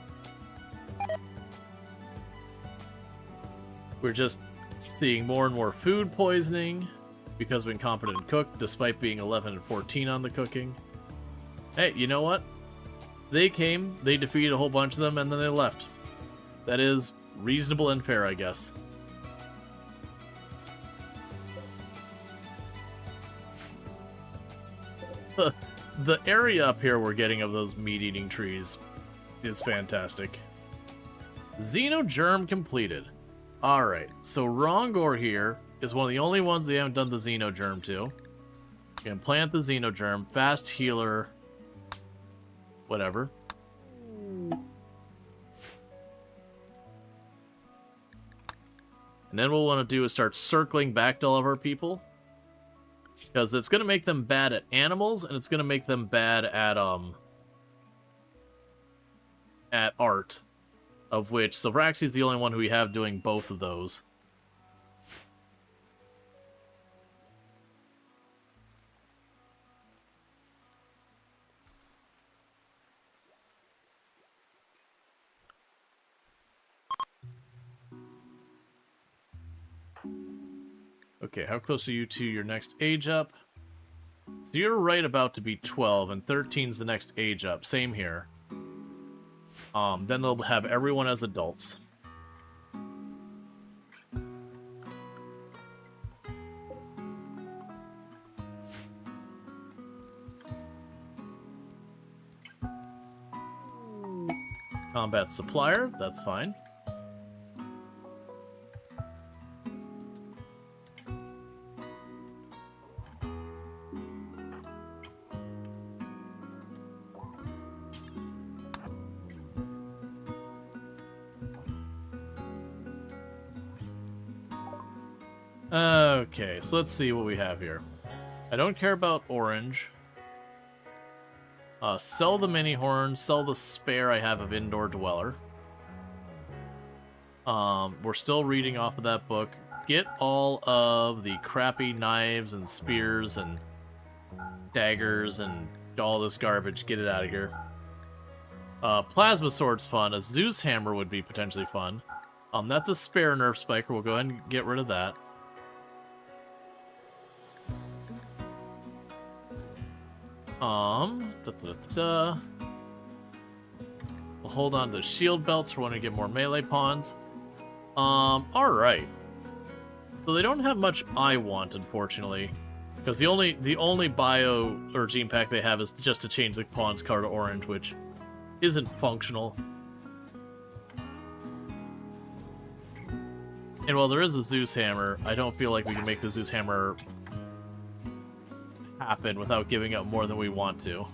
We're just seeing more and more food poisoning because of incompetent cook, despite being 11 and 14 on the cooking. Hey, you know what? They came, they defeated a whole bunch of them, and then they left. That is reasonable and fair, I guess. The area up here we're getting of those meat-eating trees is fantastic. Xenogerm completed. Alright, so Rongor here is one of the only ones we haven't done the Xenogerm to. You can plant the Xenogerm, fast healer, whatever. And then what we'll want to do is start circling back to all of our people. Because it's going to make them bad at animals, and it's going to make them bad at art. Of which, Silveraxi's the only one who we have doing both of those. Okay, how close are you to your next age up? So you're right about to be 12, and 13's the next age up. Same here. Then they'll have everyone as adults. Combat supplier, that's fine. Okay, so let's see what we have here. I don't care about orange. Sell the mini horn, sell the spare I have of Indoor Dweller. We're still reading off of that book. Get all of the crappy knives and spears and daggers and all this garbage. Get it out of here. Plasma sword's fun. A Zeus hammer would be potentially fun. That's a spare nerf spiker. We'll go ahead and get rid of that. We'll hold on to shield belts for when we get more melee pawns. Alright. So they don't have much I want, unfortunately. Because the only bio or gene pack they have is just to change the pawn's color to orange, which isn't functional. And while there is a Zeus hammer, I don't feel like we can make the Zeus hammer happen without giving up more than we want to.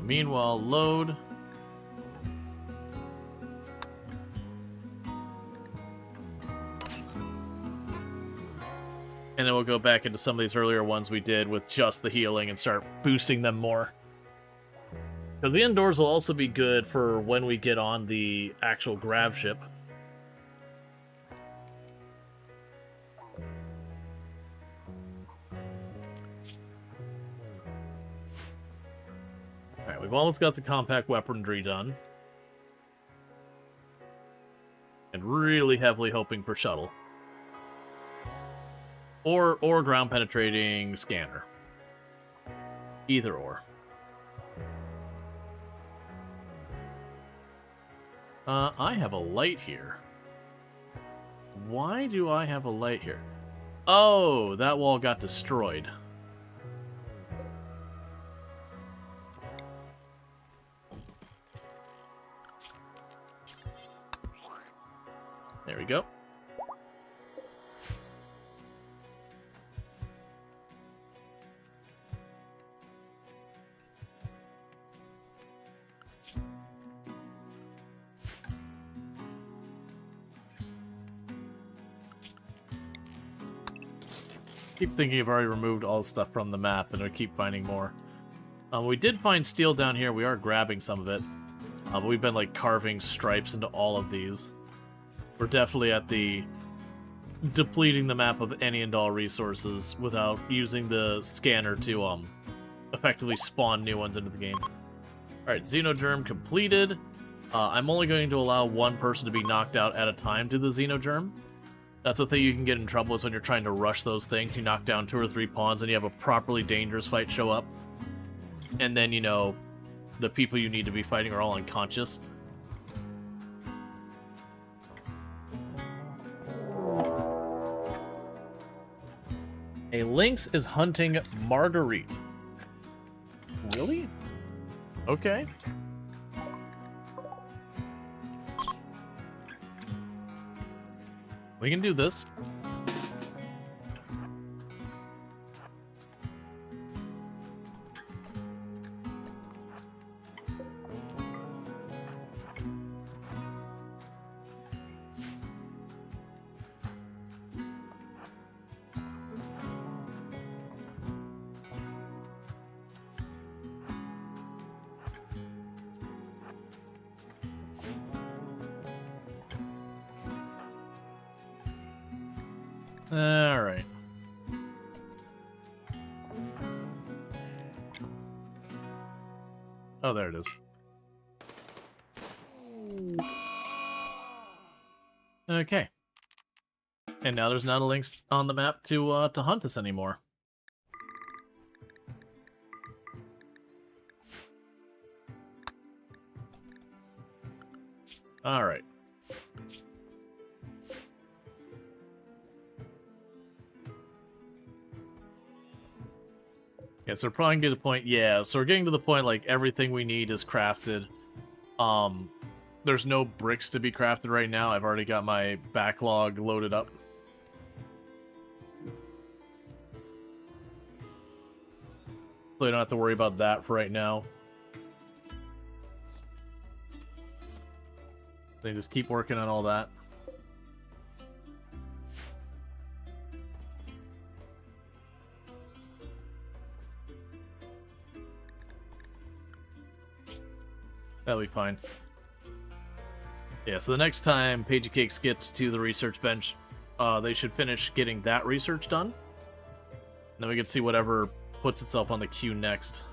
Meanwhile, load. And then we'll go back into some of these earlier ones we did with just the healing and start boosting them more. Because the indoors will also be good for when we get on the actual grav ship. Alright, we've almost got the compact weaponry done. And really heavily hoping for shuttle. Or ground penetrating scanner. Either or. I have a light here. Why do I have a light here? Oh, that wall got destroyed. There we go. Keep thinking I've already removed all the stuff from the map, and I keep finding more. We did find steel down here. We are grabbing some of it. But we've been, like, carving stripes into all of these. We're definitely at the depleting the map of any and all resources without using the scanner to, effectively spawn new ones into the game. Alright, Xenogerm completed. I'm only going to allow one person to be knocked out at a time to the Xenogerm. That's the thing you can get in trouble is when you're trying to rush those things. You knock down 2 or 3 pawns and you have a properly dangerous fight show up. And then, you know, the people you need to be fighting are all unconscious. A lynx is hunting Marguerite. Really? Okay. We can do this. All right. Oh, there it is. Okay. And now there's not a lynx on the map to hunt us anymore. All right. Yeah, so we're probably getting to the point, yeah, so we're getting to the point, like, everything we need is crafted. There's no bricks to be crafted right now. I've already got my backlog loaded up. So you don't have to worry about that for right now. They just keep working on all that. That'll be fine. Yeah, so the next time Pagey Cakes gets to the research bench, they should finish getting that research done. And then we can see whatever puts itself on the queue next.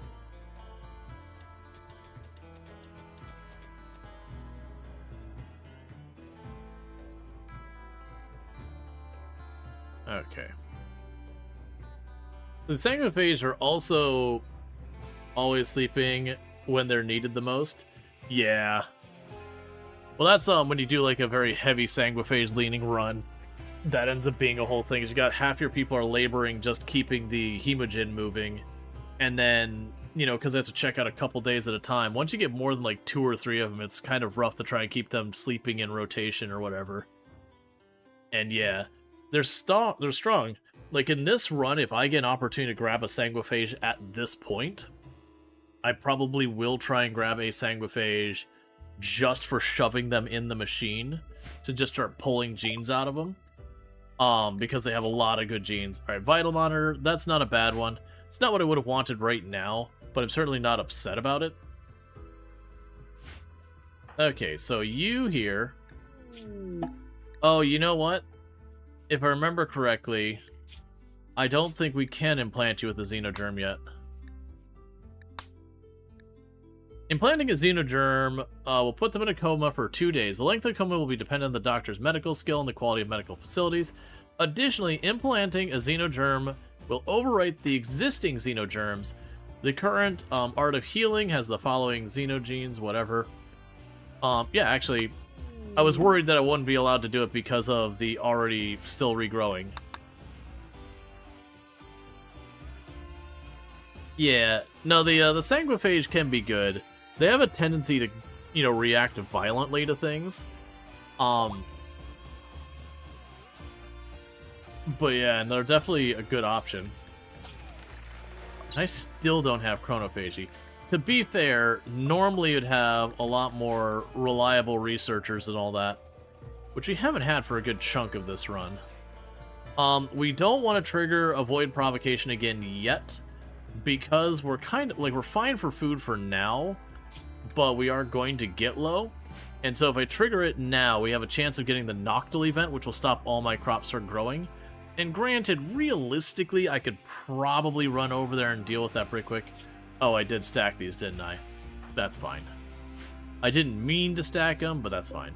Okay. The Sanguinophage are also always sleeping when they're needed the most. Yeah. Well, that's when you do like a very heavy Sanguinophage leaning run. That ends up being a whole thing. Is you got half your people are laboring just keeping the hemogen moving, and then, you know, because they have to check out a couple days at a time. Once you get more than like 2 or 3 of them, it's kind of rough to try and keep them sleeping in rotation or whatever. And yeah, they're strong. Like in this run, if I get an opportunity to grab a Sanguinophage at this point, I probably will try and grab a Sanguinophage just for shoving them in the machine to just start pulling genes out of them. Because they have a lot of good genes. Alright, Vital Monitor, that's not a bad one. It's not what I would have wanted right now, but I'm certainly not upset about it. Okay, so you here. Oh, you know what? If I remember correctly, I don't think we can implant you with a Xenogerm yet. Implanting a Xenogerm will put them in a coma for 2 days. The length of the coma will be dependent on the doctor's medical skill and the quality of medical facilities. Additionally, implanting a Xenogerm will overwrite the existing Xenogerms. The current Art of Healing has the following Xenogenes, whatever. Yeah, actually, I was worried that I wouldn't be allowed to do it because of the already still regrowing. Yeah, no, the Sanguinophage can be good. They have a tendency to, you know, react violently to things. But yeah, and they're definitely a good option. I still don't have Chronophagy. To be fair, normally you'd have a lot more reliable researchers and all that, which we haven't had for a good chunk of this run. We don't want to trigger Avoid Provocation again yet, because we're kind of, like, we're fine for food for now, but we are going to get low. And so if I trigger it now, we have a chance of getting the Noctil event, which will stop all my crops from growing. And granted, realistically, I could probably run over there and deal with that pretty quick. Oh, I did stack these, didn't I? That's fine. I didn't mean to stack them, but that's fine.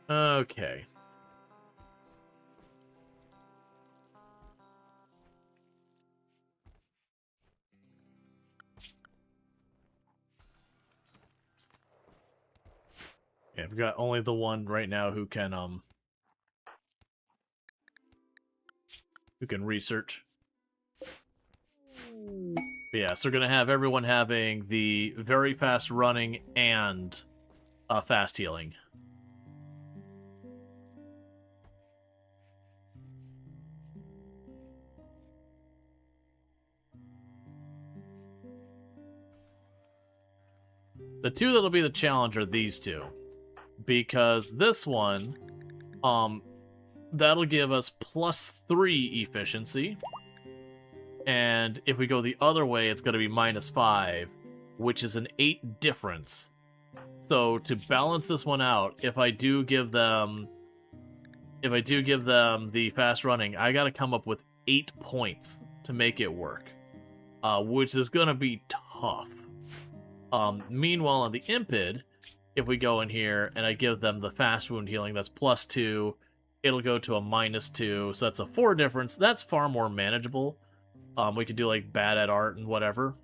Okay. Yeah, we've got only the one right now who can research. But yeah, so we're gonna have everyone having the very fast running and fast healing. The two that'll be the challenge are these two. Because this one, that'll give us +3 efficiency. And if we go the other way, it's going to be -5, which is an 8 difference. So to balance this one out, if I do give them the fast running, I got to come up with 8 points to make it work, which is going to be tough. Meanwhile, on the Impid, if we go in here and I give them the fast wound healing, that's +2, it'll go to a -2, so that's a 4 difference. That's far more manageable. We could do like bad at art and whatever,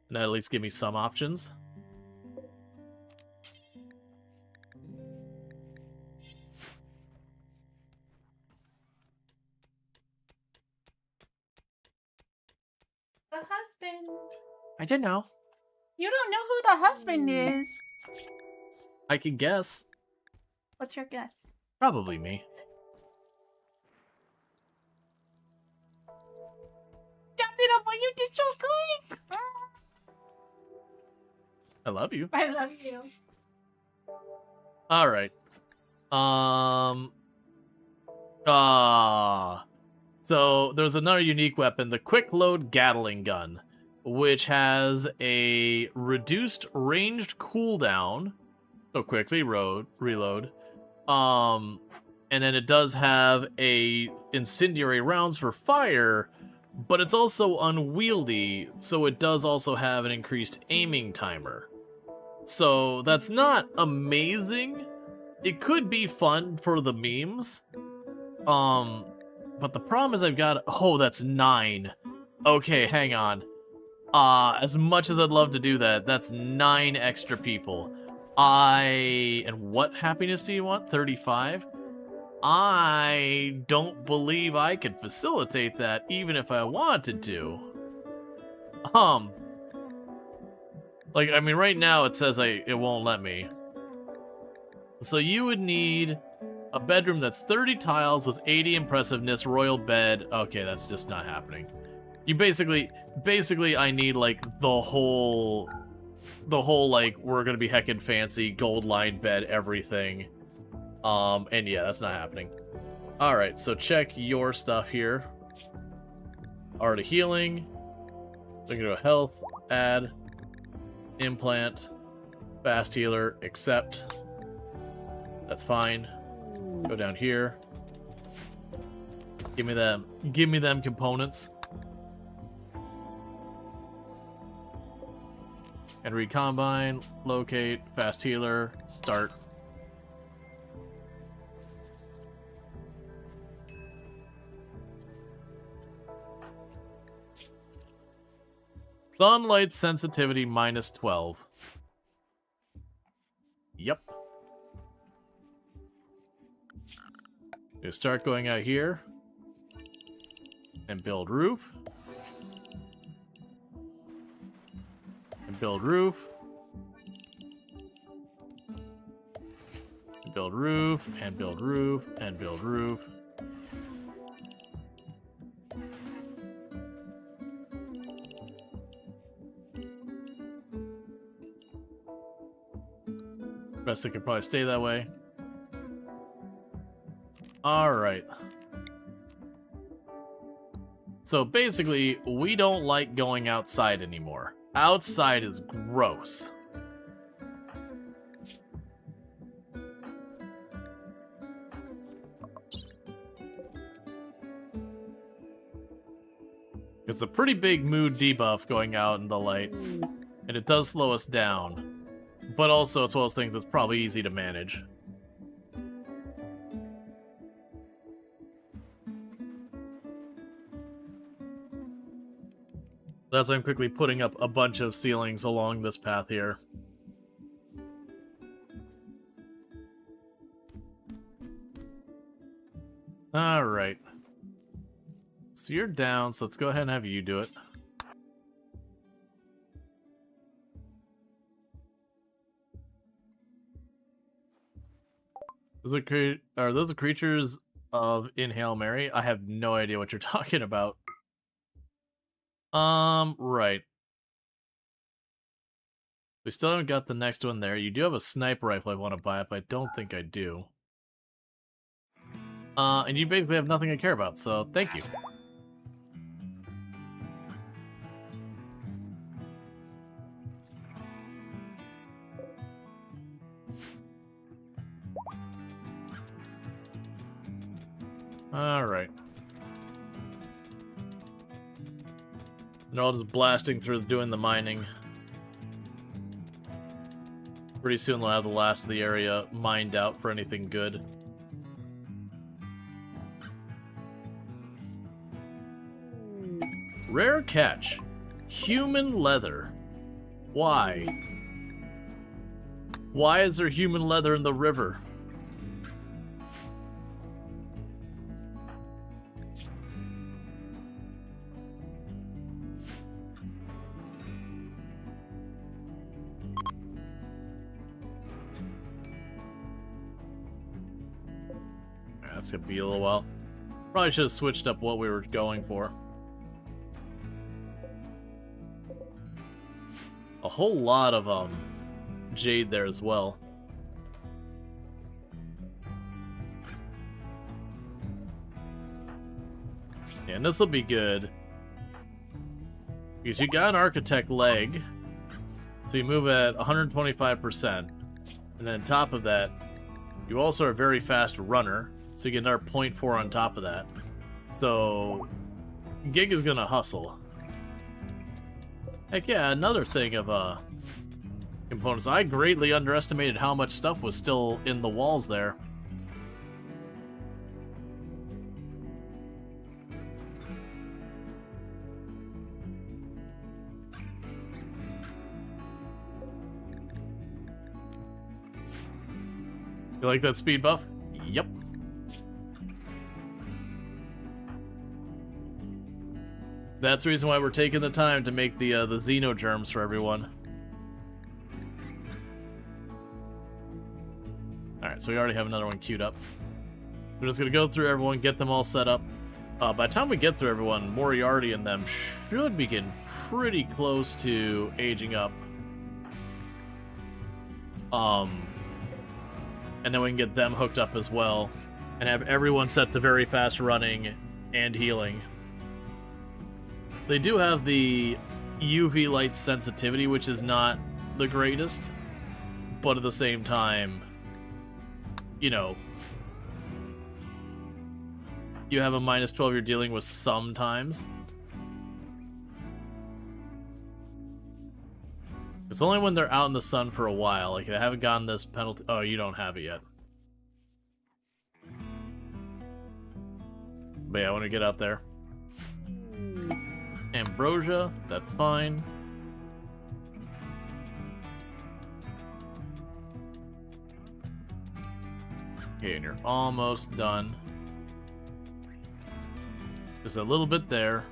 and that at least give me some options. The husband. I don't know. You don't know who the husband is. I can guess. What's your guess? Probably me. did so good. I love you. I love you. All right. So there's another unique weapon, the quick load Gatling gun, which has a reduced ranged cooldown, so quickly reload. And then it does have a incendiary rounds for fire, but it's also unwieldy, so it does also have an increased aiming timer. So that's not amazing. It could be fun for the memes. But the problem is I've got... Oh, that's 9. Okay, hang on. As much as I'd love to do that, that's 9 extra people. And what happiness do you want? 35? I don't believe I could facilitate that, even if I wanted to. Like, I mean, right now it says it won't let me. So you would need a bedroom that's 30 tiles with 80 impressiveness, royal bed. Okay, that's just not happening. You basically, I need, like, the whole, like, we're gonna be heckin' fancy, gold-lined bed, everything. And yeah, that's not happening. Alright, so check your stuff here. Art of healing. We can do a health, add, implant, fast healer, accept. That's fine. Go down here. Give me them components. And recombine, locate, fast healer, start. Sunlight sensitivity minus 12. Yep. You start going out here and build roof. And build roof. And build roof, and build roof, and build roof. Rest it could probably stay that way. Alright. So basically, we don't like going outside anymore. Outside is gross. It's a pretty big mood debuff going out in the light, and it does slow us down. But also, it's one of those things that's probably easy to manage. That's why I'm quickly putting up a bunch of ceilings along this path here. Alright. So you're down, so let's go ahead and have you do it. Are those the creatures of In Hail Mary? I have no idea what you're talking about. Right. We still haven't got the next one there. You do have a sniper rifle I want to buy up. I don't think I do. And you basically have nothing I care about, so thank you. Alright. They're all just blasting through doing the mining. Pretty soon they'll have the last of the area mined out for anything good. Rare catch. Human leather. Why? Why is there human leather in the river? That's gonna be a little while. Probably should have switched up what we were going for. whole lot of jade there as well. Yeah, and this will be good. Because you got an architect leg. So you move at 125%. And then on top of that, you also are a very fast runner. So you get another 0.4 on top of that. So Gig is gonna hustle. Heck yeah, another thing of components. I greatly underestimated how much stuff was still in the walls there. You like that speed buff? Yep. That's the reason why we're taking the time to make the xenogerms for everyone. Alright, so we already have another one queued up. We're just gonna go through everyone, get them all set up. By the time we get through everyone, Moriarty and them should be getting pretty close to aging up. And then we can get them hooked up as well, and have everyone set to very fast running and healing. They do have the UV light sensitivity, which is not the greatest, but at the same time, you know, you have a -12 you're dealing with sometimes. It's only when they're out in the sun for a while, like they haven't gotten this penalty. Oh, you don't have it yet. But yeah, I want to get out there. Ambrosia, that's fine. Okay, and you're almost done. Just a little bit there.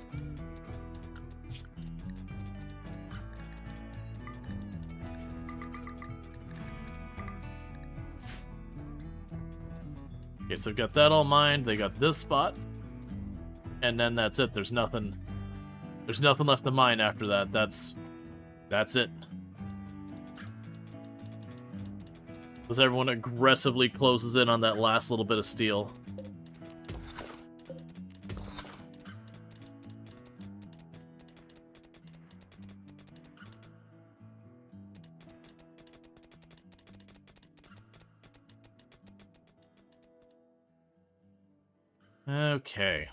Okay, so I've got that all mined. They got this spot. And then that's it. There's nothing left to mine after that. That's it. As everyone aggressively closes in on that last little bit of steel. Okay.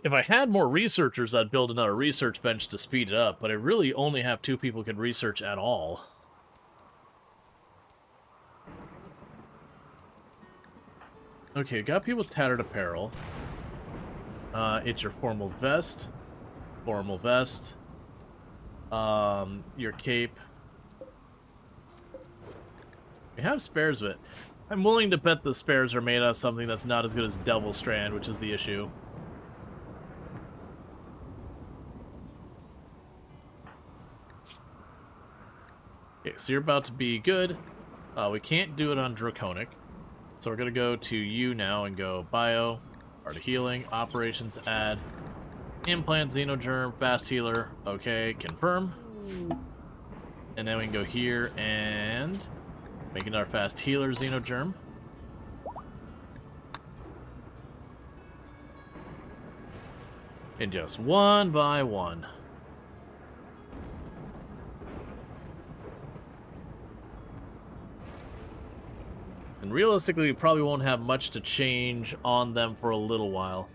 If I had more researchers, I'd build another research bench to speed it up, but I really only have 2 people who can research at all. Okay, got people with tattered apparel. It's your formal vest. Your cape. We have spares of it. I'm willing to bet the spares are made out of something that's not as good as double strand, which is the issue. Okay, so you're about to be good. We can't do it on Draconic. So we're going to go to you now and go Bio, Art of Healing, Operations, Add, Implant, Xenogerm, Fast Healer. Okay, confirm. And then we can go here and make another Fast Healer Xenogerm. And just one by one. And realistically, we probably won't have much to change on them for a little while.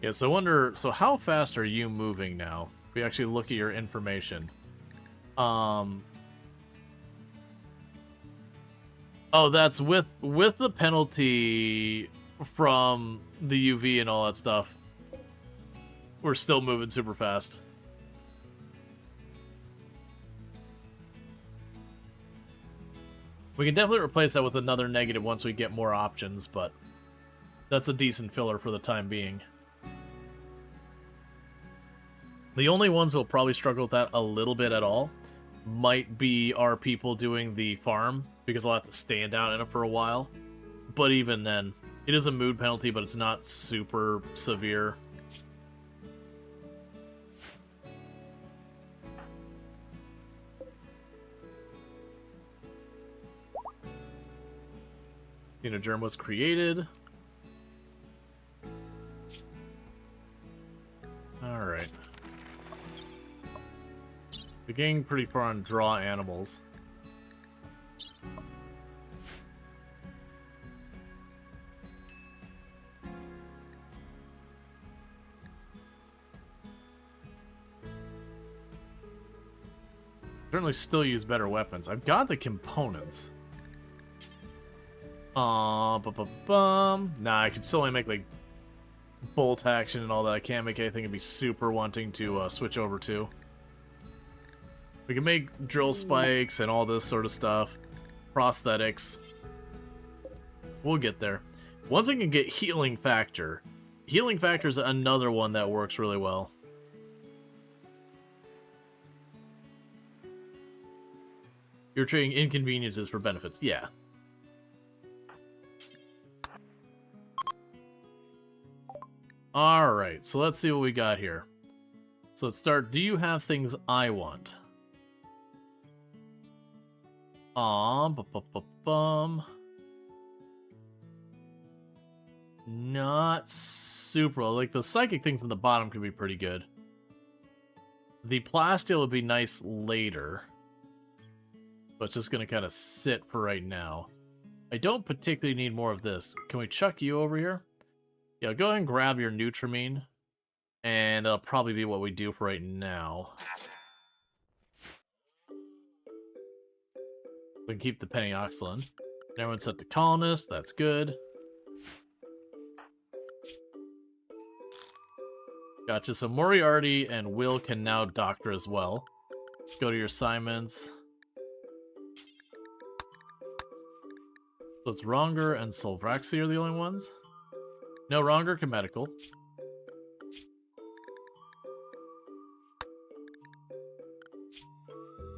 Yeah, so I wonder, so how fast are you moving now? If we actually look at your information. Oh, that's with the penalty from the UV and all that stuff. we're still moving super fast. We can definitely replace that with another negative once we get more options, but that's a decent filler for the time being. The only ones who will probably struggle with that a little bit at all might be our people doing the farm, because I'll have to stand out in it for a while. But even then, it is a mood penalty, but it's not super severe. Germ was created. Alright. We're getting pretty far on draw animals. Certainly still use better weapons. I've got the components. Nah, I could still only make, like, bolt action and all that. I can't make anything I'd be super wanting to switch over to. We can make drill spikes and all this sort of stuff. Prosthetics. We'll get there. Once I can get healing factor. Healing factor is another one that works really well. You're trading inconveniences for benefits. Yeah. Alright, so let's see what we got here. So let's start. Do you have things I want? Not super. Like, the psychic things in the bottom could be pretty good. The plasteel would be nice later. But it's just going to kind of sit for right now. I don't particularly need more of this. Can we chuck you over here? Yeah, go ahead and grab your Nutramine. And that'll probably be what we do for right now. We can keep the Penny-Oxalin. Everyone's set to Colonist. That's good. Gotcha. So Moriarty and Will can now doctor as well. Let's go to your assignments. So it's Ronger and Solvraxi are the only ones? No, Ronger can medical.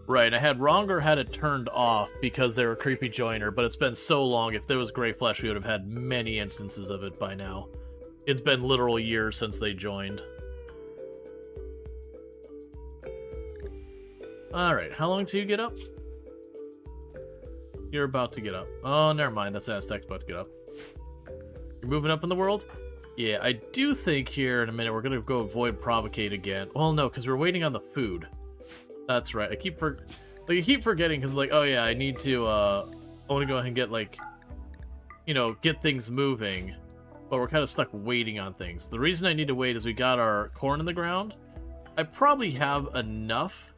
Right, I had Ronger had it turned off because they were creepy joiner, but it's been so long. If there was Grey Flesh, we would have had many instances of it by now. It's been literal years since they joined. Alright, how long till you get up? You're about to get up. Oh, never mind, that's Aztec's about to get up. You're moving up in the world? Yeah, I do think here in a minute we're gonna go avoid Provocate again. Well, no, because we're waiting on the food. That's right. I keep forgetting because, like, oh yeah, I need to, I want to go ahead and get, like, you know, get things moving. But we're kind of stuck waiting on things. The reason I need to wait is we got our corn in the ground. I probably have enough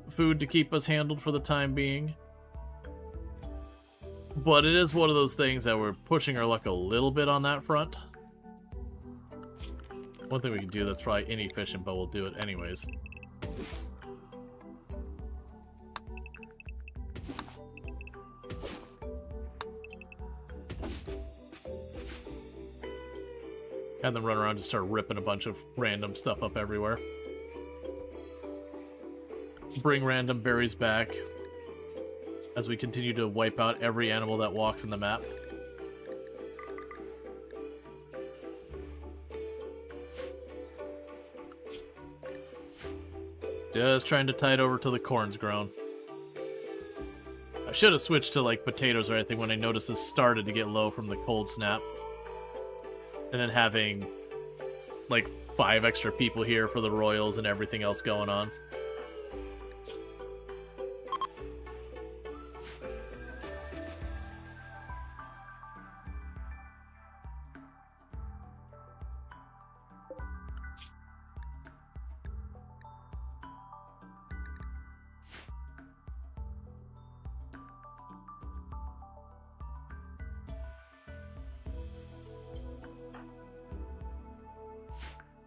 food to keep us handled for the time being. But it is one of those things that we're pushing our luck a little bit on that front. One thing we can do that's probably inefficient, but we'll do it anyways. And then run around and start ripping a bunch of random stuff up everywhere. Bring random berries back as we continue to wipe out every animal that walks in the map. Just trying to tide over till the corn's grown. I should have switched to, like, potatoes or anything when I noticed this started to get low from the cold snap. And then having, like, 5 extra people here for the Royals and everything else going on.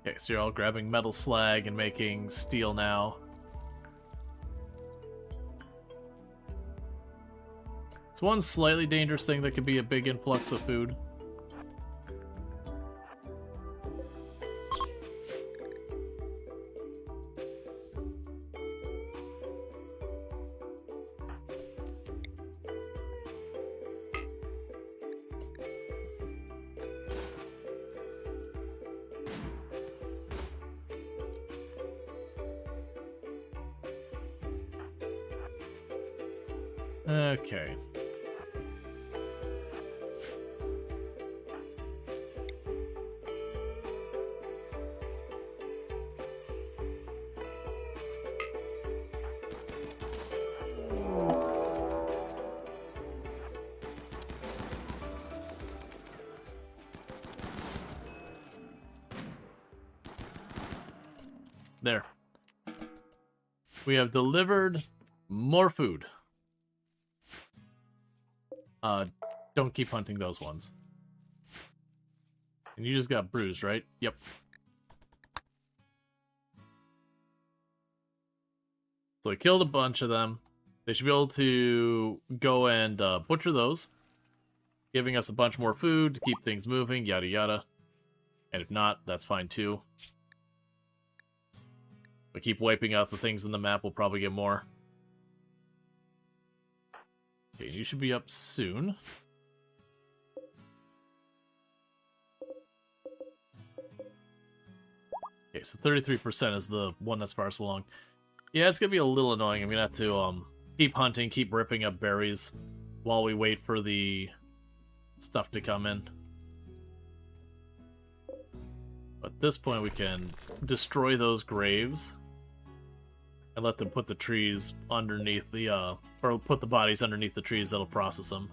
Okay, so you're all grabbing metal slag and making steel now. It's one slightly dangerous thing that could be a big influx of food. Okay. There. We have delivered more food. Don't keep hunting those ones. And you just got bruised, right? Yep. So I killed a bunch of them. They should be able to go and butcher those, giving us a bunch more food to keep things moving, yada yada. And if not, that's fine too. But keep wiping out the things in the map, we'll probably get more. Okay, you should be up soon. Okay, so 33% is the one that's farthest along. Yeah, it's gonna be a little annoying. I'm gonna have to keep hunting, keep ripping up berries while we wait for the stuff to come in. But at this point we can destroy those graves and let them put the trees underneath the, or put the bodies underneath the trees that'll process them.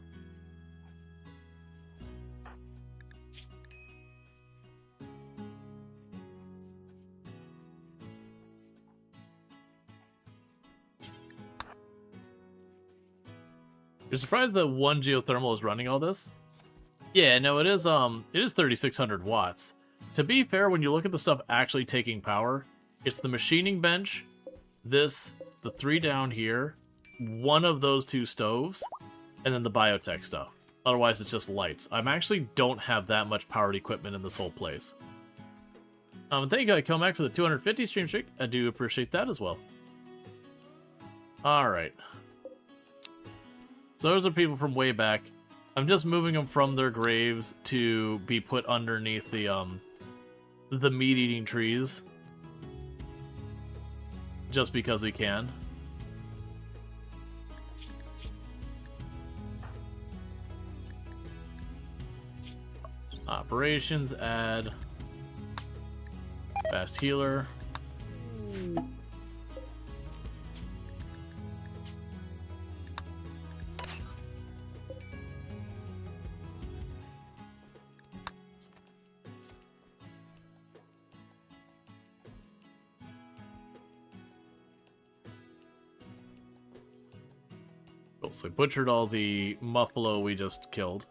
You're surprised that one geothermal is running all this? Yeah, no, it is 3,600 watts. To be fair, when you look at the stuff actually taking power, it's the machining bench, this, the 3 down here, one of those 2 stoves, and then the biotech stuff. Otherwise, it's just lights. I actually don't have that much powered equipment in this whole place. Thank you, Comac, for the 250 stream streak. I do appreciate that as well. Alright. So those are people from way back. I'm just moving them from their graves to be put underneath the meat-eating trees. Just because we can. Operations, add fast healer. Cool, so I butchered all the muffalo we just killed.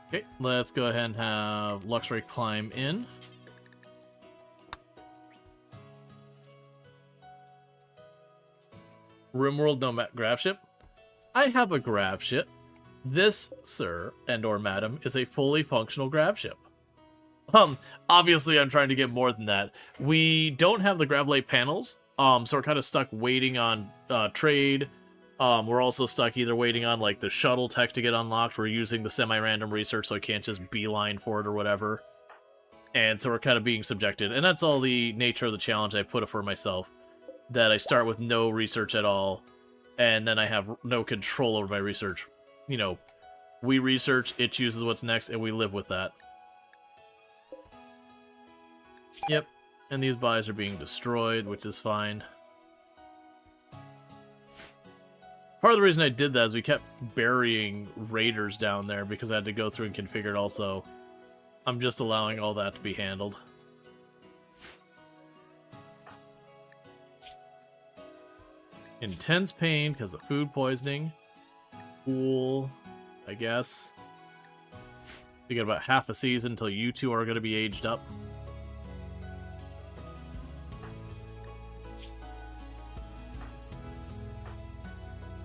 Okay, let's go ahead and have Luxray climb in. RimWorld no grav ship. I have a grav ship. This, sir and or madam, is a fully functional grav ship. Obviously I'm trying to get more than that. We don't have the grav lay panels, so we're kind of stuck waiting on trade. We're also stuck either waiting on like the shuttle tech to get unlocked. We're using the semi-random research, so I can't just beeline for it or whatever. And so we're kind of being subjected. And that's all the nature of the challenge I put it for myself. That I start with no research at all, and then I have no control over my research. You know, we research, it chooses what's next, and we live with that. Yep, and these bodies are being destroyed, which is fine. Part of the reason I did that is we kept burying raiders down there because I had to go through and configure it also. I'm just allowing all that to be handled. Intense pain because of food poisoning. Cool, I guess. You got about half a season until you two are going to be aged up.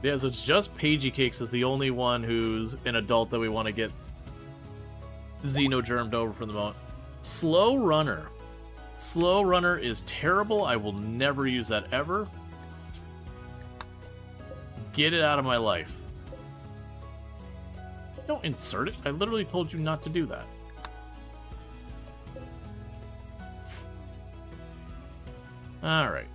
Yeah, so it's just Pagey Cakes is the only one who's an adult that we want to get xenogermed over for the moment. Slow Runner. Slow Runner is terrible. I will never use that ever. Get it out of my life. Don't insert it. I literally told you not to do that. Alright.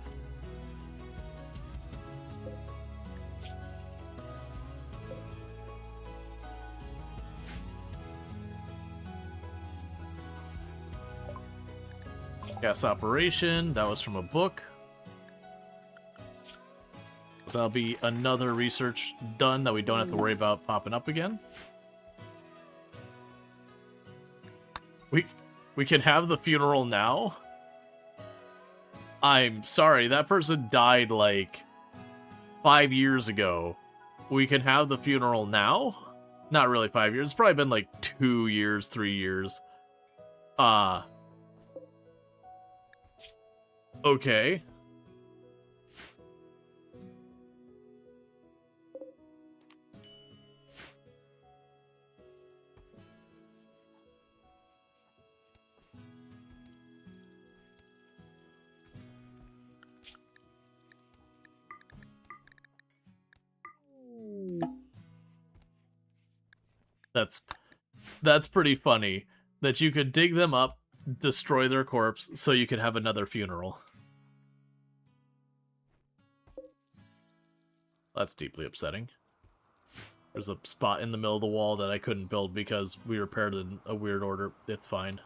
Gas operation. That was from a book. That'll be another research done that we don't have to worry about popping up again. We can have the funeral now? I'm sorry, that person died like 5 years ago. We can have the funeral now? Not really 5 years. It's probably been like 2 years, 3 years. Okay. That's pretty funny that you could dig them up, destroy their corpse, so you could have another funeral. That's deeply upsetting. There's a spot in the middle of the wall that I couldn't build because we repaired it in a weird order. It's fine.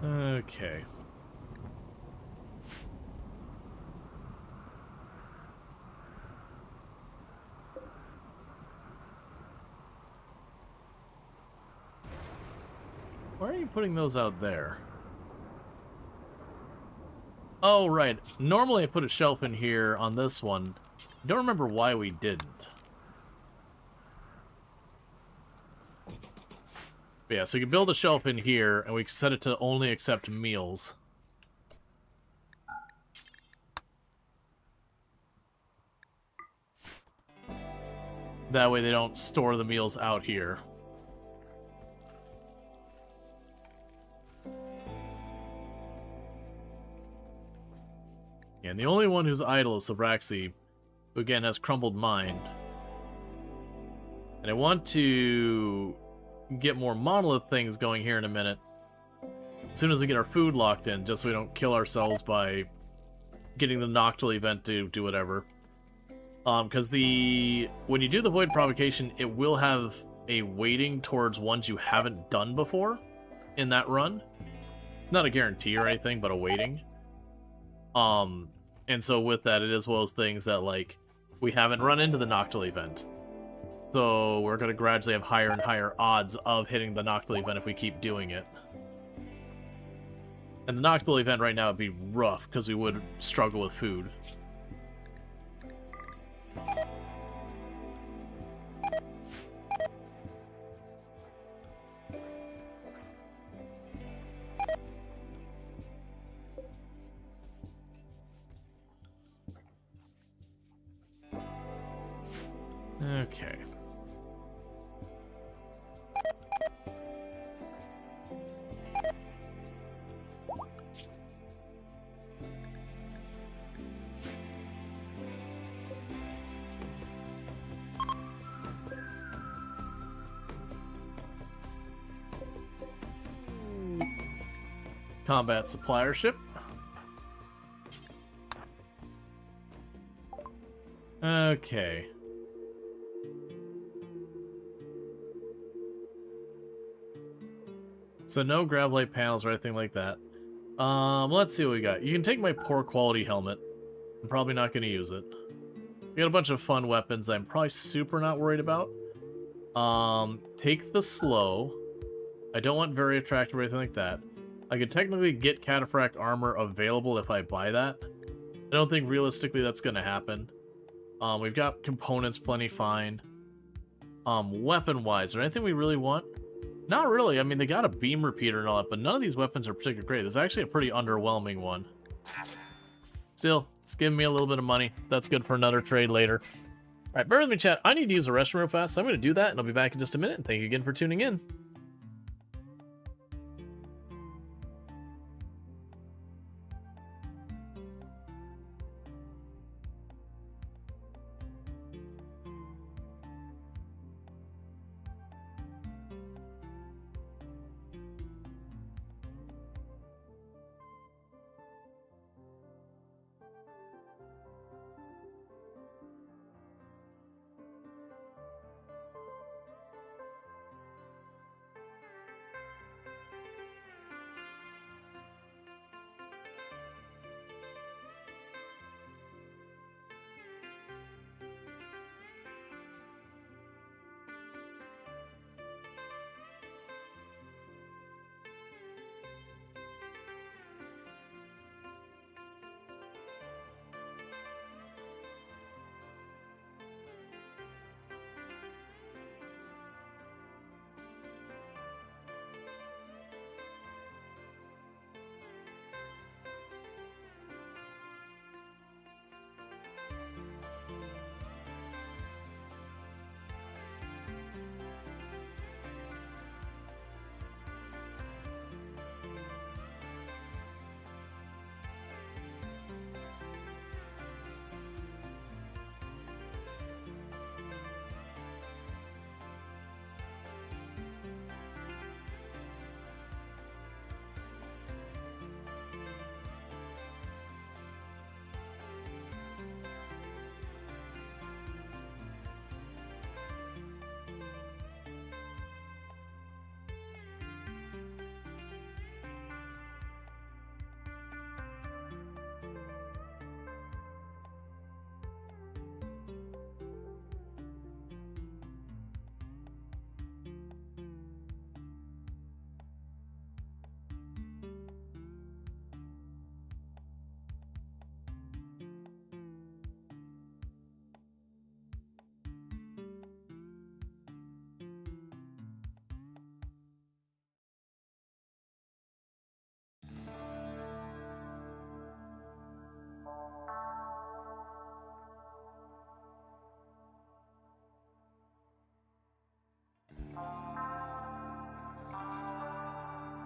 Okay. Why are you putting those out there? Oh, right. Normally I put a shelf in here on this one. I don't remember why we didn't. But yeah, so you can build a shelf in here, and we can set it to only accept meals. That way they don't store the meals out here. And the only one who's idle is Sobraxi, who again has crumbled mind. And I want to get more monolith things going here in a minute. As soon as we get our food locked in, just so we don't kill ourselves by getting the Noctil event to do whatever. Because when you do the Void Provocation, it will have a weighting towards ones you haven't done before in that run. It's not a guarantee or anything, but a weighting. And so with that, it is one of those things that, like, we haven't run into the Noctil event. So we're going to gradually have higher and higher odds of hitting the Noctil event if we keep doing it. And the Noctil event right now would be rough, because we would struggle with food. Okay. Combat supplier ship. Okay. So no gravelite panels or anything like that. Let's see what we got. You can take my poor quality helmet. I'm probably not going to use it. We got a bunch of fun weapons I'm probably super not worried about. Take the slow. I don't want very attractive or anything like that. I could technically get cataphract armor available if I buy that. I don't think realistically that's going to happen. We've got components plenty fine. Weapon-wise, is there anything we really want? Not really. I mean, they got a beam repeater and all that, but none of these weapons are particularly great. There's actually a pretty underwhelming one. Still, it's giving me a little bit of money. That's good for another trade later. Alright, bear with me, chat. I need to use the restroom real fast, so I'm going to do that, and I'll be back in just a minute. And thank you again for tuning in.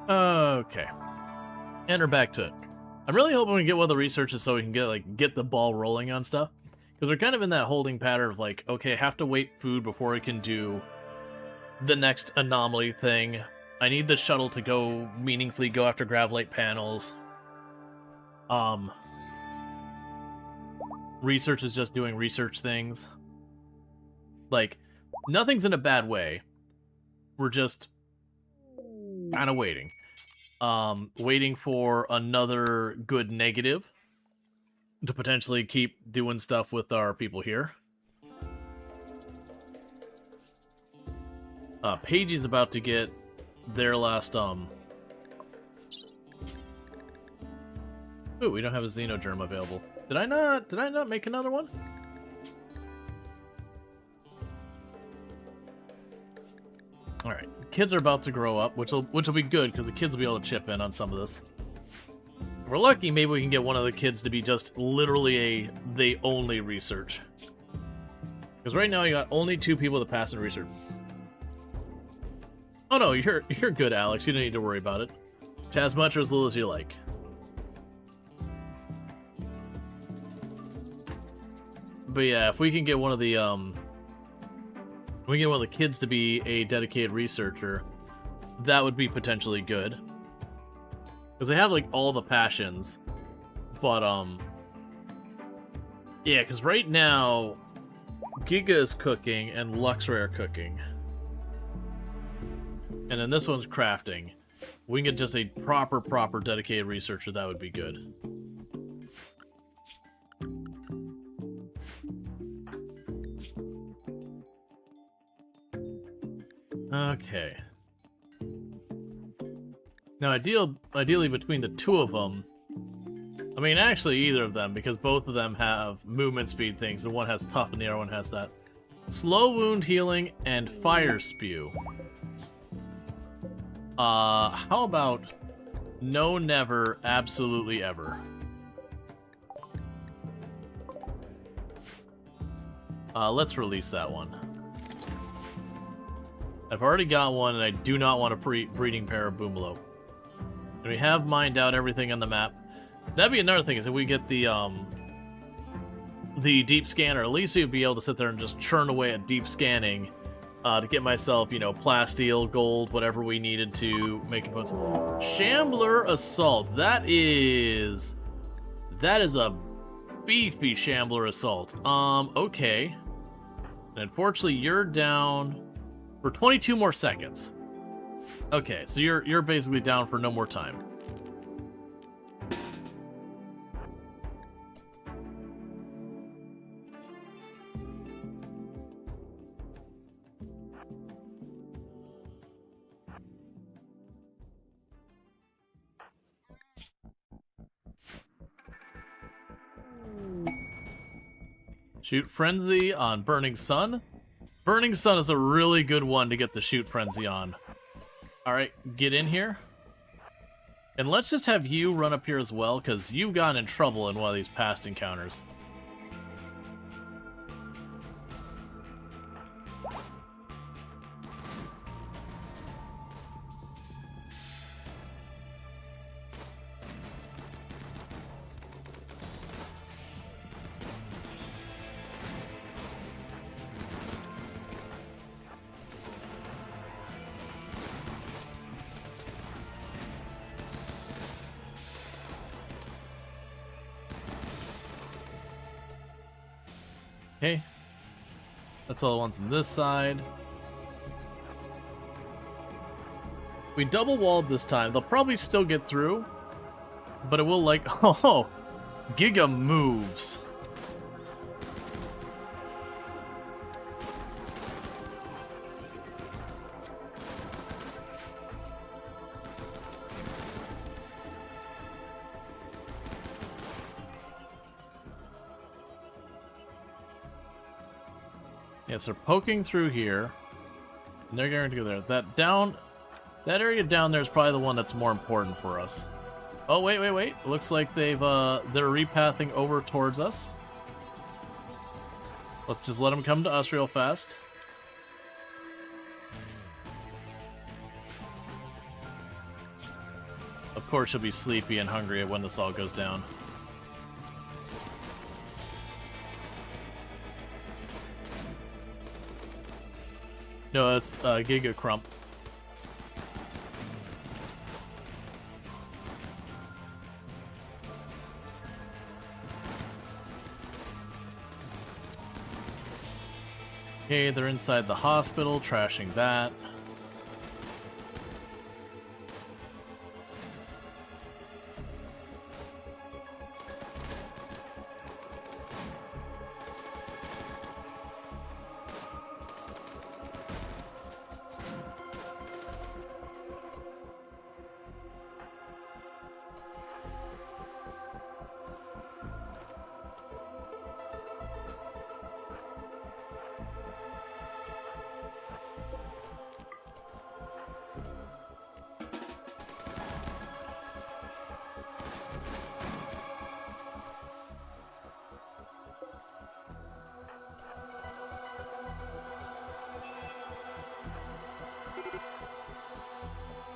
Okay. And we're back to it. I'm really hoping we get one of the researchers so we can get the ball rolling on stuff. Because we're kind of in that holding pattern of like, okay, have to wait food before we can do the next anomaly thing. I need the shuttle to go meaningfully go after Gravlite panels. Research is just doing research things. Like, nothing's in a bad way. We're just kind of waiting. Waiting for another good negative to potentially keep doing stuff with our people here. Pagey's about to get their last, Ooh, we don't have a Xenogerm available. Did I not make another one? Alright, kids are about to grow up, which will be good, because the kids will be able to chip in on some of this. If we're lucky, maybe we can get one of the kids to be just literally they only research. Because right now you got only 2 people that pass in research. Oh no, you're good, Alex. You don't need to worry about it. To as much or as little as you like. But yeah, if we can get one of the kids to be a dedicated researcher, that would be potentially good. Because they have like all the passions. But yeah, because right now Giga is cooking and Luxray are cooking. And then this one's crafting. We can get just a proper dedicated researcher, that would be good. Okay. Now, ideally between the two of them, I mean, actually either of them, because both of them have movement speed things, and one has tough and the other one has that. Slow wound healing and fire spew. How about no, never, absolutely ever? Let's release that one. I've already got one, and I do not want a breeding pair of Boomalo. And we have mined out everything on the map. That'd be another thing, is if we get the deep scanner, at least we'd be able to sit there and just churn away at deep scanning to get myself, you know, plasteel, gold, whatever we needed to make inputs. Shambler Assault. That is a beefy Shambler Assault. Okay. And unfortunately, you're down for 22 more seconds. Okay, so you're basically down for no more time. Shoot Frenzy on Burning Sun. Burning Sun is a really good one to get the Shoot Frenzy on. Alright, get in here. And let's just have you run up here as well, because you've gotten in trouble in one of these past encounters. Okay. That's all the ones on this side. We double walled this time. They'll probably still get through, but it will like, oh, Giga moves. Yeah, so poking through here, and they're going to go there. That area down there is probably the one that's more important for us. Oh, wait. Looks like they're repathing over towards us. Let's just let them come to us real fast. Of course, she'll be sleepy and hungry when this all goes down. No, it's Giga Crump. Okay, they're inside the hospital, trashing that.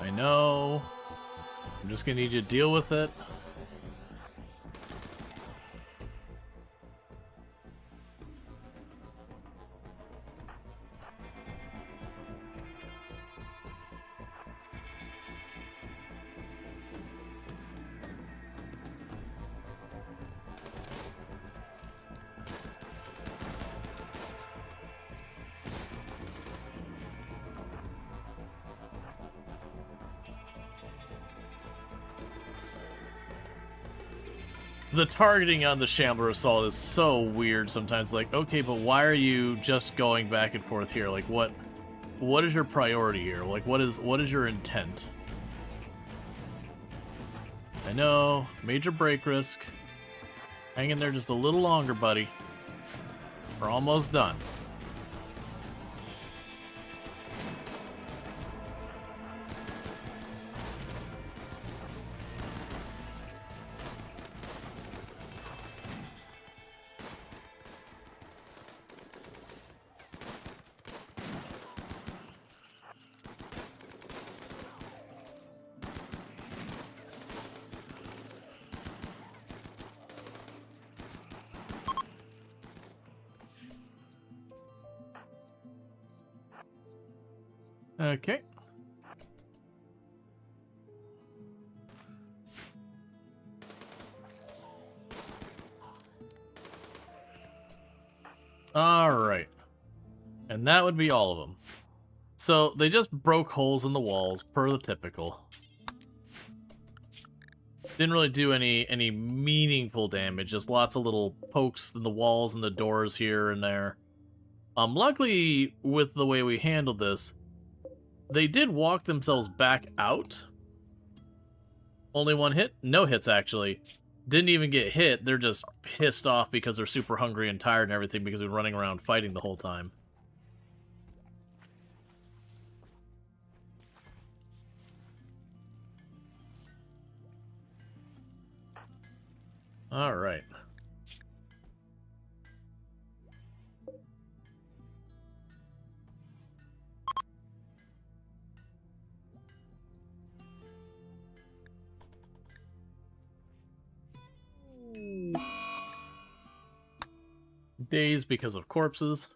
I know. I'm just gonna need you to deal with it. The targeting on the Shambler Assault is so weird sometimes. Like, okay, but why are you just going back and forth here? Like, what is your priority here? Like, what is your intent? I know, major break risk. Hang in there just a little longer, buddy. We're almost done. Okay. Alright. And that would be all of them. So, they just broke holes in the walls, per the typical. Didn't really do any meaningful damage, just lots of little pokes in the walls and the doors here and there. Luckily, with the way we handled this, they did walk themselves back out. Only one hit? No hits, actually. Didn't even get hit. They're just pissed off because they're super hungry and tired and everything because we've been running around fighting the whole time. Alright. Days because of corpses.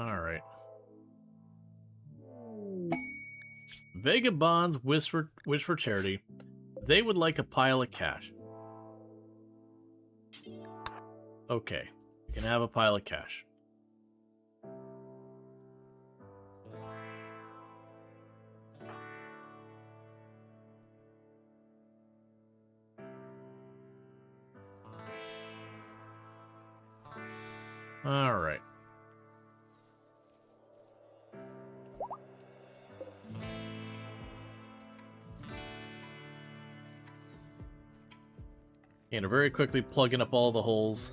Alright. Vagabonds wish for charity. They would like a pile of cash. Okay. You can have a pile of cash. Alright. And very quickly plugging up all the holes.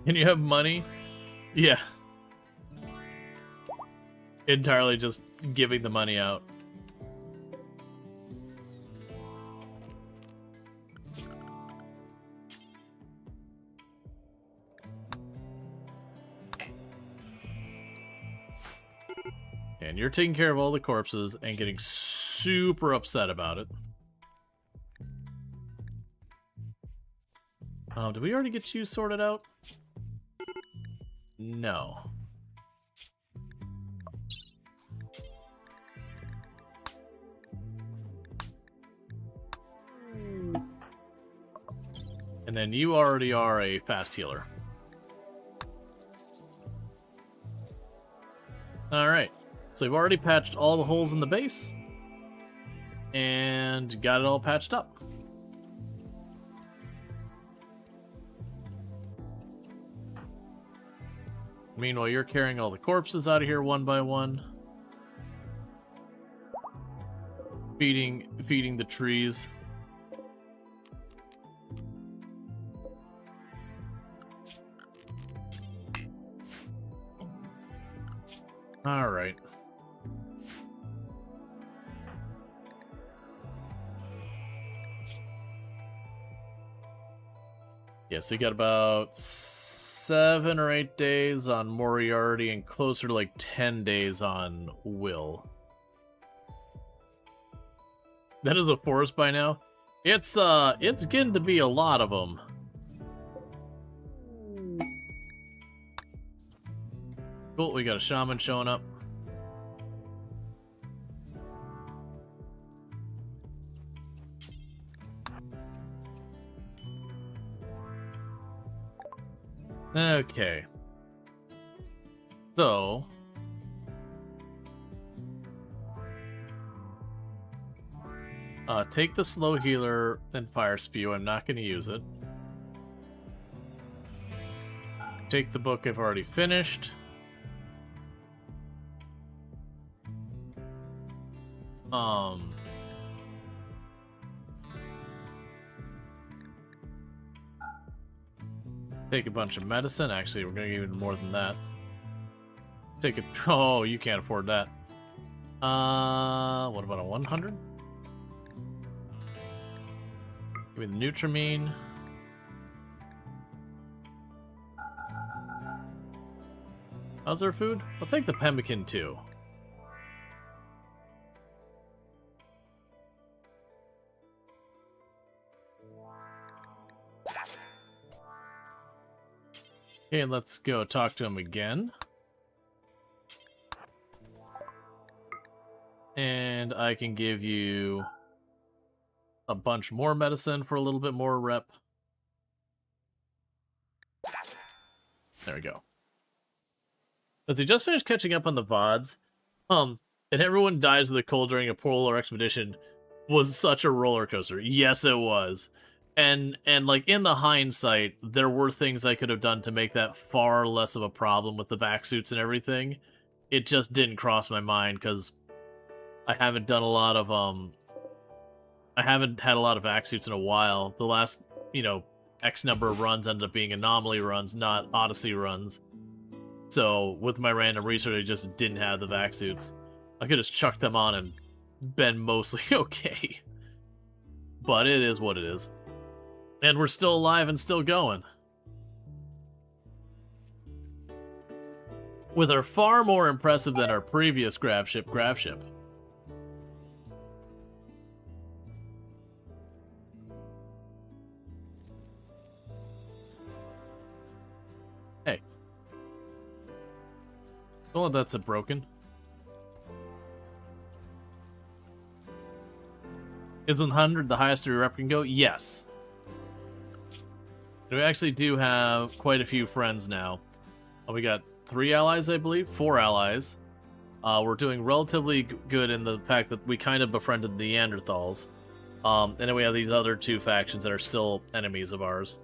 Can you have money? Yeah. Entirely just giving the money out. And you're taking care of all the corpses and getting super upset about it. Did we already get you sorted out? No. And then you already are a fast healer. Alright. So we've already patched all the holes in the base. And got it all patched up. Meanwhile, you're carrying all the corpses out of here one by one. Feeding the trees. Alright. Yeah, so you got about 7 or 8 days on Moriarty and closer to like 10 days on Will. That is a forest by now. It's getting to be a lot of them. Cool, we got a shaman showing up. Okay. So... take the slow healer and fire spew. I'm not going to use it. Take the book I've already finished. Take a bunch of medicine. Actually, we're going to give even more than that. Take a... Oh, you can't afford that. What about a 100? Give me the Nutramine. How's our food? I'll take the pemmican too. Okay, let's go talk to him again. And I can give you a bunch more medicine for a little bit more rep. There we go. Since he just finished catching up on the VODs, and everyone dies of the cold during a polar expedition was such a roller coaster. Yes, it was. And like in the hindsight, there were things I could have done to make that far less of a problem with the vac suits and everything. It just didn't cross my mind because I haven't done a lot of I haven't had a lot of vac suits in a while. The last, X number of runs ended up being anomaly runs, not Odyssey runs. So with my random research, I just didn't have the vac suits. I could just chuck them on and been mostly okay. But it is what it is. And we're still alive and still going. With our far more impressive than our previous grav ship. Hey. Oh, that's a broken. Is 100 the highest your rep can go? Yes. We actually do have quite a few friends now. We got 3 allies, I believe. 4 allies. We're doing relatively good in the fact that we kind of befriended the Neanderthals. And then we have these other 2 factions that are still enemies of ours.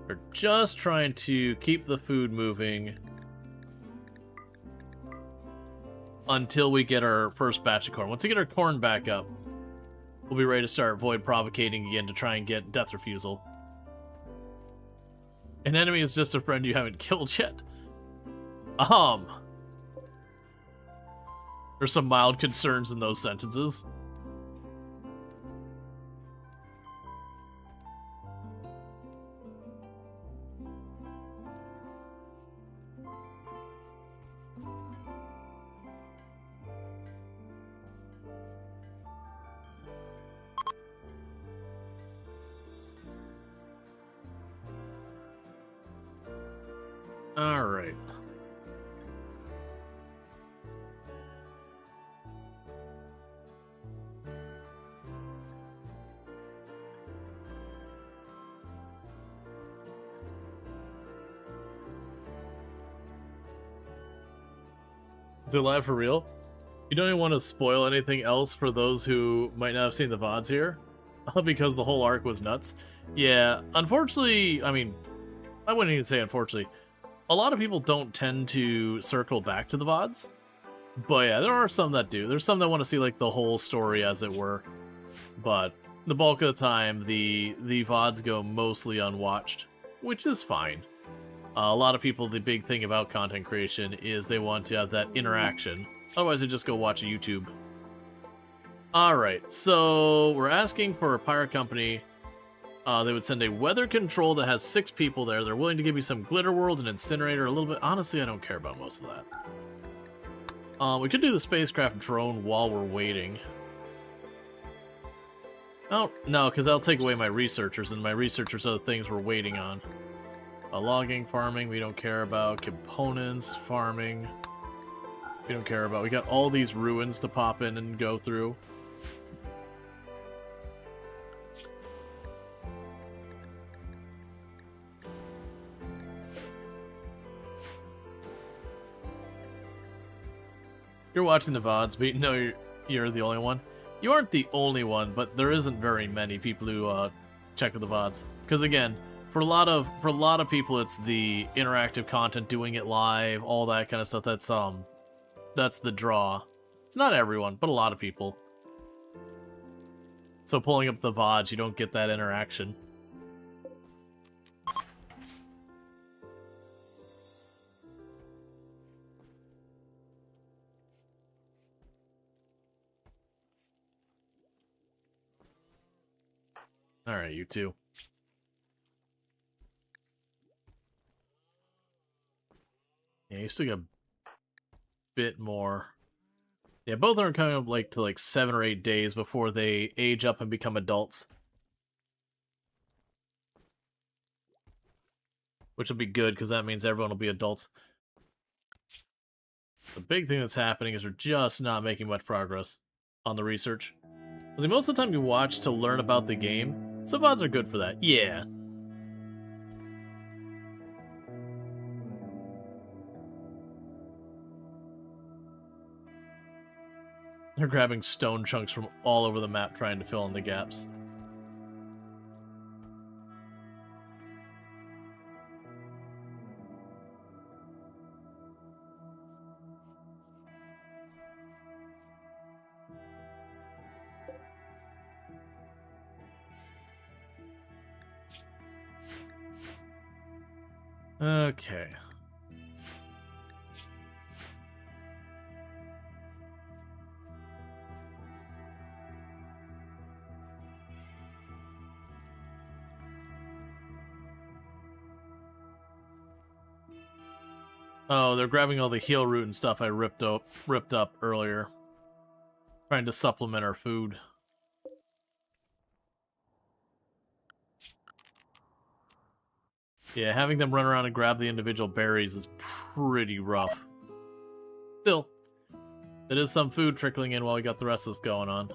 We're just trying to keep the food moving until we get our first batch of corn. Once we get our corn back up, we'll be ready to start void provocating again to try and get death refusal. An enemy is just a friend you haven't killed yet. There's some mild concerns in those sentences. Alright. Is it live for real? You don't even want to spoil anything else for those who might not have seen the VODs here? Because the whole arc was nuts. Yeah, unfortunately, I mean, I wouldn't even say unfortunately. A lot of people don't tend to circle back to the VODs. But yeah, there are some that do. There's some that want to see like the whole story as it were. But the bulk of the time, the VODs go mostly unwatched, which is fine. A lot of people, the big thing about content creation is they want to have that interaction. Otherwise, they just go watch YouTube. Alright, so we're asking for a pirate company. They would send a weather control that has 6 people there. They're willing to give me some glitter world, an incinerator, a little bit. Honestly, I don't care about most of that. We could do the spacecraft drone while we're waiting. Oh, no, because that'll take away my researchers, and my researchers are the things we're waiting on. Logging, farming, we don't care about. Components, farming, we don't care about. We got all these ruins to pop in and go through. You're watching the VODs, but you know you're the only one. You aren't the only one, but there isn't very many people who check the VODs. Because again, for a lot of people, it's the interactive content, doing it live, all that kind of stuff. That's the draw. It's not everyone, but a lot of people. So pulling up the VODs, you don't get that interaction. Alright, you two. Yeah, you still got a bit more. Yeah, both are coming up like to like 7 or 8 days before they age up and become adults. Which will be good, because that means everyone will be adults. The big thing that's happening is we're just not making much progress on the research. Because most of the time you watch to learn about the game, so VODs are good for that. Yeah. They're grabbing stone chunks from all over the map trying to fill in the gaps. Okay. Oh, they're grabbing all the heal root and stuff I ripped up earlier. Trying to supplement our food. Yeah, having them run around and grab the individual berries is pretty rough. Still, there is some food trickling in while we got the rest of this going on.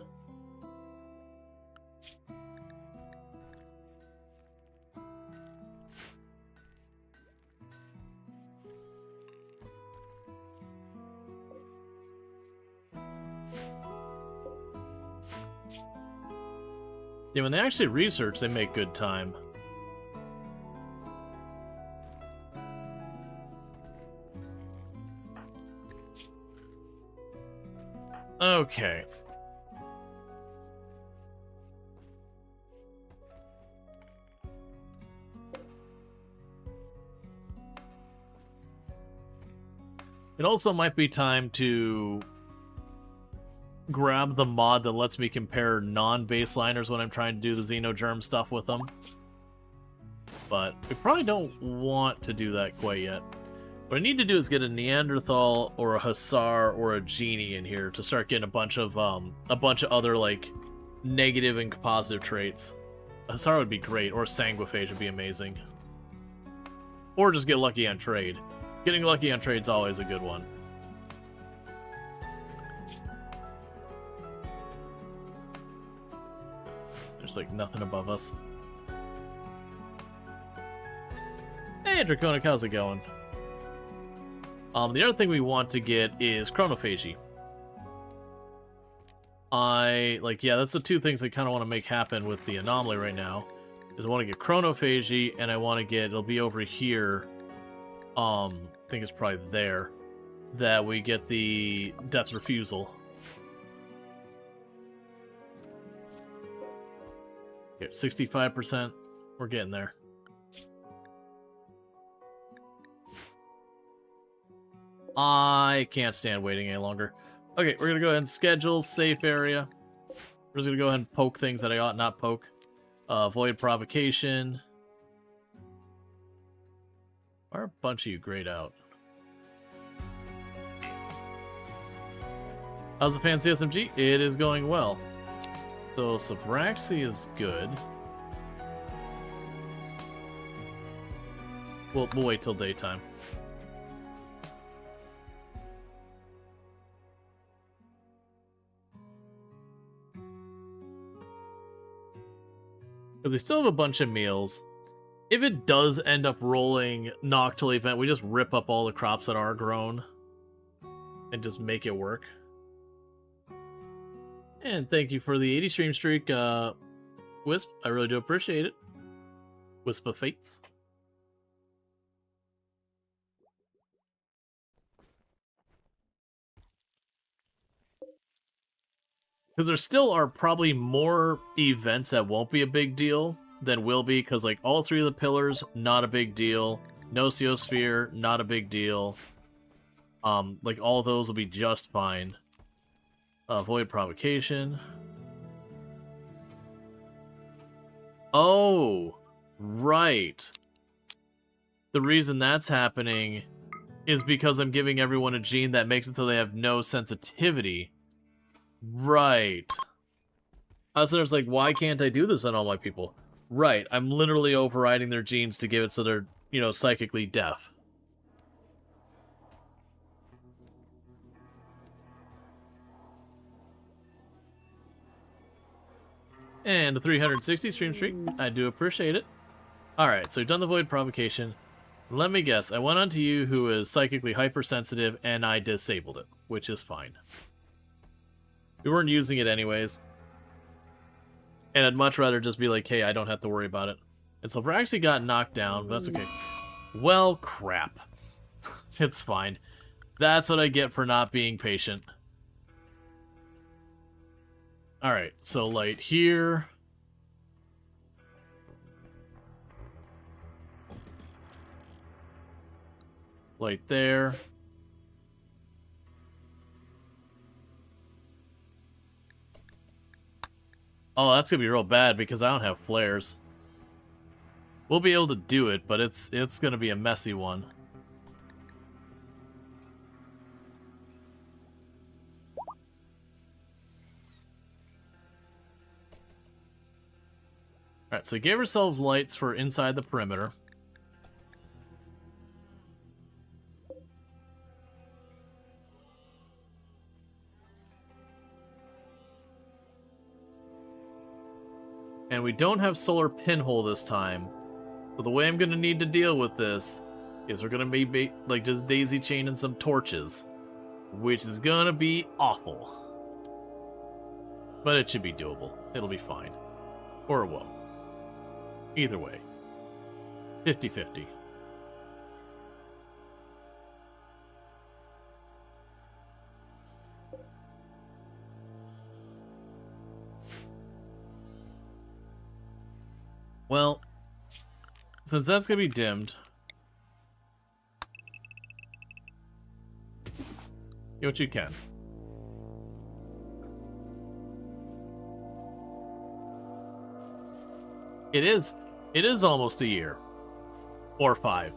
Yeah, when they actually research, they make good time. Okay. It also might be time to grab the mod that lets me compare non-baseliners when I'm trying to do the Xenogerm stuff with them. But we probably don't want to do that quite yet. What I need to do is get a Neanderthal or a Hussar or a Genie in here to start getting a bunch of other like negative and positive traits. A Hussar would be great, or Sanguiphage would be amazing. Or just get lucky on trade. Getting lucky on trade's always a good one. There's like nothing above us. Hey Draconic, how's it going? The other thing we want to get is Chronophagy. Yeah, that's the two things I kind of want to make happen with the anomaly right now. Is I want to get Chronophagy, and I want to get, it'll be over here, I think it's probably there, that we get the Death Refusal. Get 65%, we're getting there. I can't stand waiting any longer. Okay, we're gonna go ahead and schedule safe area. We're just gonna go ahead and poke things that I ought not poke. Avoid provocation. Why are a bunch of you grayed out? How's the fancy SMG? It is going well. So Sobraxi is good. We'll wait till daytime. Because we still have a bunch of meals. If it does end up rolling Noctil event, we just rip up all the crops that are grown. and just make it work. And thank you for the 80 stream streak, Wisp. I really do appreciate it. Wisp of Fates. Because there still are probably more events that won't be a big deal than will be, because like all 3 of the pillars, not a big deal. Nociosphere, not a big deal. Like all those will be just fine. Void Provocation. Oh, right. The reason that's happening is because I'm giving everyone a gene that makes it so they have no sensitivity. Right. I was like, why can't I do this on all my people? Right, I'm literally overriding their genes to give it so they're, you know, psychically deaf. And a 360 stream streak. I do appreciate it. Alright, so we've done the Void Provocation. Let me guess, I went on to you who is psychically hypersensitive and I disabled it, which is fine. We weren't using it anyways. And I'd much rather just be like, hey, I don't have to worry about it. And so I actually got knocked down, but that's okay. Well, crap. It's fine. That's what I get for not being patient. Alright, so light here. Light there. Oh, that's gonna be real bad because I don't have flares. We'll be able to do it, but it's gonna be a messy one. Alright, so we gave ourselves lights for inside the perimeter. And we don't have solar pinhole this time. So the way I'm going to need to deal with this is we're going to be like just daisy chaining some torches. Which is going to be awful. But it should be doable. It'll be fine. Or it won't. Either way. 50-50. Well, since that's going to be dimmed, get what you can. It is almost a year. Or 5.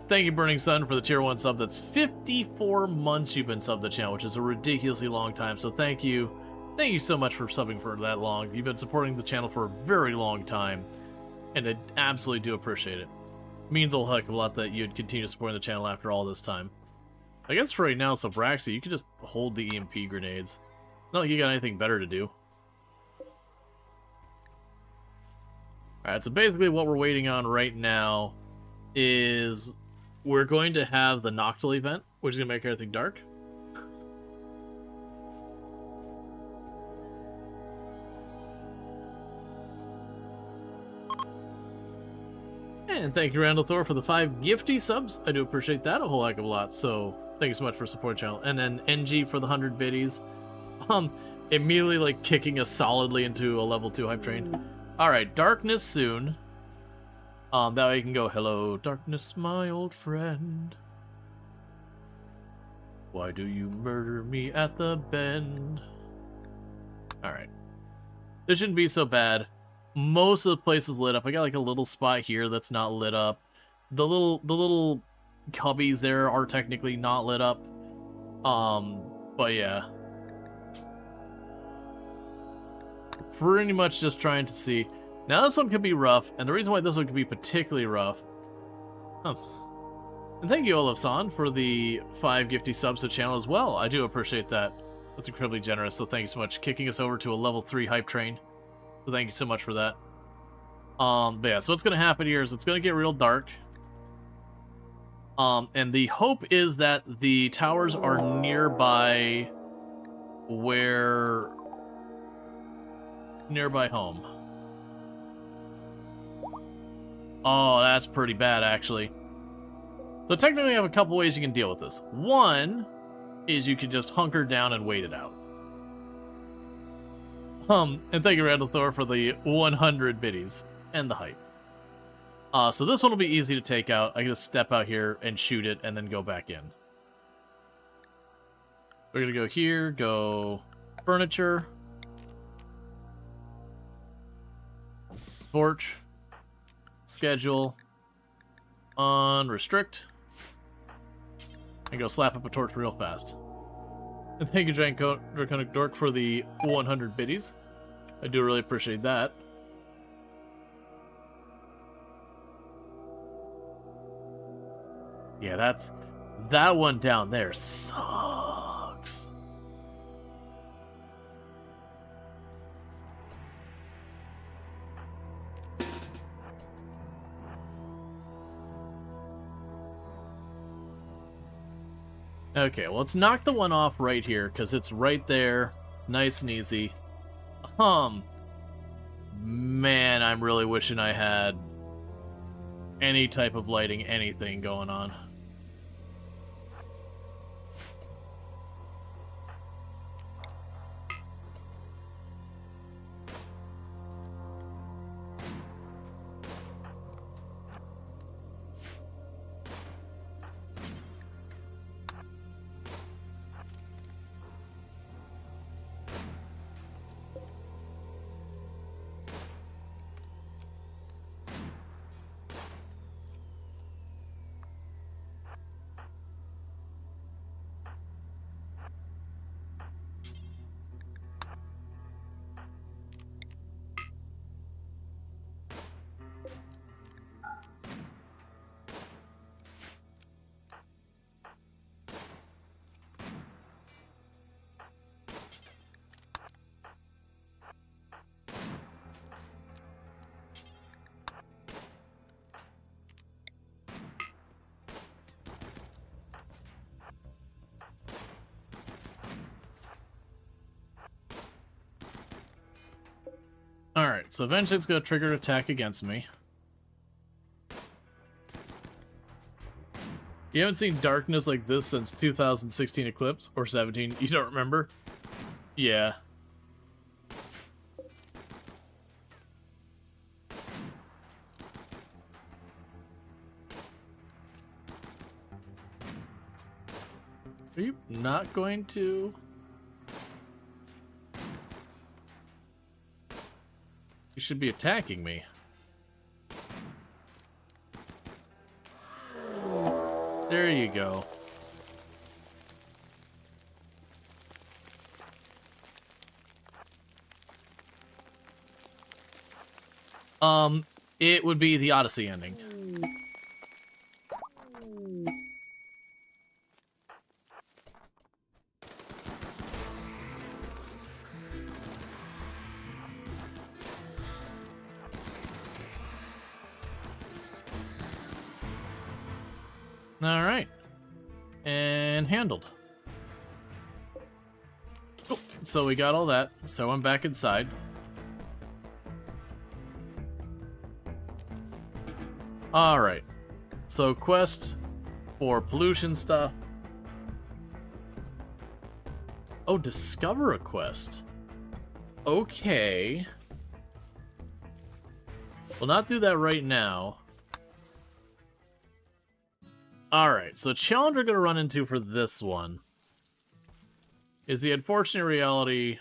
Thank you, Burning Sun, for the tier 1 sub. That's 54 months you've been subbed to the channel, which is a ridiculously long time, so thank you. Thank you so much for subbing for that long. You've been supporting the channel for a very long time, and I absolutely do appreciate it. It means a whole heck of a lot that you'd continue supporting the channel after all this time. I guess for right now, so Braxy, you can just hold the EMP grenades. Not like you got anything better to do. Alright, so basically what we're waiting on right now is we're going to have the Noctil event, which is going to make everything dark. And thank you, Randall Thor, for the 5 gifty subs. I do appreciate that a whole heck of a lot, so thank you so much for supporting the channel. And then NG for the 100 biddies. Immediately, like, kicking us solidly into a level 2 hype train. Alright, darkness soon. That way you can go, hello, darkness, my old friend. Why do you murder me at the bend? Alright. This shouldn't be so bad. Most of the place is lit up. I got like a little spot here that's not lit up. The little cubbies there are technically not lit up. But yeah. Pretty much just trying to see. Now this one could be rough, and the reason why this one could be particularly rough. And thank you, Olaf-san, for the 5 gifty subs to the channel as well. I do appreciate that. That's incredibly generous, so thank you so much. Kicking us over to a level 3 hype train. So thank you so much for that. But yeah, so what's going to happen here is it's going to get real dark. And the hope is that the towers are nearby nearby home. Oh, that's pretty bad, actually. So technically, I have a couple ways you can deal with this. One is you can just hunker down and wait it out. And thank you, Randall Thor, for the 100 biddies and the hype. So this one will be easy to take out. I can just step out here and shoot it and then go back in. We're gonna go here, go furniture, torch, schedule, unrestrict, and go slap up a torch real fast. And thank you, Draconic Dork, for the 100 biddies. I do really appreciate that. Yeah, that one down there sucks. Okay, well, let's knock the one off right here, because it's right there. It's nice and easy. Man, I'm really wishing I had any type of lighting, anything going on. Alright, so eventually it's going to trigger an attack against me. You haven't seen darkness like this since 2016 Eclipse, or 17, you don't remember? Yeah. Are you not going to... You should be attacking me. There you go. It would be the Odyssey ending. Alright. And handled. Cool. So we got all that. So I'm back inside. Alright. So quest for pollution stuff. Oh, discover a quest. Okay. We'll not do that right now. Alright, so challenge we're going to run into for this one is the unfortunate reality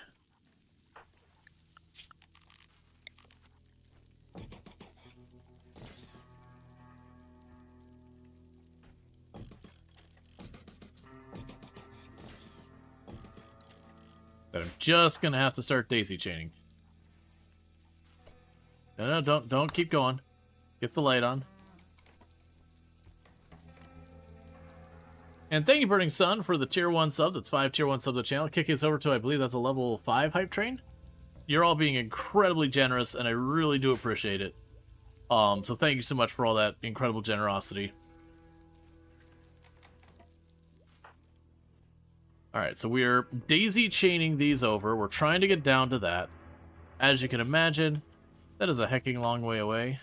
that I'm just going to have to start daisy chaining. No, don't keep going. Get the light on. And thank you, Burning Sun, for the tier 1 sub. That's 5 tier 1 sub to the channel. Kicking us over to, I believe that's a level 5 hype train. You're all being incredibly generous, and I really do appreciate it. So thank you so much for all that incredible generosity. Alright, so we're daisy chaining these over. We're trying to get down to that. As you can imagine, that is a hecking long way away.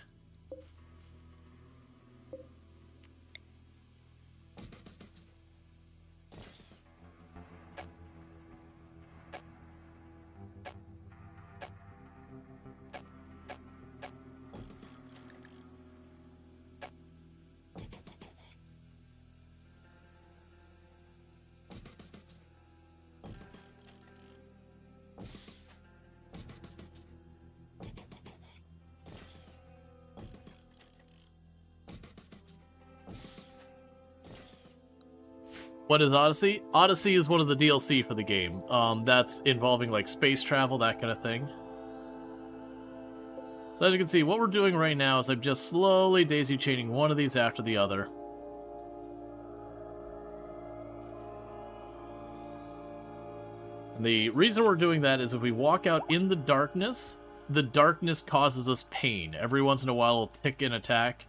What is Odyssey? Odyssey is one of the DLC for the game. That's involving like space travel, that kind of thing. So as you can see, what we're doing right now is I'm just slowly daisy chaining one of these after the other. And the reason we're doing that is if we walk out in the darkness causes us pain. Every once in a while it'll tick an attack.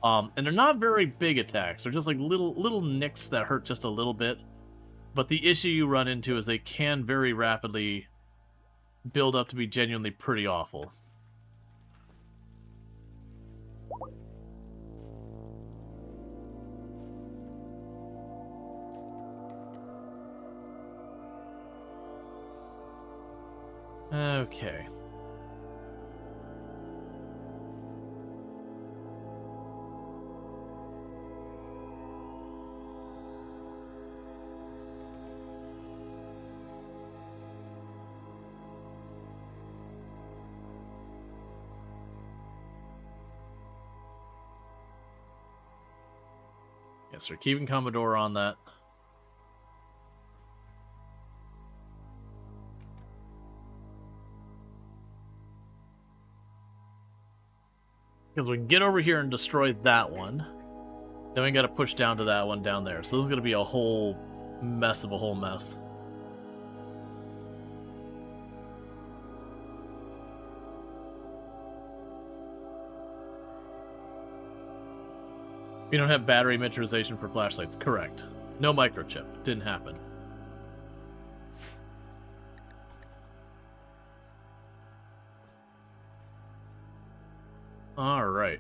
And they're not very big attacks. They're just like little nicks that hurt just a little bit. But the issue you run into is they can very rapidly build up to be genuinely pretty awful. Okay. Yes, we're keeping Commodore on that. Because we can get over here and destroy that one. Then we gotta push down to that one down there. So this is gonna be a whole mess of a whole mess. We don't have battery miniaturization for flashlights. Correct. No microchip. Didn't happen. Alright.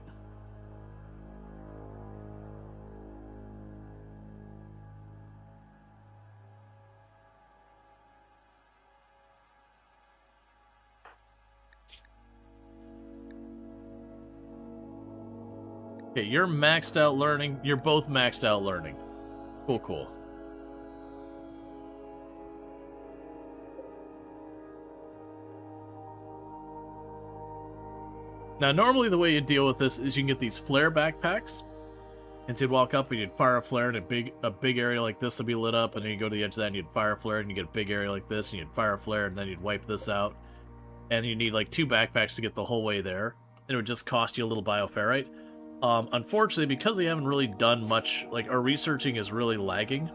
Okay, you're maxed out learning. You're both maxed out learning. Cool, cool. Now, normally the way you deal with this is you can get these flare backpacks. And so you'd walk up and you'd fire a flare and a big area like this would be lit up, and then you go to the edge of that and you'd fire a flare and you get a big area like this and you'd fire a flare and then you'd wipe this out. And you need like 2 backpacks to get the whole way there. And it would just cost you a little bioferrite. Unfortunately, because we haven't really done much, like our researching is really lagging.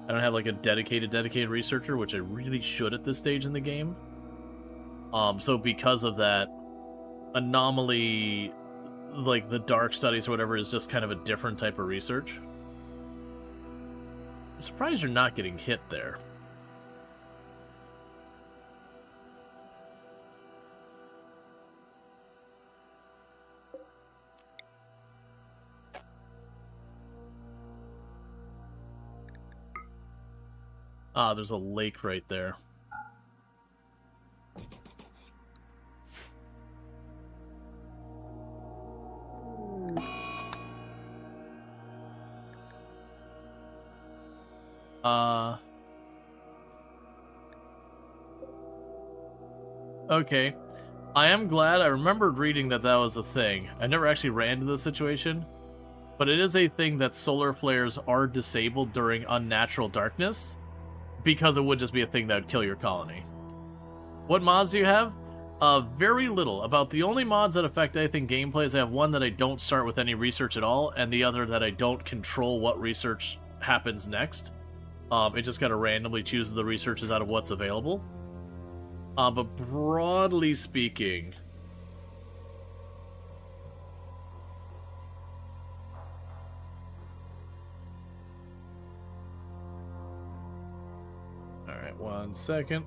I don't have like a dedicated researcher, which I really should at this stage in the game. So because of that, anomaly, like the dark studies or whatever, is just kind of a different type of research. I'm surprised you're not getting hit there. Ah, there's a lake right there. Okay. I am glad. I remembered reading that was a thing. I never actually ran into this situation, but it is a thing that solar flares are disabled during unnatural darkness, because it would just be a thing that would kill your colony. What mods do you have? Very little. About the only mods that affect anything gameplay is I have one that I don't start with any research at all, and the other that I don't control what research happens next. It just kind of randomly chooses the researches out of what's available. But broadly speaking, Alright, 1 second.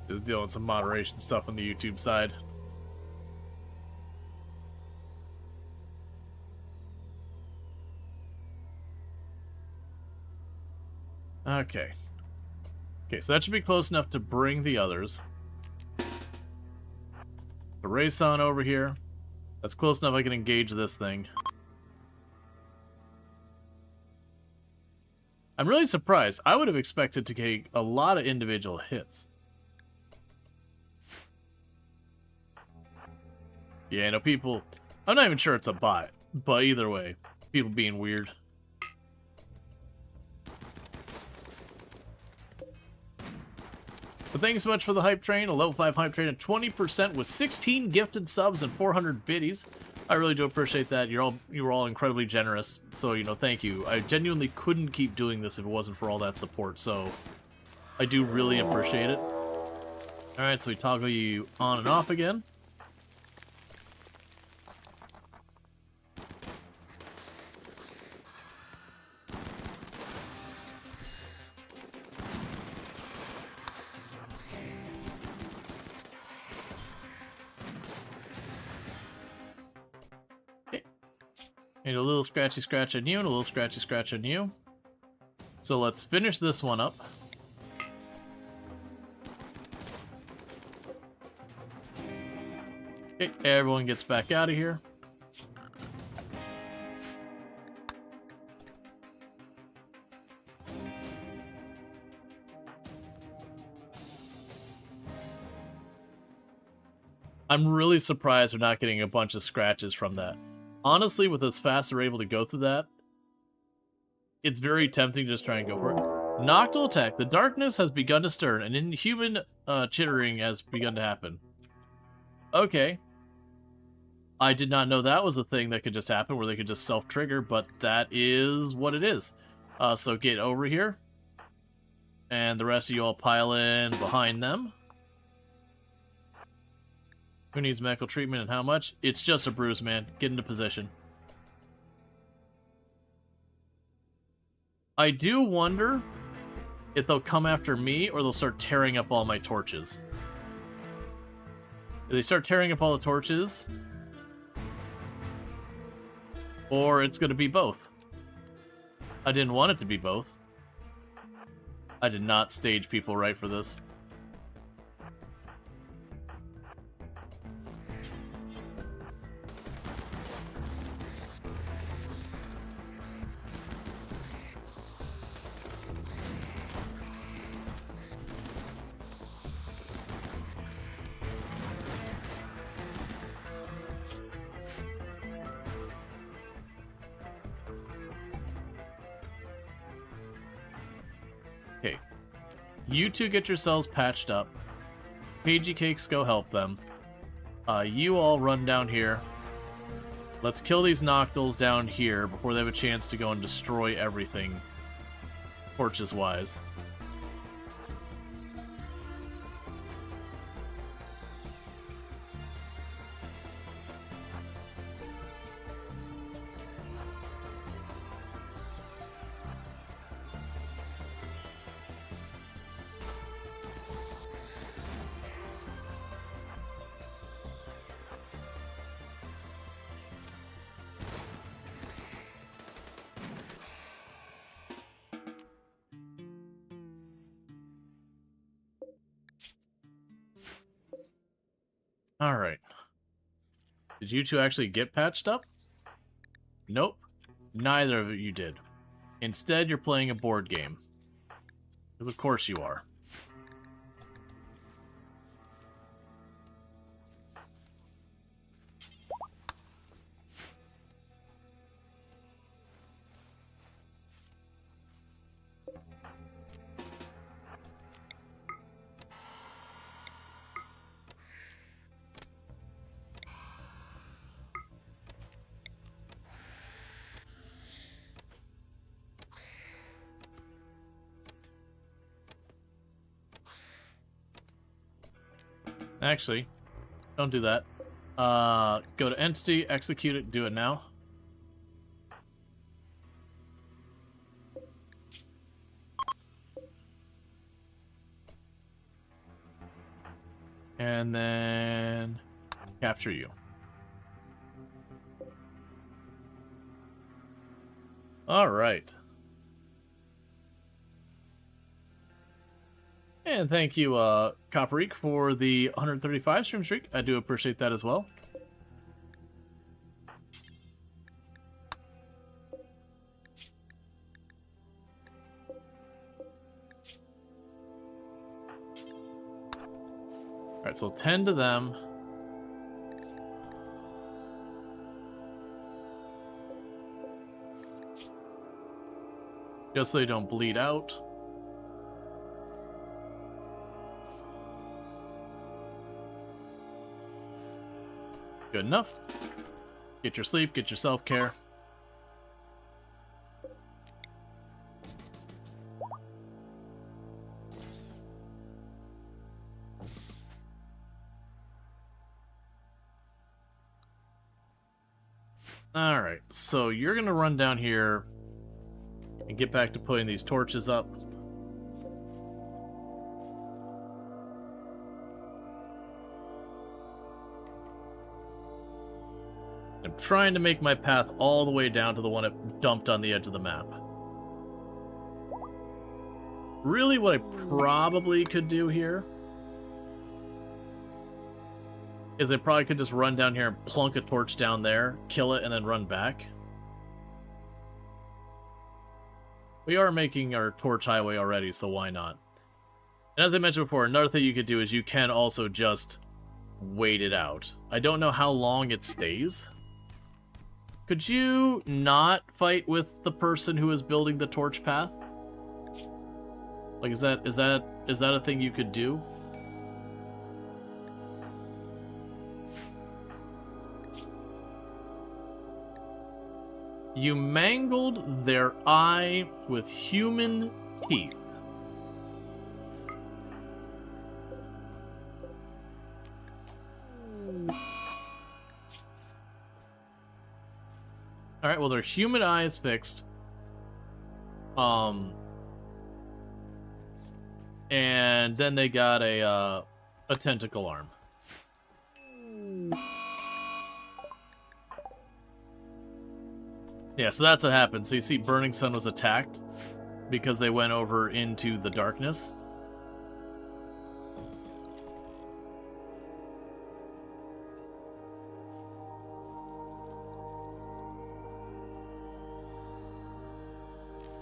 Just doing some moderation stuff on the YouTube side. Okay. Okay, so that should be close enough to bring the others. The race on over here. That's close enough I can engage this thing. I'm really surprised. I would have expected to get a lot of individual hits. Yeah, no, people... I'm not even sure it's a bot, but either way, people being weird. But thanks so much for the hype train, a level 5 hype train at 20% with 16 gifted subs and 400 biddies. I really do appreciate that. You were all incredibly generous, so, you know, thank you. I genuinely couldn't keep doing this if it wasn't for all that support, so I do really appreciate it. Alright, so we toggle you on and off again. And a little scratchy scratch on you, and a little scratchy scratch on you. So let's finish this one up. Okay, everyone gets back out of here. I'm really surprised we're not getting a bunch of scratches from that. Honestly, with as fast as we're able to go through that, it's very tempting to just try and go for it. Nocturnal attack. The darkness has begun to stir, and inhuman chittering has begun to happen. Okay. I did not know that was a thing that could just happen, where they could just self-trigger, but that is what it is. So get over here. And the rest of you all pile in behind them. Who needs medical treatment and how much? It's just a bruise, man. Get into position. I do wonder if they'll come after me or they'll start tearing up all my torches. If they start tearing up all the torches, or it's going to be both. I didn't want it to be both. I did not stage people right for this. Okay, you two get yourselves patched up. Pagey Cakes, go help them. You all run down here. Let's kill these Noctils down here before they have a chance to go and destroy everything, torches-wise. Alright. Did you two actually get patched up? Nope. Neither of you did. Instead, you're playing a board game. Because of course you are. Actually, don't do that. Go to entity, execute it, do it now. And then capture you. All right. And thank you, Coppereek, for the 135 stream streak. I do appreciate that as well. Alright, so 10 to them. Just so they don't bleed out. Good enough. Get your sleep, get your self-care. Alright, so you're gonna run down here and get back to putting these torches up. I'm trying to make my path all the way down to the one it dumped on the edge of the map. Really, what I probably could do here is I probably could just run down here and plunk a torch down there, kill it, and then run back. We are making our torch highway already, so why not? And as I mentioned before, another thing you could do is you can also just wait it out. I don't know how long it stays. Could you not fight with the person who is building the torch path? Like, is that a thing you could do? You mangled their eye with human teeth. Alright, well, their human eye is fixed. And then they got a tentacle arm. Yeah, so that's what happened. So you see Burning Sun was attacked because they went over into the darkness.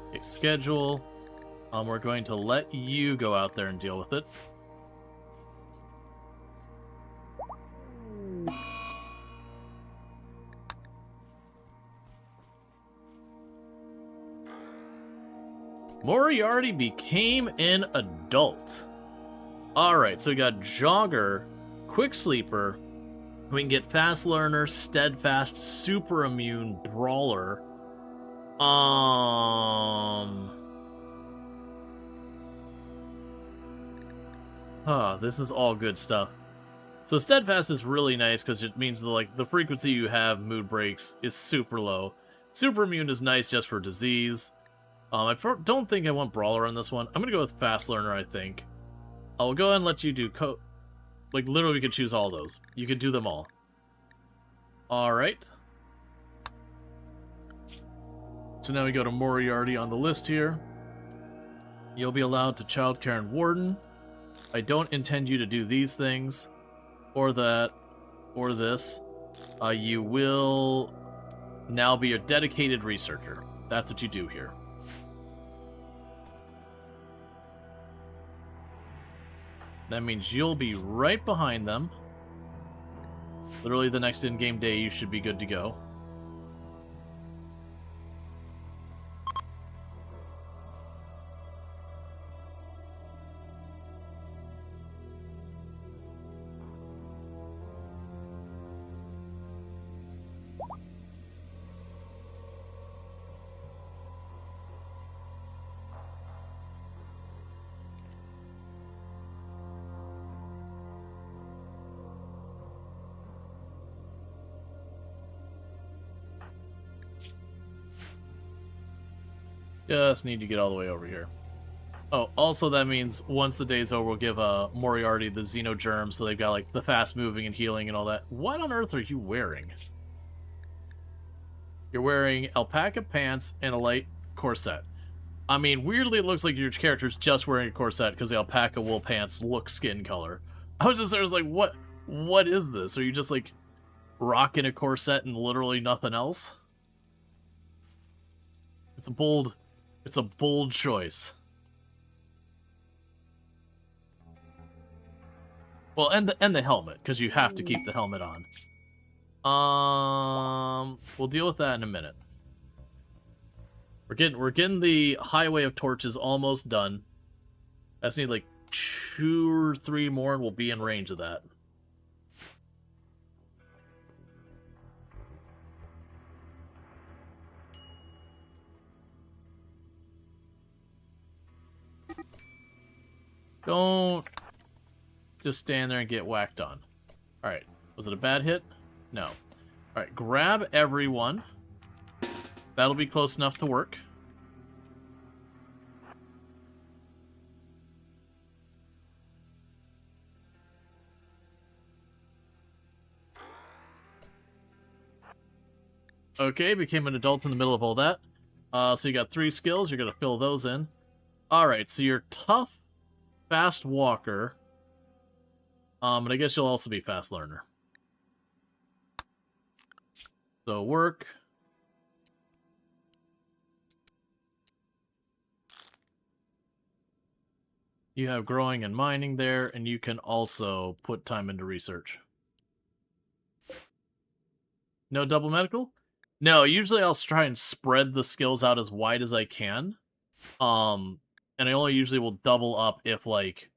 Okay, schedule. We're going to let you go out there and deal with it. Moriarty became an adult. Alright, so we got Jogger, Quick Sleeper. We can get Fast Learner, Steadfast, Super Immune, Brawler. This is all good stuff. So Steadfast is really nice because it means the frequency you have mood breaks is super low. Super Immune is nice just for disease. I don't think I want Brawler on this one. I'm gonna go with Fast Learner, I think. I'll go ahead and let you do literally we could choose all those. You could do them all. Alright. So now we go to Moriarty on the list here. You'll be allowed to Childcare and Warden. I don't intend you to do these things, or that, or this. You will now be a dedicated researcher. That's what you do here. That means you'll be right behind them. Literally the next in-game day, you should be good to go. Just need to get all the way over here. Oh, also that means once the day's over, we'll give Moriarty the Xenogerm, so they've got like the fast moving and healing and all that. What on earth are you wearing? You're wearing alpaca pants and a light corset. I mean, weirdly, it looks like your character's just wearing a corset because the alpaca wool pants look skin color. I was like, what is this? Are you just like rocking a corset and literally nothing else? It's a bold choice. Well, and the helmet, because you have to keep the helmet on. We'll deal with that in a minute. We're getting the Highway of Torches almost done. I just need like 2 or 3 more, and we'll be in range of that. Don't just stand there and get whacked on. Alright, was it a bad hit? No. Alright, grab everyone. That'll be close enough to work. Okay, became an adult in the middle of all that. So you got 3 skills, you're gonna fill those in. Alright, so you're tough, fast walker. And I guess you'll also be fast learner. So work. You have growing and mining there, and you can also put time into research. No double medical? No, usually I'll try and spread the skills out as wide as I can. And I only usually will double up if, like,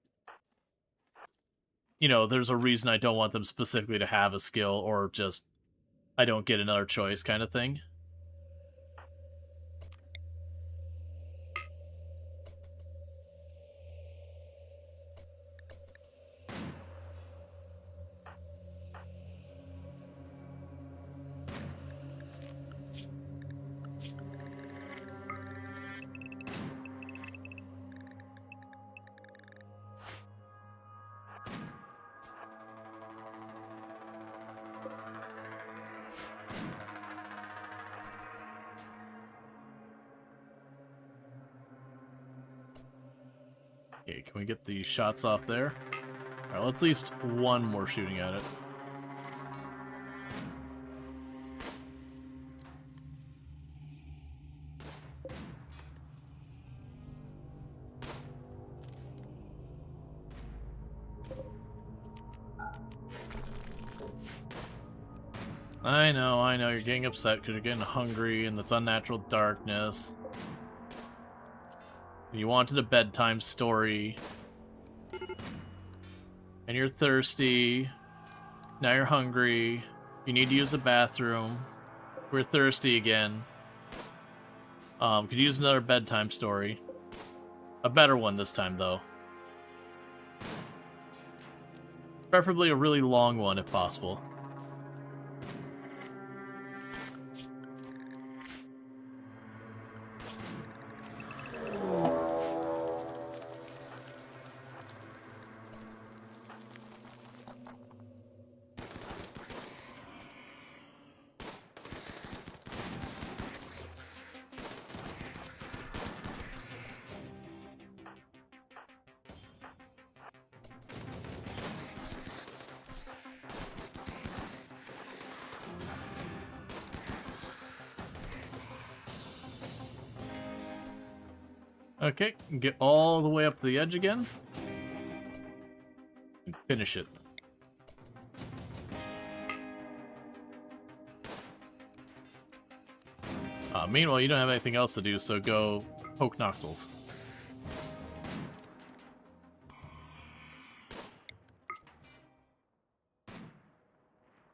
you know, there's a reason I don't want them specifically to have a skill, or just I don't get another choice kind of thing. Okay, can we get the shots off there? Alright, let's at least 1 more shooting at it. I know, you're getting upset because you're getting hungry and it's unnatural darkness. You wanted a bedtime story. And you're thirsty. Now you're hungry. You need to use the bathroom. We're thirsty again. Could use another bedtime story. A better one this time, though. Preferably a really long one, if possible. Okay, get all the way up to the edge again. And finish it. Meanwhile, you don't have anything else to do, so go poke Noctils.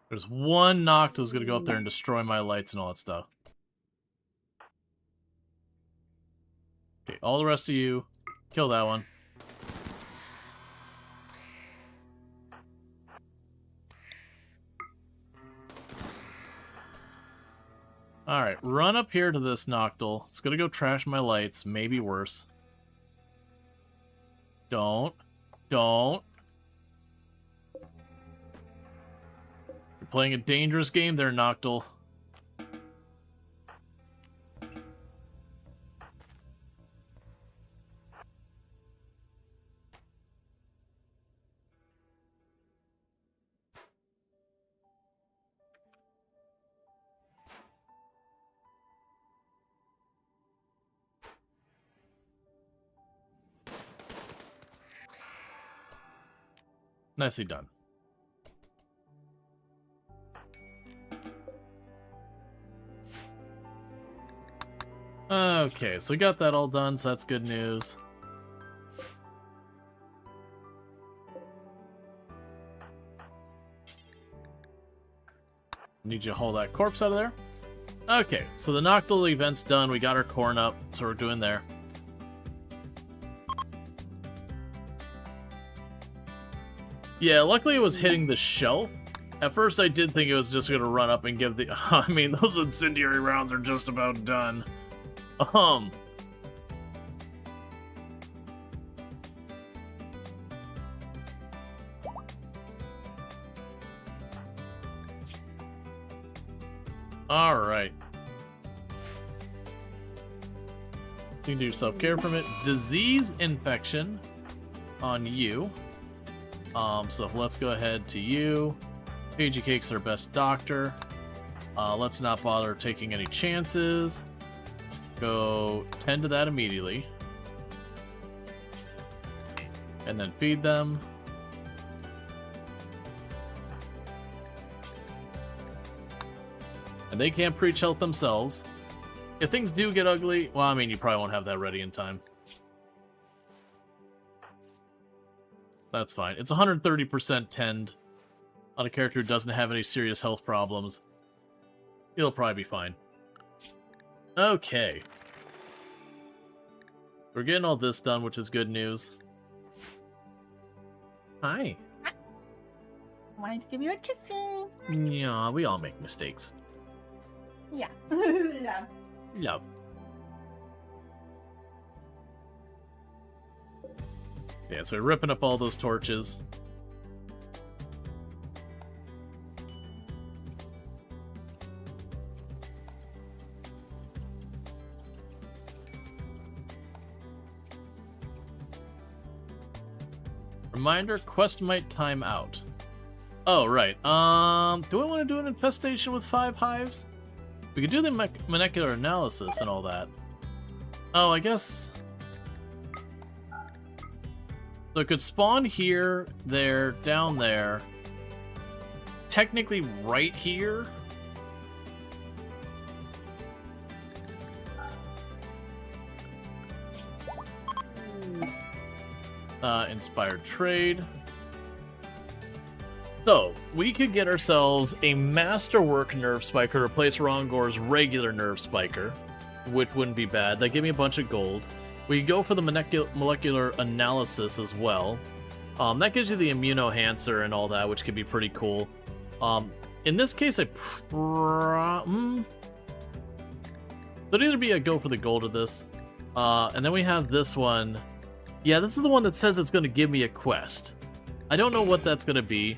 There's 1 Noctil who's gonna go up there and destroy my lights and all that stuff. Okay, all the rest of you, kill that one. Alright, run up here to this Noctil. It's gonna go trash my lights, maybe worse. Don't. Don't. You're playing a dangerous game there, Noctil. Nicely done. Okay, so we got that all done, so that's good news. Need you to haul that corpse out of there. Okay, so the Noctil event's done. We got our corn up, so we're doing there. Yeah, luckily it was hitting the shelf. At first I did think it was just going to run up and give the... I mean, those incendiary rounds are just about done. Alright. You can do self-care from it. Disease infection on you. So let's go ahead to you. Paige Cake's our best doctor. Let's not bother taking any chances. Go tend to that immediately. And then feed them. And they can't preach health themselves. If things do get ugly, well, I mean, you probably won't have that ready in time. That's fine. It's 130% tend on a character who doesn't have any serious health problems. It'll probably be fine. Okay. We're getting all this done, which is good news. Hi. Wanted to give you a kissy. Yeah, we all make mistakes. Yeah. Yeah. Love. Yeah, so we're ripping up all those torches. Reminder, quest might time out. Oh, right. Do I want to do an infestation with 5 hives? We could do the molecular analysis and all that. Oh, I guess... So it could spawn here, there, down there. Technically right here. Inspired trade. So, we could get ourselves a Masterwork Nerve Spiker to replace Rongor's regular Nerve Spiker, which wouldn't be bad. That'd give me a bunch of gold. We could go for the molecular analysis as well. That gives you the immunohancer and all that, which could be pretty cool. In this case, There'd either be a go for the gold of this, and then we have this one. Yeah, this is the one that says it's going to give me a quest. I don't know what that's going to be.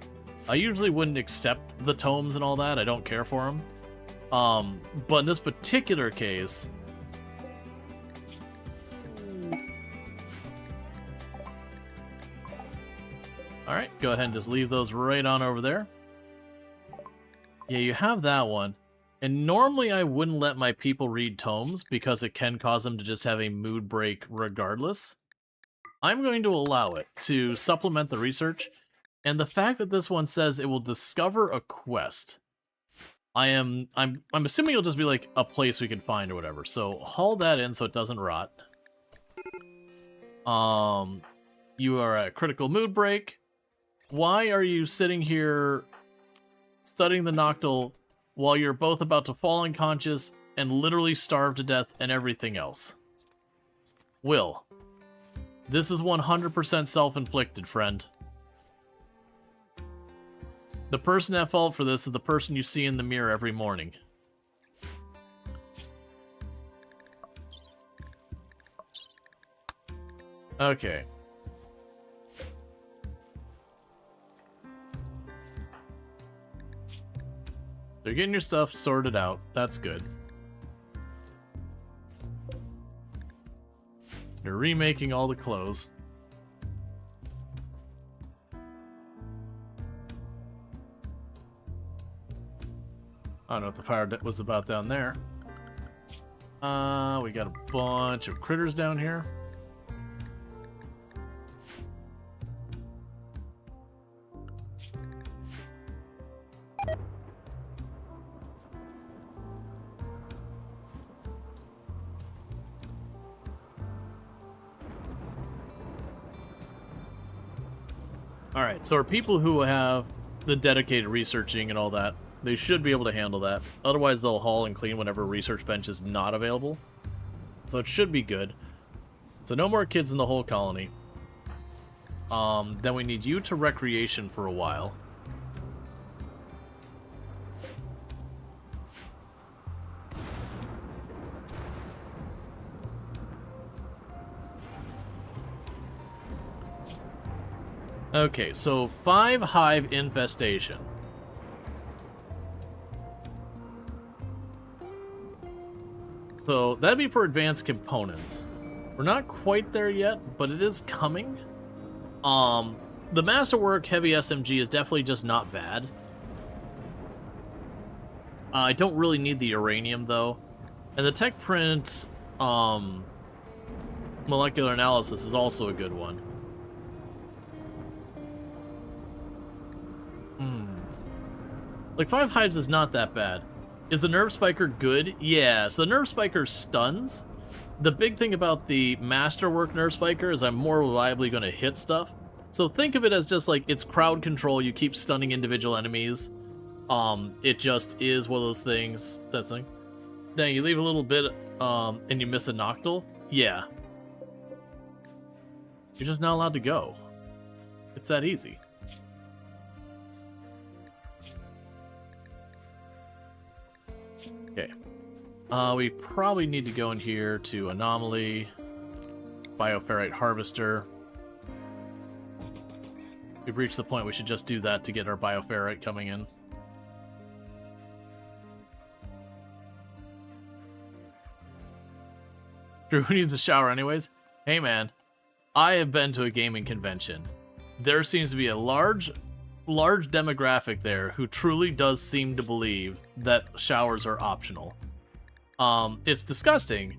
I usually wouldn't accept the tomes and all that. I don't care for them. But in this particular case... Alright, go ahead and just leave those right on over there. Yeah, you have that one. And normally I wouldn't let my people read tomes because it can cause them to just have a mood break regardless. I'm going to allow it to supplement the research. And the fact that this one says it will discover a quest, I'm assuming it'll just be like a place we can find or whatever. So haul that in so it doesn't rot. You are at critical mood break. Why are you sitting here studying the Noctil while you're both about to fall unconscious and literally starve to death and everything else? Will, this is 100% self-inflicted, friend. The person at fault for this is the person you see in the mirror every morning. Okay. You're getting your stuff sorted out. That's good. You're remaking all the clothes. I don't know what the fire was about down there. We got a bunch of critters down here. Alright, so our people who have the dedicated researching and all that, they should be able to handle that. Otherwise, they'll haul and clean whenever research bench is not available. So it should be good. So no more kids in the whole colony. Then we need you to recreation for a while. Okay, so 5 hive infestation. So that'd be for advanced components. We're not quite there yet, but it is coming. The Masterwork Heavy SMG is definitely just not bad. I don't really need the uranium though. And the Tech Print molecular analysis is also a good one. Like 5 hives is not that bad. Is the Nerve Spiker good? Yeah, so the Nerve Spiker stuns. The big thing about the Masterwork Nerve Spiker is I'm more reliably going to hit stuff. So think of it as just like, it's crowd control, you keep stunning individual enemies. It just is one of those things. That thing. Dang, you leave a little bit, and you miss a Noctil? Yeah. You're just not allowed to go. It's that easy. Okay. We probably need to go in here to Anomaly, Bioferrite Harvester. We've reached the point we should just do that to get our Bioferrite coming in. Drew, who needs a shower anyways? Hey man, I have been to a gaming convention. There seems to be a large demographic there who truly does seem to believe that showers are optional. It's disgusting,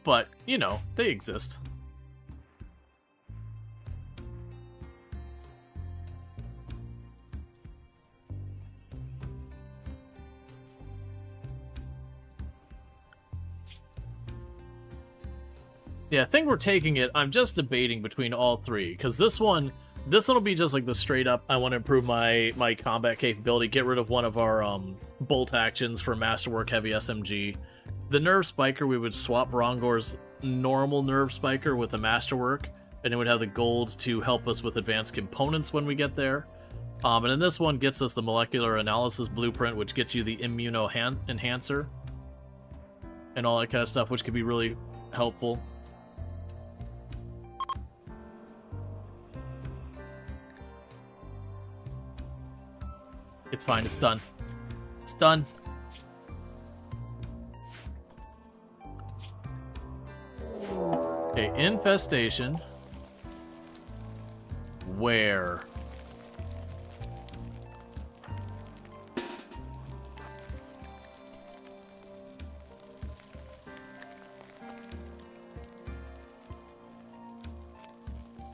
but, you know, they exist. Yeah, I think we're taking it. I'm just debating between all three, because this one will be just like the straight up, I want to improve my combat capability, get rid of one of our bolt actions for Masterwork Heavy SMG. The Nerve Spiker, we would swap Rongor's normal Nerve Spiker with a Masterwork, and it would have the gold to help us with advanced components when we get there. And then this one gets us the Molecular Analysis Blueprint, which gets you the Immuno Enhancer, and all that kind of stuff, which could be really helpful. It's fine, it's done. It's done. Okay, infestation. Where?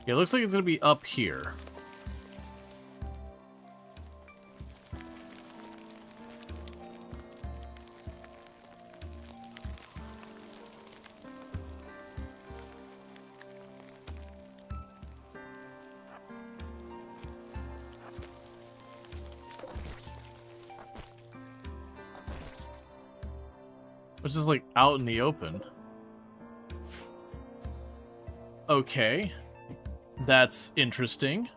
It looks like it's gonna be up here. Which is like out in the open. Okay. That's interesting.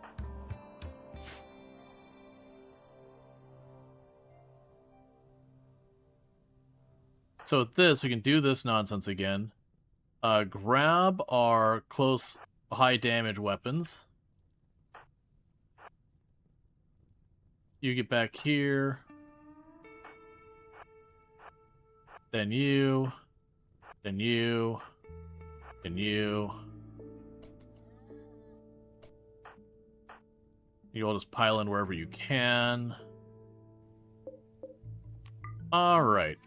So with this, we can do this nonsense again. Grab our close high damage weapons. You get back here. Then you. Then you. Then you. You all just pile in wherever you can. Alright.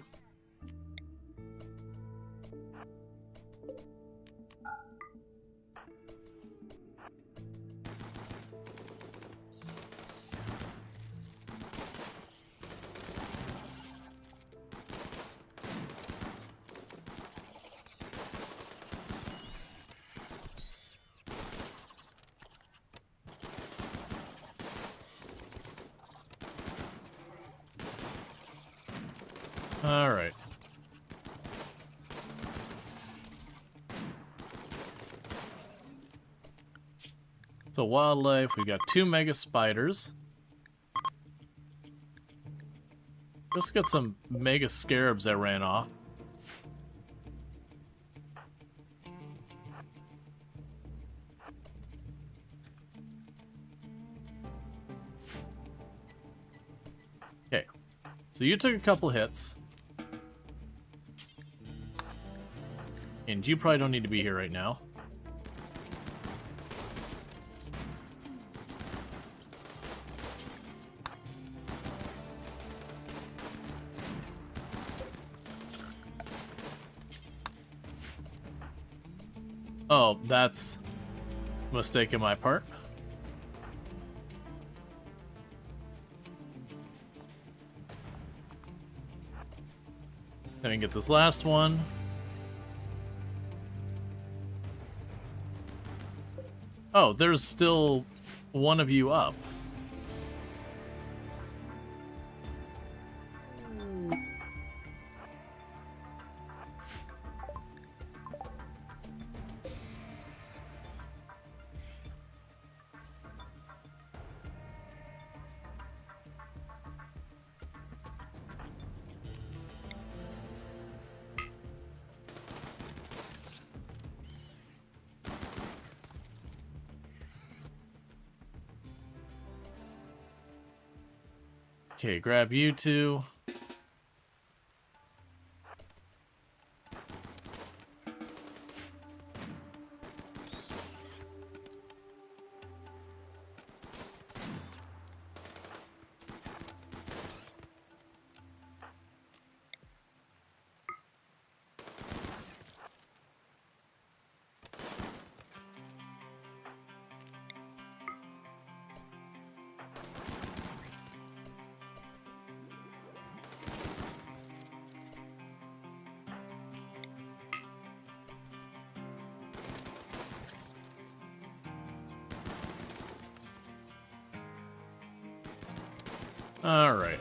Alright. So wildlife, we got 2 mega spiders. Just got some mega scarabs that ran off. Okay. So you took a couple hits. And you probably don't need to be here right now. Oh, that's a mistake on my part. Let me get this last one. Oh, there's still one of you up. Okay, grab you two. All right.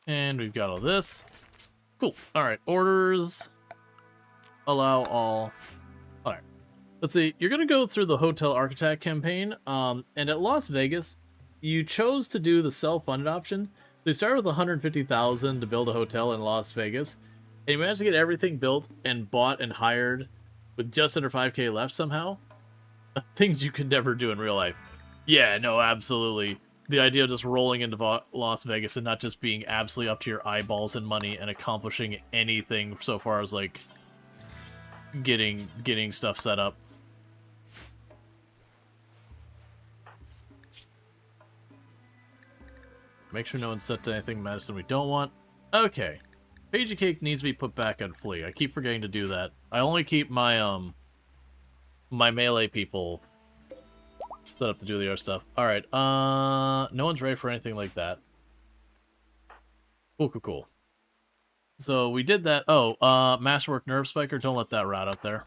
And we've got all this. Cool. All right. Orders. Allow all. All right. Let's see. You're going to go through the Hotel Architect campaign. And at Las Vegas, you chose to do the self-funded option. They started with $150,000 to build a hotel in Las Vegas. And you managed to get everything built and bought and hired with just under 5K left somehow. Things you could never do in real life. Yeah, no, absolutely. The idea of just rolling into Las Vegas and not just being absolutely up to your eyeballs in money and accomplishing anything so far as, like, getting stuff set up. Make sure no one's set to anything medicine we don't want. Okay. Page of Cake needs to be put back on Flea. I keep forgetting to do that. I only keep my, my melee people set up to do the other stuff. Alright, no one's ready for anything like that. Cool, cool, cool. So, we did that. Oh, Masterwork Nerve Spiker, don't let that rot out there.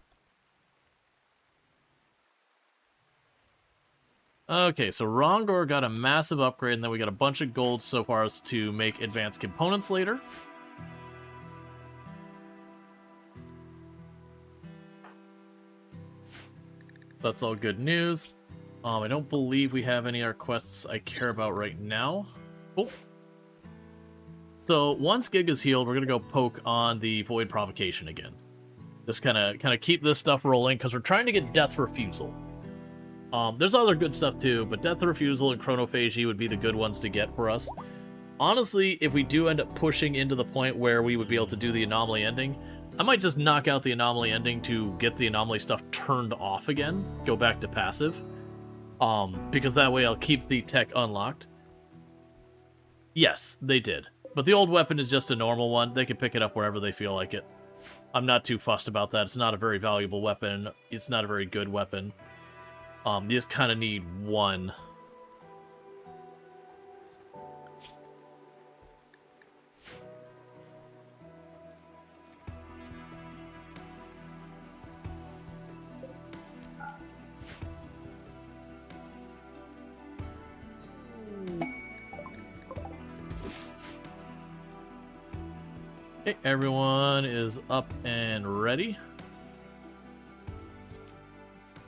Okay, so Rongor got a massive upgrade, and then we got a bunch of gold so far as to make advanced components later. That's all good news. I don't believe we have any other quests I care about right now. Cool. So once Gig is healed, we're gonna go poke on the Void Provocation again. Just kind of keep this stuff rolling because we're trying to get Death Refusal. There's other good stuff too, but Death Refusal and Chronophagy would be the good ones to get for us. Honestly, if we do end up pushing into the point where we would be able to do the Anomaly ending, I might just knock out the Anomaly ending to get the Anomaly stuff turned off again, go back to passive. Because that way I'll keep the tech unlocked. Yes, they did. But the old weapon is just a normal one. They can pick it up wherever they feel like it. I'm not too fussed about that. It's not a very valuable weapon. It's not a very good weapon. You just kind of need one. Okay, everyone is up and ready.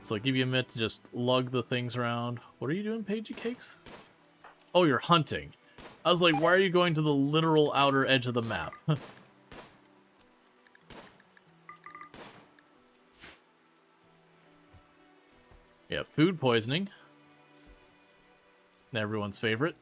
So I'll give you a minute to just lug the things around. What are you doing, Pagey Cakes? Oh, you're hunting. I was like, why are you going to the literal outer edge of the map? Yeah, food poisoning. Everyone's favorite.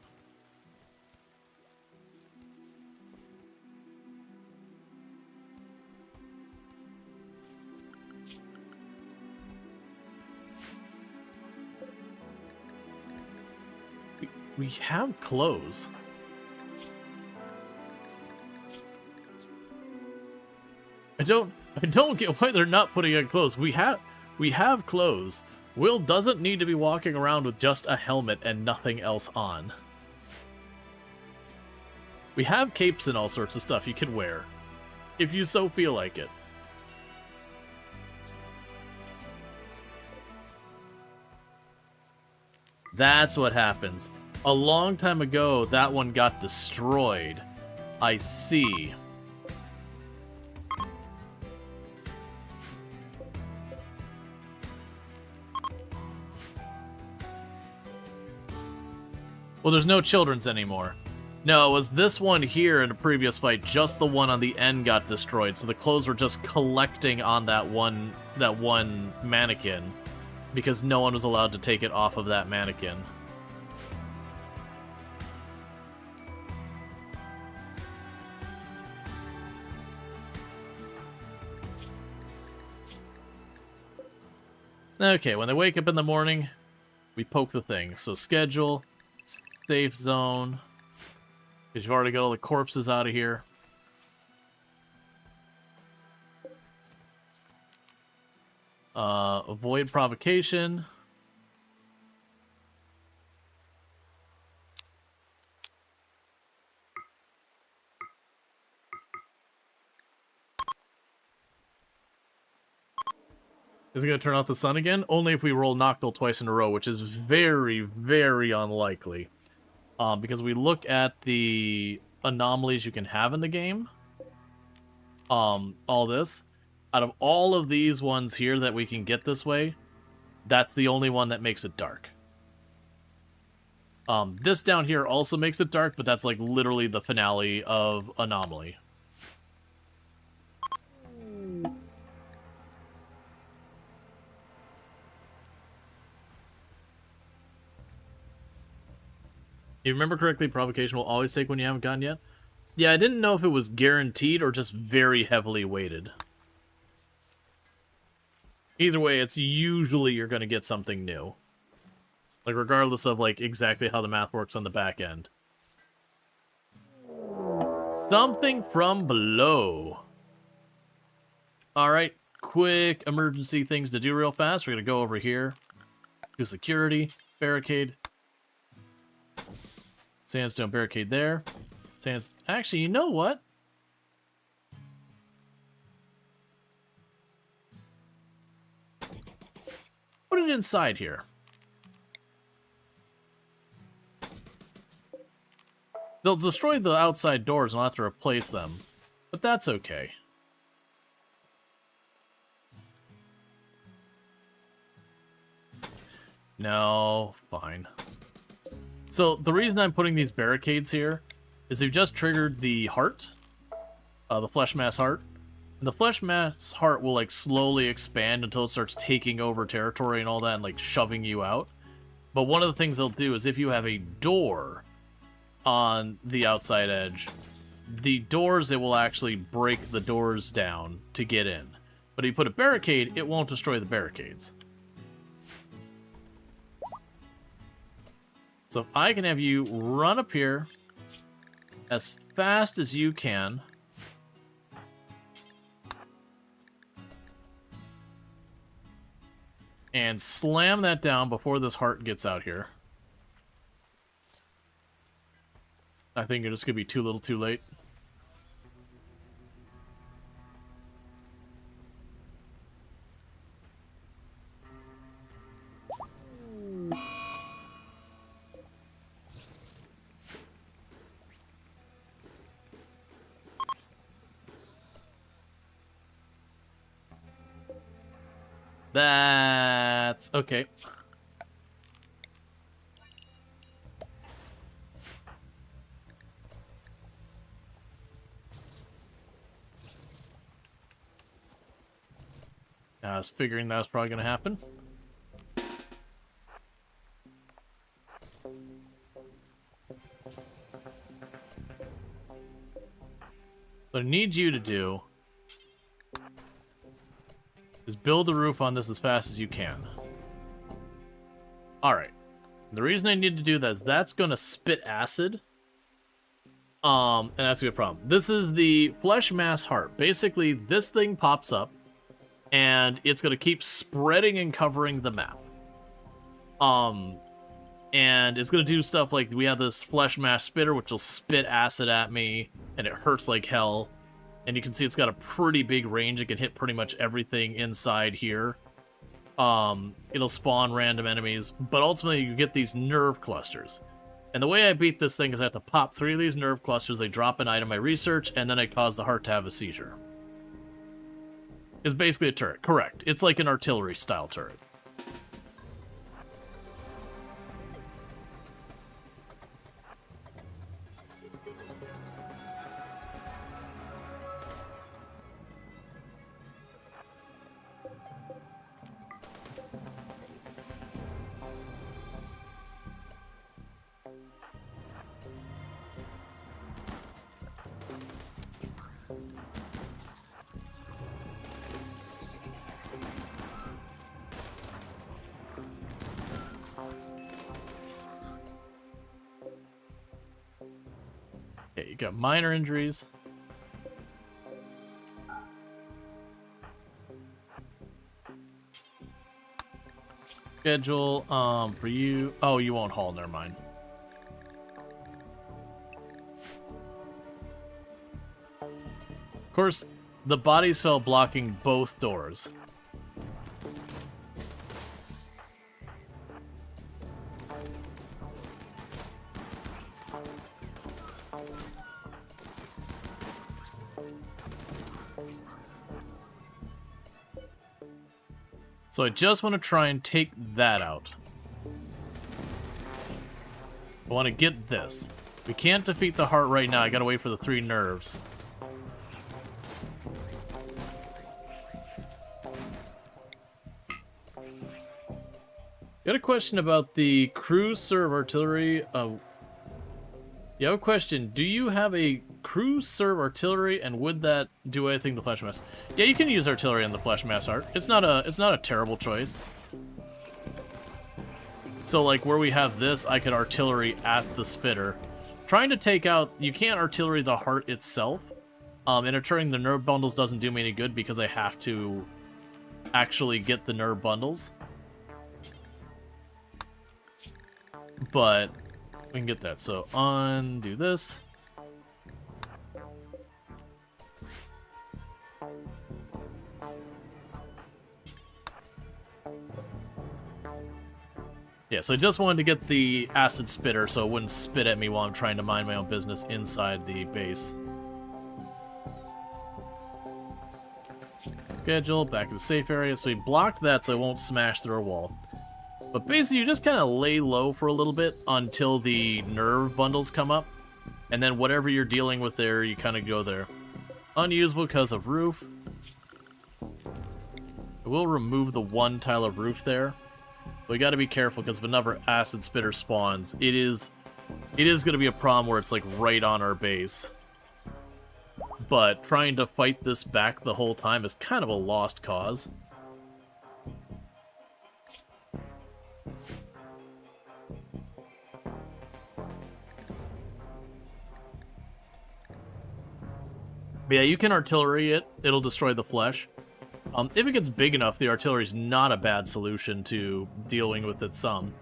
We have clothes. I don't get why they're not putting on clothes. We have clothes. Will doesn't need to be walking around with just a helmet and nothing else on. We have capes and all sorts of stuff you can wear, if you so feel like it. That's what happens. A long time ago, that one got destroyed. I see. Well, there's no children's anymore. No, it was this one here in a previous fight. Just the one on the end got destroyed, so the clothes were just collecting on that one mannequin because no one was allowed to take it off of that mannequin. Okay, when they wake up in the morning, we poke the thing. So schedule, safe zone, because you've already got all the corpses out of here. Avoid provocation. Is it going to turn off the sun again? Only if we roll Noctil twice in a row, which is very, very unlikely. Because we look at the anomalies you can have in the game. All this. Out of all of these ones here that we can get this way, that's the only one that makes it dark. This down here also makes it dark, but that's like literally the finale of Anomaly. You remember correctly, provocation will always take when you haven't gone yet? Yeah, I didn't know if it was guaranteed or just very heavily weighted. Either way, it's usually you're going to get something new. Like, regardless of, like, exactly how the math works on the back end. Something from below. Alright, quick emergency things to do real fast. We're going to go over here. Do security, barricade. Sandstone barricade there. Actually, you know what? Put it inside here. They'll destroy the outside doors and I'll have to replace them. But that's okay. No, fine. So, the reason I'm putting these barricades here is they've just triggered the heart, the flesh mass heart. And the flesh mass heart will like slowly expand until it starts taking over territory and all that and like shoving you out. But one of the things they'll do is if you have a door on the outside edge, the doors, it will actually break the doors down to get in. But if you put a barricade, it won't destroy the barricades. So if I can have you run up here as fast as you can. And slam that down before this heart gets out here. I think you're just going to be too little too late. That's okay. I was figuring that was probably going to happen. What I need you to do is build the roof on this as fast as you can. Alright. The reason I need to do that is that's going to spit acid. And that's a good problem. This is the flesh mass heart. Basically, this thing pops up, and it's going to keep spreading and covering the map. And it's going to do stuff like we have this flesh mass spitter, which will spit acid at me, and it hurts like hell. And you can see it's got a pretty big range. It can hit pretty much everything inside here. It'll spawn random enemies, but ultimately you get these nerve clusters. And the way I beat this thing is I have to pop 3 of these nerve clusters, they drop an item I research, and then I cause the heart to have a seizure. It's basically a turret, correct. It's like an artillery-style turret. Okay, you got minor injuries. Schedule, for you... Oh, you won't haul, never mind. Of course, the bodies fell blocking both doors. So I just want to try and take that out. I want to get this. We can't defeat the heart right now. I gotta wait for the 3 nerves. Got a question about the cruise serve artillery. You have a question. Do you have a cruise serve artillery, and would that do anything to flesh mass? Yeah, you can use artillery on the flesh mass heart. It's not a terrible choice. So like where we have this, I could artillery at the spitter. Trying to take out, you can't artillery the heart itself. And artillerying the nerve bundles doesn't do me any good because I have to actually get the nerve bundles. But we can get that. So undo this. Yeah, so I just wanted to get the acid spitter so it wouldn't spit at me while I'm trying to mind my own business inside the base. Schedule, back to the safe area. So we blocked that so it won't smash through a wall. But basically, you just kind of lay low for a little bit until the nerve bundles come up. And then whatever you're dealing with there, you kind of go there. Unusable because of roof. I will remove the one tile of roof there. But we got to be careful because if another acid spitter spawns, it is going to be a problem where it's like right on our base. But trying to fight this back the whole time is kind of a lost cause. But yeah, you can artillery it. It'll destroy the flesh. If it gets big enough, the artillery is not a bad solution to dealing with it some.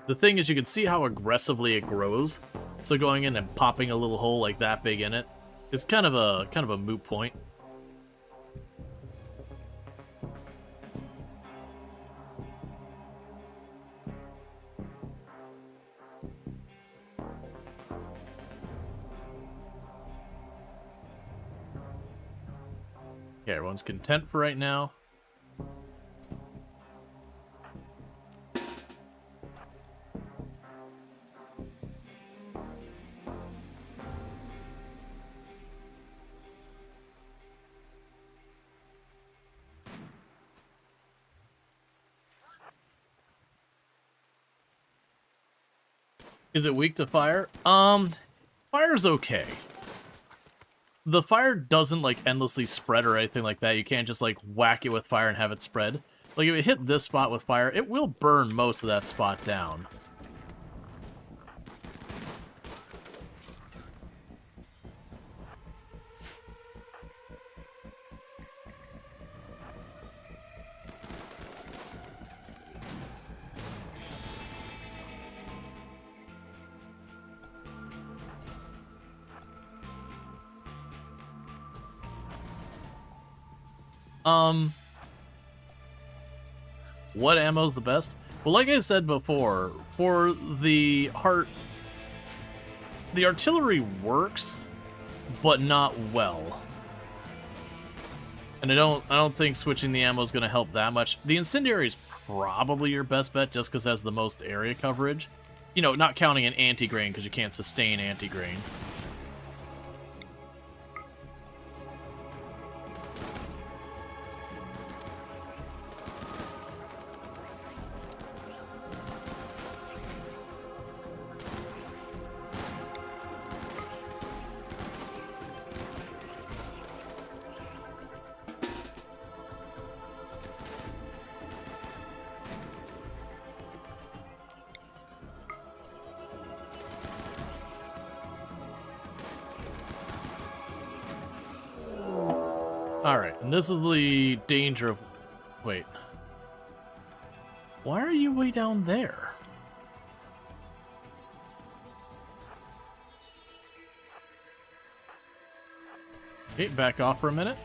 The thing is, you can see how aggressively it grows. So going in and popping a little hole like that big in it is kind of a moot point. Okay, everyone's content for right now. Is it weak to fire? Fire's okay. The fire doesn't, like, endlessly spread or anything like that. You can't just, like, whack it with fire and have it spread. Like, if it hit this spot with fire, it will burn most of that spot down. What ammo's the best? Well, like I said before, for the heart, the artillery works, but not well. And I don't think switching the ammo is going to help that much. The incendiary is probably your best bet, just because it has the most area coverage. You know, not counting an anti-grain, because you can't sustain anti-grain. Alright, and this is the danger of... Wait. Why are you way down there? Okay, back off for a minute.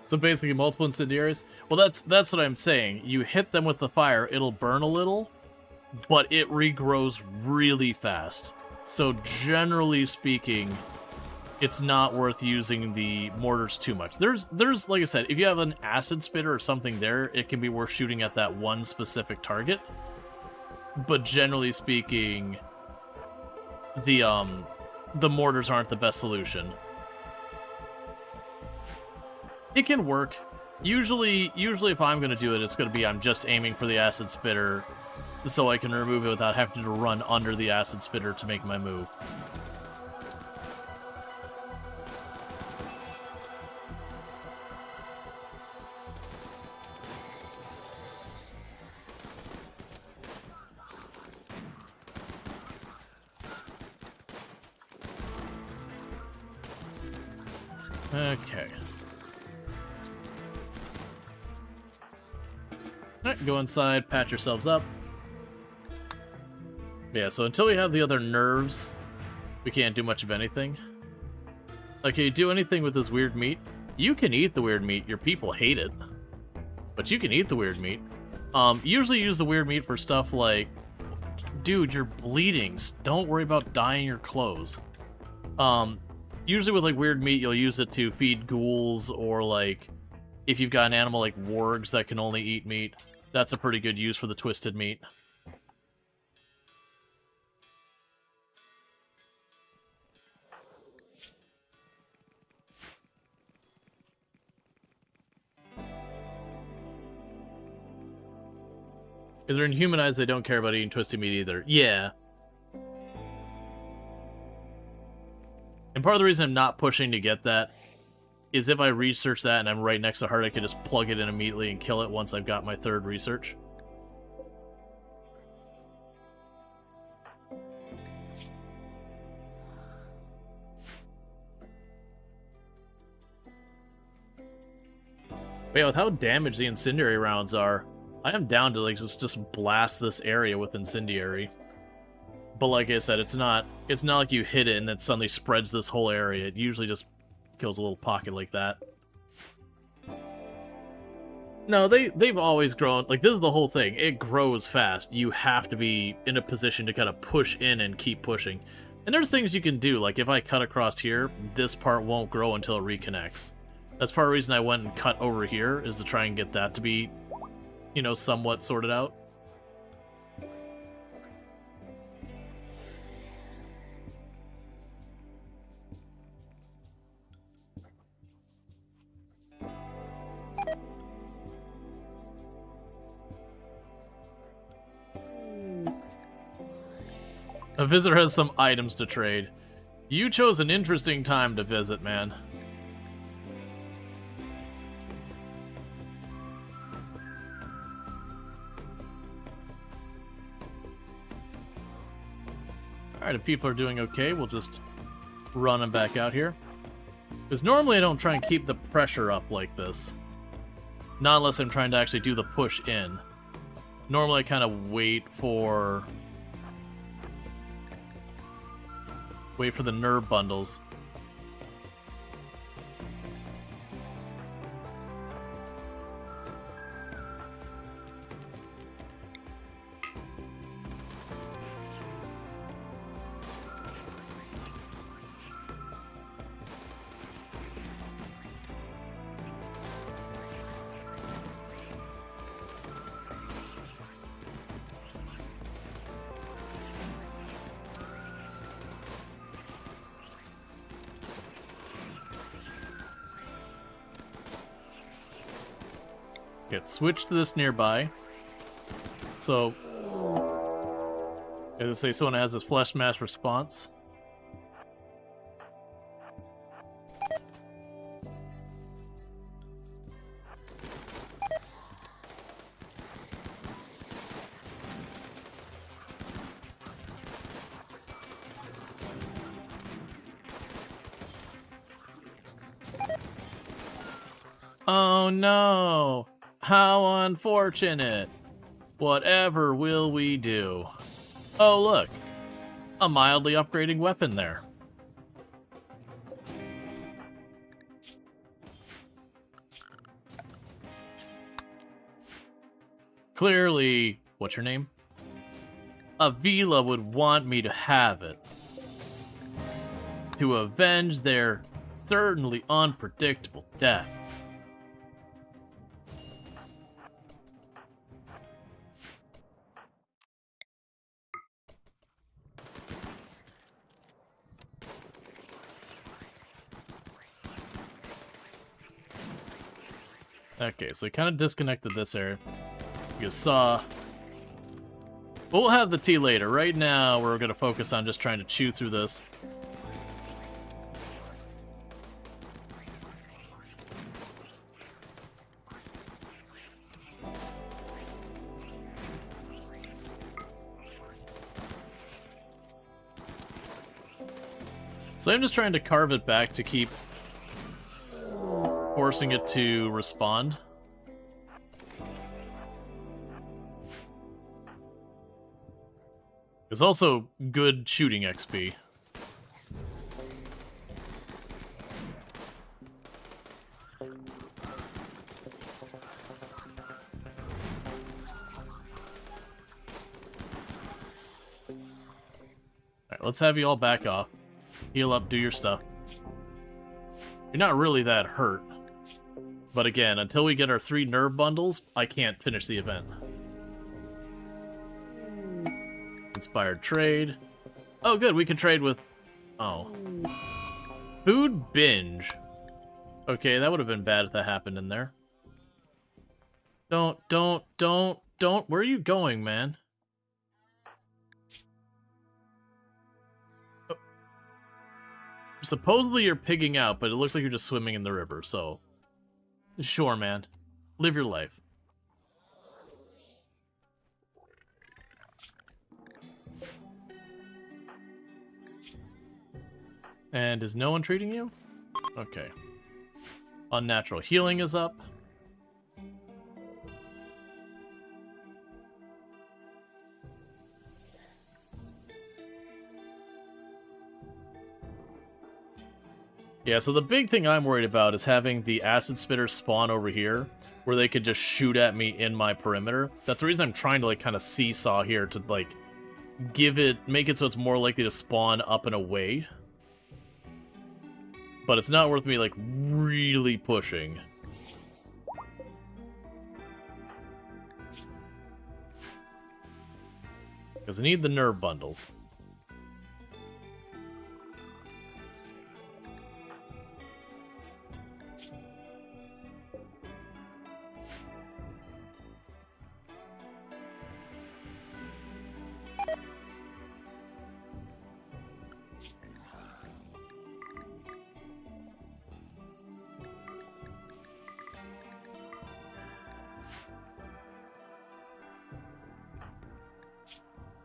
So basically multiple incendiaries. Well, that's what I'm saying. You hit them with the fire, it'll burn a little, but it regrows really fast. So generally speaking, it's not worth using the mortars too much. There's like I said, if you have an acid spitter or something there, it can be worth shooting at that one specific target. But generally speaking, the mortars aren't the best solution. It can work. Usually if I'm going to do it, it's going to be I'm just aiming for the acid spitter so I can remove it without having to run under the acid spitter to make my move. Okay. Alright, go inside, patch yourselves up. Yeah, so until we have the other nerves, we can't do much of anything. Okay, do anything with this weird meat. You can eat the weird meat. Your people hate it. But you can eat the weird meat. Usually use the weird meat for stuff like... Dude, you're bleeding. Don't worry about dyeing your clothes. Usually with, like, weird meat, you'll use it to feed ghouls, or, like, if you've got an animal like wargs that can only eat meat, that's a pretty good use for the twisted meat. If they're inhumanized, they don't care about eating twisted meat either. Yeah. And part of the reason I'm not pushing to get that is if I research that and I'm right next to heart, I can just plug it in immediately and kill it once I've got my third research. But yeah, with how damaged the incendiary rounds are, I am down to like just blast this area with incendiary. But like I said, it's not like you hit it and then suddenly spreads this whole area. It usually just kills a little pocket like that. No, they've always grown. Like, this is the whole thing. It grows fast. You have to be in a position to kind of push in and keep pushing. And there's things you can do. Like, if I cut across here, this part won't grow until it reconnects. That's part of the reason I went and cut over here, is to try and get that to be, you know, somewhat sorted out. A visitor has some items to trade. You chose an interesting time to visit, man. Alright, if people are doing okay, we'll just run them back out here. Because normally I don't try and keep the pressure up like this. Not unless I'm trying to actually do the push in. Normally I kind of wait for the nerve bundles. Get switched to this nearby. So, as I say, someone has a flesh mass response. Oh no! How unfortunate. Whatever will we do? Oh, look. A mildly upgrading weapon there. Clearly, what's your name? Avila would want me to have it. To avenge their certainly unpredictable death. Okay, so we kind of disconnected this area. You saw. We'll have the tea later. Right now, we're going to focus on just trying to chew through this. So I'm just trying to carve it back to keep forcing it to respond. It's also good shooting XP. let's have you all back off. Heal up, do your stuff. You're not really that hurt. But again, until we get our 3 nerve bundles, I can't finish the event. Inspired trade. Oh, good, we can trade with... Oh. Food binge. Okay, that would have been bad if that happened in there. Don't. Where are you going, man? Oh. Supposedly you're pigging out, but it looks like you're just swimming in the river, so... Sure, man. Live your life. And is no one treating you? Okay. Unnatural healing is up. Yeah, so the big thing I'm worried about is having the acid spitters spawn over here, where they could just shoot at me in my perimeter. That's the reason I'm trying to, like, kind of seesaw here to, like, make it so it's more likely to spawn up and away. But it's not worth me, like, really pushing. Because I need the nerve bundles.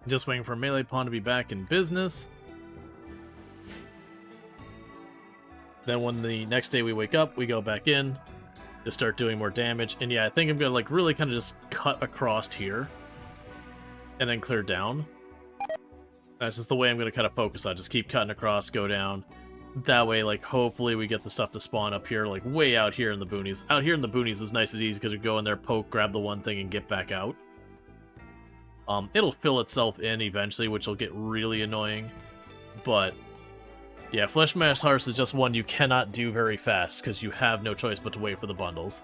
Just waiting for Melee Pawn to be back in business. Then when the next day we wake up, we go back in to start doing more damage. And yeah, I think I'm gonna like really kind of just cut across here and then clear down. That's just the way I'm gonna kind of focus on. Just keep cutting across, go down. That way, like, hopefully we get the stuff to spawn up here, like way out here in the boonies. Out here in the boonies is nice and easy because we go in there, poke, grab the one thing, and get back out. It'll fill itself in eventually, which will get really annoying. But, yeah, Flesh Mash Hearts is just one you cannot do very fast, because you have no choice but to wait for the bundles.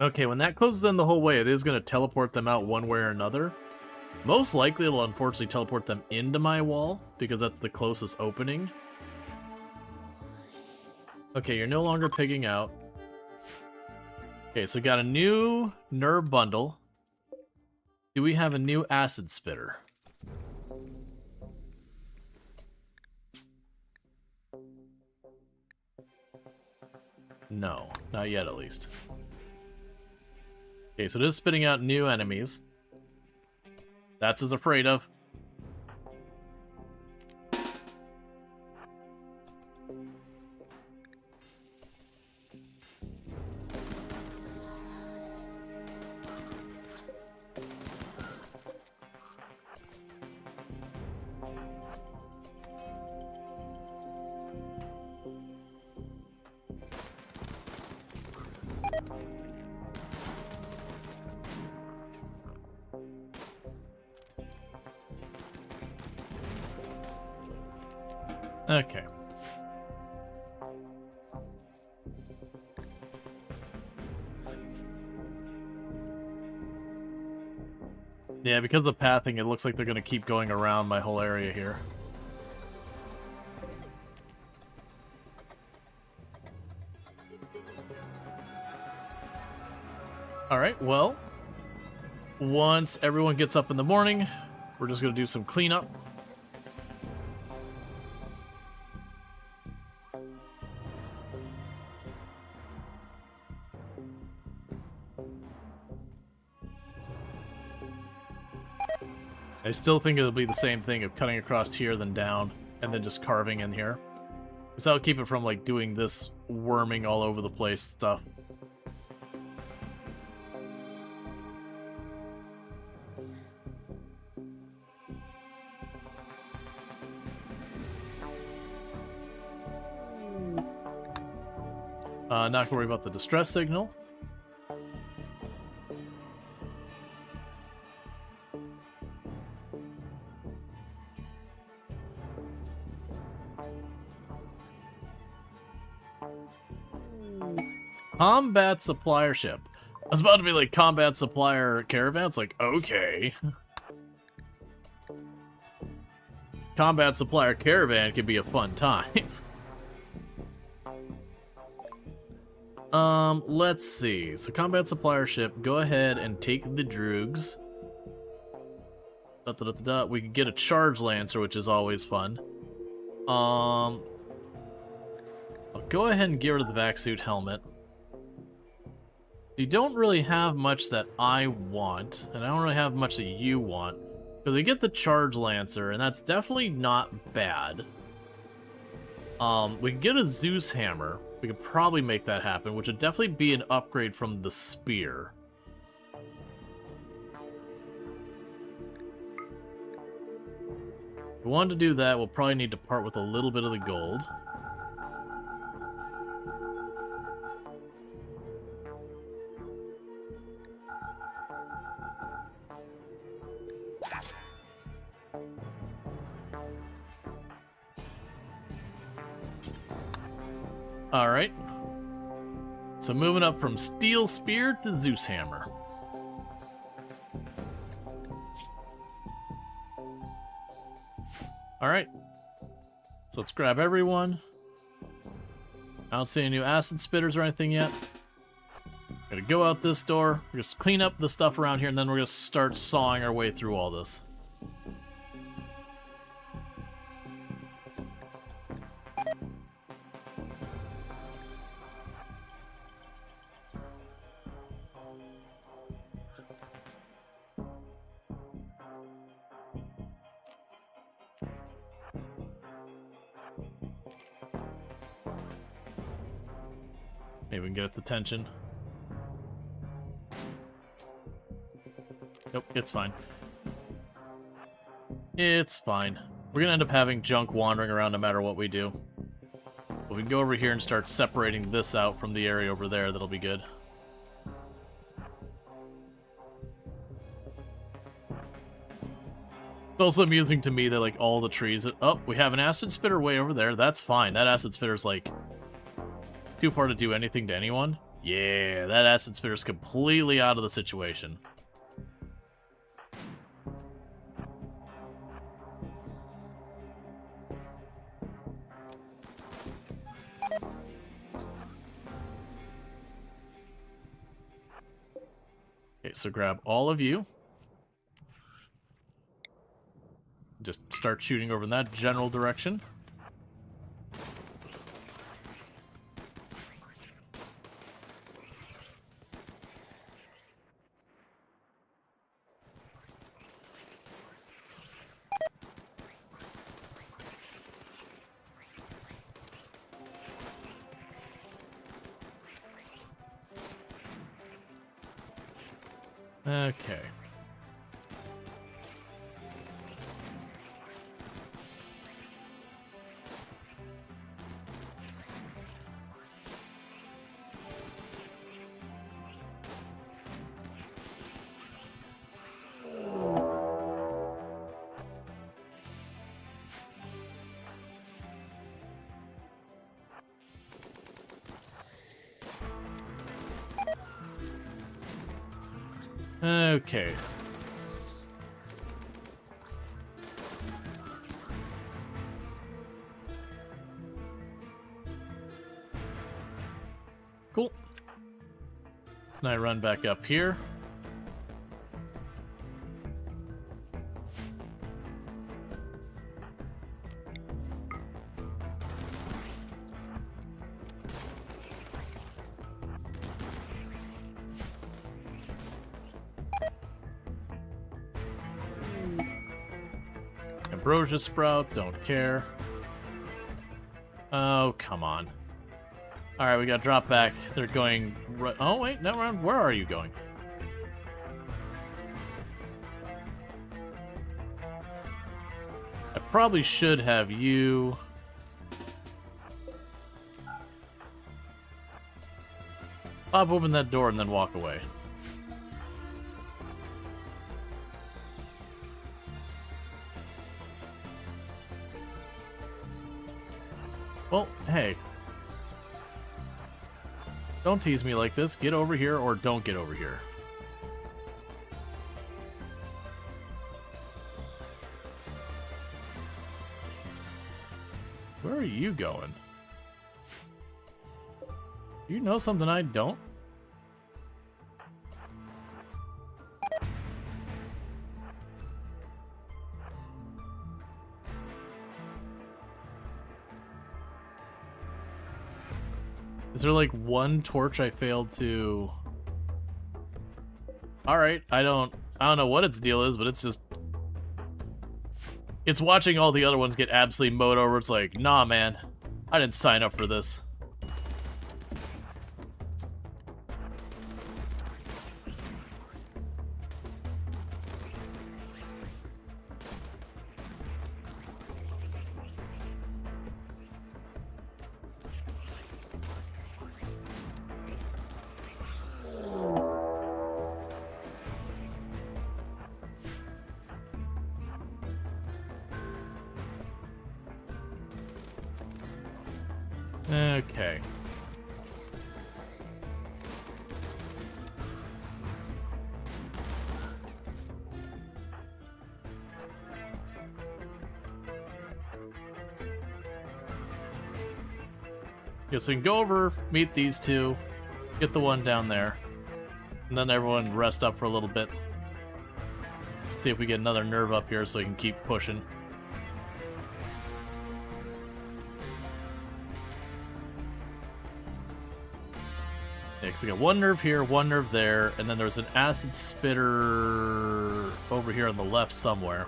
Okay, when that closes in the whole way, it is going to teleport them out one way or another. Most likely it'll unfortunately teleport them into my wall, because that's the closest opening. Okay, you're no longer pigging out. Okay, so we got a new nerve bundle. Do we have a new acid spitter? No, not yet at least. Okay, so it is spitting out new enemies. That's as afraid of. Okay. Yeah, because of pathing, it looks like they're going to keep going around my whole area here. Alright, well, once everyone gets up in the morning, we're just going to do some cleanup. I still think it'll be the same thing of cutting across here, then down, and then just carving in here. Because that'll keep it from, like, doing this worming all over the place stuff. Not gonna worry about the distress signal. Combat supplier ship. I was about to be like combat supplier caravan. It's like, okay. Combat supplier caravan could be a fun time. Let's see. So combat supplier ship, go ahead and take the droogs. We can get a charge lancer, which is always fun. I'll go ahead and get rid of the vac suit helmet. You don't really have much that I want, and I don't really have much that you want. Because we get the Charge Lancer, and that's definitely not bad. We can get a Zeus Hammer. We could probably make that happen, which would definitely be an upgrade from the Spear. If we wanted to do that, we'll probably need to part with a little bit of the gold. Alright. So moving up from Steel Spear to Zeus Hammer. Alright. So let's grab everyone. I don't see any new acid spitters or anything yet. Gotta go out this door. We're just clean up the stuff around here, and then we're gonna start sawing our way through all this. Maybe we can get its attention. Nope, it's fine. It's fine. We're gonna end up having junk wandering around no matter what we do. But we can go over here and start separating this out from the area over there. That'll be good. It's also amusing to me that, like, all the trees... Oh, we have an acid spitter way over there. That's fine. That acid spitter's, like, too far to do anything to anyone. Yeah, that acid spitter's completely out of the situation. Okay, so grab all of you. Just start shooting over in that general direction. Okay. Okay. Cool. Now I run back up here. Ambrosia Sprout, don't care. Oh, come on. Alright, we gotta drop back. They're going... Oh, wait, never mind. Where are you going? I probably should have you... Pop open that door and then walk away. Well, hey. Don't tease me like this. Get over here or don't get over here. Where are you going? You know something I don't? Is there like one torch I failed to... Alright, I don't know what its deal is, but it's just... It's watching all the other ones get absolutely mowed over. It's like, nah man, I didn't sign up for this. Okay. Yeah, so we can go over, meet these two, get the one down there, and then everyone rest up for a little bit. See if we get another nerve up here so we can keep pushing. Yeah, because I got one nerve here, one nerve there, and then there's an acid spitter over here on the left somewhere.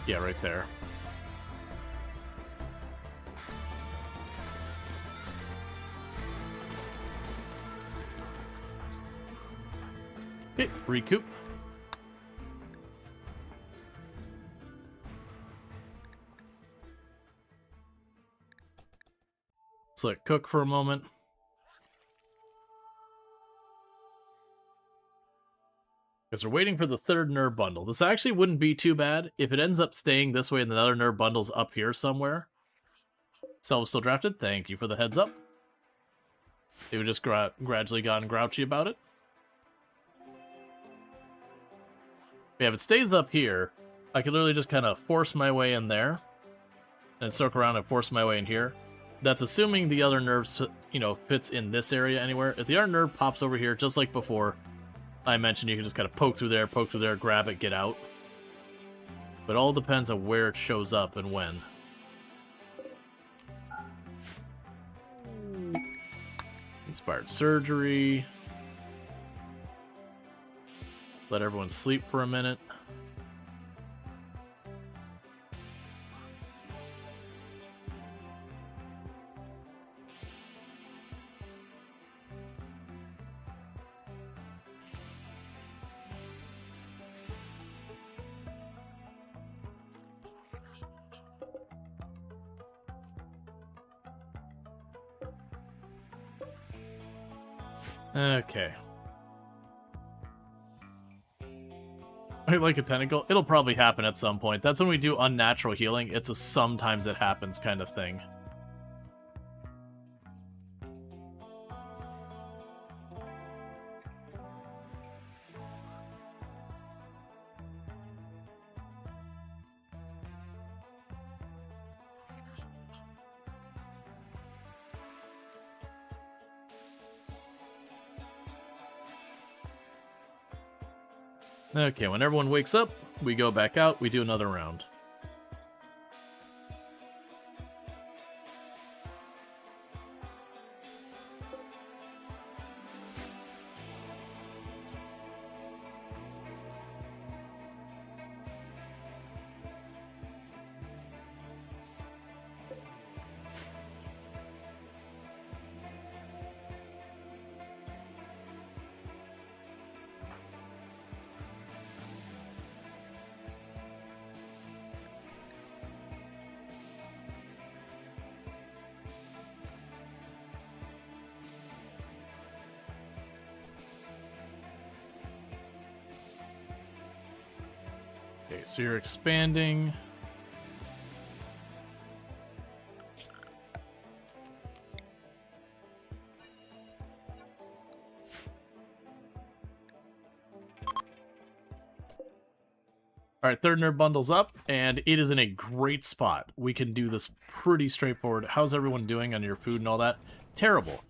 Yeah, right there. Okay, recoup. Let's let it cook for a moment. Because we're waiting for the third nerve bundle. This actually wouldn't be too bad if it ends up staying this way and the other nerve bundle's up here somewhere. Self still drafted. Thank you for the heads up. They would just gradually gotten grouchy about it. Yeah, if it stays up here, I could literally just kind of force my way in there and circle around and force my way in here. That's assuming the other nerves, fits in this area anywhere. If the other nerve pops over here, just like before, I mentioned you can just kind of poke through there, grab it, get out. But it all depends on where it shows up and when. Inspired surgery. Let everyone sleep for a minute. Okay. I like a tentacle. It'll probably happen at some point. That's when we do unnatural healing. It's a sometimes it happens kind of thing. Okay, when everyone wakes up, we go back out, we do another round. Okay, so you're expanding. Alright, third nerd bundle's up, and it is in a great spot. We can do this pretty straightforward. How's everyone doing on your food and all that? Terrible.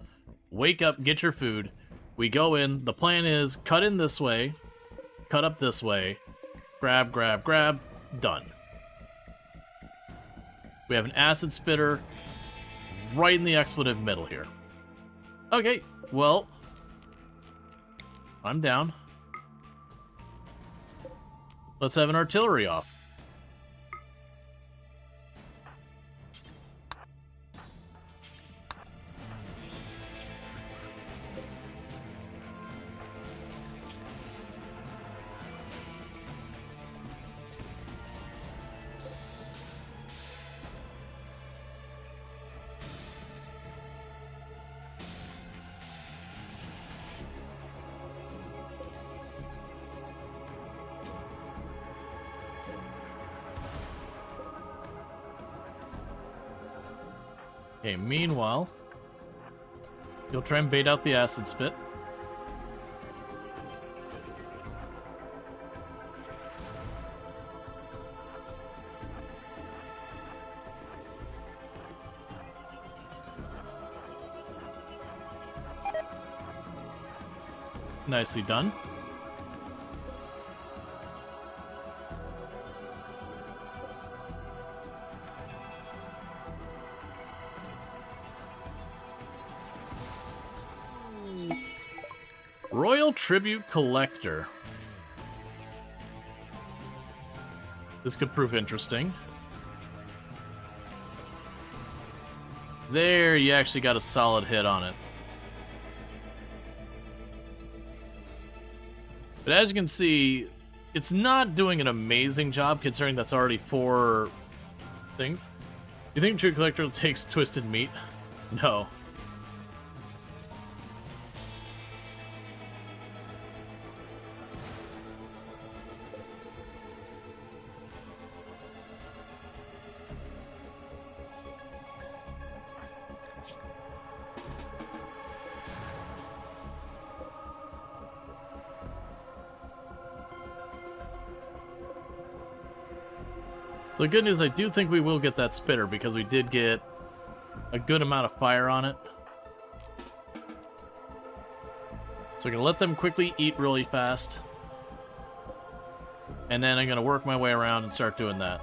Wake up, get your food. We go in. The plan is cut in this way, cut up this way, grab, grab, grab, done. We have an acid spitter right in the expletive middle here. Okay, well, I'm down. Let's have an artillery off. Okay, meanwhile, you'll try and bait out the acid spit. Nicely done. Royal Tribute Collector. This could prove interesting. There, you actually got a solid hit on it. But as you can see, it's not doing an amazing job considering that's already 4 things. You think True Collector takes Twisted Meat? No. So the good news, I do think we will get that spitter because we did get a good amount of fire on it. So I'm going to let them quickly eat really fast. And then I'm going to work my way around and start doing that.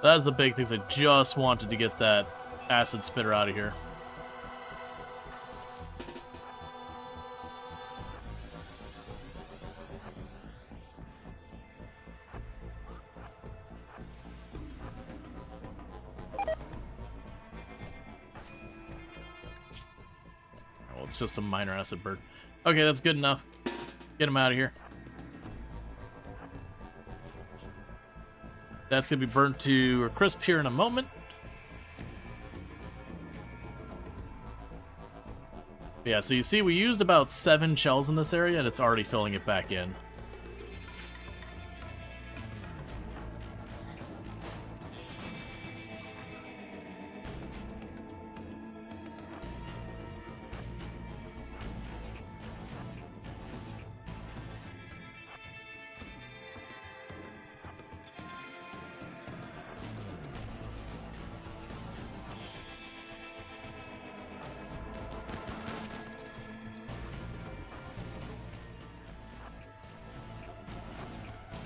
That's the big things. I just wanted to get that acid spitter out of here. It's just a minor acid bird. Okay, that's good enough. Get him out of here. That's going to be burnt to a crisp here in a moment. Yeah, so you see we used about 7 shells in this area, and it's already filling it back in.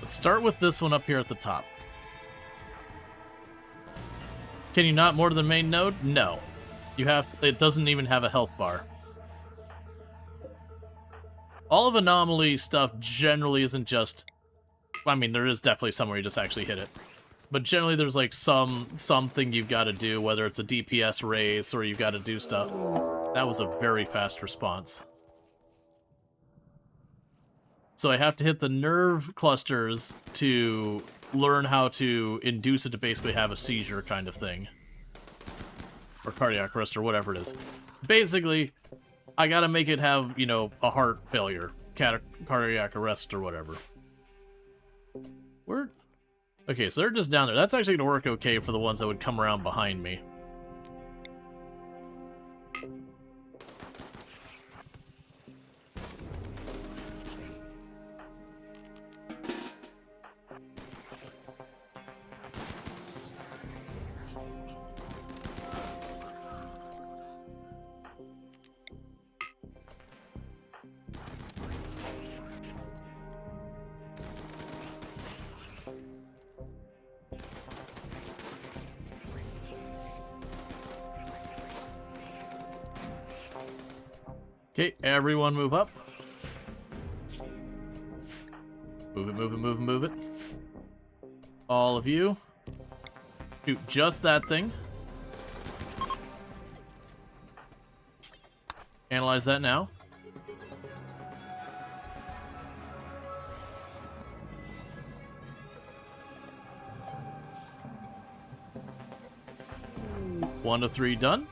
Let's start with this one up here at the top. Can you not more to the main node? No. You have. It doesn't even have a health bar. All of Anomaly stuff generally isn't just... I mean, there is definitely somewhere you just actually hit it. But generally there's like something you've got to do, whether it's a DPS race or you've got to do stuff. That was a very fast response. So I have to hit the nerve clusters to learn how to induce it to basically have a seizure kind of thing. Or cardiac arrest or whatever it is. Basically, I gotta make it have, you know, a heart failure, cardiac arrest or whatever. Where? Okay, so they're just down there. That's actually gonna work okay for the ones that would come around behind me. Okay, everyone move up. Move it, move it, move it, move it. All of you. Shoot just that thing. Analyze that now. One to 3 done.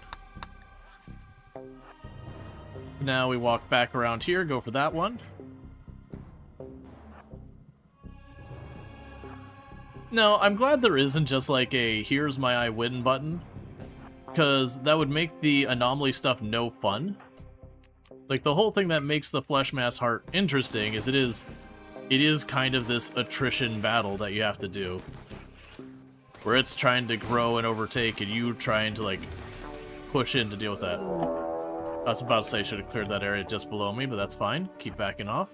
Now we walk back around here, go for that one. No, I'm glad there isn't just like a here's my I win button, because that would make the anomaly stuff no fun. Like, the whole thing that makes the Flesh Mass Heart interesting is it is kind of this attrition battle that you have to do, where it's trying to grow and overtake and you trying to like push in to deal with that. I was about to say I should have cleared that area just below me, but that's fine. Keep backing off.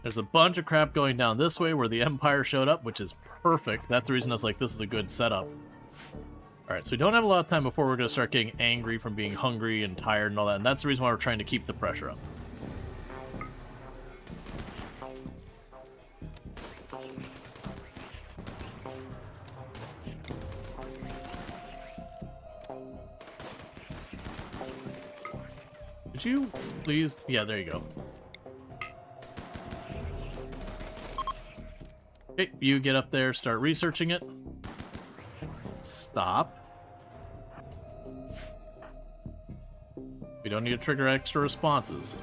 There's a bunch of crap going down this way where the Empire showed up, which is perfect. That's the reason I was like, this is a good setup. Alright, so we don't have a lot of time before we're going to start getting angry from being hungry and tired and all that, and that's the reason why we're trying to keep the pressure up. Could you please? Yeah, there you go. Okay, you get up there, start researching it. Stop. We don't need to trigger extra responses.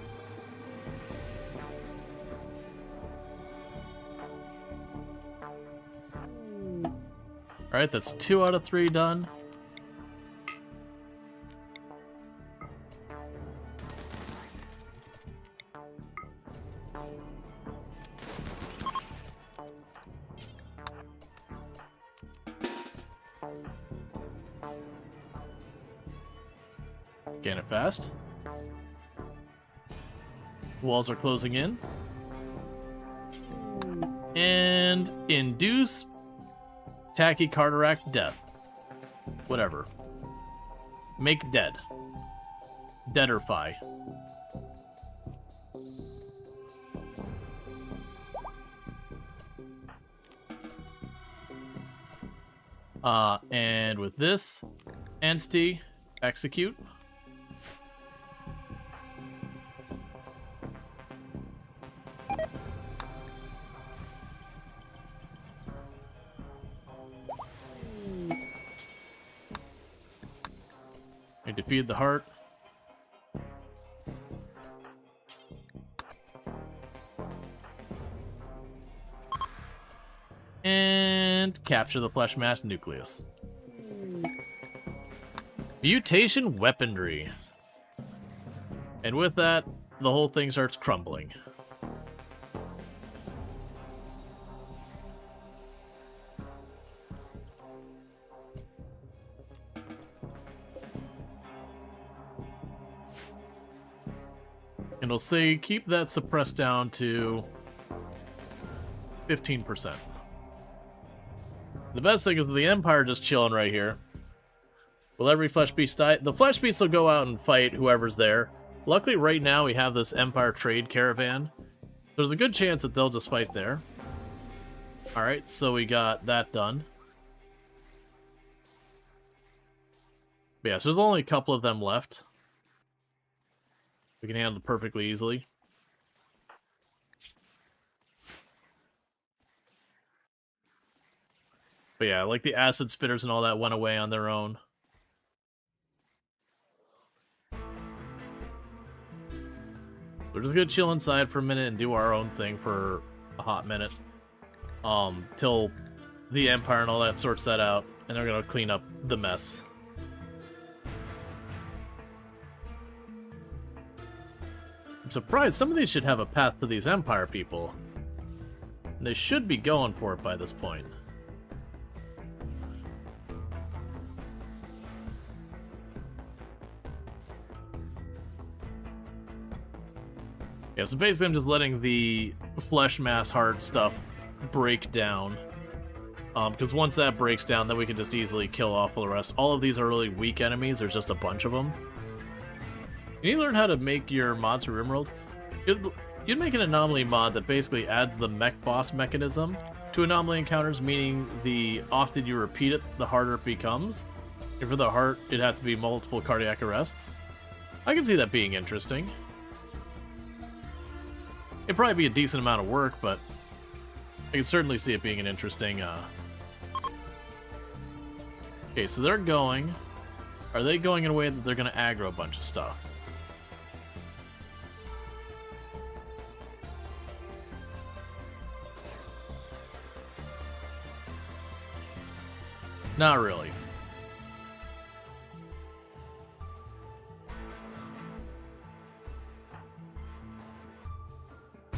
Alright, that's 2 out of 3 done. Scan it fast. Walls are closing in. And induce tachycardiac death. Whatever. Make dead. Deaderfy. And with this entity, execute. We defeated the heart. And capture the flesh mass nucleus. Mutation weaponry. And with that, the whole thing starts crumbling. And it'll say keep that suppressed down to 15%. The best thing is the Empire just chilling right here. Will every flesh beast die? The flesh beasts will go out and fight whoever's there. Luckily right now we have this Empire trade caravan. There's a good chance that they'll just fight there. Alright, so we got that done. But yeah, so there's only a couple of them left. We can handle it perfectly easily. But yeah, like the acid spitters and all that went away on their own. We're just gonna chill inside for a minute and do our own thing for a hot minute. Till the Empire and all that sorts that out, and they're gonna clean up the mess. I'm surprised some of these should have a path to these Empire people. And they should be going for it by this point. Yeah, so basically I'm just letting the flesh mass heart stuff break down. Because once that breaks down, then we can just easily kill off all the rest. All of these are really weak enemies, there's just a bunch of them. You need to learn how to make your mods for RimWorld. You'd make an anomaly mod that basically adds the mech boss mechanism to anomaly encounters, meaning the often you repeat it, the harder it becomes. And for the heart, it'd have to be multiple cardiac arrests. I can see that being interesting. It'd probably be a decent amount of work, but I can certainly see it being an interesting, Okay, so they're going... Are they going in a way that they're going to aggro a bunch of stuff? Not really.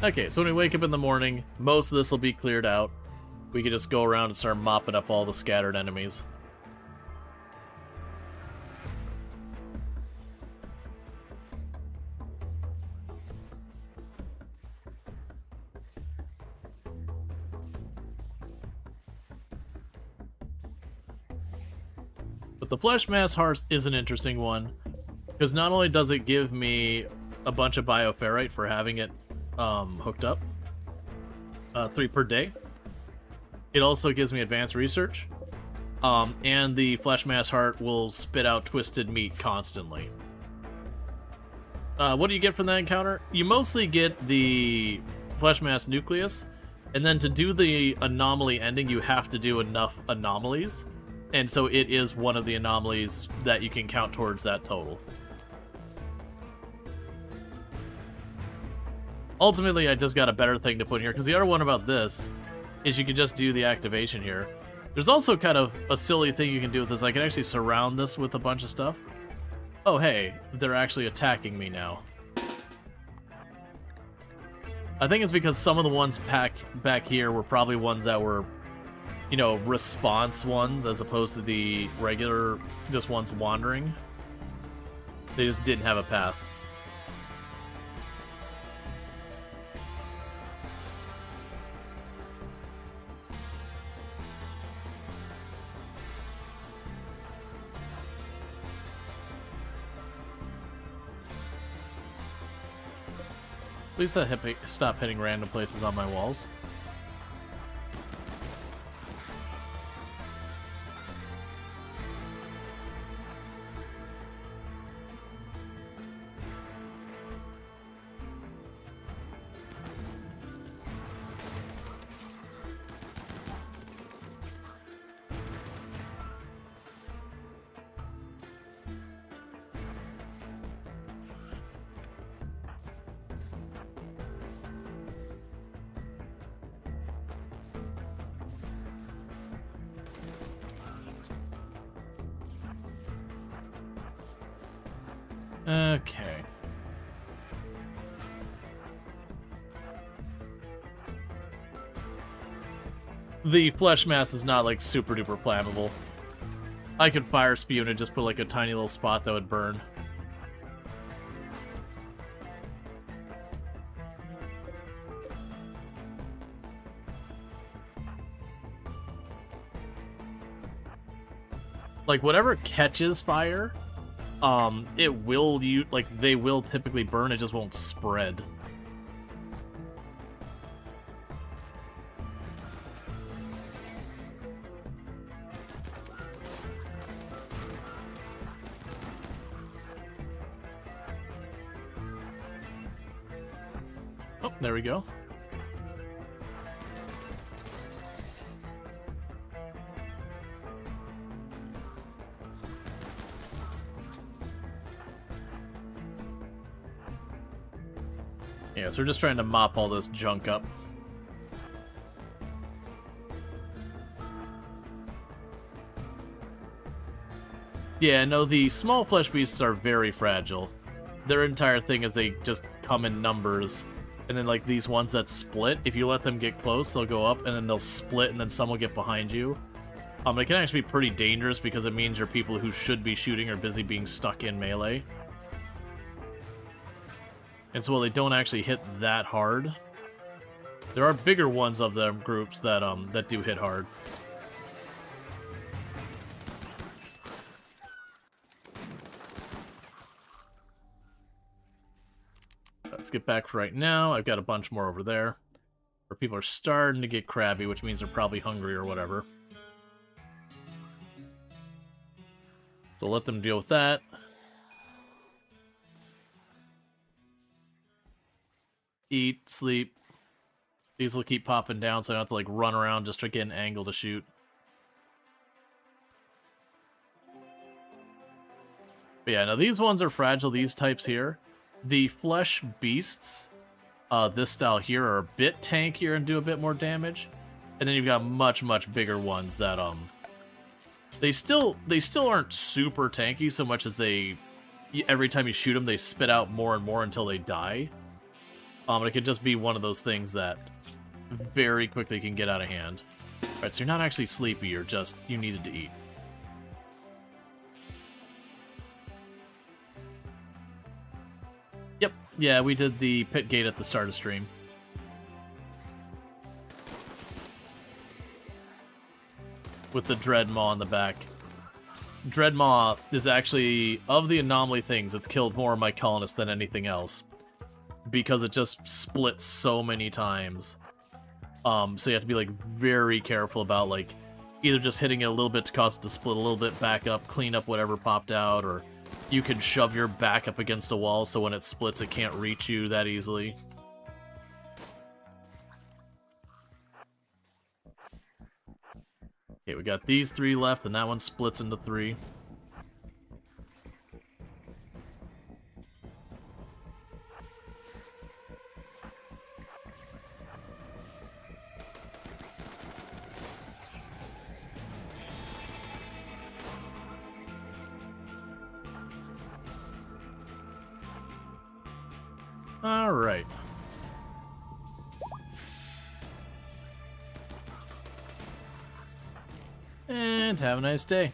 Okay, so when we wake up in the morning, most of this will be cleared out. We can just go around and start mopping up all the scattered enemies. But the Flesh Mass Heart is an interesting one, because not only does it give me a bunch of bioferrite for having it hooked up, 3 per day, it also gives me advanced research, and the Flesh Mass Heart will spit out twisted meat constantly. What do you get from that encounter? You mostly get the Flesh Mass Nucleus, and then to do the anomaly ending, you have to do enough anomalies. And so it is one of the anomalies that you can count towards that total. Ultimately, I just got a better thing to put here, because the other one about this is you can just do the activation here. There's also kind of a silly thing you can do with this. I can actually surround this with a bunch of stuff. Oh, hey, they're actually attacking me now. I think it's because some of the ones back here were probably ones that were, you know, response ones as opposed to the regular just ones wandering. They just didn't have a path. Please stop hitting random places on my walls. Okay. The flesh mass is not like super duper flammable. I could fire spew and just put like a tiny little spot that would burn. Like whatever catches fire, it will they will typically burn, it just won't spread. Oh, there we go. Yeah, so we're just trying to mop all this junk up. Yeah, no, the small flesh beasts are very fragile. Their entire thing is they just come in numbers. And then, like, these ones that split, if you let them get close, they'll go up, and then they'll split, and then some will get behind you. It can actually be pretty dangerous because it means your people who should be shooting are busy being stuck in melee. And so while they don't actually hit that hard, there are bigger ones of them groups that that do hit hard. Let's get back for right now. I've got a bunch more over there, where people are starting to get crabby, which means they're probably hungry or whatever. So let them deal with that. Eat, sleep. These will keep popping down, so I don't have to like run around just to get an angle to shoot. But yeah, now these ones are fragile, these types here. The flesh beasts, this style here, are a bit tankier and do a bit more damage. And then you've got much, much bigger ones that, they still aren't super tanky so much as every time you shoot them, they spit out more and more until they die. It could just be one of those things that very quickly can get out of hand. Alright, so you're not actually sleepy, you needed to eat. Yep, yeah, we did the pit gate at the start of stream. With the Dreadmaw on the back. Dreadmaw is actually, of the anomaly things, it's killed more of my colonists than anything else. Because it just splits so many times. So you have to be, like, very careful about, like, either just hitting it a little bit to cause it to split a little bit, back up, clean up whatever popped out, or you can shove your back up against a wall so when it splits it can't reach you that easily. Okay, we got these 3 left, and that one splits into 3. Alright. And have a nice day.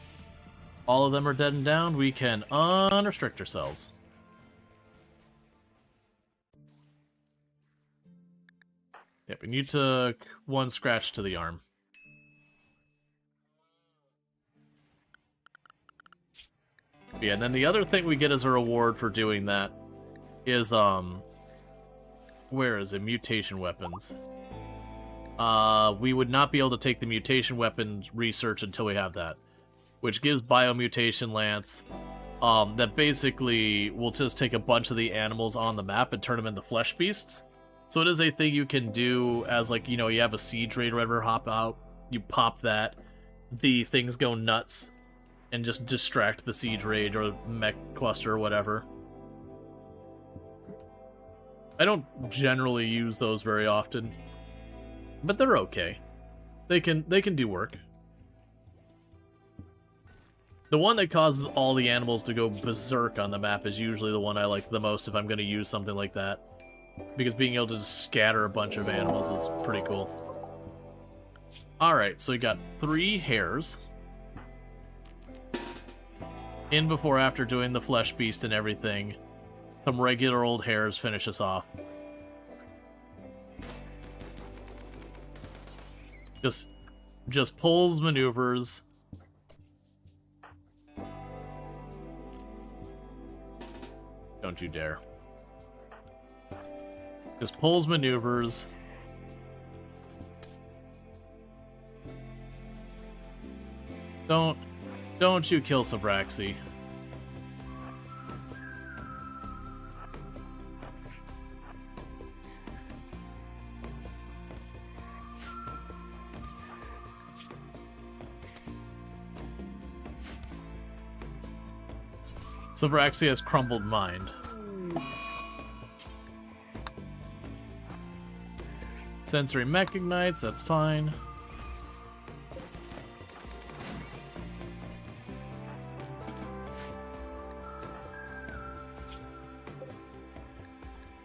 All of them are dead and down. We can unrestrict ourselves. Yep, and you took 1 scratch to the arm. Yeah, and then the other thing we get as a reward for doing that is, where is it? Mutation weapons. We would not be able to take the mutation weapons research until we have that, which gives biomutation lance. That basically will just take a bunch of the animals on the map and turn them into flesh beasts. So it is a thing you can do as, like, you know, you have a siege raid or whatever hop out, you pop that, the things go nuts and just distract the siege raid or mech cluster or whatever. I don't generally use those very often, but they're okay. They can do work. The one that causes all the animals to go berserk on the map is usually the one I like the most if I'm going to use something like that. Because being able to just scatter a bunch of animals is pretty cool. Alright, so we got 3 hares. In before after doing the flesh beast and everything. Some regular old hares finish us off. Just pulls, maneuvers. Don't you dare. Just pulls, maneuvers. Don't you kill Sabraxi. Sabraxi has crumbled mind. Sensory mech ignites, that's fine.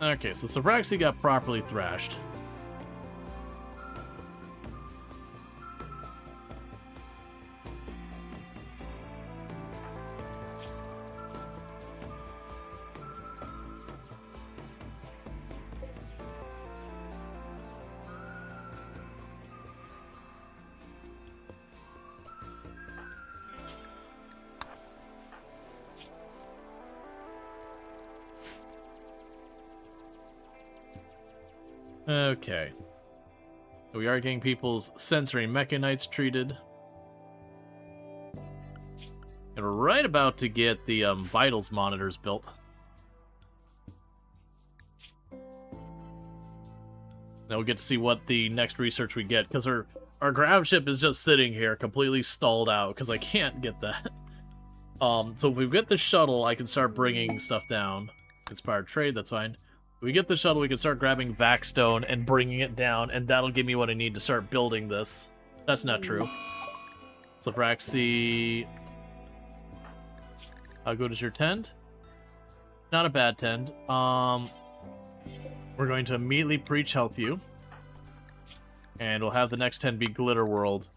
Okay, so Sobraxi got properly thrashed. Okay. We are getting people's sensory mechanites treated. And we're right about to get the vitals monitors built. Now we'll get to see what the next research we get, because our grav ship is just sitting here completely stalled out, because I can't get that. So if we get the shuttle, I can start bringing stuff down. Inspired trade, that's fine. We get the shuttle, we can start grabbing Vaxstone and bringing it down, and that'll give me what I need to start building this. That's not true. So Braxi, how good is your tend? Not a bad tend. We're going to immediately preach health you, and we'll have the next tend be Glitter World,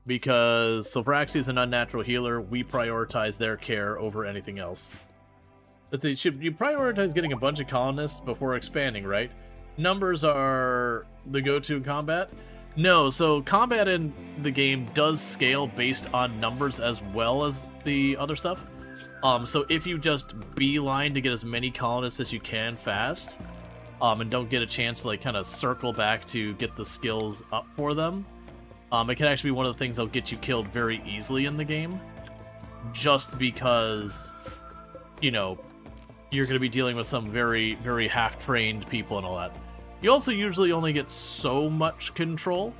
because Sobraxi is an unnatural healer. We prioritize their care over anything else. Let's see, should you prioritize getting a bunch of colonists before expanding, right? Numbers are the go-to in combat? No, so combat in the game does scale based on numbers as well as the other stuff. So if you just beeline to get as many colonists as you can fast, and don't get a chance to like kind of circle back to get the skills up for them, it can actually be one of the things that'll get you killed very easily in the game. Just because, you know, you're going to be dealing with some very, very half-trained people and all that. You also usually only get so much control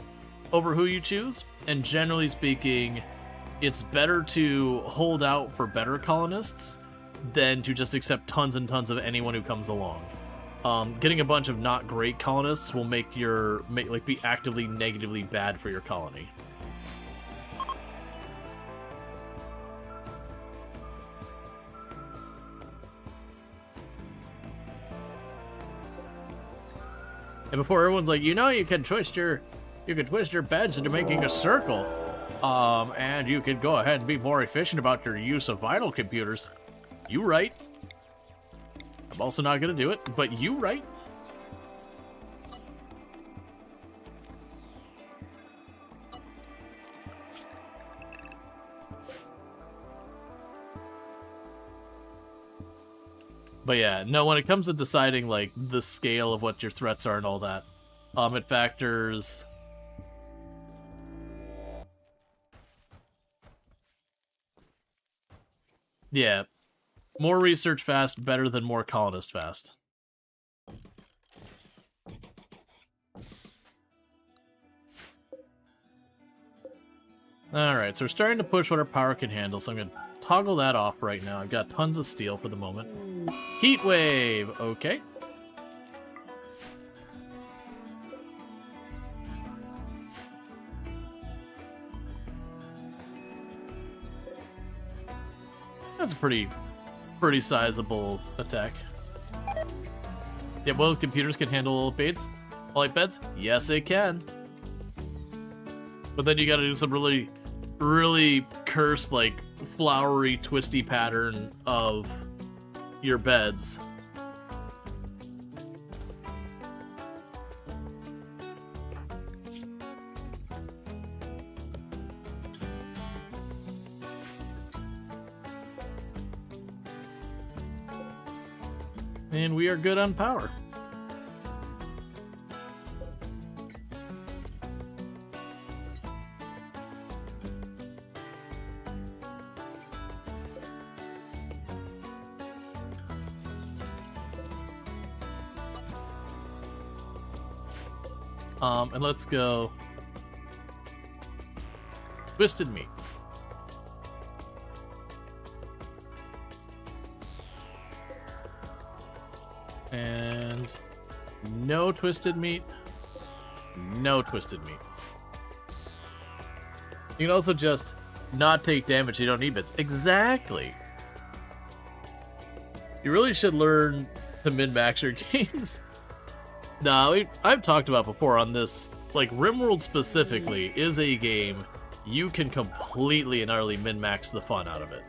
over who you choose, and generally speaking, it's better to hold out for better colonists than to just accept tons and tons of anyone who comes along. Getting a bunch of not great colonists will make be actively negatively bad for your colony. And before everyone's like, you know, you can twist your beds into making a circle, and you could go ahead and be more efficient about your use of vital computers. You right. I'm also not gonna do it, but you right. But yeah, no, when it comes to deciding, like, the scale of what your threats are and all that, it factors... Yeah, more research fast, better than more colonist fast. Alright, so we're starting to push what our power can handle, so I'm going to toggle that off right now. I've got tons of steel for the moment. Heat wave, okay. That's a pretty sizable attack. Yeah, well, those computers can handle beds? Light beds? Yes, it can. But then you gotta do some really cursed, like, flowery, twisty pattern of your beds. And we are good on power. And let's go Twisted Meat. And no Twisted Meat. No twisted meat. You can also just not take damage, you don't need bits. Exactly. You really should learn to min-max your games. Now, I've talked about before on this, like, RimWorld specifically is a game you can completely and utterly min-max the fun out of it.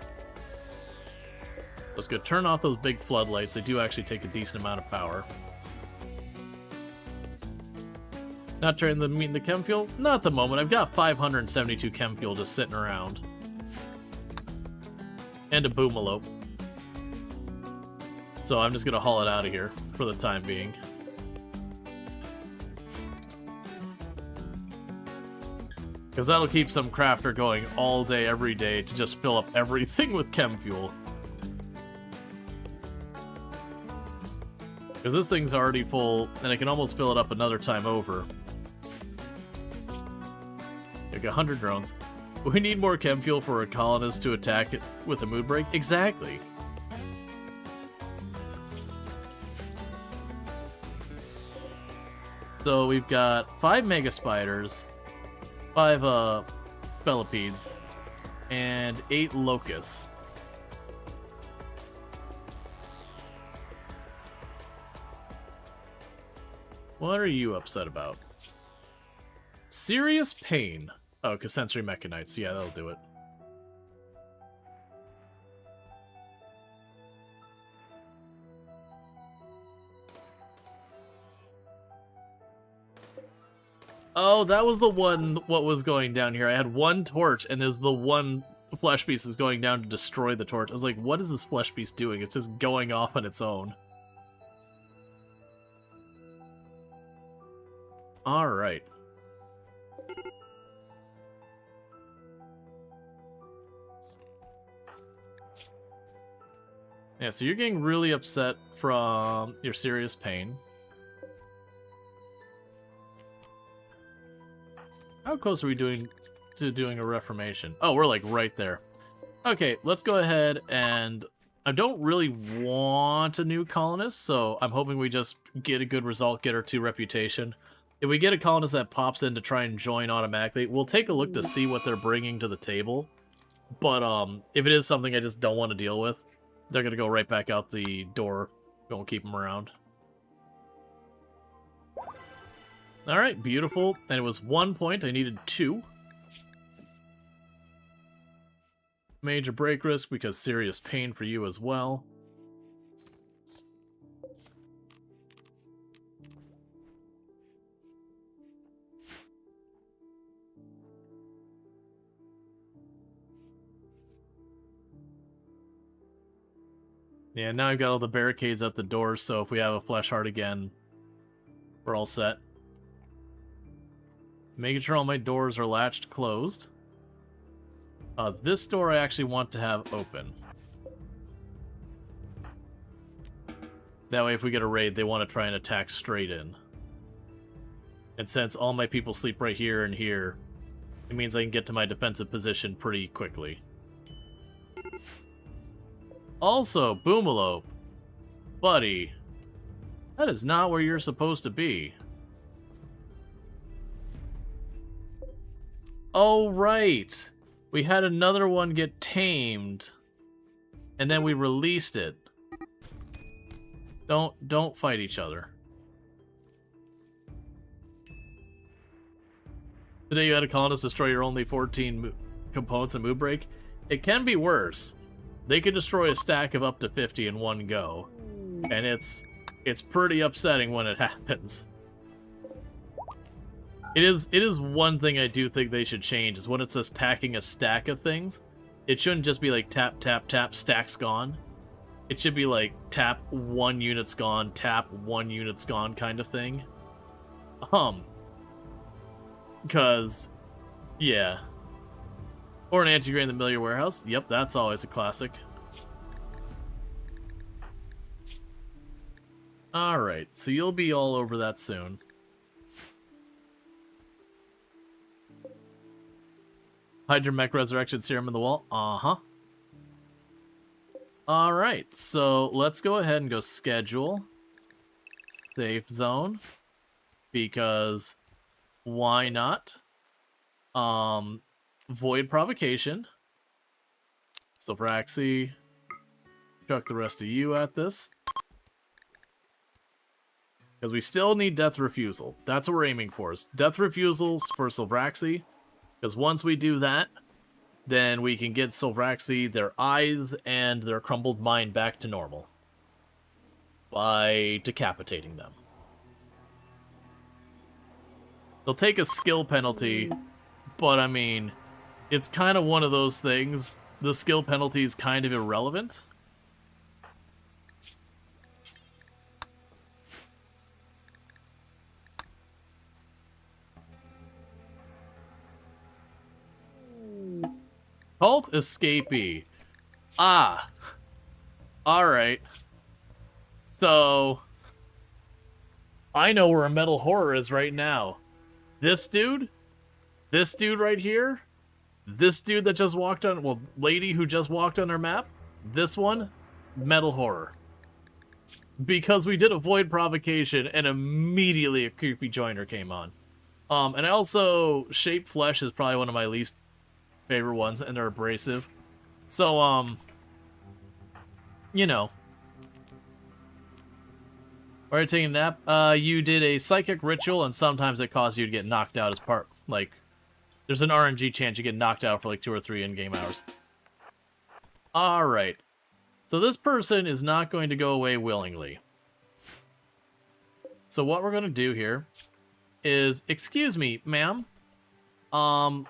Let's go turn off those big floodlights. They do actually take a decent amount of power. Not turning the meat into chem fuel? Not at the moment. I've got 572 chem fuel just sitting around. And a boomalope. So I'm just gonna haul it out of here for the time being. Because that'll keep some crafter going all day, every day, to just fill up everything with chem fuel. Because this thing's already full, and I can almost fill it up another time over. Like 100 drones. We need more chem fuel for a colonist to attack it with a mood break? Exactly. So we've got 5 mega spiders, 5 spellipedes, and 8 locusts. What are you upset about? Serious pain. Oh, because sensory mechanites. Yeah, that'll do it. Oh, that was the one, what was going down here. I had one torch, and there's the one flesh piece is going down to destroy the torch. I was like, what is this flesh piece doing? It's just going off on its own. Alright. Yeah, so you're getting really upset from your serious pain. How close are we doing to doing a reformation? Oh, we're like right there. Okay, let's go ahead and... I don't really want a new colonist, so I'm hoping we just get a good result, get our 2 reputation. If we get a colonist that pops in to try and join automatically, we'll take a look to see what they're bringing to the table. But if it is something I just don't want to deal with, they're going to go right back out the door. We won't keep them around. Alright, beautiful. And it was 1 point. I needed 2. Major break risk because serious pain for you as well. Yeah, now I've got all the barricades at the doors, so if we have a flesh heart again, we're all set. Making sure all my doors are latched closed. This door I actually want to have open. That way if we get a raid, they want to try and attack straight in. And since all my people sleep right here and here, it means I can get to my defensive position pretty quickly. Also, Boomalope. Buddy. That is not where you're supposed to be. Oh, right. We had another one get tamed. And then we released it. Don't fight each other. Today you had a colonist destroy your only 14 components in Mood Break. It can be worse. They could destroy a stack of up to 50 in one go. And it's pretty upsetting when it happens. It is one thing I do think they should change, is when it says tacking a stack of things, it shouldn't just be like tap, tap, tap, stack's gone. It should be like tap, 1 unit's gone, tap, 1 unit's gone kind of thing. Because, yeah. Or an anti-grain in the Familiar Warehouse. Yep, that's always a classic. Alright, so you'll be all over that soon. Hydromech Resurrection Serum in the wall. Uh-huh. Alright, so let's go ahead and go schedule. Safe zone. Because why not? Void Provocation. Silveraxi. Chuck the rest of you at this. Because we still need Death Refusal. That's what we're aiming for. Is Death Refusals for Silveraxi. Because once we do that, then we can get Silveraxi their eyes and their crumbled mind back to normal. By decapitating them. They'll take a skill penalty, but I mean, it's kind of one of those things. The skill penalty is kind of irrelevant. Cult escapee. Ah. Alright. So, I know where a metal horror is right now. This dude right here, this dude that just walked on, well, lady who just walked on our map, this one, metal horror. Because we did a void provocation and immediately a creepy joiner came on. And I also, shaped flesh is probably one of my least favorite ones, and they're abrasive. So, you know. Alright, taking a nap. You did a psychic ritual, and sometimes it causes you to get knocked out as part, like, there's an RNG chance you get knocked out for like 2 or 3 in-game hours. Alright. So this person is not going to go away willingly. So what we're going to do here is, excuse me, ma'am.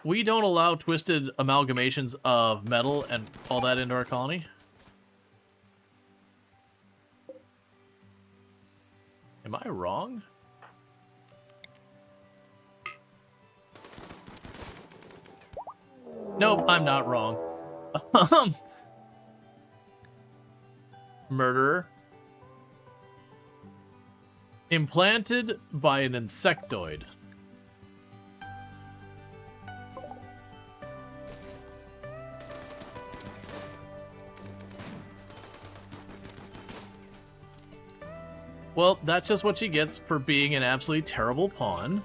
We don't allow twisted amalgamations of metal and all that into our colony. Am I wrong? Nope, I'm not wrong. Murderer. Implanted by an insectoid. Well, that's just what she gets for being an absolutely terrible pawn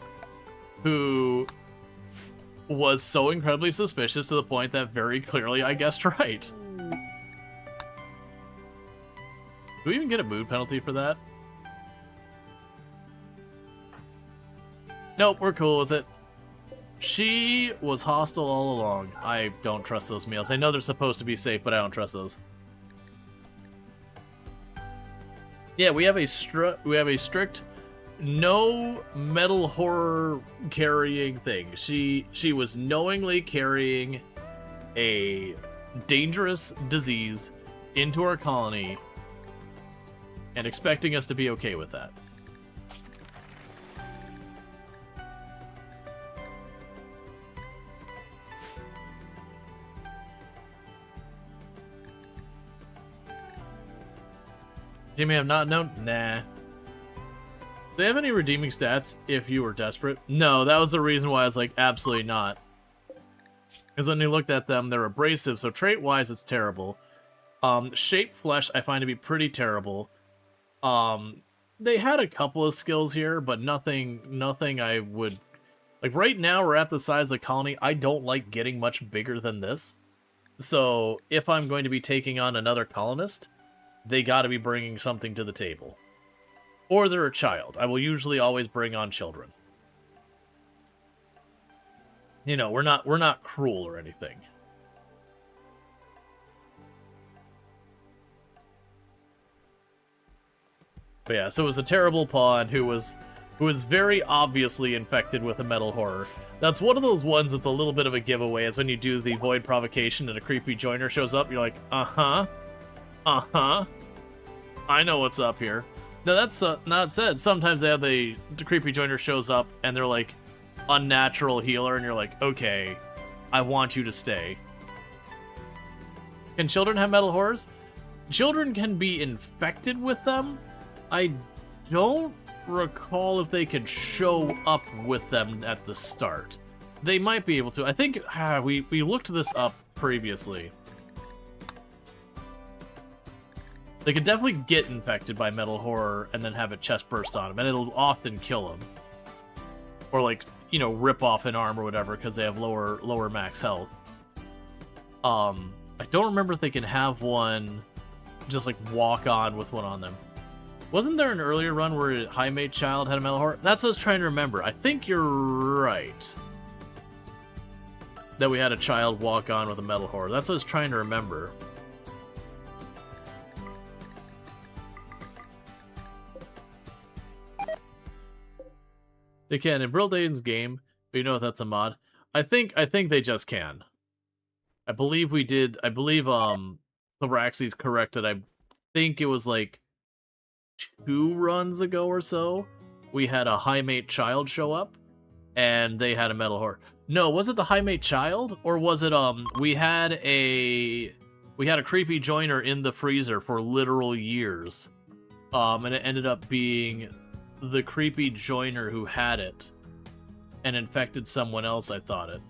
who was so incredibly suspicious to the point that very clearly I guessed right. Do we even get a mood penalty for that? Nope, we're cool with it. She was hostile all along. I don't trust those meals. I know they're supposed to be safe, but I don't trust those. Yeah, we have a strict no metal horror carrying thing. She was knowingly carrying a dangerous disease into our colony and expecting us to be okay with that. Jimmy, have not known? Nah. Do they have any redeeming stats if you were desperate? No, that was the reason why I was like, absolutely not. Because when you looked at them, they're abrasive, so trait-wise, it's terrible. Shaped flesh, I find to be pretty terrible. They had a couple of skills here, but nothing I would... Like, right now, we're at the size of the colony. I don't like getting much bigger than this. So, if I'm going to be taking on another colonist, they gotta be bringing something to the table. Or they're a child. I will usually always bring on children. You know, we're not cruel or anything. But yeah, so it was a terrible pawn who was very obviously infected with a metal horror. That's one of those ones that's a little bit of a giveaway, is when you do the void provocation and a creepy joiner shows up, you're like, uh-huh. Uh-huh. I know what's up here. Now, that's not said. Sometimes they have the creepy joiner shows up, and they're like, unnatural healer, and you're like, okay, I want you to stay. Can children have metal horrors? Children can be infected with them. I don't recall if they could show up with them at the start. They might be able to. I think we looked this up previously. They could definitely get infected by metal horror and then have a chest burst on them, and it'll often kill them. Or, like, you know, rip off an arm or whatever because they have lower max health. I don't remember if they can have one just like walk on with one on them. Wasn't there an earlier run where a high mate child had a metal horror? That's what I was trying to remember. I think you're right. That we had a child walk on with a metal horror. That's what I was trying to remember. They can in Brildane's game, but you know if that's a mod. I think they just can. I believe we did. I believe Thraxy's correct that I think it was like 2 runs ago or so we had a high mate child show up, and they had a metal horror. No, was it the high mate child, or was it we had a creepy joiner in the freezer for literal years, and it ended up being the creepy joiner who had it and infected someone else, I thought it.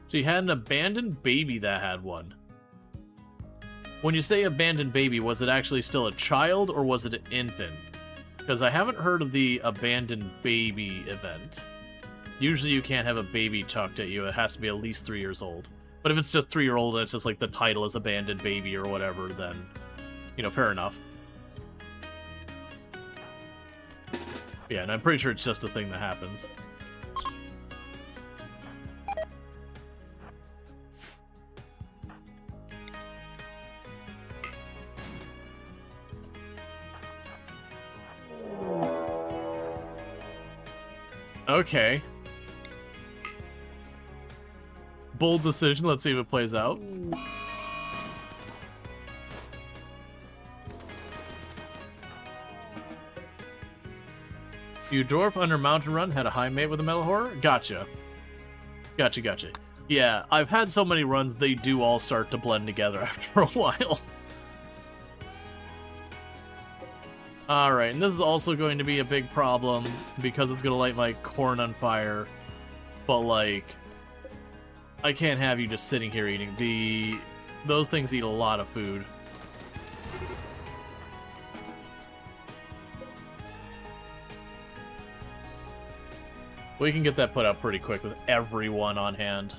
So you had an abandoned baby that had one. When you say abandoned baby, was it actually still a child or was it an infant? Because I haven't heard of the abandoned baby event. Usually you can't have a baby chucked at you, it has to be at least 3 years old. But if it's just 3-year-old and it's just like the title is abandoned baby or whatever, then, you know, fair enough. Yeah, and I'm pretty sure it's just a thing that happens. Okay. Bold decision, let's see if it plays out. You dwarf under mountain run had a high mate with a metal horror? Gotcha. Gotcha. Yeah, I've had so many runs, they do all start to blend together after a while. Alright, and this is also going to be a big problem because it's going to light my corn on fire. But, like, I can't have you just sitting here eating. Those things eat a lot of food. We can get that put out pretty quick with everyone on hand.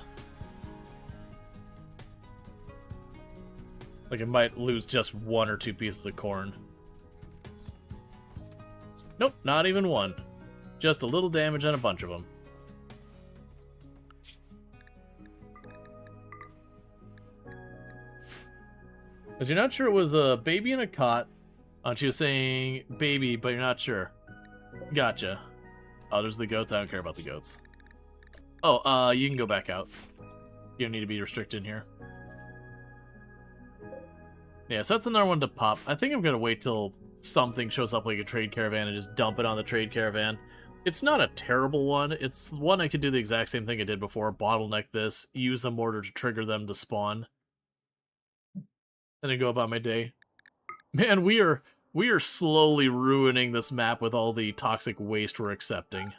Like, it might lose just 1 or 2 pieces of corn. Nope, not even 1. Just a little damage on a bunch of them. Because you're not sure it was a baby in a cot. Aren't you saying baby, but you're not sure? Gotcha. Oh, there's the goats. I don't care about the goats. Oh, you can go back out. You don't need to be restricted in here. Yeah, so that's another one to pop. I think I'm going to wait till something shows up like a trade caravan and just dump it on the trade caravan. It's not a terrible one. It's one I could do the exact same thing I did before. Bottleneck this, use a mortar to trigger them to spawn. And then go about my day. Man, we are slowly ruining this map with all the toxic waste we're accepting.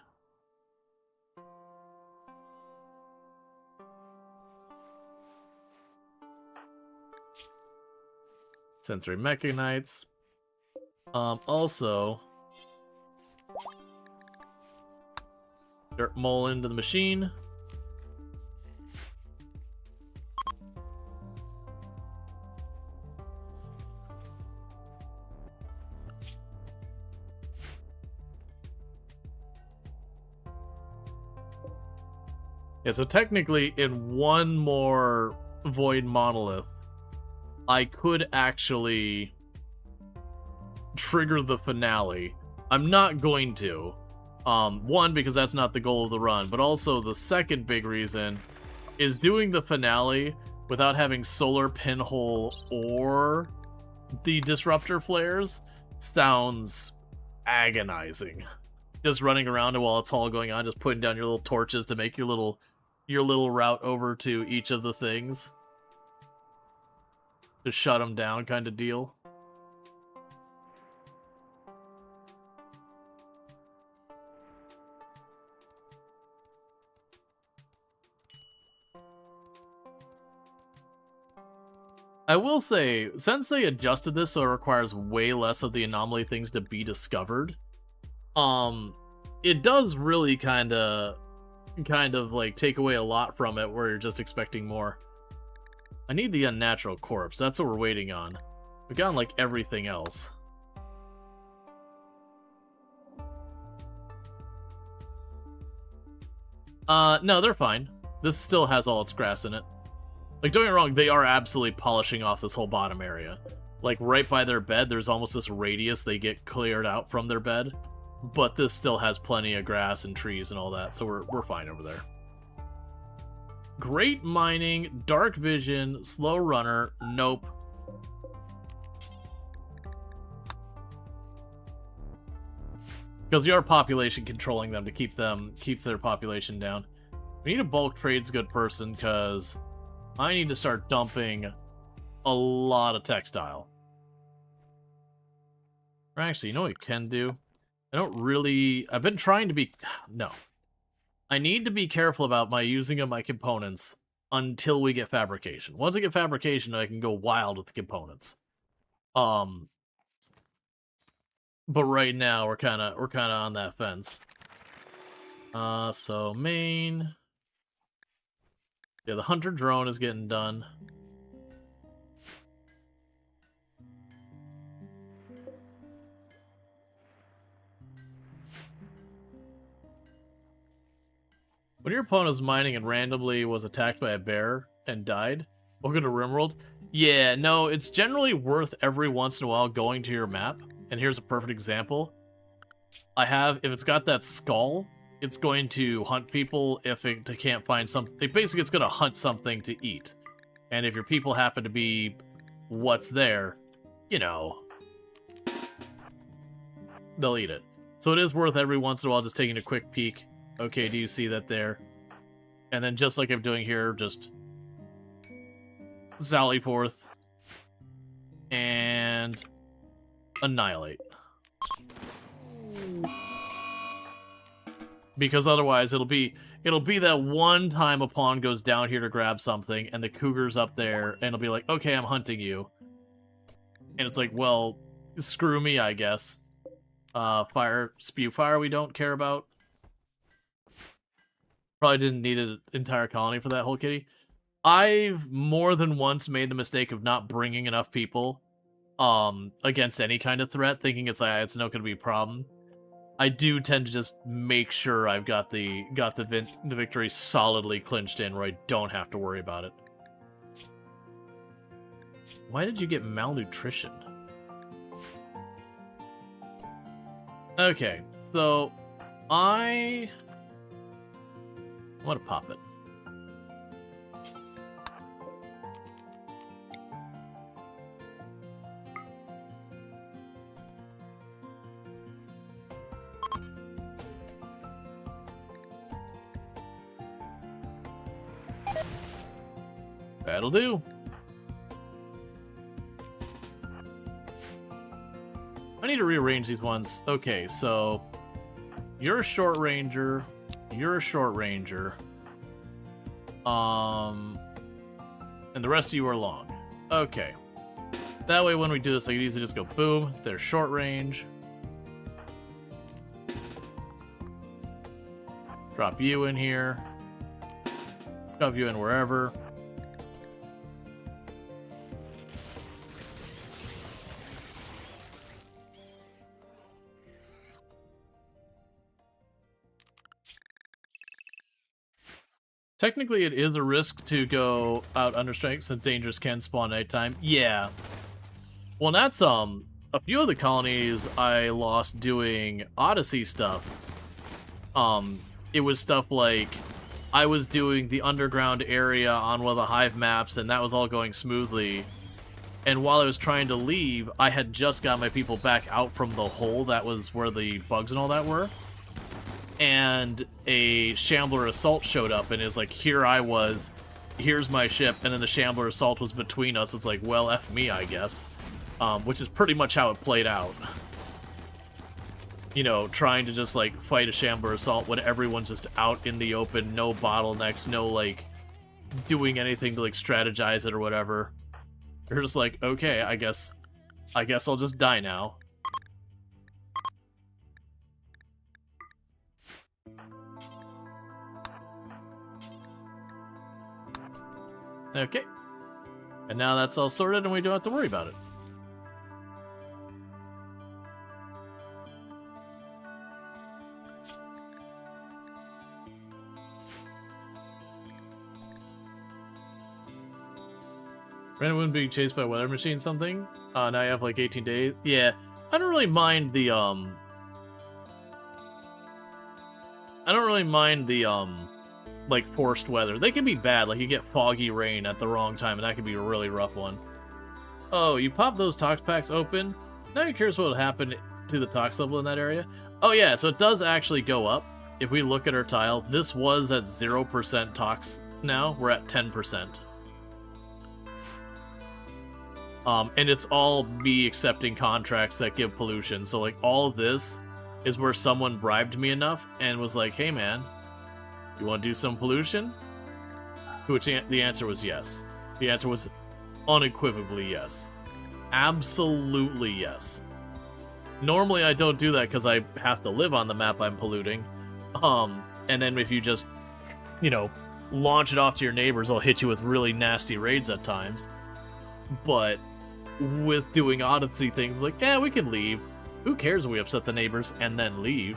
Sensory mechanites. Also, dirt mole into the machine. Yeah, so technically, in one more Void Monolith, I could actually trigger the finale. I'm not going to. One, because that's not the goal of the run, but also the second big reason is doing the finale without having solar pinhole or the disruptor flares sounds agonizing. Just running around while it's all going on, just putting down your little torches to make your little route over to each of the things. Just shut them down kind of deal. I will say, since they adjusted this so it requires way less of the anomaly things to be discovered, it does really kind of like take away a lot from it where you're just expecting more. I need the unnatural corpse. That's what we're waiting on. We've gotten like everything else. No, they're fine. This still has all its grass in it. Like, don't get me wrong, they are absolutely polishing off this whole bottom area. Like, right by their bed, there's almost this radius they get cleared out from their bed. But this still has plenty of grass and trees and all that, so we're fine over there. Great mining, dark vision, slow runner, nope. Because we are population controlling them to keep their population down. We need a bulk trades good person, because I need to start dumping a lot of textile. Or actually, you know what we can do? I've been trying to be... No. I need to be careful about my using of my components until we get fabrication. Once I get fabrication, I can go wild with the components. But right now we're kind of on that fence. So main. Yeah, the hunter drone is getting done. When your opponent was mining and randomly was attacked by a bear and died, welcome to RimWorld. Yeah, no, it's generally worth every once in a while going to your map. And here's a perfect example. If it's got that skull, it's going to hunt people if it can't find something. Basically, it's going to hunt something to eat. And if your people happen to be what's there, you know, they'll eat it. So it is worth every once in a while just taking a quick peek. Okay, do you see that there? And then just like I'm doing here, just sally forth and annihilate. Because otherwise it'll be that one time a pawn goes down here to grab something and the cougar's up there and it'll be like, okay, I'm hunting you. And it's like, well, screw me, I guess. Spew fire we don't care about. Probably didn't need an entire colony for that whole kitty. I've more than once made the mistake of not bringing enough people against any kind of threat, thinking it's not going to be a problem. I do tend to just make sure I've got the victory solidly clinched in where I don't have to worry about it. Why did you get malnutrition? Okay, so I want to pop it. That'll do. I need to rearrange these ones. Okay, so you're a short ranger. You're a short ranger. And the rest of you are long. Okay. That way when we do this, I can easily just go boom, they're short range. Drop you in here. Drop you in wherever. Technically, it is a risk to go out under strength since dangers can spawn nighttime. Yeah. Well, that's, a few of the colonies I lost doing Odyssey stuff. It was stuff like, I was doing the underground area on one of the Hive maps, and that was all going smoothly. And while I was trying to leave, I had just got my people back out from the hole that was where the bugs and all that were. And a Shambler Assault showed up and is like, here I was, here's my ship, and then the Shambler Assault was between us. It's like, well, F me, I guess. Which is pretty much how it played out. You know, trying to just, like, fight a Shambler Assault when everyone's just out in the open, no bottlenecks, no, like, doing anything to, like, strategize it or whatever. You're just like, okay, I guess I'll just die now. Okay. And now that's all sorted and we don't have to worry about it. Random being chased by a weather machine something? Now you have like 18 days. Yeah, I don't really mind the like forced weather. They can be bad, like you get foggy rain at the wrong time and that can be a really rough one. Oh, you pop those tox packs open? Now you're curious what would happen to the tox level in that area? Oh yeah, so it does actually go up. If we look at our tile, this was at 0% tox now, we're at 10%. And it's all me accepting contracts that give pollution. So like all this is where someone bribed me enough and was like, hey man, you want to do some pollution? To which the answer was yes. The answer was unequivocally yes. Absolutely yes. Normally I don't do that because I have to live on the map I'm polluting. And then if you just, you know, launch it off to your neighbors, I'll hit you with really nasty raids at times. But with doing Odyssey things, like, yeah, we can leave. Who cares if we upset the neighbors and then leave?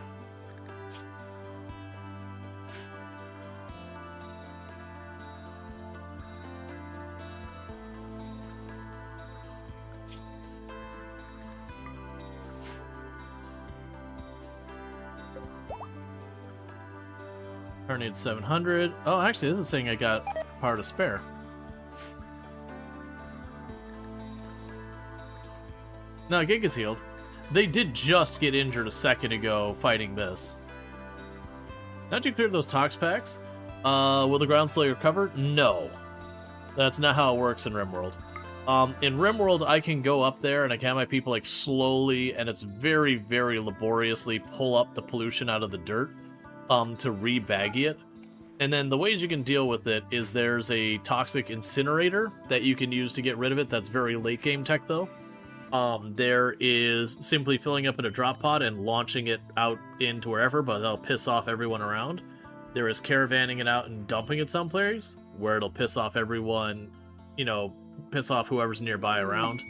I need 700. Oh, actually, this is saying I got power to spare. No, Gig is healed. They did just get injured a second ago fighting this. Now that you cleared those tox packs, will the ground slowly recover? No. That's not how it works in RimWorld. In RimWorld, I can go up there and I can have my people like slowly, and it's very, very laboriously pull up the pollution out of the dirt to re-baggy it. And then the ways you can deal with it is there's a toxic incinerator that you can use to get rid of it. That's very late game tech though. There is simply filling up in a drop pod and launching it out into wherever, but that'll piss off everyone around. There is caravanning it out and dumping it someplace where it'll piss off everyone, you know, piss off whoever's nearby around.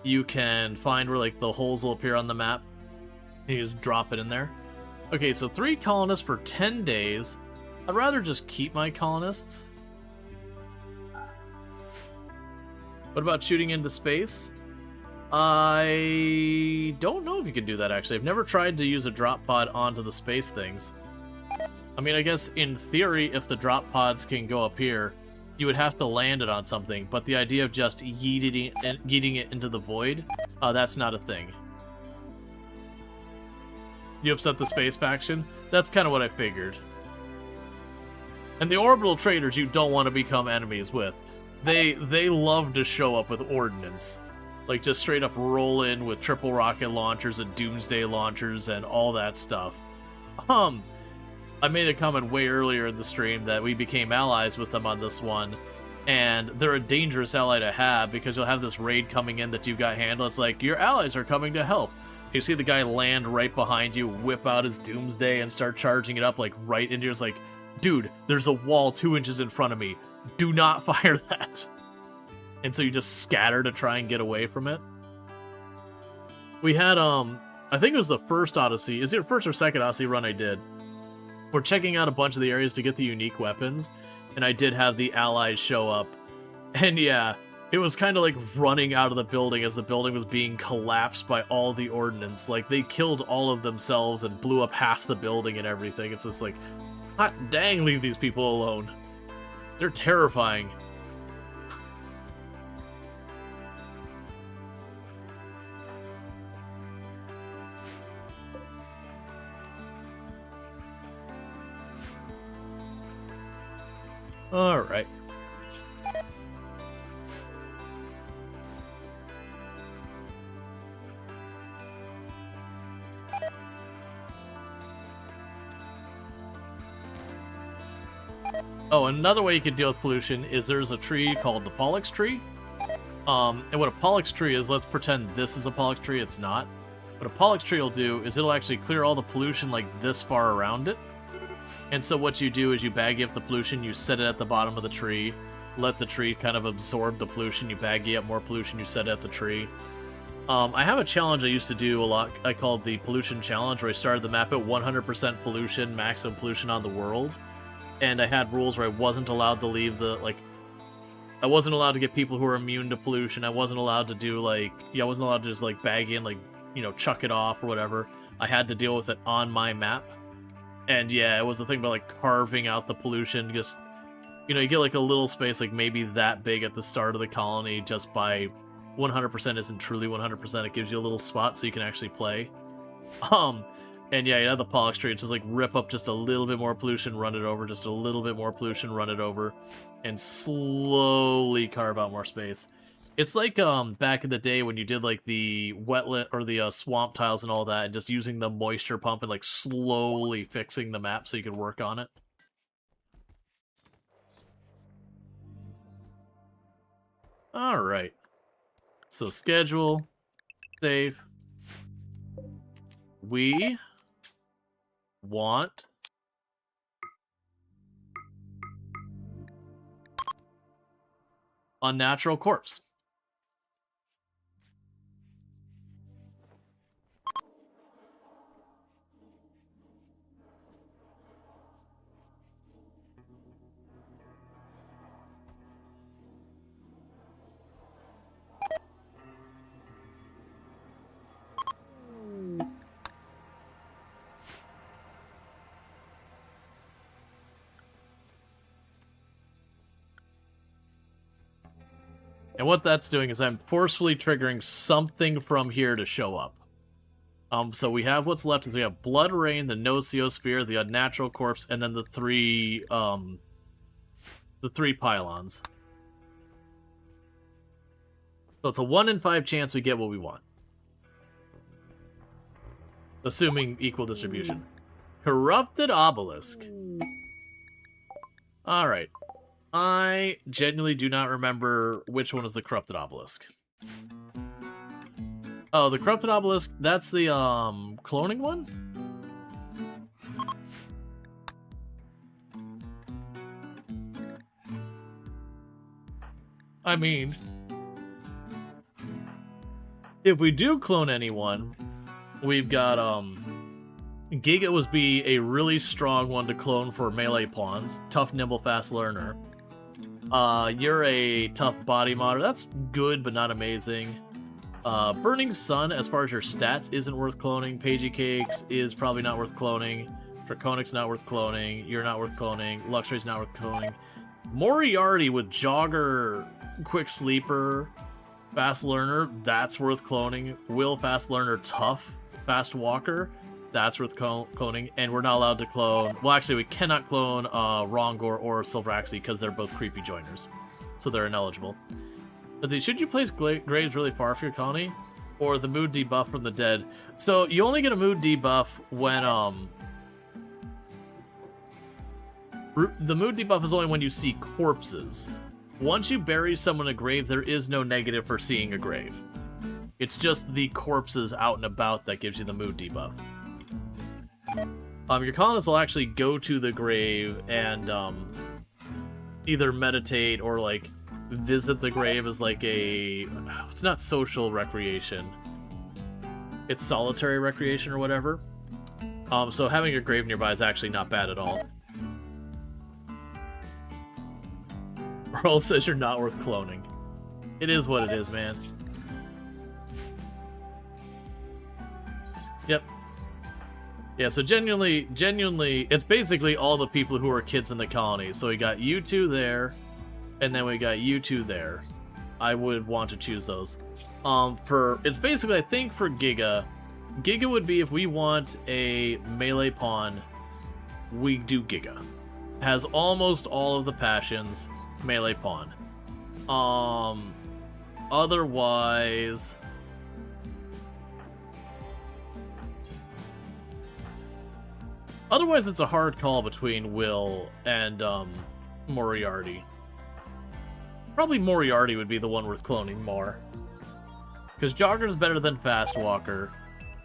You can find where like the holes will appear on the map. You just drop it in there. Okay, so 3 colonists for 10 days. I'd rather just keep my colonists. What about shooting into space? I don't know if you can do that, actually. I've never tried to use a drop pod onto the space things. I mean, I guess in theory, if the drop pods can go up here, you would have to land it on something, but the idea of just yeeting it into the void, that's not a thing. You upset the space faction? That's kind of what I figured. And the orbital traders you don't want to become enemies with. They love to show up with ordnance. Like, just straight up roll in with triple rocket launchers and doomsday launchers and all that stuff. I made a comment way earlier in the stream that we became allies with them on this one, and they're a dangerous ally to have because you'll have this raid coming in that you've got handled. It's like, your allies are coming to help. You see the guy land right behind you, whip out his doomsday and start charging it up like right into you. It's like, dude, there's a wall 2 inches in front of me. Do not fire that. And so you just scatter to try and get away from it. We had, I think it was the first Odyssey. Is it first or second Odyssey run I did? We're checking out a bunch of the areas to get the unique weapons. And I did have the allies show up. And yeah, it was kind of like running out of the building as the building was being collapsed by all the ordnance. Like, they killed all of themselves and blew up half the building and everything. It's just like, hot dang, leave these people alone. They're terrifying. All right. Oh, another way you can deal with pollution is there's a tree called the Pollux tree. And what a Pollux tree is, let's pretend this is a Pollux tree, it's not. What a Pollux tree will do is it'll actually clear all the pollution like this far around it. And so what you do is you baggy up the pollution, you set it at the bottom of the tree, let the tree kind of absorb the pollution, you baggy up more pollution, you set it at the tree. I have a challenge I used to do a lot, I called the pollution challenge, where I started the map at 100% pollution, maximum pollution on the world. And I had rules where I wasn't allowed to leave the, like, I wasn't allowed to get people who are immune to pollution, I wasn't allowed to do, like, I wasn't allowed to just, like, baggy and, like, you know, chuck it off or whatever. I had to deal with it on my map. And yeah, it was the thing about, like, carving out the pollution, just, you know, you get, like, a little space, like, maybe that big at the start of the colony, just by 100% isn't truly 100%, it gives you a little spot so you can actually play. And yeah, you have the pollux tree, it's just, like, rip up just a little bit more pollution, run it over, just a little bit more pollution, run it over, and slowly carve out more space. It's like back in the day when you did like the wetland or the swamp tiles and all that, and just using the moisture pump and like slowly fixing the map so you could work on it. All right. So schedule, save. We want unnatural corpse. And what that's doing is I'm forcefully triggering something from here to show up. So we have what's left is we have Blood Rain, the Noceosphere, the Unnatural Corpse, and then the three pylons. So it's a 1 in 5 chance we get what we want. Assuming equal distribution. Corrupted Obelisk. Alright. I genuinely do not remember which one is the Corrupted Obelisk. Oh, the Corrupted Obelisk, that's the, cloning one? I mean, if we do clone anyone, we've got, Giga would be a really strong one to clone for melee pawns. Tough, nimble, fast learner. You're a tough body modder. That's good, but not amazing. Burning Sun, as far as your stats, isn't worth cloning. Pagey Cakes is probably not worth cloning. Draconic's not worth cloning. You're not worth cloning. Luxray's not worth cloning. Moriarty with Jogger, Quick Sleeper, Fast Learner, that's worth cloning. Will, Fast Learner, Tough, Fast Walker, that's worth cloning. And we're not allowed to clone... Well, actually, we cannot clone Rongor or Silveraxi because they're both creepy joiners. So they're ineligible. Let's see, should you place graves really far for your colony? Or the mood debuff from the dead? So you only get a mood debuff when... The mood debuff is only when you see corpses. Once you bury someone in a grave, there is no negative for seeing a grave. It's just the corpses out and about that gives you the mood debuff. Your colonists will actually go to the grave and either meditate or like visit the grave as like a... It's not social recreation. It's solitary recreation or whatever. So having a grave nearby is actually not bad at all. Rual says you're not worth cloning. It is what it is, man. Yep. Yeah, so genuinely, it's basically all the people who are kids in the colony. So we got you two there, and then we got you two there. I would want to choose those. It's basically, I think for Giga would be if we want a melee pawn, we do Giga. Has almost all of the passions, melee pawn. Otherwise... Otherwise, it's a hard call between Will and Moriarty. Probably Moriarty would be the one worth cloning more. Because Jogger is better than Fast Walker.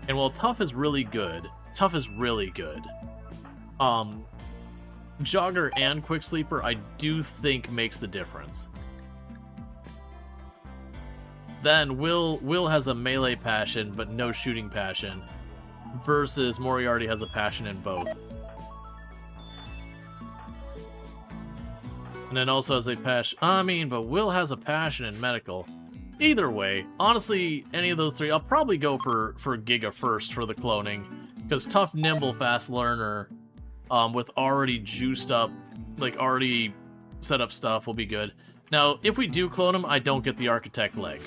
And while Tough is really good, Jogger and Quick Sleeper, I do think makes the difference. Then Will has a melee passion, but no shooting passion, versus Moriarty has a passion in both. And then also has a passion... I mean, but Will has a passion in medical. Either way, honestly, any of those three, I'll probably go for Giga first for the cloning. Because tough, nimble, fast learner, with already juiced up, like already set up stuff will be good. Now, if we do clone him, I don't get the architect leg.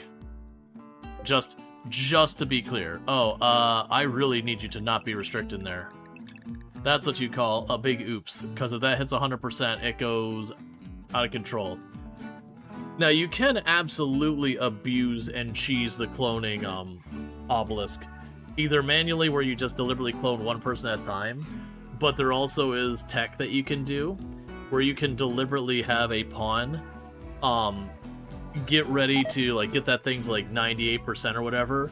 Just to be clear. Oh, I really need you to not be restricted there. That's what you call a big oops. Because if that hits 100%, it goes out of control. Now, you can absolutely abuse and cheese the cloning obelisk. Either manually, where you just deliberately clone one person at a time, but there also is tech that you can do, where you can deliberately have a pawn get ready to, like, get that thing to, like, 98% or whatever,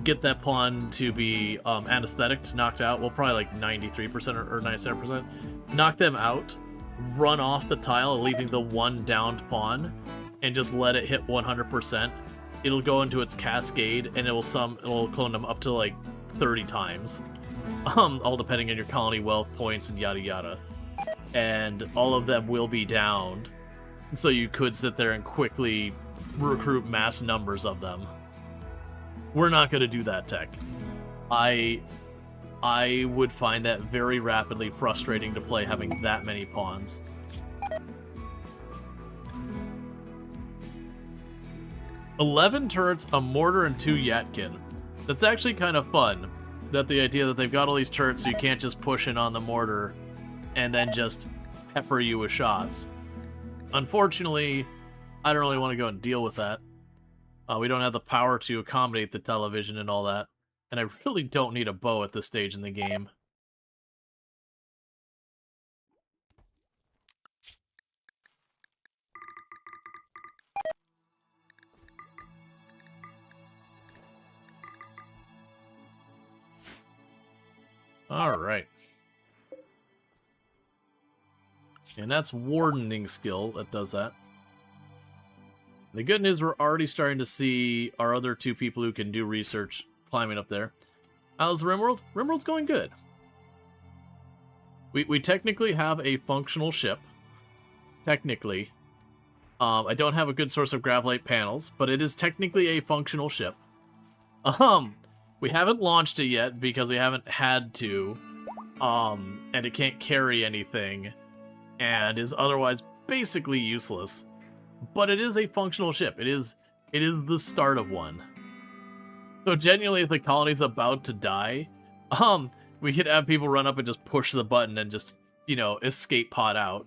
get that pawn to be anesthetic, knocked out, well, probably, like, 93% or 97%, knock them out, run off the tile, leaving the one downed pawn, and just let it hit 100%. It'll go into its cascade, and it'll clone them up to, like, 30 times. All depending on your colony wealth points and yada yada. And all of them will be downed, so you could sit there and quickly recruit mass numbers of them. We're not going to do that tech. I would find that very rapidly frustrating to play having that many pawns. "11 turrets, a mortar, and 2 Yatkin." That's actually kind of fun. That the idea that they've got all these turrets, so you can't just push in on the mortar and then just pepper you with shots. Unfortunately, I don't really want to go and deal with that. We don't have the power to accommodate the television and all that. And I really don't need a bow at this stage in the game. Alright. And that's Wardening skill that does that. The good news, we're already starting to see our other 2 people who can do research climbing up there. How's RimWorld? RimWorld's going good. We technically have a functional ship. Technically. I don't have a good source of Gravlite panels, but it is technically a functional ship. We haven't launched it yet because we haven't had to. And it can't carry anything. And is otherwise basically useless. But it is a functional ship. It is the start of one. So genuinely, if the colony's about to die, we could have people run up and just push the button and just, you know, escape pod out.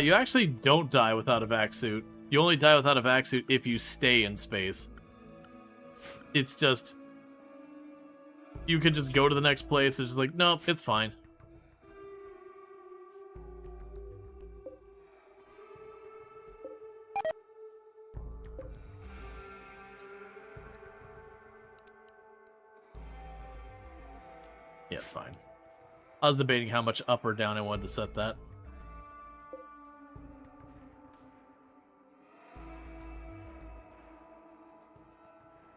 You actually don't die without a vac suit. You only die without a vac suit if you stay in space. It's just... You could just go to the next place, it's just like, nope, it's fine. Yeah, it's fine. I was debating how much up or down I wanted to set that.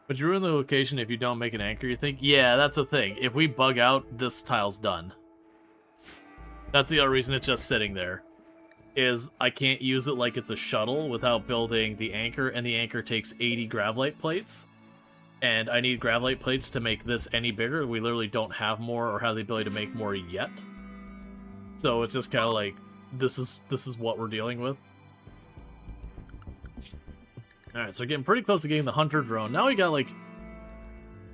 But you ruin the location if you don't make an anchor, you think? Yeah, that's the thing. If we bug out, this tile's done. That's the other reason it's just sitting there. Is I can't use it like it's a shuttle without building the anchor, and the anchor takes 80 Gravlite plates. And I need Gravlite plates to make this any bigger. We literally don't have more or have the ability to make more yet. So it's just kind of like, this is what we're dealing with. Alright, so getting pretty close to getting the Hunter drone. Now we got, like,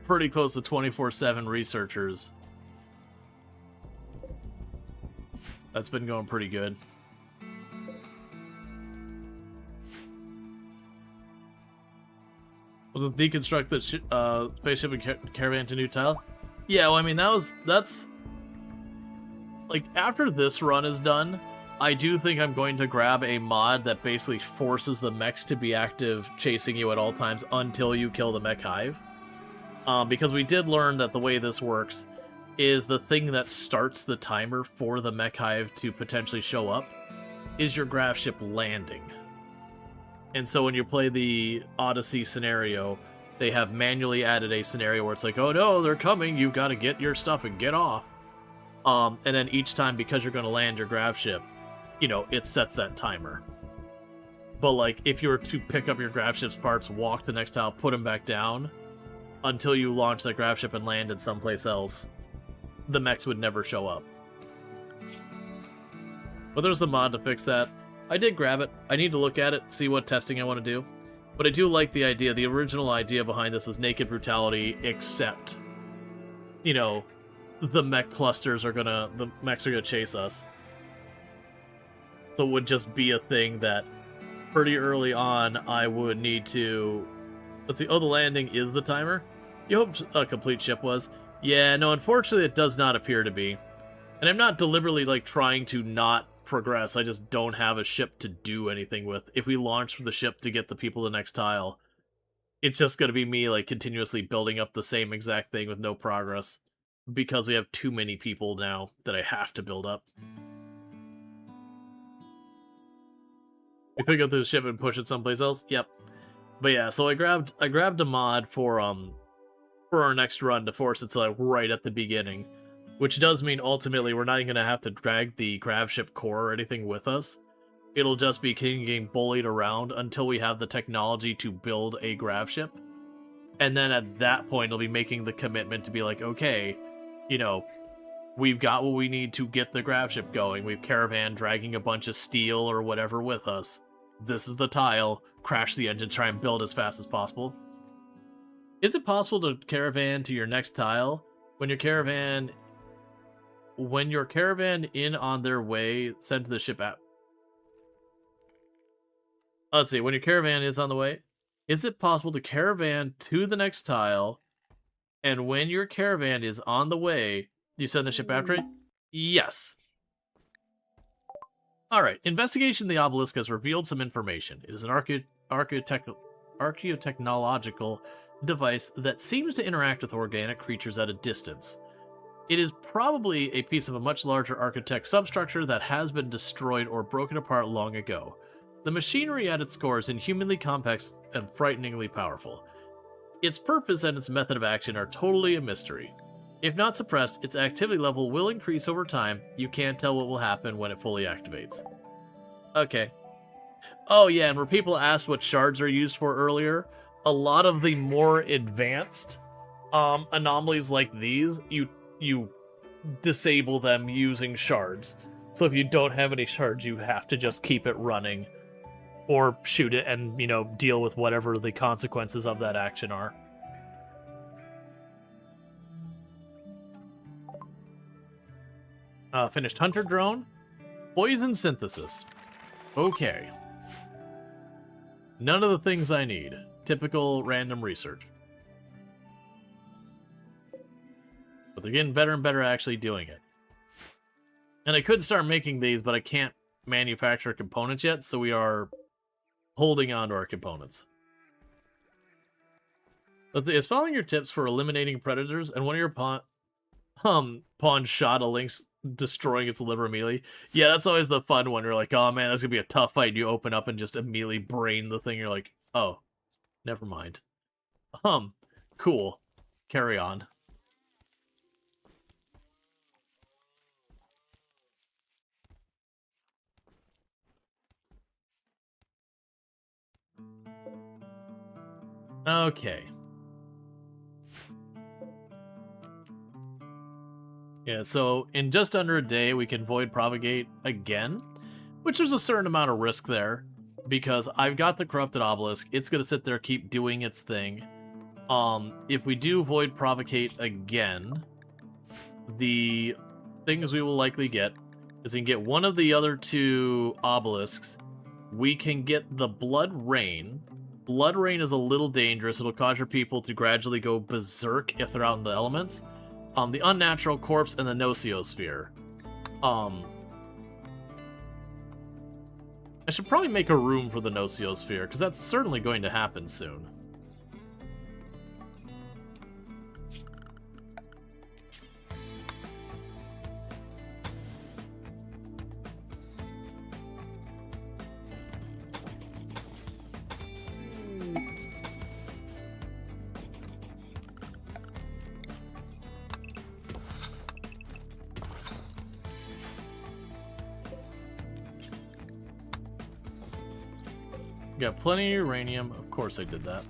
pretty close to 24/7 researchers. That's been going pretty good. Was it deconstruct the spaceship and caravan to new tile? Yeah, well, I mean, that's... Like, after this run is done, I do think I'm going to grab a mod that basically forces the mechs to be active, chasing you at all times until you kill the mech hive. Because we did learn that the way this works is the thing that starts the timer for the mech hive to potentially show up is your grav ship landing. And so when you play the Odyssey scenario, they have manually added a scenario where it's like, oh no, they're coming, you've got to get your stuff and get off. And then each time, because you're going to land your grav ship, you know, it sets that timer. But like, if you were to pick up your grav ship's parts, walk to the next tile, put them back down, until you launch that grav ship and land in someplace else, the mechs would never show up. But there's a mod to fix that. I did grab it. I need to look at it, see what testing I want to do. But I do like the idea. The original idea behind this was naked brutality, except, you know, the mech clusters are gonna, the mechs are gonna chase us. So it would just be a thing that pretty early on I would need to... Let's see, oh, the landing is the timer? You hoped a complete ship was? Yeah, no, unfortunately it does not appear to be. And I'm not deliberately, like, trying to not progress, I just don't have a ship to do anything with. If we launch the ship to get the people to the next tile, it's just gonna be me, like, continuously building up the same exact thing with no progress. Because we have too many people now that I have to build up. We pick up the ship and push it someplace else? Yep. But yeah, so I grabbed a mod for our next run to force it to like right at the beginning. Which does mean ultimately we're not even gonna have to drag the grav ship core or anything with us. It'll just be getting bullied around until we have the technology to build a grav ship. And then at that point it'll be making the commitment to be like, okay, you know, we've got what we need to get the grav ship going. We've caravan dragging a bunch of steel or whatever with us. This is the tile. Crash the engine, try and build as fast as possible. Is it possible to caravan to your next tile when your caravan in on their way send to the ship app? Let's see, when your caravan is on the way, is it possible to caravan to the next tile, and when your caravan is on the way, you send the ship after it? Yes. Alright, investigation of the obelisk has revealed some information. It is an archaeotechnological device that seems to interact with organic creatures at a distance. It is probably a piece of a much larger architect substructure that has been destroyed or broken apart long ago. The machinery at its core is inhumanly complex and frighteningly powerful. Its purpose and its method of action are totally a mystery. If not suppressed, its activity level will increase over time. You can't tell what will happen when it fully activates. Okay. Oh yeah, and where people asked what shards are used for earlier, a lot of the more advanced anomalies like these, you disable them using shards. So if you don't have any shards, you have to just keep it running. Or shoot it and, you know, deal with whatever the consequences of that action are. Finished Hunter Drone. Poison Synthesis. Okay. None of the things I need. Typical random research. But they're getting better and better at actually doing it. And I could start making these, but I can't manufacture components yet, so we are holding on to our components. Let's see, is following your tips for eliminating predators, and one of your pawns shot a lynx, destroying its liver immediately. Yeah, that's always the fun one. You're like, oh man, that's gonna be a tough fight. You open up and just immediately brain the thing. You're like, oh, never mind. Cool. Carry on. Okay. Yeah, so in just under a day, we can void propagate again, which there's a certain amount of risk there, because I've got the corrupted obelisk. It's going to sit there, keep doing its thing. If we do void propagate again, the things we will likely get is we can get one of the other two obelisks. We can get the Blood Rain. Blood Rain is a little dangerous. It'll cause your people to gradually go berserk if they're out in the elements. The Unnatural Corpse and the Nociosphere. I should probably make a room for the Nociosphere, because that's certainly going to happen soon. Got plenty of uranium. Of course I did that.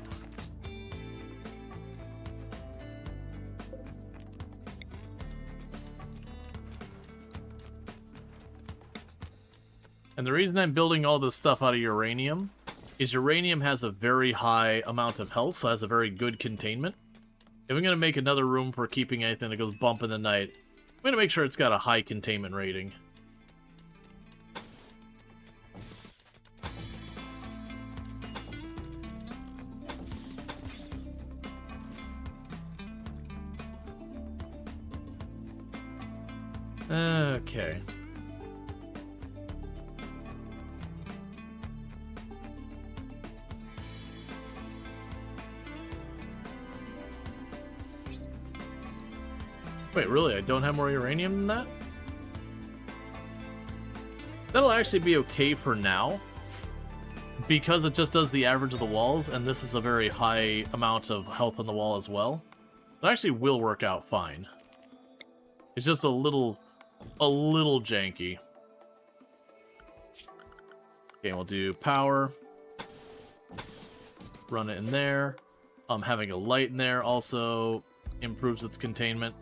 And the reason I'm building all this stuff out of uranium is uranium has a very high amount of health, so it has a very good containment. If I'm going to make another room for keeping anything that goes bump in the night, I'm going to make sure it's got a high containment rating. Okay. Wait, really? I don't have more uranium than that? That'll actually be okay for now, because it just does the average of the walls, and this is a very high amount of health on the wall as well. It actually will work out fine. It's just a little janky. Okay, we'll do power. Run it in there. Having a light in there also improves its containment.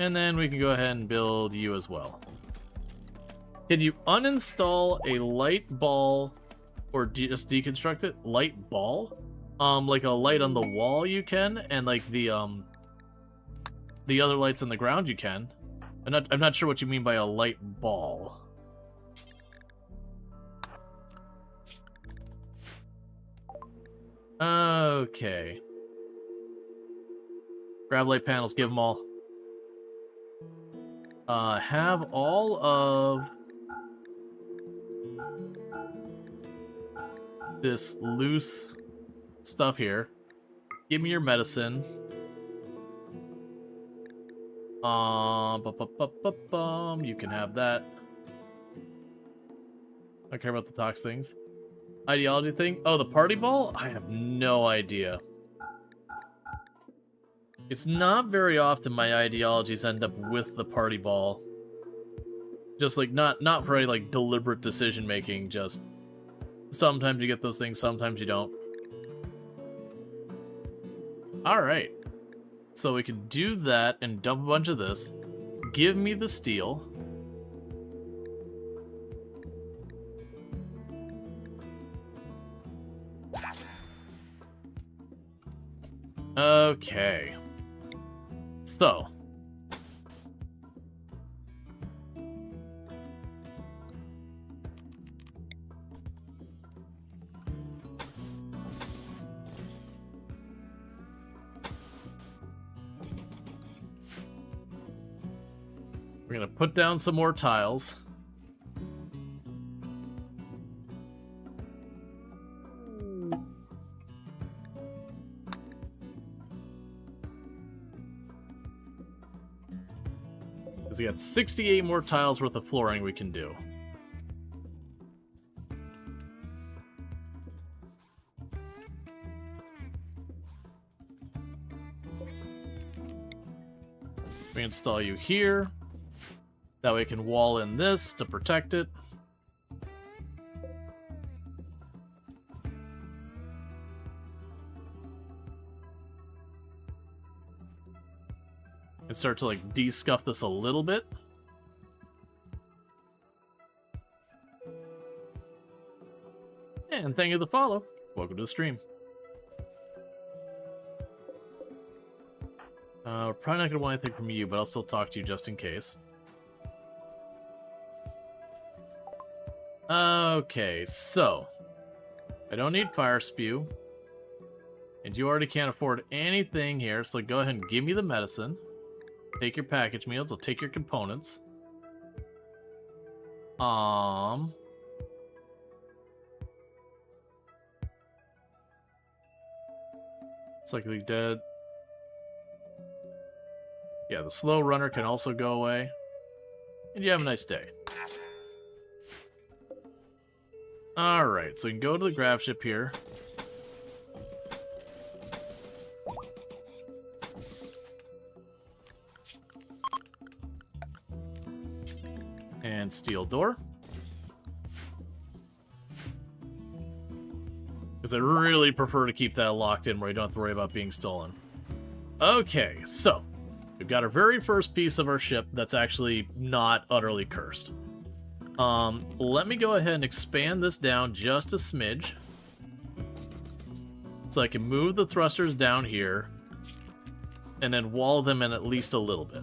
And then we can go ahead and build you as well. Can you uninstall a light ball or just deconstruct it? Light ball? Like a light on the wall you can, and like the other lights on the ground you can. I'm not sure what you mean by a light ball. Okay. Grab light panels, give them all. Have all of this loose stuff here. Give me your medicine. You can have that. I don't care about the tox things. Ideology thing? Oh, the party ball? I have no idea. It's not very often my ideologies end up with the party ball. Just like not for any like deliberate decision making, just sometimes you get those things, sometimes you don't. Alright. So we can do that and dump a bunch of this. Give me the steel. Okay. So. We're gonna put down some more tiles. We got 68 more tiles worth of flooring we can do. We install you here. That way we can wall in this to protect it. And start to like de-scuff this a little bit. And thank you for the follow. Welcome to the stream. We're probably not going to want anything from you, but I'll still talk to you just in case. Okay, so I don't need fire spew. And you already can't afford anything here, so go ahead and give me the medicine. Take your package meals, I'll take your components. Psychically dead. Yeah, the slow runner can also go away. And you have a nice day. Alright, so we can go to the grab ship here. And steel door. Because I really prefer to keep that locked in where you don't have to worry about being stolen. Okay, so we've got our very first piece of our ship that's actually not utterly cursed. Let me go ahead and expand this down just a smidge. So I can move the thrusters down here and then wall them in at least a little bit.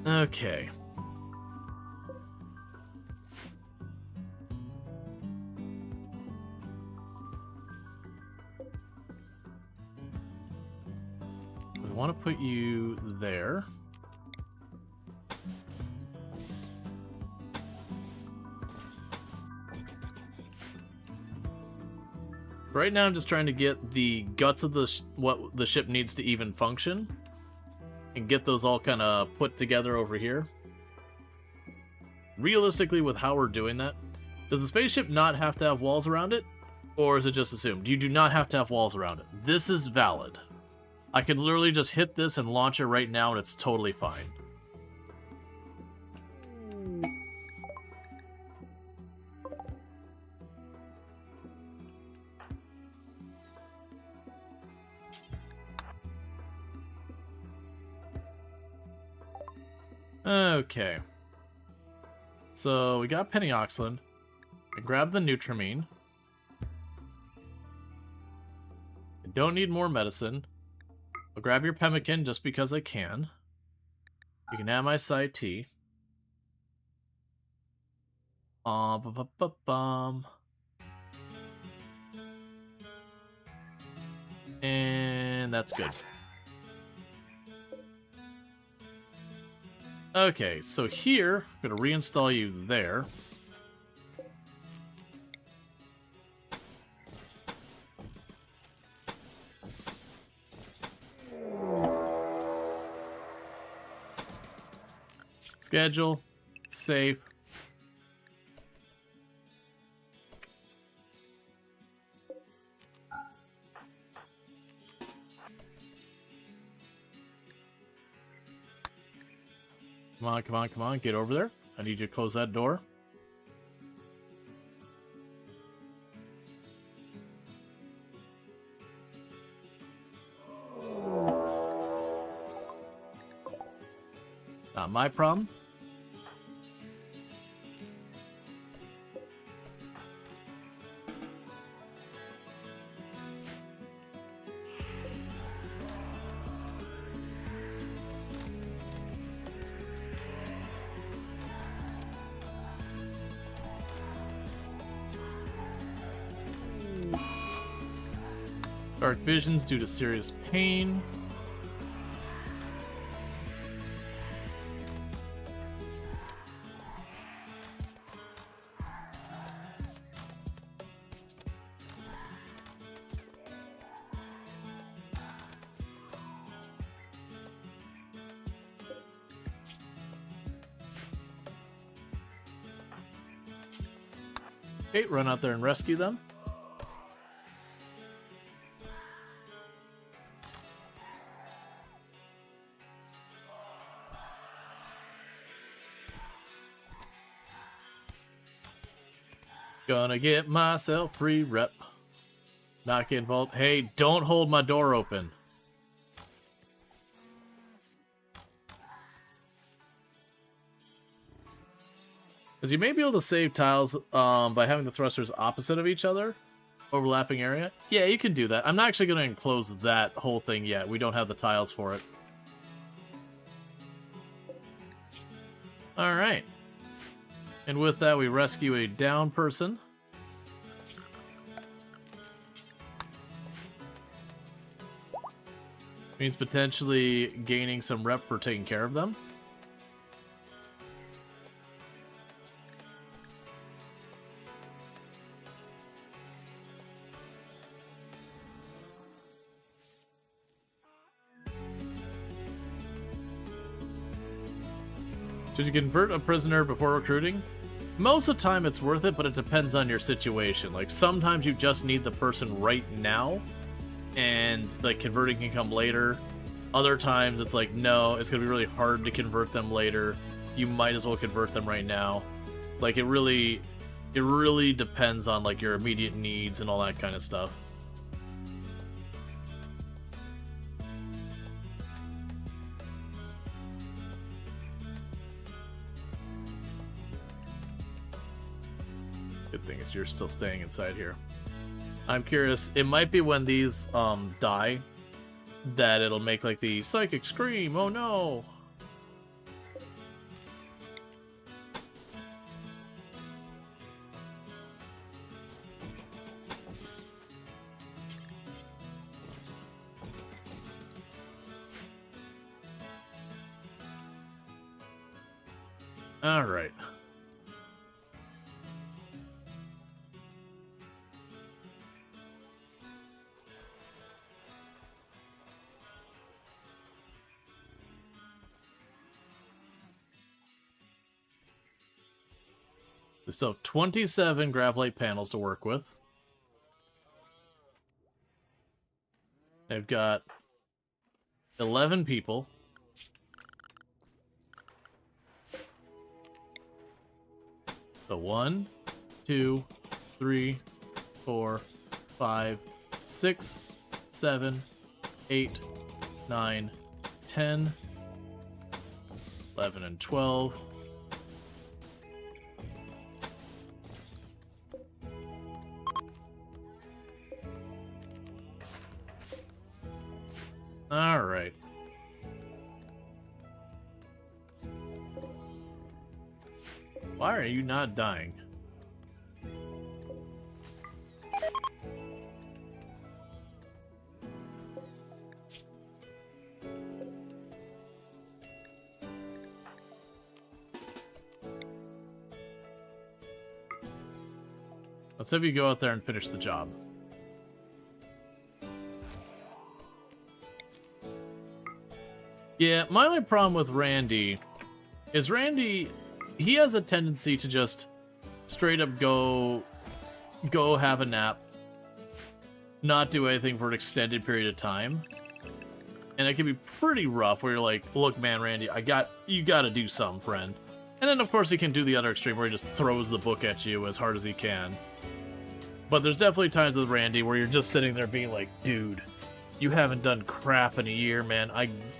Okay. We want to put you there. Right now I'm just trying to get the guts of what the ship needs to even function. And get those all kind of put together over here. Realistically, with how we're doing that, does the spaceship not have to have walls around it? Or is it just assumed? You do not have to have walls around it. This is valid. I could literally just hit this and launch it right now and it's totally fine. Okay. So we got Penioxlin. I grabbed the Nutramine. I don't need more medicine. I'll grab your pemmican just because I can. You can have my side tea. And that's good. Okay, so here, I'm going to reinstall you there. Schedule, save. Come on, come on, come on, get over there. I need you to close that door. Not my problem. Dark visions due to serious pain. Okay, run out there and rescue them. Gonna get myself free rep. Not get involved. Hey, don't hold my door open. Because you may be able to save tiles by having the thrusters opposite of each other. overlapping area? Yeah, you can do that. I'm not actually going to enclose that whole thing yet. We don't have the tiles for it. Alright. And with that, we rescue a down person. Means potentially gaining some rep for taking care of them. Should you convert a prisoner before recruiting? Most of the time it's worth it, but it depends on your situation. Like, sometimes you just need the person right now, and, like, converting can come later. Other times it's like, no, it's going to be really hard to convert them later. You might as well convert them right now. Like, it really depends on, like, your immediate needs and all that kind of stuff. Good thing is you're still staying inside here. I'm curious, it might be when these die that it'll make like the psychic scream. Oh no. All right. We still have 27 graphite panels to work with. I've got 11 people. So 1, 2, 3, 4, 5, 6, 7, 8, 9, 10, 11, and 12. All right. Why are you not dying? Let's have you go out there and finish the job. Yeah, my only problem with Randy is he has a tendency to just straight up go have a nap, not do anything for an extended period of time. And it can be pretty rough where you're like, look man, Randy, you gotta do something, friend. And then of course he can do the other extreme where he just throws the book at you as hard as he can. But there's definitely times with Randy where you're just sitting there being like, dude, you haven't done crap in a year, man.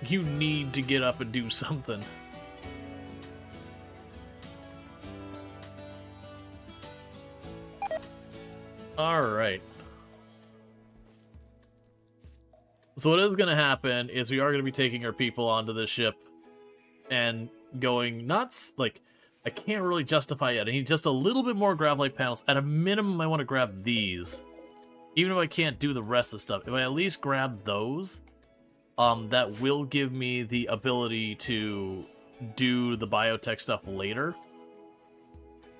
You need to get up and do something. Alright. So what is going to happen is we are going to be taking our people onto this ship and going nuts. Like, I can't really justify it. I need just a little bit more graphite panels. At a minimum, I want to grab these. Even if I can't do the rest of the stuff, if I at least grab those, that will give me the ability to do the biotech stuff later.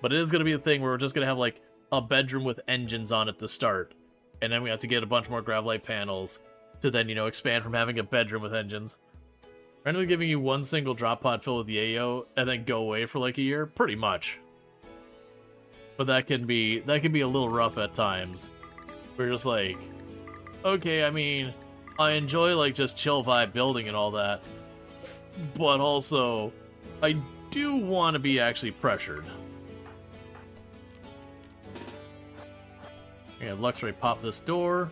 But it is going to be a thing where we're just going to have, like, a bedroom with engines on it to start. And then we have to get a bunch more graphite panels to then, you know, expand from having a bedroom with engines. Randomly giving you one single drop pod filled with yayo and then go away for, like, a year? Pretty much. But that can be a little rough at times. We're just like, okay, I mean, I enjoy, like, just chill vibe building and all that, but also, I do want to be actually pressured. Yeah, Luxray pop this door.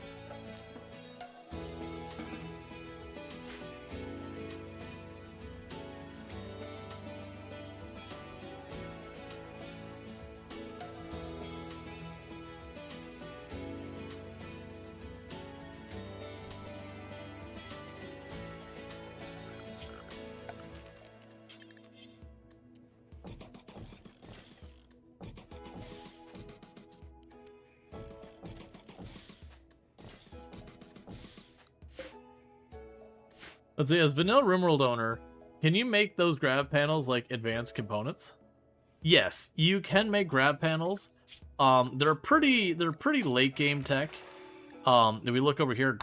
Let's see, as vanilla RimWorld owner, can you make those grab panels like advanced components? Yes, you can make grab panels. They're pretty late game tech. If we look over here,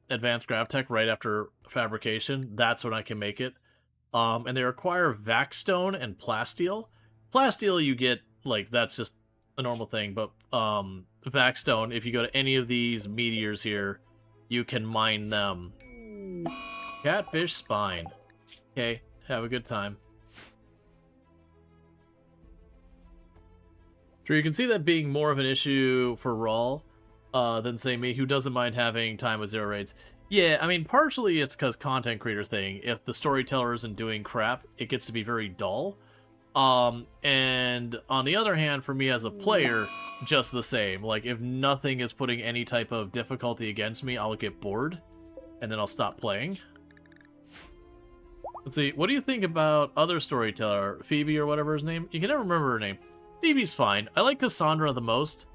advanced grab tech right after fabrication, that's when I can make it. And they require vac-stone and plasteel. Plasteel you get, like, that's just a normal thing, but vac-stone, if you go to any of these meteors here, you can mine them. Catfish spine. Okay, have a good time. Sure, you can see that being more of an issue for Rual than, say, me, who doesn't mind having time with 0 raids. Yeah, I mean, partially it's because content creator thing. If the storyteller isn't doing crap, it gets to be very dull. And on the other hand, for me as a player, just the same. Like, if nothing is putting any type of difficulty against me, I'll get bored, and then I'll stop playing. Let's see, what do you think about other storyteller, Phoebe or whatever his name? You can never remember her name. Phoebe's fine. I like Cassandra the most.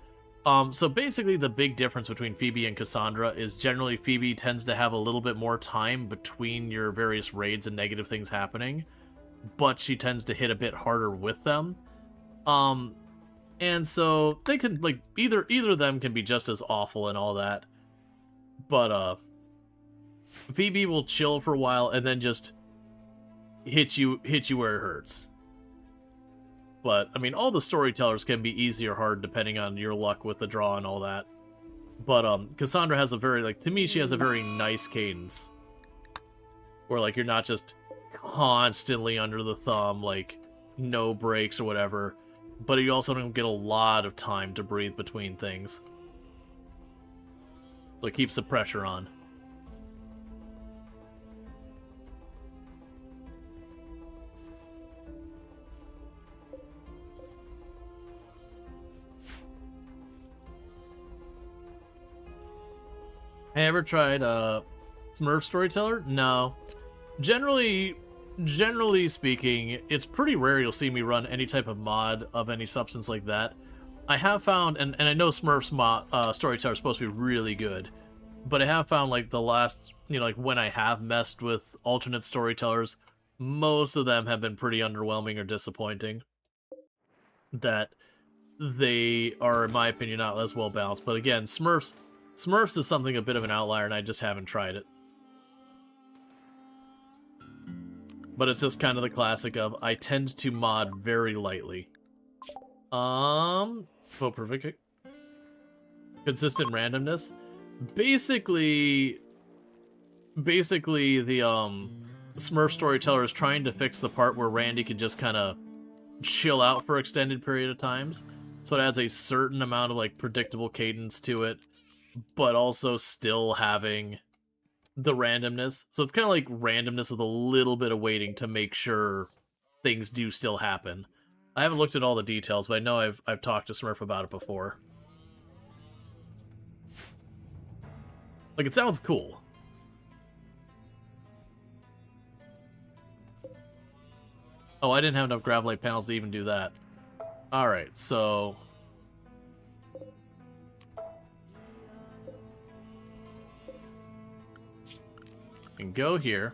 So basically the big difference between Phoebe and Cassandra is generally Phoebe tends to have a little bit more time between your various raids and negative things happening, but she tends to hit a bit harder with them. And so they can, like, either of them can be just as awful and all that. But Phoebe will chill for a while and then just hit you where it hurts. But, I mean, all the storytellers can be easy or hard depending on your luck with the draw and all that. But, Cassandra has a very, like, to me, she has a very nice cadence. Where, like, you're not just constantly under the thumb, like, no breaks or whatever. But you also don't get a lot of time to breathe between things. So it keeps the pressure on. I ever tried Smurf Storyteller? No. Generally speaking, it's pretty rare you'll see me run any type of mod of any substance like that. I have found, and I know Smurf's Storyteller is supposed to be really good, but I have found, like, the last, you know, like, when I have messed with alternate storytellers, most of them have been pretty underwhelming or disappointing. That they are, in my opinion, not as well balanced. But again, Smurfs is something a bit of an outlier, and I just haven't tried it. But it's just kind of the classic of, I tend to mod very lightly. Perfect. Consistent randomness. Basically the, Smurf Storyteller is trying to fix the part where Randy can just kind of chill out for extended period of times. So it adds a certain amount of, like, predictable cadence to it, but also still having the randomness. So it's kind of like randomness with a little bit of waiting to make sure things do still happen. I haven't looked at all the details, but I know I've talked to Smurf about it before. Like, it sounds cool. Oh, I didn't have enough gravelite panels to even do that. Alright, so... can go here.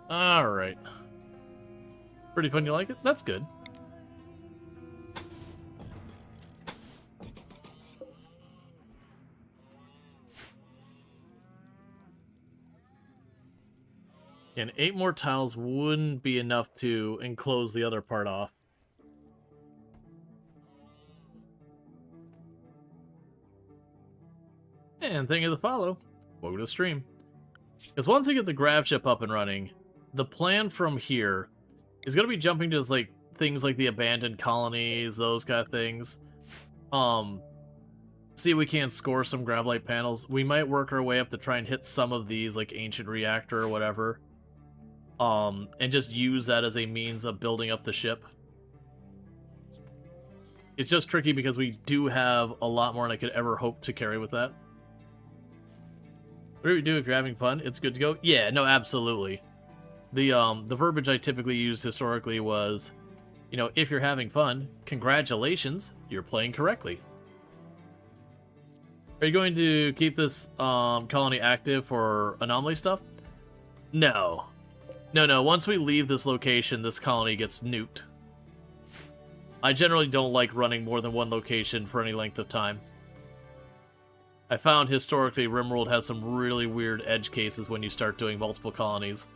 Alright. Pretty fun, you like it? That's good. And 8 more tiles wouldn't be enough to enclose the other part off. And thank you for the follow. Welcome to the stream. Because once we get the grav ship up and running, the plan from here is going to be jumping to, like, things like the abandoned colonies, those kind of things. See if we can't score some gravelite panels. We might work our way up to try and hit some of these, like Ancient Reactor or whatever. and just use that as a means of building up the ship. It's just tricky because we do have a lot more than I could ever hope to carry with that. What do you do if you're having fun? It's good to go? Yeah, no, absolutely. The verbiage I typically used historically was, you know, if you're having fun, congratulations, you're playing correctly. Are you going to keep this colony active for anomaly stuff? No. No, once we leave this location, this colony gets nuked. I generally don't like running more than one location for any length of time. I found historically RimWorld has some really weird edge cases when you start doing multiple colonies.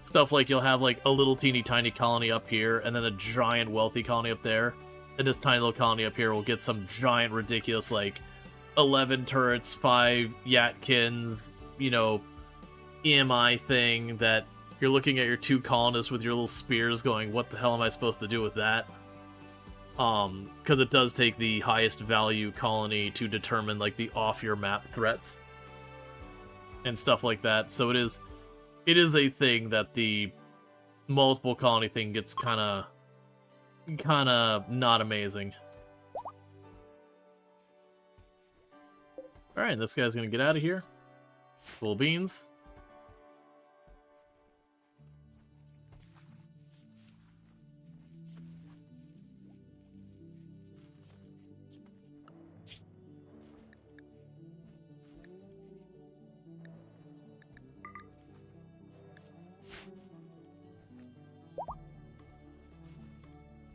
Stuff like you'll have like a little teeny tiny colony up here, and then a giant wealthy colony up there. And this tiny little colony up here will get some giant ridiculous like 11 turrets, 5 Yatkins, you know, EMI thing that you're looking at your 2 colonists with your little spears going, what the hell am I supposed to do with that? Because it does take the highest value colony to determine like the off your map threats and stuff like that. So it is a thing that the multiple colony thing gets kind of not amazing. All right, this guy's gonna get out of here. Cool beans.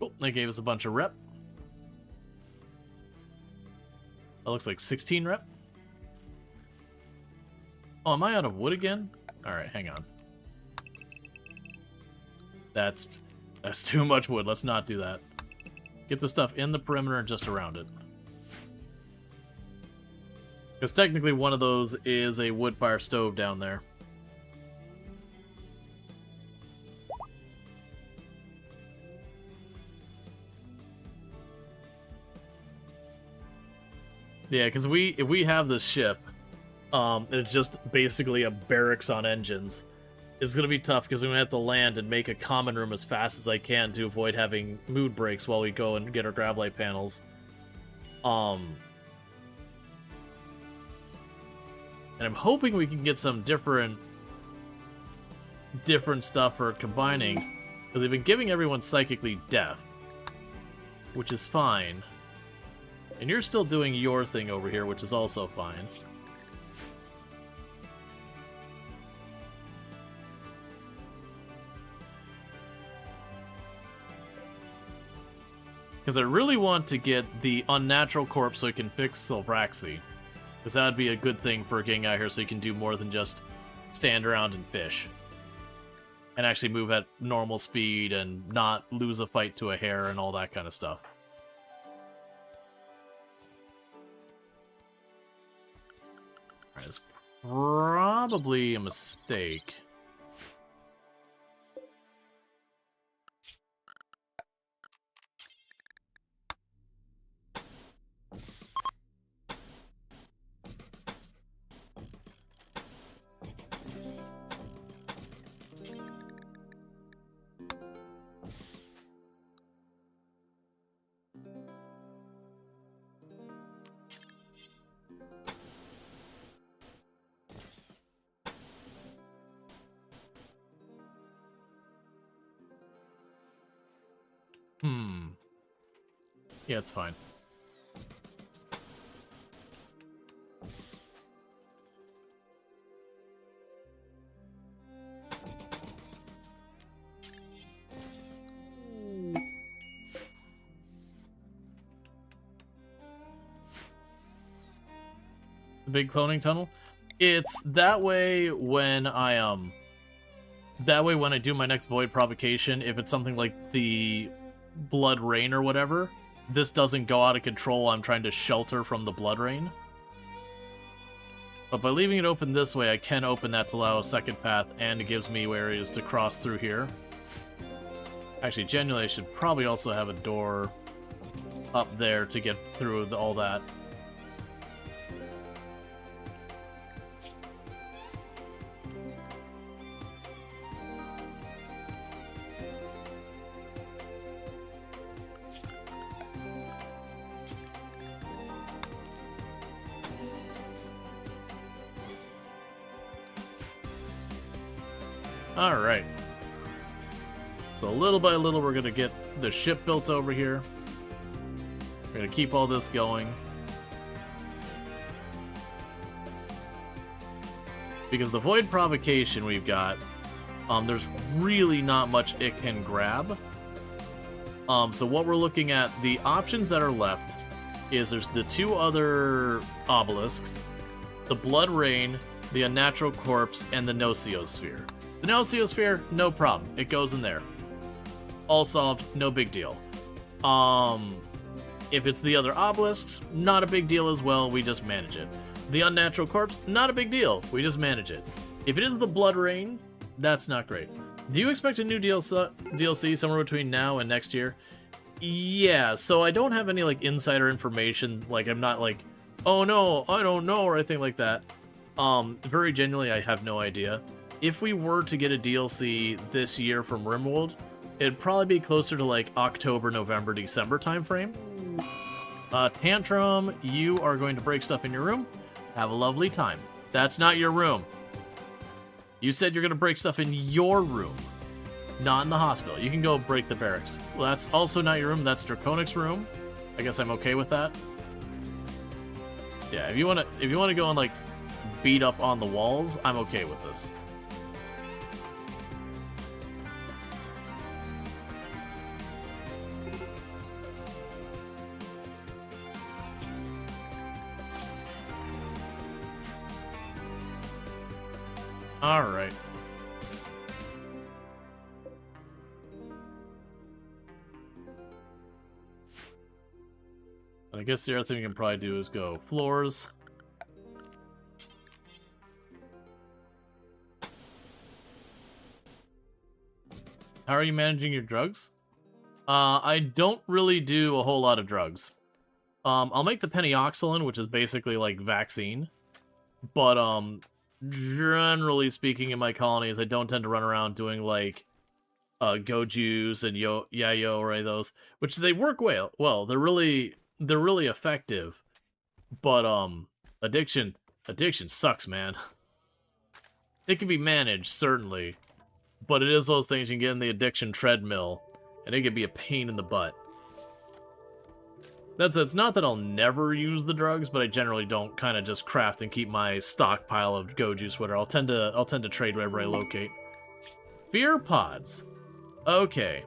Oh, they gave us a bunch of rep. That looks like 16 rep. Oh, am I out of wood again? Alright, hang on. That's too much wood. Let's not do that. Get the stuff in the perimeter and just around it. Because technically one of those is a wood fire stove down there. Yeah, because if we have this ship, and it's just basically a barracks on engines, it's going to be tough because I'm going to have to land and make a common room as fast as I can to avoid having mood breaks while we go and get our grav light panels. And I'm hoping we can get some different stuff for combining, because they've been giving everyone psychically deaf, which is fine. And you're still doing your thing over here, which is also fine. Because I really want to get the unnatural corpse so I can fix Silvraxi. Because that would be a good thing for getting out here so you can do more than just stand around and fish. And actually move at normal speed and not lose a fight to a hair and all that kind of stuff. Alright, it's probably a mistake. Yeah, it's fine. The big cloning tunnel? It's that way when I do my next void provocation, if it's something like the blood rain or whatever, this doesn't go out of control. I'm trying to shelter from the blood rain. But by leaving it open this way, I can open that to allow a second path, and it gives me areas to cross through here. Actually, genuinely, I should probably also have a door up there to get through all that. Alright. So little by little, we're going to get the ship built over here. We're going to keep all this going. Because the Void Provocation we've got, there's really not much it can grab. So what we're looking at, the options that are left, is there's the 2 other obelisks, the Blood Rain, the Unnatural Corpse, and the Nociosphere. The Nociosphere, no problem. It goes in there. All solved, no big deal. If it's the other obelisks, not a big deal as well, we just manage it. The Unnatural Corpse, not a big deal, we just manage it. If it is the Blood Rain, that's not great. Do you expect a new DLC somewhere between now and next year? Yeah, so I don't have any, like, insider information. Like, I'm not like, oh no, I don't know, or anything like that. Very genuinely, I have no idea. If we were to get a DLC this year from RimWorld, it'd probably be closer to, like, October, November, December timeframe. Tantrum, you are going to break stuff in your room. Have a lovely time. That's not your room. You said you're going to break stuff in your room, not in the hospital. You can go break the barracks. Well, that's also not your room. That's Draconic's room. I guess I'm okay with that. Yeah, if you want to go and, like, beat up on the walls, I'm okay with this. Alright. I guess the other thing we can probably do is go floors. How are you managing your drugs? I don't really do a whole lot of drugs. I'll make the penioxylin, which is basically like vaccine. But, generally speaking in my colonies, I don't tend to run around doing, like, go juice and yayo or any of those, which they work well. They're really effective. But, addiction sucks, man. It can be managed, certainly. But it is those things you can get in the addiction treadmill, and it can be a pain in the butt. It's not that I'll never use the drugs, but I generally don't kind of just craft and keep my stockpile of go juice, whatever. I'll tend to trade wherever I locate. Fear pods. Okay.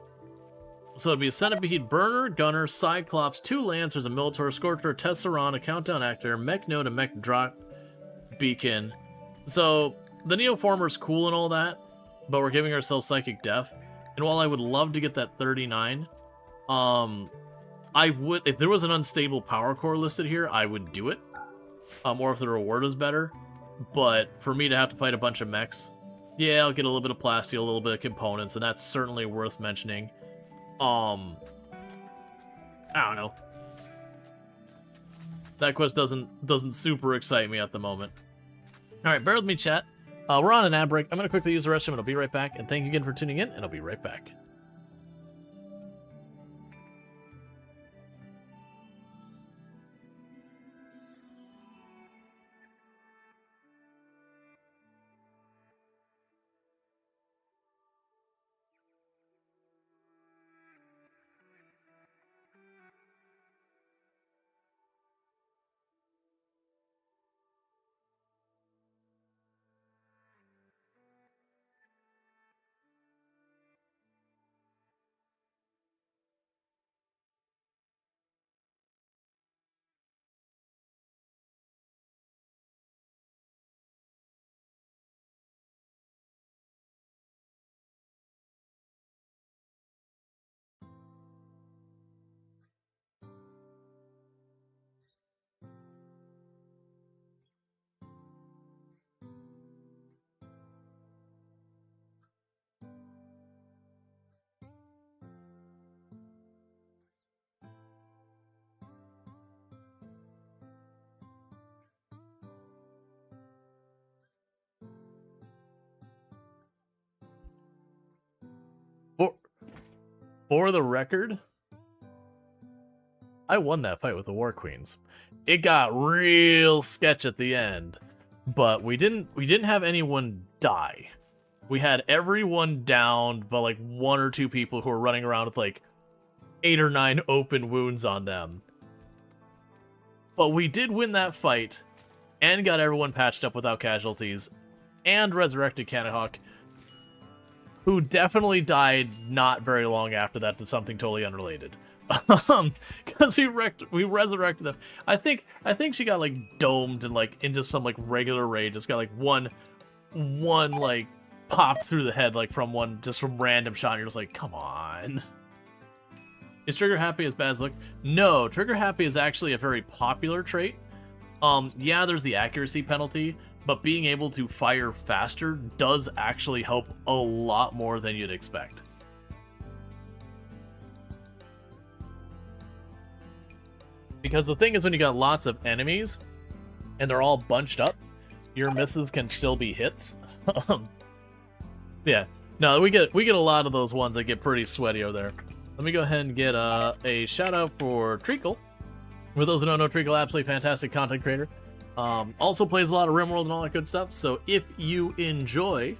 So it'd be a centipede burner, gunner, cyclops, 2 lancers, a Minotaur, scorcher, tesseron, a countdown actor, mech node, a mech drop beacon. So the neoformer's cool and all that, but we're giving ourselves psychic death. And while I would love to get that 39, I would, if there was an unstable power core listed here, I would do it. Or if the reward is better. But for me to have to fight a bunch of mechs, yeah, I'll get a little bit of plasteel, a little bit of components, and that's certainly worth mentioning. I don't know. That quest doesn't super excite me at the moment. Alright, bear with me, chat. We're on an ad break. I'm going to quickly use the restroom, and I'll be right back. And thank you again for tuning in, and I'll be right back. For the record, I won that fight with the War Queens. It got real sketch at the end, but we didn't have anyone die. We had everyone down, but like 1 or 2 people who were running around with like 8 or 9 open wounds on them. But we did win that fight, and got everyone patched up without casualties, and resurrected Cannonhawk, who definitely died not very long after that to something totally unrelated. Because we resurrected them. I think she got like domed and like into some like regular rage. Just got like one like popped through the head like from random shot. And you're just like, come on. Is Trigger Happy as bad as look? No, Trigger Happy is actually a very popular trait. Yeah, there's the accuracy penalty, but being able to fire faster does actually help a lot more than you'd expect. Because the thing is, when you got lots of enemies, and they're all bunched up, your misses can still be hits. Yeah, no, we get a lot of those ones that get pretty sweaty over there. Let me go ahead and get a shout out for Treacle. For those who don't know, Treacle, absolutely fantastic content creator. Also plays a lot of RimWorld and all that good stuff. So if you enjoy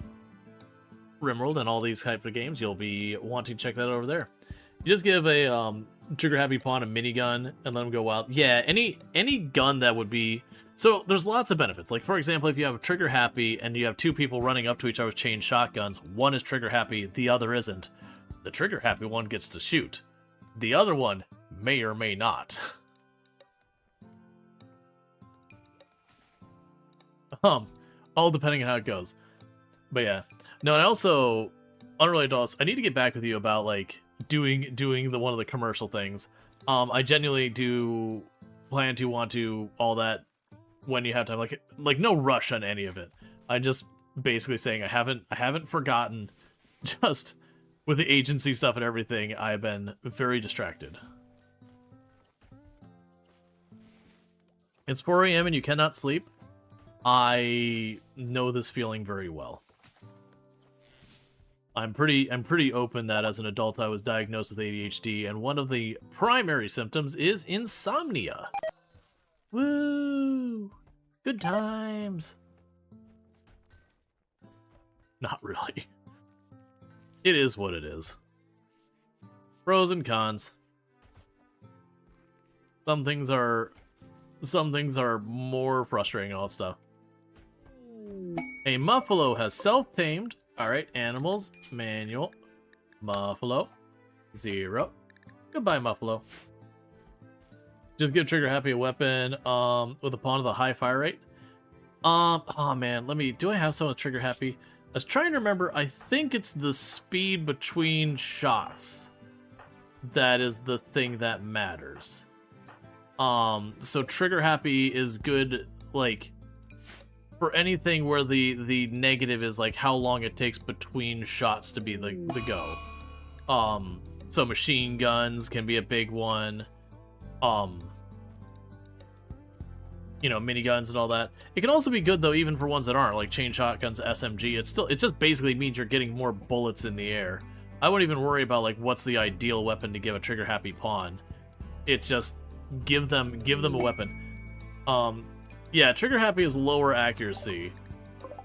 RimWorld and all these types of games, you'll be wanting to check that over there. You just give a Trigger Happy Pawn a minigun and let him go wild. Yeah, any gun that would be... So there's lots of benefits. Like, for example, if you have a Trigger Happy and you have 2 people running up to each other with chain shotguns, one is Trigger Happy, the other isn't. The Trigger Happy one gets to shoot. The other one may or may not. All depending on how it goes. But yeah. No, and also, unrelated to us, I need to get back with you about, like, doing one of the commercial things. I genuinely do plan to want to all that when you have time. Like no rush on any of it. I'm just basically saying I haven't forgotten. Just with the agency stuff and everything, I've been very distracted. It's 4 a.m. and you cannot sleep. I know this feeling very well. I'm pretty open that as an adult I was diagnosed with ADHD, and one of the primary symptoms is insomnia. Woo! Good times. Not really. It is what it is. Pros and cons. Some things are more frustrating and all that stuff. A Muffalo has self-tamed. Alright, animals, manual, Muffalo, 0. Goodbye, Muffalo. Just give Trigger Happy a weapon, with a pawn with a high fire rate. Oh man, do I have someone with Trigger Happy? I was trying to remember, I think it's the speed between shots that is the thing that matters. So Trigger Happy is good, like, for anything where the negative is like how long it takes between shots to be the go. So machine guns can be a big one. You know, miniguns and all that. It can also be good though, even for ones that aren't, like chain shotguns, SMG. It just basically means you're getting more bullets in the air. I wouldn't even worry about like what's the ideal weapon to give a Trigger Happy pawn. It's just give them a weapon. Yeah, Trigger Happy is lower accuracy.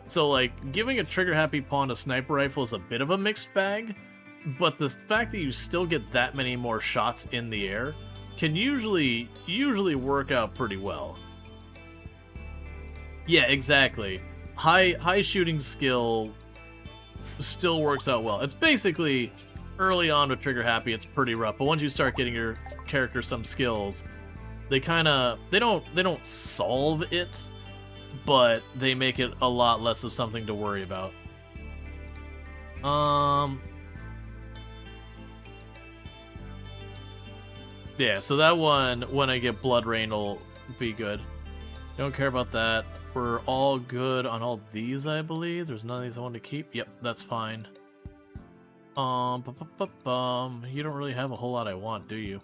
So, like, giving a Trigger Happy pawn a sniper rifle is a bit of a mixed bag, but the fact that you still get that many more shots in the air can usually work out pretty well. Yeah, exactly. High shooting skill still works out well. It's basically, early on with Trigger Happy, it's pretty rough, but once you start getting your character some skills, they don't solve it, but they make it a lot less of something to worry about. Yeah, so that one, when I get Blood Rain, will be good. Don't care about that. We're all good on all these, I believe. There's none of these I want to keep. Yep, that's fine. You don't really have a whole lot I want, do you?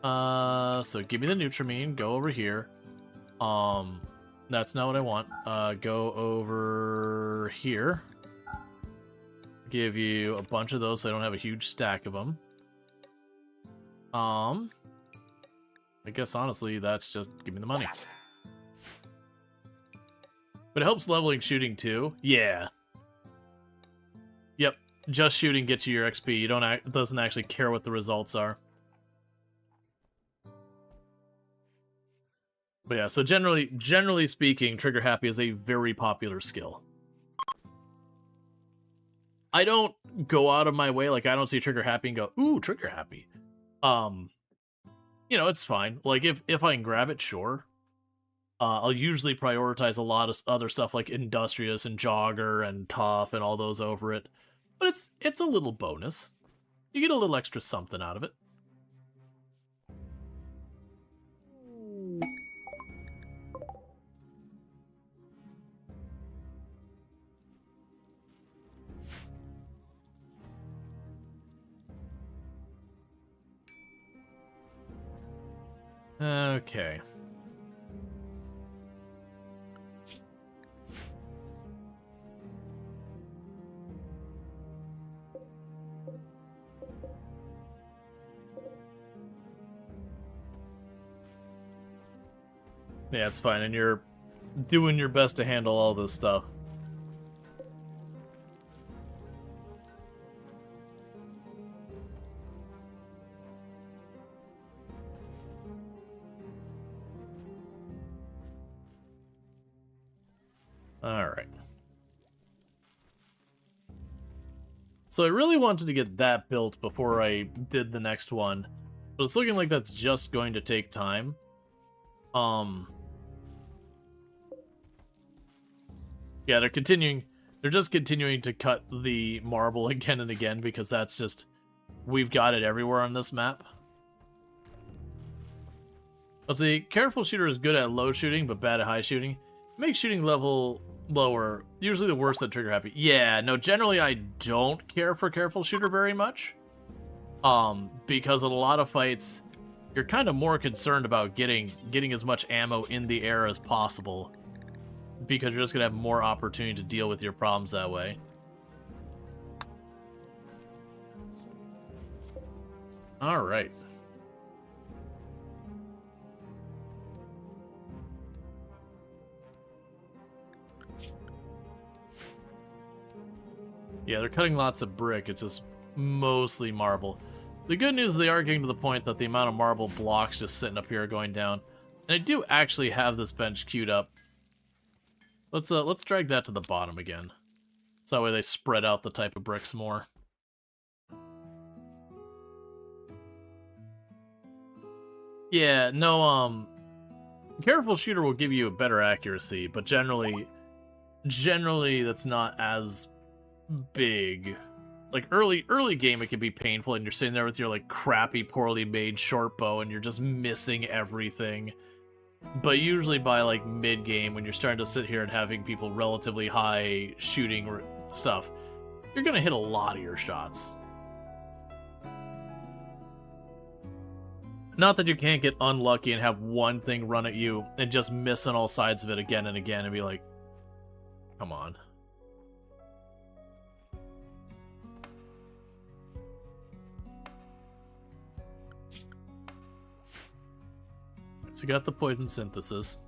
So give me the Nutramine, go over here. That's not what I want. Go over here. Give you a bunch of those so I don't have a huge stack of them. I guess honestly, that's just give me the money. But it helps leveling shooting too. Yeah. just shooting gets you your XP. You don't it doesn't actually care what the results are. But yeah, so generally speaking, trigger happy is a very popular skill. I don't go out of my way, like I don't see trigger happy and go, ooh, trigger happy. You know, it's fine. Like if I can grab it, sure. I'll usually prioritize a lot of other stuff like Industrious and Jogger and Tough and all those over it. But it's a little bonus. You get a little extra something out of it. Okay. Yeah, it's fine, and you're doing your best to handle all this stuff. Alright. So I really wanted to get that built before I did the next one, but it's looking like that's just going to take time. Yeah, they're just continuing to cut the marble again and again because that's just, we've got it everywhere on this map. Let's see, Careful Shooter is good at low shooting, but bad at high shooting. Makes shooting level lower, usually the worst at trigger happy. Yeah, no, generally I don't care for Careful Shooter very much. Because in a lot of fights, you're kind of more concerned about getting as much ammo in the air as possible, because you're just going to have more opportunity to deal with your problems that way. Alright. Yeah, they're cutting lots of brick, it's just mostly marble. The good news, they are getting to the point that the amount of marble blocks just sitting up here are going down. And I do actually have this bench queued up. Let's drag that to the bottom again. So that way they spread out the type of bricks more. Yeah, no, Careful Shooter will give you a better accuracy, but generally that's not as big. Like early game, it can be painful, and you're sitting there with your like crappy, poorly made short bow, and you're just missing everything. But usually by like mid game, when you're starting to sit here and having people relatively high shooting stuff, you're gonna hit a lot of your shots. Not that you can't get unlucky and have one thing run at you and just miss on all sides of it again and again and be like, come on. So you got the poison synthesis.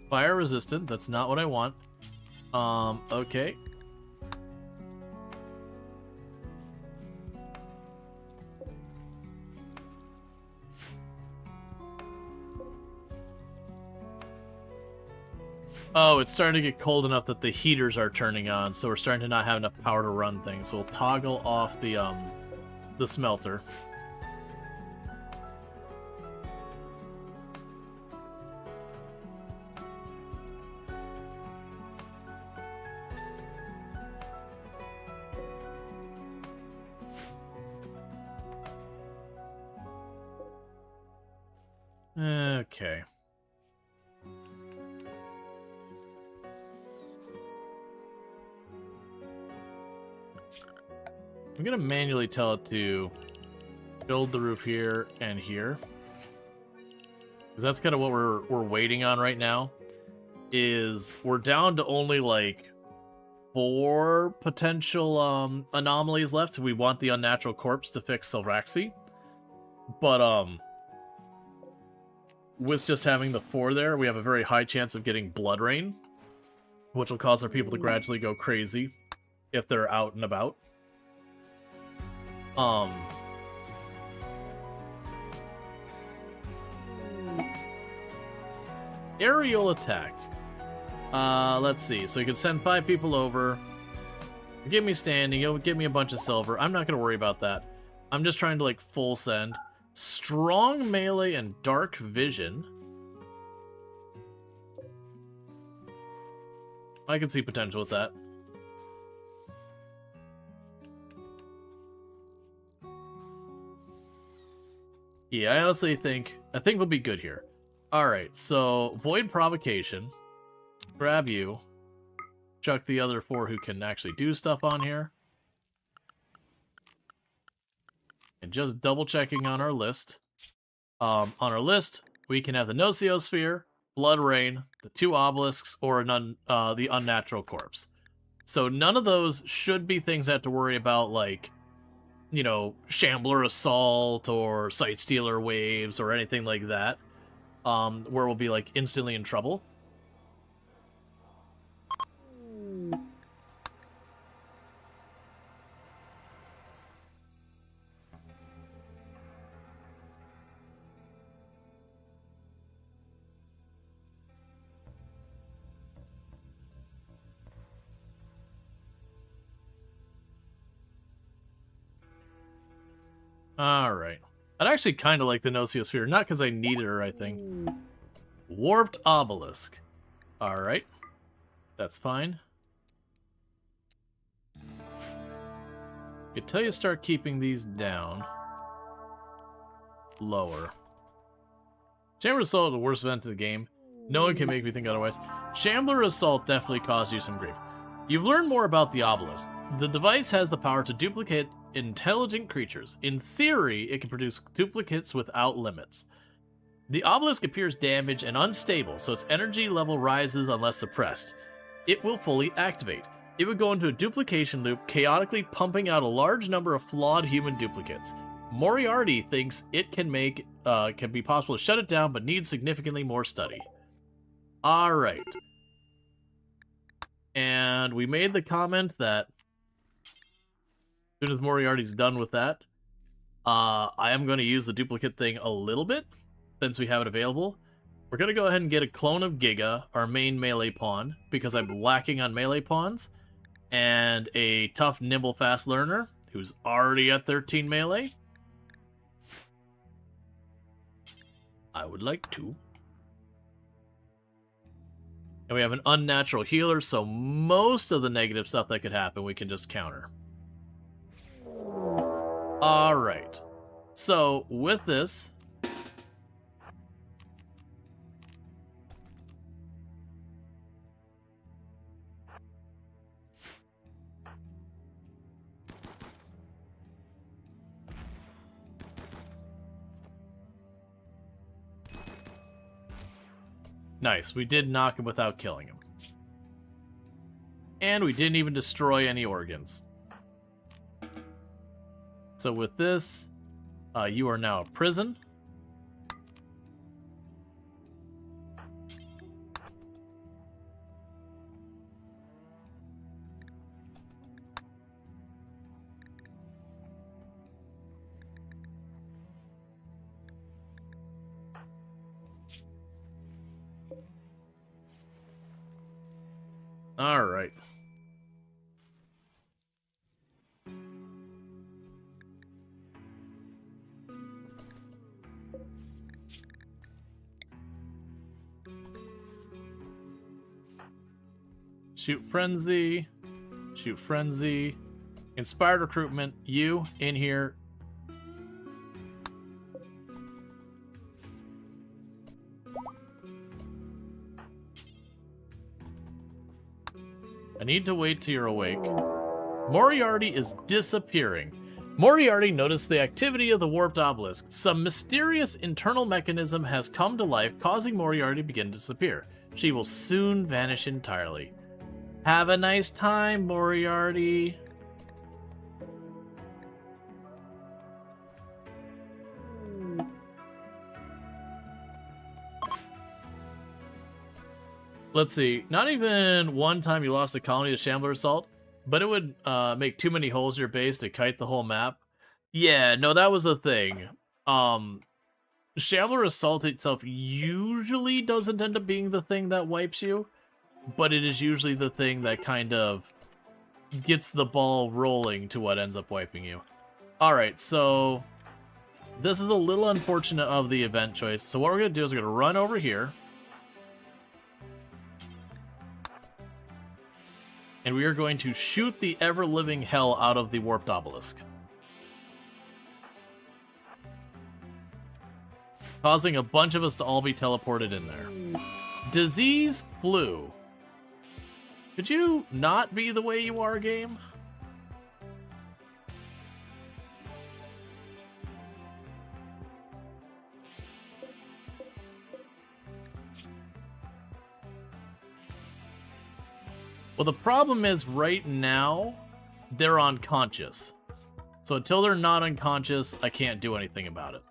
Fire resistant, that's not what I want. Okay. Oh, it's starting to get cold enough that the heaters are turning on, so we're starting to not have enough power to run things. So we'll toggle off the smelter. Okay. I'm gonna manually tell it to build the roof here and here, because that's kind of what we're waiting on right now. Is we're down to only like 4 potential anomalies left. We want the unnatural corpse to fix Silraxi, but with just having the 4 there, we have a very high chance of getting Blood Rain. which will cause our people to gradually go crazy if they're out and about. Aerial attack. Let's see. So you can send 5 people over. Give me standing. You'll give me a bunch of silver. I'm not going to worry about that. I'm just trying to, like, full send. Strong melee and dark vision. I can see potential with that. Yeah, I honestly think we'll be good here. Alright, so Void Provocation. Grab you. Chuck the other 4 who can actually do stuff on here. And just double checking on our list. On our list, we can have the Nociosphere, Blood Rain, the 2 Obelisks, or the Unnatural Corpse. So none of those should be things I have to worry about, like, you know, Shambler Assault or Sightstealer Waves or anything like that, where we'll be, like, instantly in trouble. Alright. I'd actually kind of like the Nociosphere, not because I needed her, I think. Warped Obelisk. Alright. That's fine. Until you start keeping these down. Lower. Shambler Assault is the worst event in the game. No one can make me think otherwise. Shambler Assault definitely caused you some grief. You've learned more about the Obelisk. The device has the power to duplicate intelligent creatures. In theory, it can produce duplicates without limits. The Obelisk appears damaged and unstable, so its energy level rises unless suppressed. It will fully activate. It would go into a duplication loop, chaotically pumping out a large number of flawed human duplicates. Moriarty thinks it can be possible to shut it down, but needs significantly more study. Alright. And we made the comment that as soon as Moriarty's done with that, I am going to use the duplicate thing a little bit, since we have it available. We're going to go ahead and get a clone of Giga, our main melee pawn, because I'm lacking on melee pawns, and a tough, nimble, fast learner, who's already at 13 melee. I would like to. And we have an unnatural healer, so most of the negative stuff that could happen we can just counter. Alright. So, with this... Nice, we did knock him without killing him. And we didn't even destroy any organs. So with this, you are now a prison. All right. Shoot Frenzy. Shoot Frenzy. Inspired Recruitment. You, in here. I need to wait till you're awake. Moriarty is disappearing. Moriarty noticed the activity of the Warped Obelisk. Some mysterious internal mechanism has come to life, causing Moriarty to begin to disappear. She will soon vanish entirely. Have a nice time, Moriarty. Let's see. Not even one time you lost a colony to Shambler Assault, but it would make too many holes in your base to kite the whole map. Yeah, no, that was the thing. Shambler Assault itself usually doesn't end up being the thing that wipes you, but it is usually the thing that kind of gets the ball rolling to what ends up wiping you. Alright, so this is a little unfortunate of the event choice. So what we're going to do is we're going to run over here. And we are going to shoot the ever-living hell out of the Warped Obelisk, causing a bunch of us to all be teleported in there. Disease flu. Could you not be the way you are, game? Well, the problem is right now, they're unconscious. So until they're not unconscious, I can't do anything about it.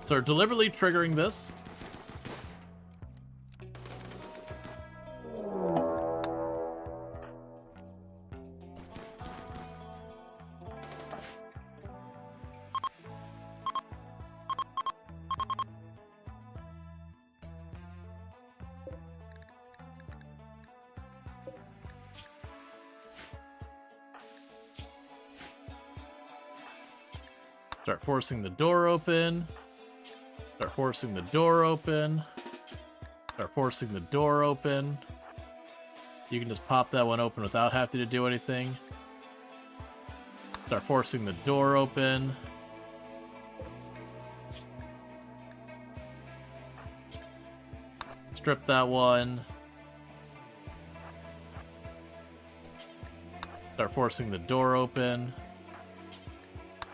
So we're deliberately triggering this. Start forcing the door open. Start forcing the door open. Start forcing the door open. You can just pop that one open without having to do anything. Start forcing the door open. Strip that one. Start forcing the door open.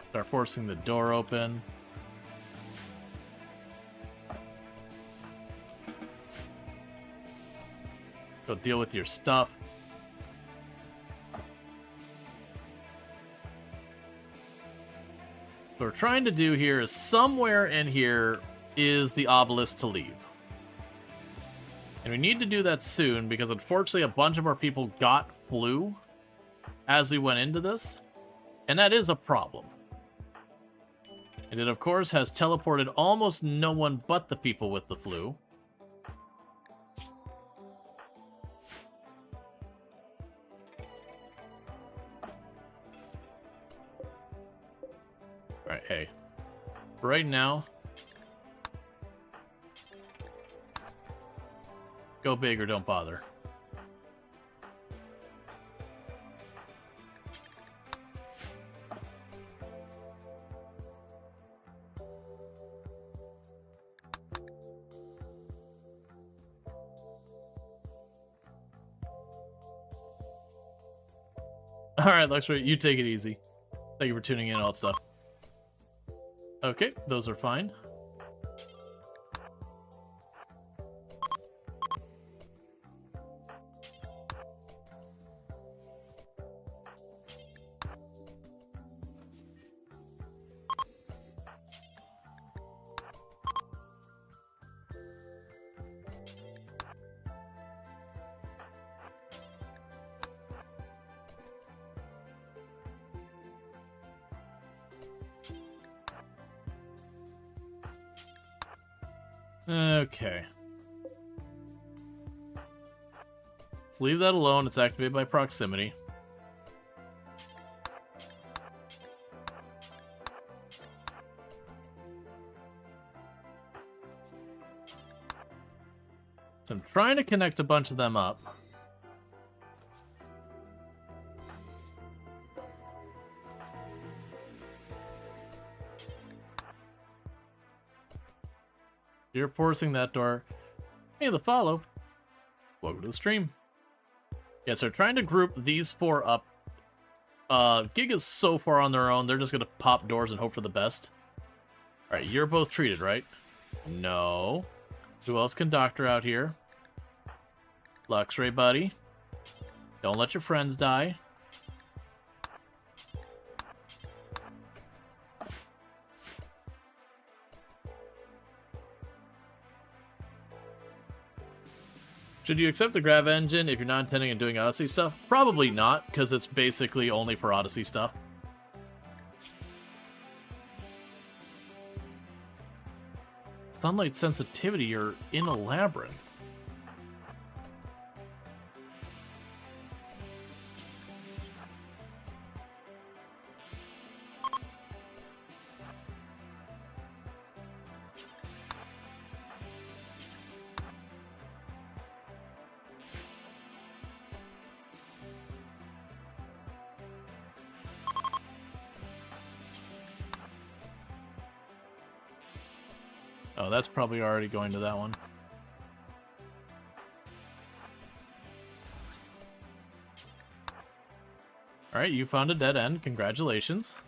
Start forcing the door open. Go deal with your stuff. What we're trying to do here is somewhere in here is the obelisk to leave. And we need to do that soon because unfortunately a bunch of our people got flu as we went into this. And that is a problem. And it, of course, has teleported almost no one but the people with the flu. Alright, hey. Right now, go big or don't bother. Alright, Luxray, you take it easy. Thank you for tuning in and all that stuff. Okay, those are fine. Okay. Let's leave that alone. It's activated by proximity. So I'm trying to connect a bunch of them up. You're forcing that door. Hey, the follow. Welcome to the stream. Yeah, so trying to group these four up. Gig is so far on their own, they're just gonna pop doors and hope for the best. Alright, you're both treated, right? No. Who else can doctor out here? Luxray, buddy. Don't let your friends die. Should you accept the Grav engine if you're not intending on doing Odyssey stuff? Probably not, because it's basically only for Odyssey stuff. Sunlight sensitivity, you're in a labyrinth. Oh, that's probably already going to that one. Alright, you found a dead end. Congratulations.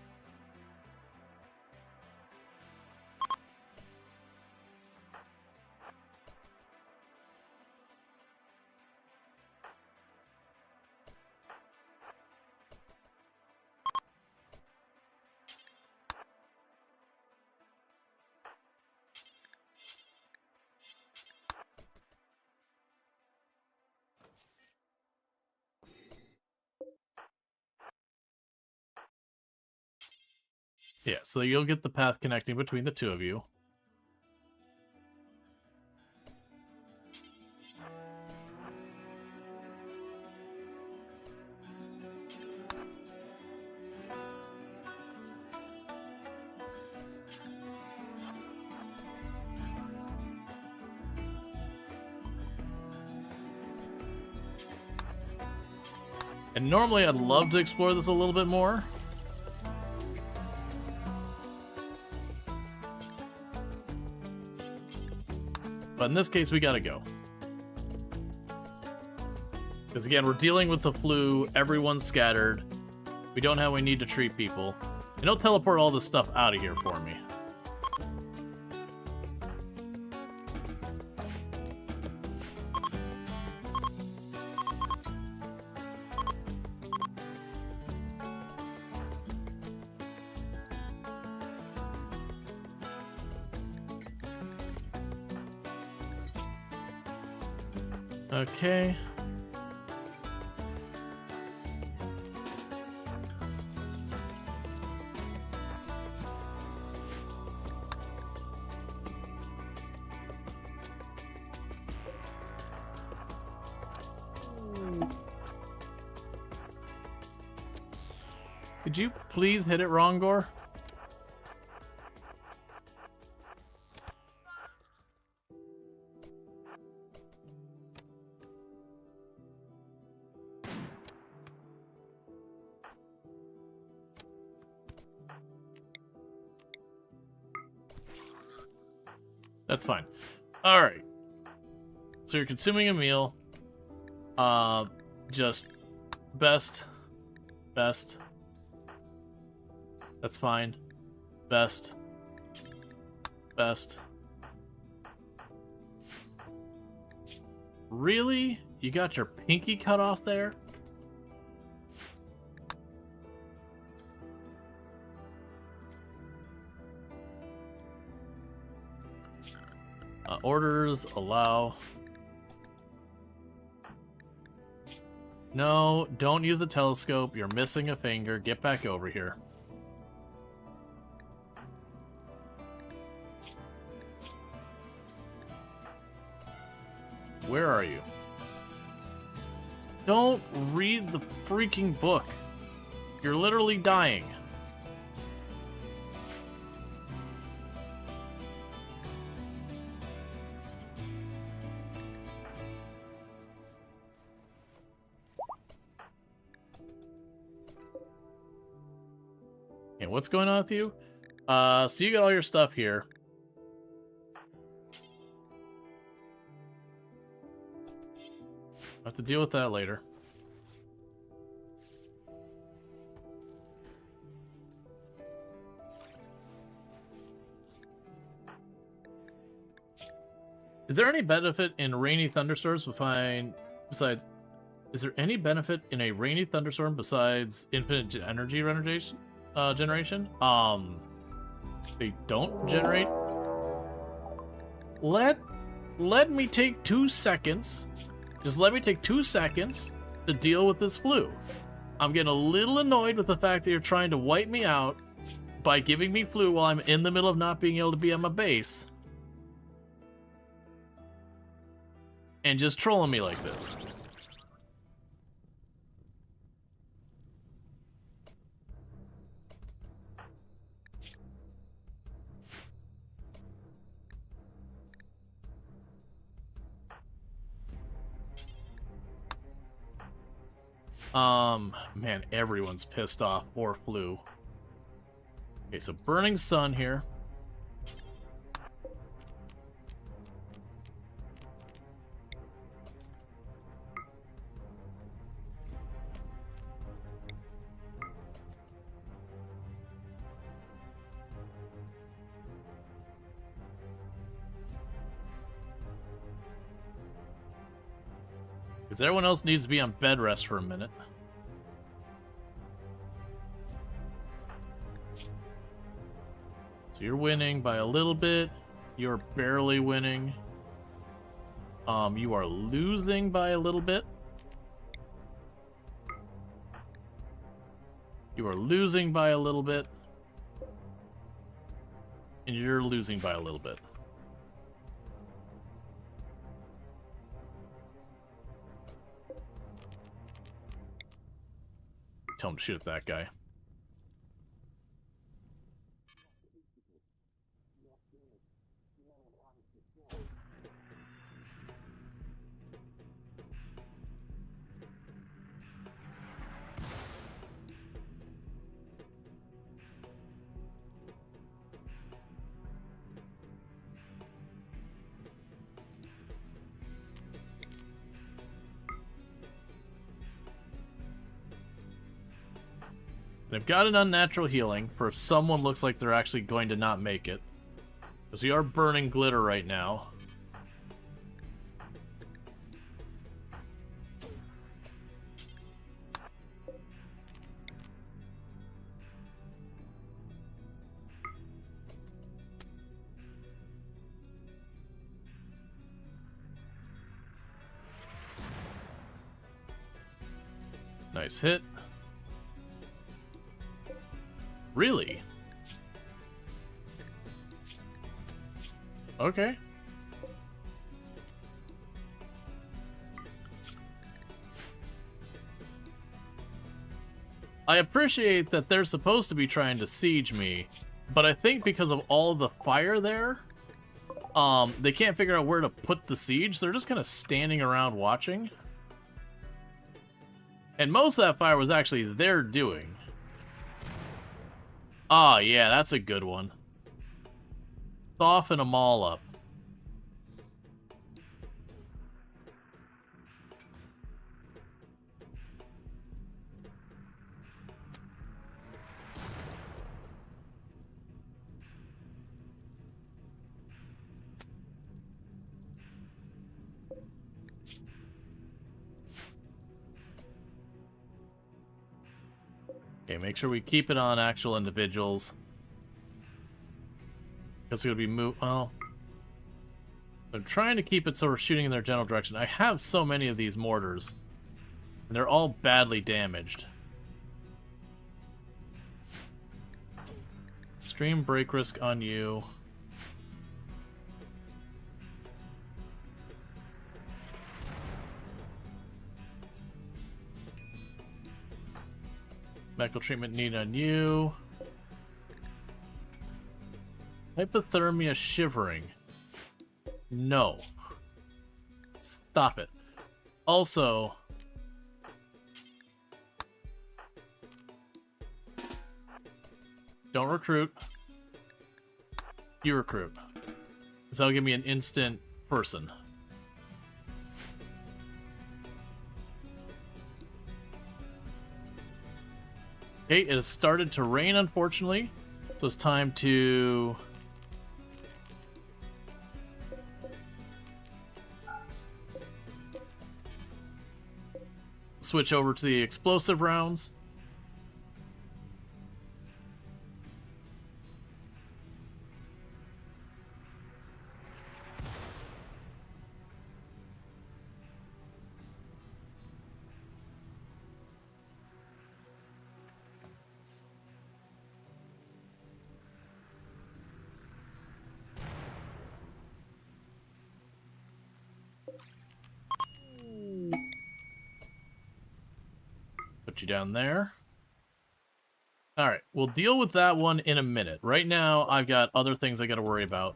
Yeah, so you'll get the path connecting between the two of you. And normally I'd love to explore this a little bit more. But in this case, we gotta go. Because again, we're dealing with the flu, everyone's scattered, we don't have how we need to treat people. And don't teleport all this stuff out of here for me. Okay. Could you please hit it wrong, Gore? That's fine. Alright. So you're consuming a meal. Just best. Best. That's fine. Best. Best. Really? You got your pinky cut off there? Orders allow. No, don't use a telescope. You're missing a finger. Get back over here. Where are you? Don't read the freaking book. You're literally dying. Okay, what's going on with you? So you got all your stuff here. I'll have to deal with that later. Is there any benefit in rainy thunderstorms besides... Is there any benefit in a rainy thunderstorm besides infinite energy generation? They don't generate. Let me take 2 seconds Just let me take 2 seconds to deal with this flu. I'm getting a little annoyed with the fact that you're trying to wipe me out by giving me flu while I'm in the middle of not being able to be on my base. And just trolling me like this. Man, everyone's pissed off or flu. Okay, so Burning Sun here. Because everyone else needs to be on bed rest for a minute. So you're winning by a little bit. You're barely winning. You are losing by a little bit. You are losing by a little bit. And you're losing by a little bit. Tell him to shoot at that guy. They've got an unnatural healing for if someone looks like they're actually going to not make it. Because we are burning glitter right now. Nice hit. Really? Okay. I appreciate that they're supposed to be trying to siege me, but I think because of all the fire there, they can't figure out where to put the siege, so they're just kind of standing around watching. And most of that fire was actually their doing. Ah, yeah, that's a good one. Soften them all up. Okay, make sure we keep it on actual individuals. Because it's going to be well, I'm trying to keep it so we're shooting in their general direction. I have so many of these mortars, and they're all badly damaged. Extreme break risk on you. Medical treatment needed on you. Hypothermia shivering. No. Stop it. Also, don't recruit. You recruit. Because that'll give me an instant person. Okay, it has started to rain, unfortunately. So it's time to switch over to the explosive rounds. Put you down there. Alright, we'll deal with that one in a minute. Right now, I've got other things I gotta worry about.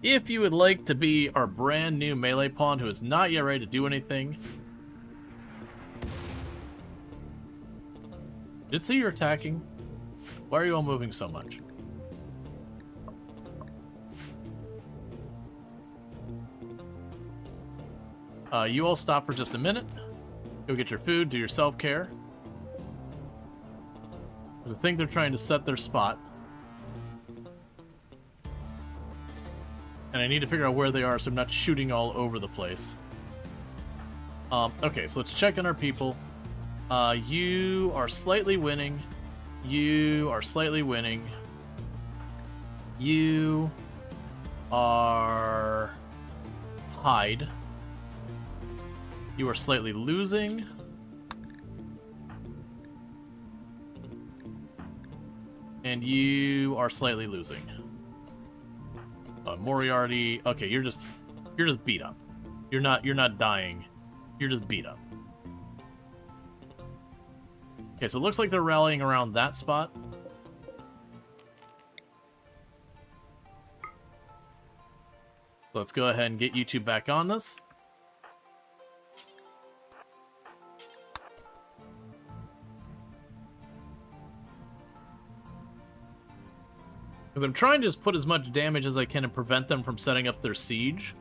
If you would like to be our brand new melee pawn who is not yet ready to do anything... Did say you're attacking? Why are you all moving so much? You all stop for just a minute. Go get your food, do your self-care. Because I think they're trying to set their spot. And I need to figure out where they are so I'm not shooting all over the place. Okay, so let's check on our people. You are slightly winning. You are slightly winning. You are tied. You are slightly losing. And you are slightly losing. Moriarty. Okay, you're just beat up. You're not dying. You're just beat up. Okay, so it looks like they're rallying around that spot. Let's go ahead and get you two back on this. Because I'm trying to just put as much damage as I can and prevent them from setting up their siege.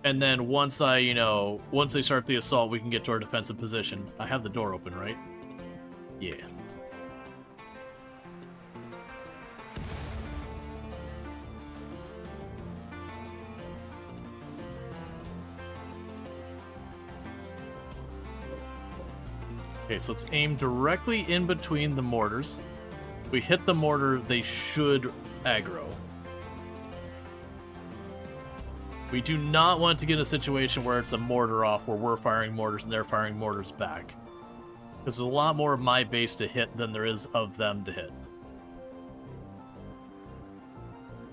And then once once they start the assault, we can get to our defensive position. I have the door open, right? Yeah. Okay, so let's aim directly in between the mortars. If we hit the mortar, they should aggro. We do not want to get in a situation where it's a mortar off, where we're firing mortars and they're firing mortars back. Because there's a lot more of my base to hit than there is of them to hit.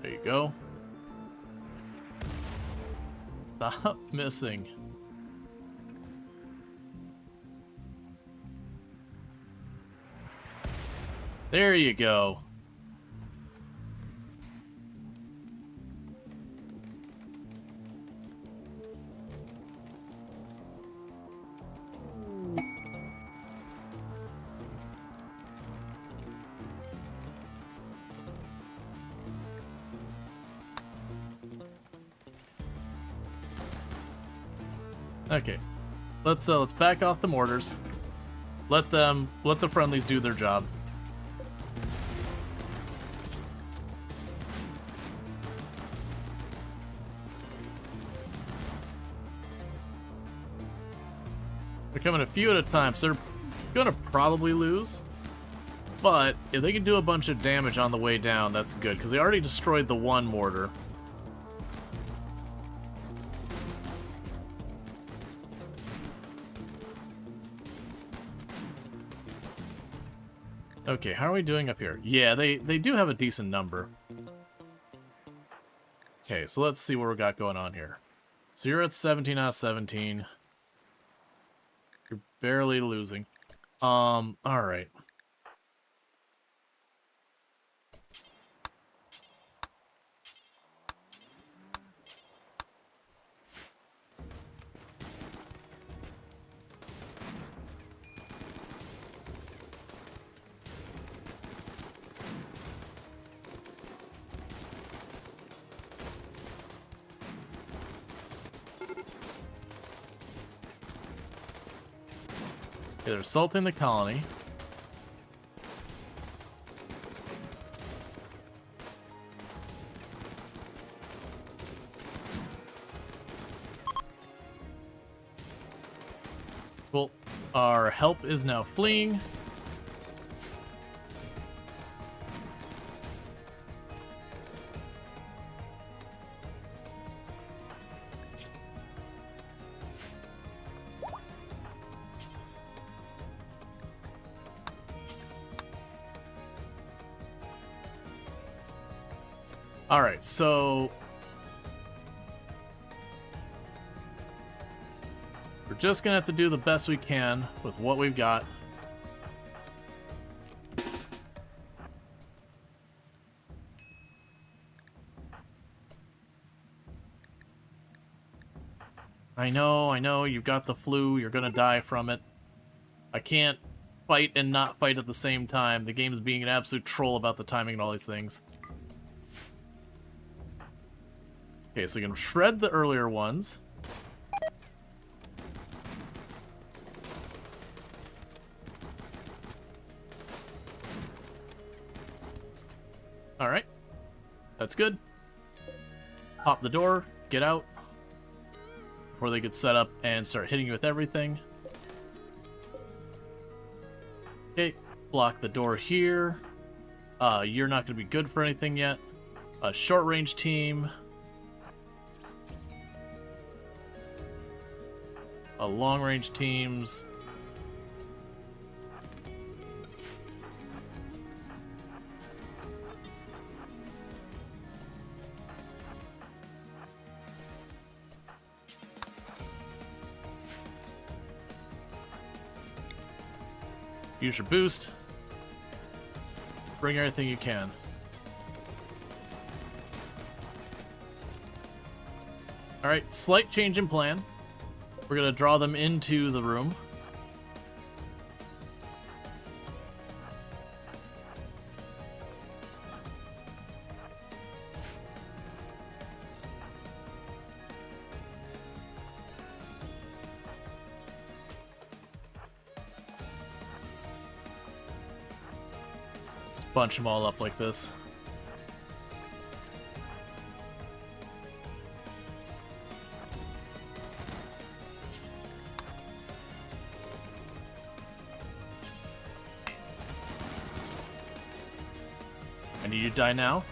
There you go. Stop missing. There you go. Okay, let's back off the mortars. Let the friendlies do their job. They're coming a few at a time, so they're gonna probably lose. But if they can do a bunch of damage on the way down, that's good, because they already destroyed the one mortar. Okay, how are we doing up here? Yeah, they do have a decent number. Okay, so let's see what we got going on here. So you're at 17 out of 17. You're barely losing. Alright. Okay, they're assaulting the colony. Well, our help is now fleeing. Alright, so... we're just gonna have to do the best we can with what we've got. I know, you've got the flu, you're gonna die from it. I can't fight and not fight at the same time. The game is being an absolute troll about the timing and all these things. Okay, so we can shred the earlier ones. Alright. That's good. Pop the door, get out. Before they get set up and start hitting you with everything. Okay, block the door here. You're not going to be good for anything yet. A short range team. A long range teams. Use your boost. Bring everything you can. Alright, slight change in plan. We're gonna draw them into the room. Bunch them all up like this. I need you to die now.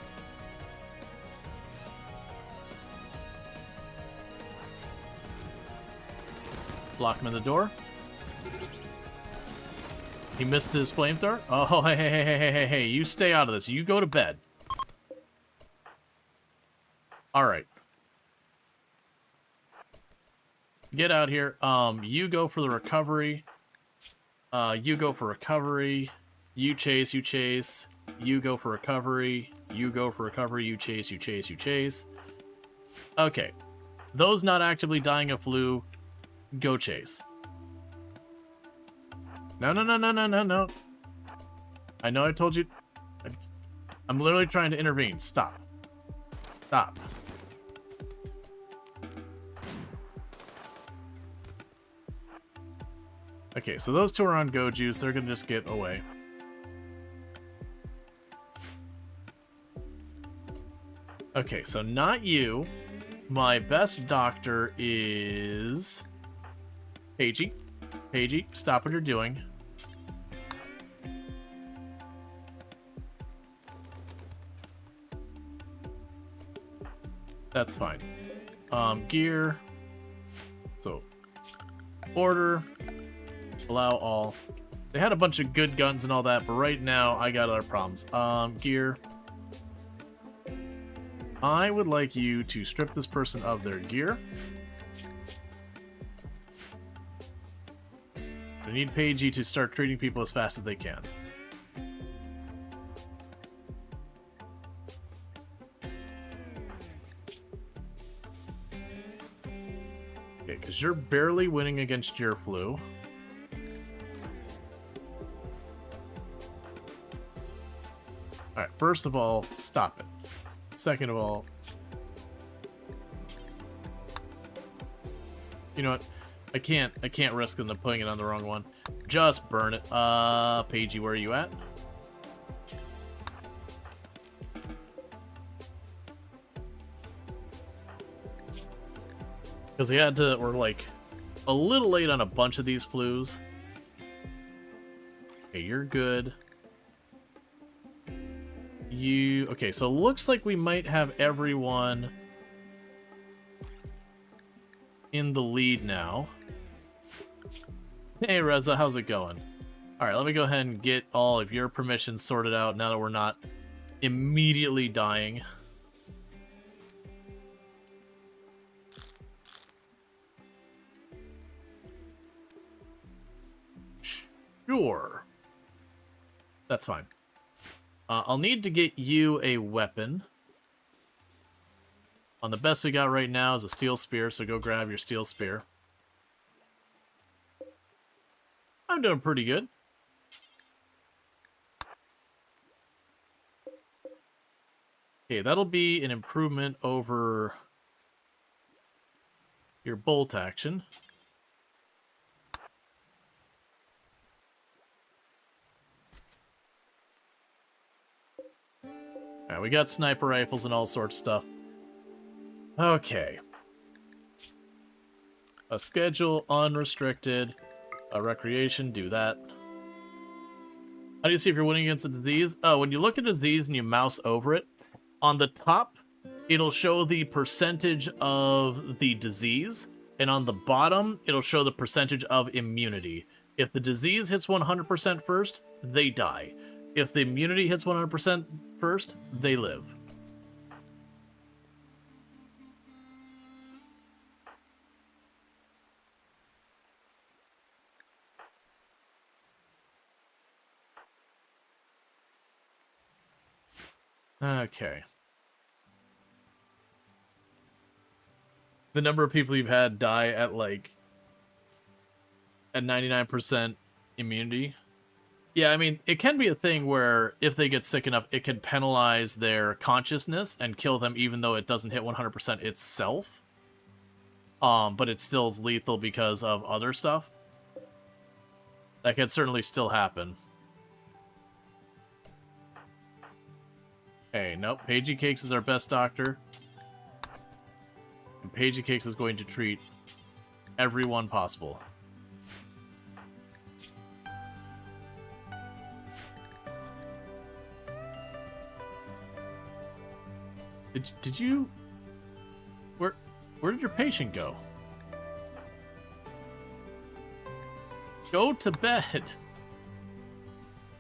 Block him in the door. He missed his flamethrower? Oh, hey, you stay out of this. You go to bed. Alright. Get out here. You go for the recovery. You go for recovery. You chase. You go for recovery. You go for recovery. You chase. Okay. Those not actively dying of flu, go chase. No. I know I told you. I'm literally trying to intervene. Stop. Okay, so those two are on go juice. They're gonna just get away. Okay, so not you. My best doctor is... Paigey. Paigey, stop what you're doing. That's fine. Gear. So, order. Allow all. They had a bunch of good guns and all that, but right now I got other problems. Gear. I would like you to strip this person of their gear. I need Paigey to start treating people as fast as they can. Okay, because you're barely winning against your flu. Alright, first of all, stop it. Second of all... You know what? I can't risk them putting it on the wrong one. Just burn it. Paigey, where are you at? Because we're like a little late on a bunch of these flus. Okay, you're good. Okay, so it looks like we might have everyone in the lead now. Hey Reza, how's it going? Alright, let me go ahead and get all of your permissions sorted out now that we're not immediately dying. Sure. That's fine. I'll need to get you a weapon. On the best we got right now is a steel spear, so go grab your steel spear. I'm doing pretty good. Okay, that'll be an improvement over your bolt action. Alright, we got sniper rifles and all sorts of stuff. Okay. A schedule, unrestricted. A recreation, do that. How do you see if you're winning against a disease? Oh, when you look at a disease and you mouse over it, on the top, it'll show the percentage of the disease, and on the bottom, it'll show the percentage of immunity. If the disease hits 100% first, they die. If the immunity hits 100% first, they live. Okay. The number of people you've had die at, like, at 99% immunity. Yeah, I mean, it can be a thing where if they get sick enough, it can penalize their consciousness and kill them even though it doesn't hit 100% itself. But it still is lethal because of other stuff. That can certainly still happen. Hey, nope. Pagey Cakes is our best doctor. And Pagey Cakes is going to treat everyone possible. Did you... Where did your patient go? Go to bed.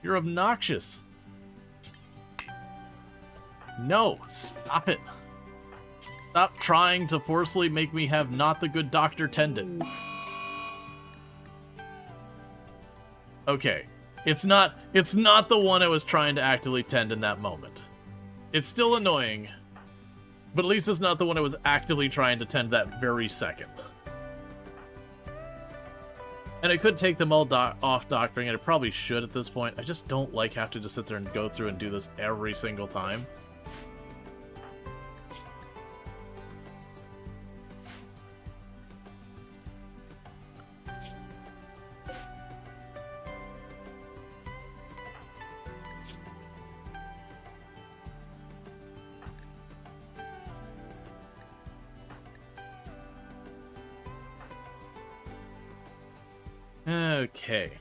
You're obnoxious. No, stop it. Stop trying to forcefully make me have not the good doctor tended. Okay. It's not the one I was trying to actively tend in that moment. It's still annoying, but at least it's not the one I was actively trying to tend that very second. And I could take them all off doctoring, and I probably should at this point. I just don't like having to sit there and go through and do this every single time. Okay.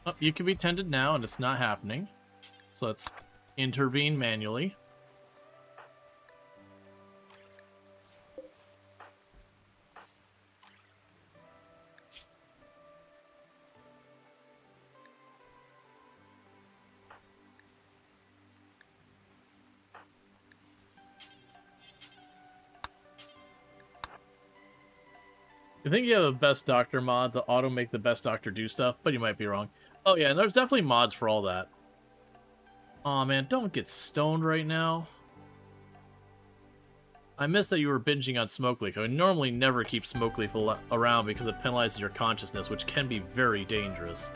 Oh, you can be tended now, and it's not happening. So let's intervene manually. You think you have a best doctor mod to auto make the best doctor do stuff, but you might be wrong. Oh yeah, and there's definitely mods for all that. Aw man, don't get stoned right now. I missed that you were binging on Smoke Leaf. I normally never keep Smoke Leaf around because it penalizes your consciousness, which can be very dangerous.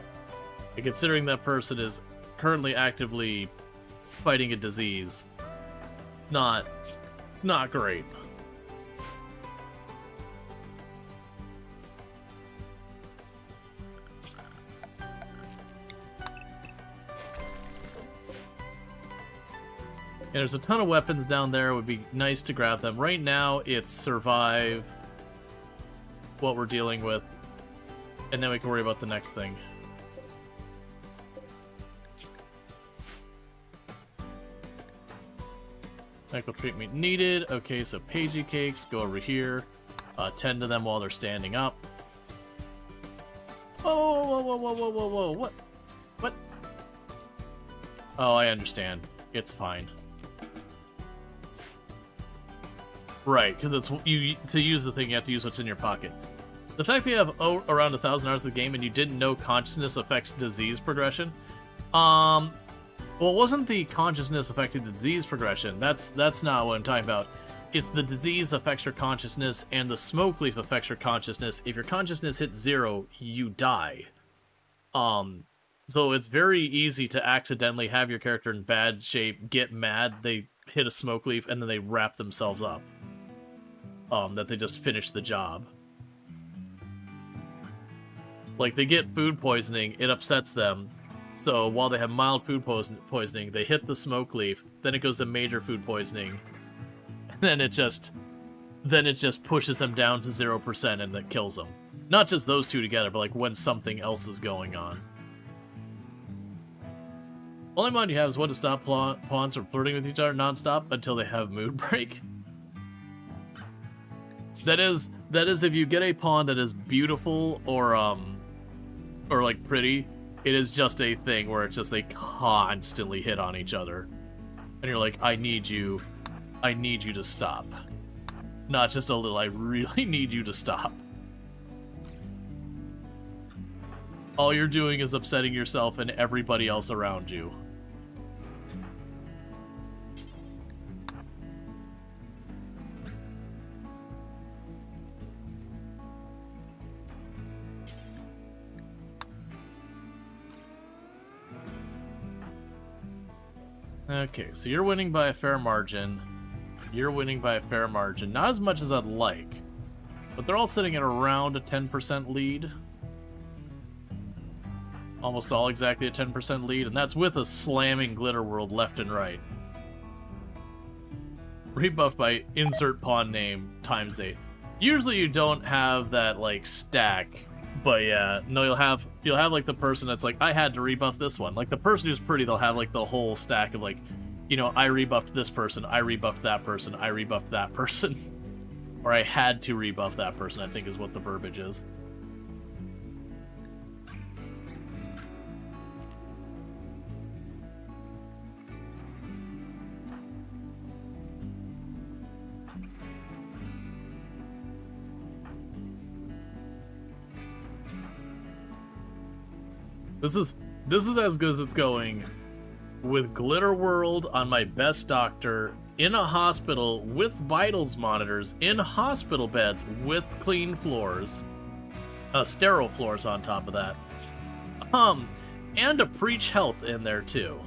And considering that person is currently actively fighting a disease, it's not great. And there's a ton of weapons down there. It would be nice to grab them. Right now, it's survive what we're dealing with, and then we can worry about the next thing. Medical treatment needed. Okay, so Pagey Cakes, go over here. Tend to them while they're standing up. Oh, whoa, whoa, whoa, whoa, whoa, whoa, what? What? Oh, I understand. It's fine. Right, because it's to use the thing, you have to use what's in your pocket. The fact that you have around 1,000 hours of the game and you didn't know consciousness affects disease progression. Well, it wasn't the consciousness affecting the disease progression. That's not what I'm talking about. It's the disease affects your consciousness, and the smoke leaf affects your consciousness. If your consciousness hits 0, you die. So it's very easy to accidentally have your character in bad shape, get mad, they hit a smoke leaf, and then they wrap themselves up. That they just finished the job. Like, they get food poisoning, it upsets them. So while they have mild food poisoning, they hit the smoke leaf, then it goes to major food poisoning, and then it just pushes them down to 0% and that kills them. Not just those two together, but like when something else is going on. Only mind you have is when to stop pawns from flirting with each other nonstop until they have mood break. That is if you get a pawn that is beautiful or like pretty, it is just a thing where it's just they constantly hit on each other. And you're like, I need you to stop. Not just a little, I really need you to stop. All you're doing is upsetting yourself and everybody else around you. Okay, so you're winning by a fair margin. You're winning by a fair margin. Not as much as I'd like, but they're all sitting at around a 10% lead. Almost all exactly a 10% lead, and that's with a slamming Glitter World left and right. Rebuffed by insert pawn name ×8. Usually you don't have that, like, stack, but yeah, no, you'll have like the person that's like, I had to rebuff this one. Like the person who's pretty, they'll have like the whole stack of like, you know, I rebuffed this person, I rebuffed that person, I rebuffed that person. Or I had to rebuff that person, I think is what the verbiage is. This is as good as it's going, with Glitter World on my best doctor, in a hospital with vitals monitors, in hospital beds with clean floors, sterile floors on top of that, and a Preach Health in there too.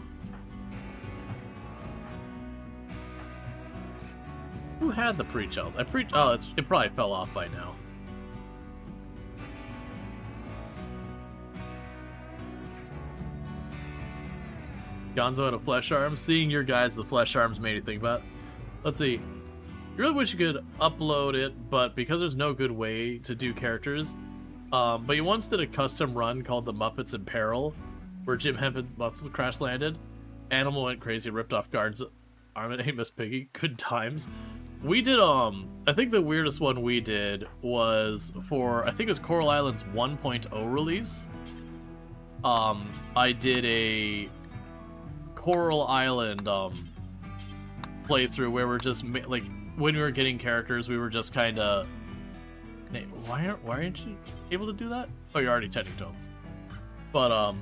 Who had the Preach Health? It probably fell off by now. Gonzo had a flesh arm. Seeing your guys, the flesh arms made me think about. Let's see. You really wish you could upload it, but because there's no good way to do characters, but you once did a custom run called The Muppets in Peril, where Jim Hemp's muscles crash landed. Animal went crazy, ripped off guard's arm and Miss Piggy. Good times. We did, I think the weirdest one we did was for, I think it was Coral Island's 1.0 release. I did a Coral Island playthrough where we're just like, when we were getting characters, we were just kind of, why aren't you able to do that? Oh, you're already tending to them. But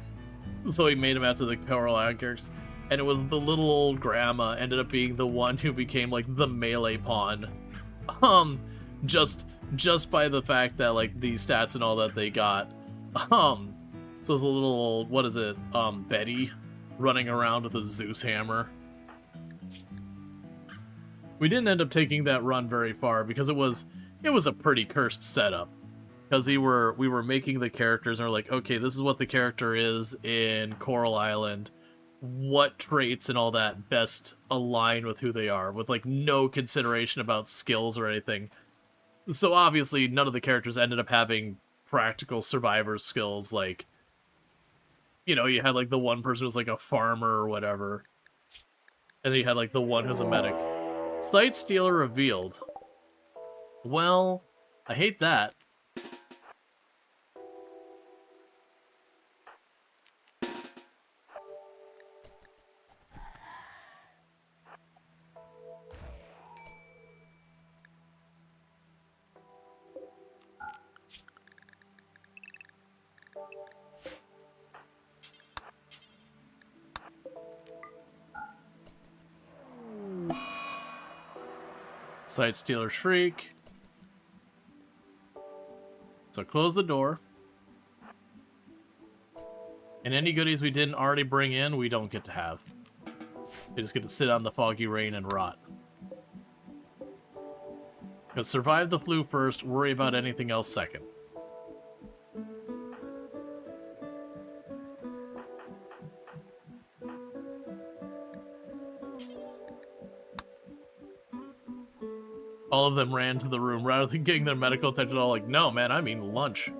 so we made him out to the Coral Island characters, and it was the little old grandma ended up being the one who became like the melee pawn, just by the fact that like the stats and all that they got, so it was a little old, what is it, Betty running around with a Zeus hammer. We didn't end up taking that run very far because it was a pretty cursed setup. Because we were making the characters and we're like, okay, this is what the character is in Coral Island. What traits and all that best align with who they are, with like no consideration about skills or anything. So obviously none of the characters ended up having practical survivor skills, like, you know, you had like the one person who was like a farmer or whatever. And then you had like the one who's a medic. Site Stealer revealed. Well, I hate that. Sight Stealer Shriek. So close the door. And any goodies we didn't already bring in, we don't get to have. They just get to sit on the foggy rain and rot. Because survive the flu first, worry about anything else second. All of them ran to the room rather than getting their medical attention. All like, no, man, I mean lunch.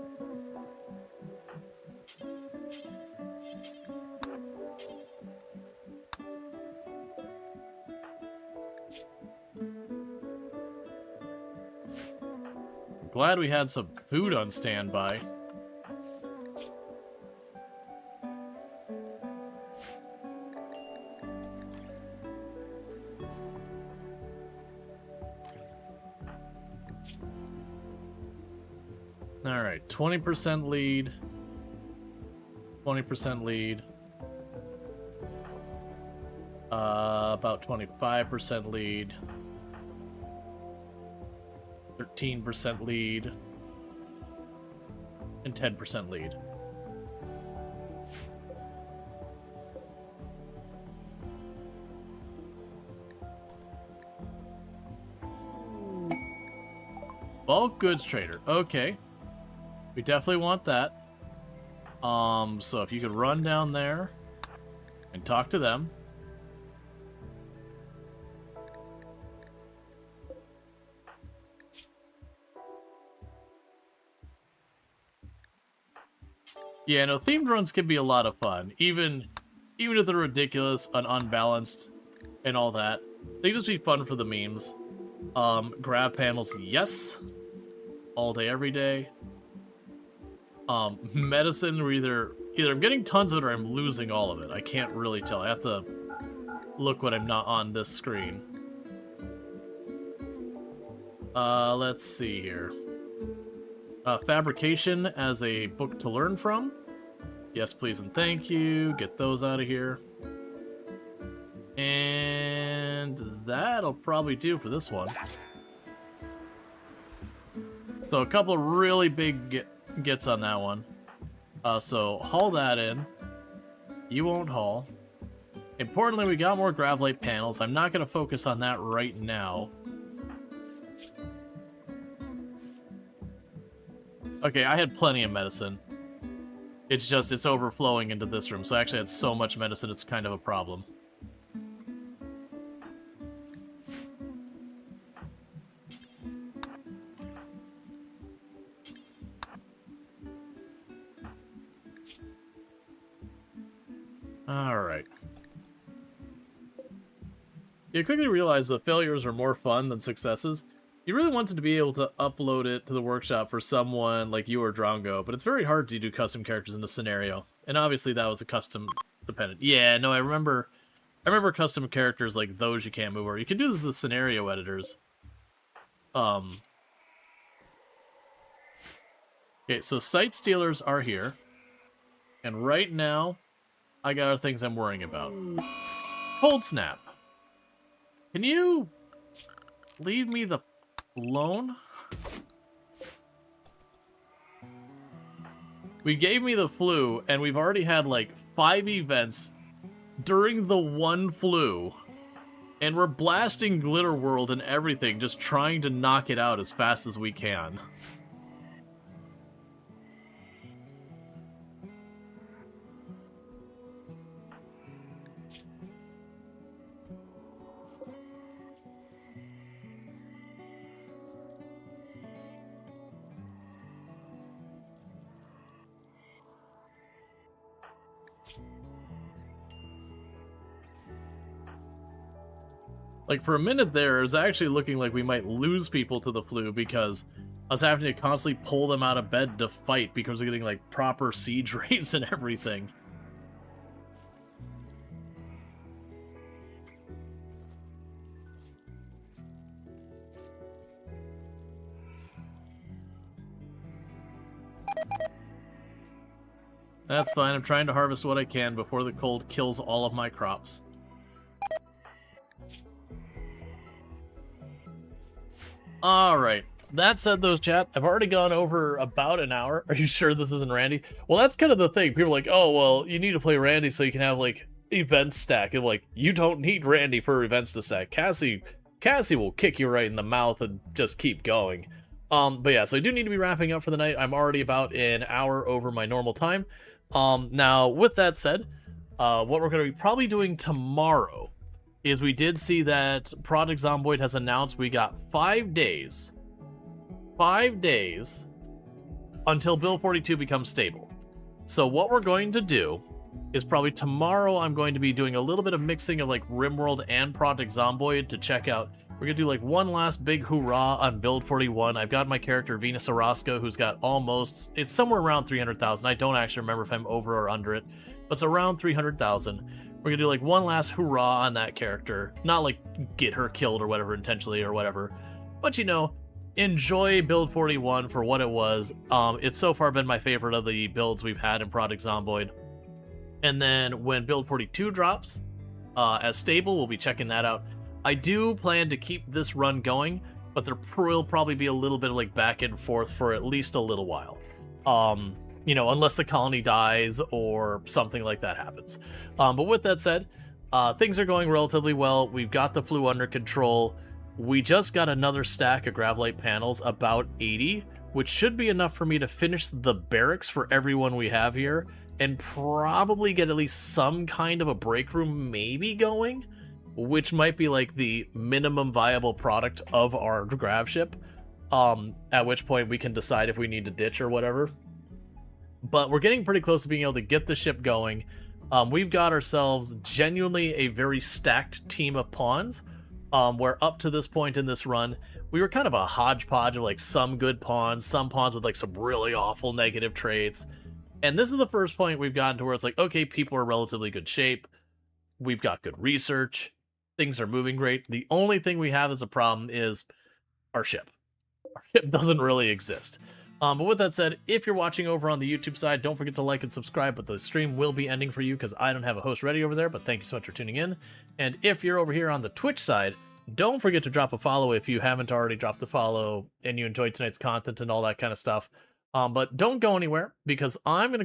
Glad we had some food on standby. Alright, 20% lead. 20% lead. About 25% lead. 13% lead. And 10% lead. Bulk goods trader. Okay. We definitely want that. So if you could run down there and talk to them. Yeah, no, themed runs can be a lot of fun. Even if they're ridiculous and unbalanced and all that. They can just be fun for the memes. Grab panels, yes. All day, every day. Medicine, we're either I'm getting tons of it or I'm losing all of it. I can't really tell. I have to look when I'm not on this screen. Let's see here. Fabrication as a book to learn from. Yes, please and thank you. Get those out of here. And that'll probably do for this one. So a couple of really big gets on that one. So haul that in. You won't haul. Importantly, we got more Gravlite panels. I'm not going to focus on that right now. Okay, I had plenty of medicine. It's just, it's overflowing into this room. So I actually had so much medicine, it's kind of a problem. Alright. You quickly realize that failures are more fun than successes. You really wanted to be able to upload it to the workshop for someone like you or Drongo, but it's very hard to do custom characters in the scenario. And obviously that was a custom dependent. Yeah, no, I remember custom characters like those you can't move, or you can do this with the scenario editors. Okay, so Sight Stealers are here. And right now, I got other things I'm worrying about. Cold Snap. Can you leave me the alone? We gave me the flu, and we've already had like 5 events during the one flu. And we're blasting Glitter World and everything, just trying to knock it out as fast as we can. Like, for a minute there, it was actually looking like we might lose people to the flu because I was having to constantly pull them out of bed to fight because we're getting, like, proper siege rates and everything. That's fine, I'm trying to harvest what I can before the cold kills all of my crops. All right. That said, though, chat, I've already gone over about an hour. Are you sure this isn't Randy? Well, that's kind of the thing. People are like, oh, well, you need to play Randy so you can have, like, events stack. And, like, you don't need Randy for events to stack. Cassie will kick you right in the mouth and just keep going. But yeah, so I do need to be wrapping up for the night. I'm already about an hour over my normal time. Now, with that said, what we're going to be probably doing tomorrow is we did see that Project Zomboid has announced we got 5 days until Build 42 becomes stable. So what we're going to do is probably tomorrow I'm going to be doing a little bit of mixing of like RimWorld and Project Zomboid to check out. We're going to do like one last big hoorah on Build 41. I've got my character Venus Orozco, who's got almost, it's somewhere around 300,000. I don't actually remember if I'm over or under it, but it's around 300,000. We're going to do like one last hoorah on that character. Not like get her killed or whatever intentionally or whatever, but you know, enjoy Build 41 for what it was. It's so far been my favorite of the builds we've had in Project Zomboid. And then when Build 42 drops as stable, we'll be checking that out. I do plan to keep this run going, but there will probably be a little bit of like back and forth for at least a little while. You know, unless the colony dies or something like that happens. But with that said, things are going relatively well. We've got the flu under control. We just got another stack of Gravlite panels, about 80, which should be enough for me to finish the barracks for everyone we have here, and probably get at least some kind of a break room maybe going, which might be like the minimum viable product of our grav ship, at which point we can decide if we need to ditch or whatever. But we're getting pretty close to being able to get the ship going. We've got ourselves genuinely a very stacked team of pawns, where up to this point in this run, we were kind of a hodgepodge of like some good pawns, some pawns with like some really awful negative traits. And this is the first point we've gotten to where it's like, okay, people are relatively good shape. We've got good research. Things are moving great. The only thing we have as a problem is our ship. Our ship doesn't really exist. But with that said, if you're watching over on the YouTube side, don't forget to like and subscribe, but the stream will be ending for you because I don't have a host ready over there, but thank you so much for tuning in. And if you're over here on the Twitch side, don't forget to drop a follow if you haven't already dropped a follow and you enjoyed tonight's content and all that kind of stuff. But don't go anywhere because I'm going to go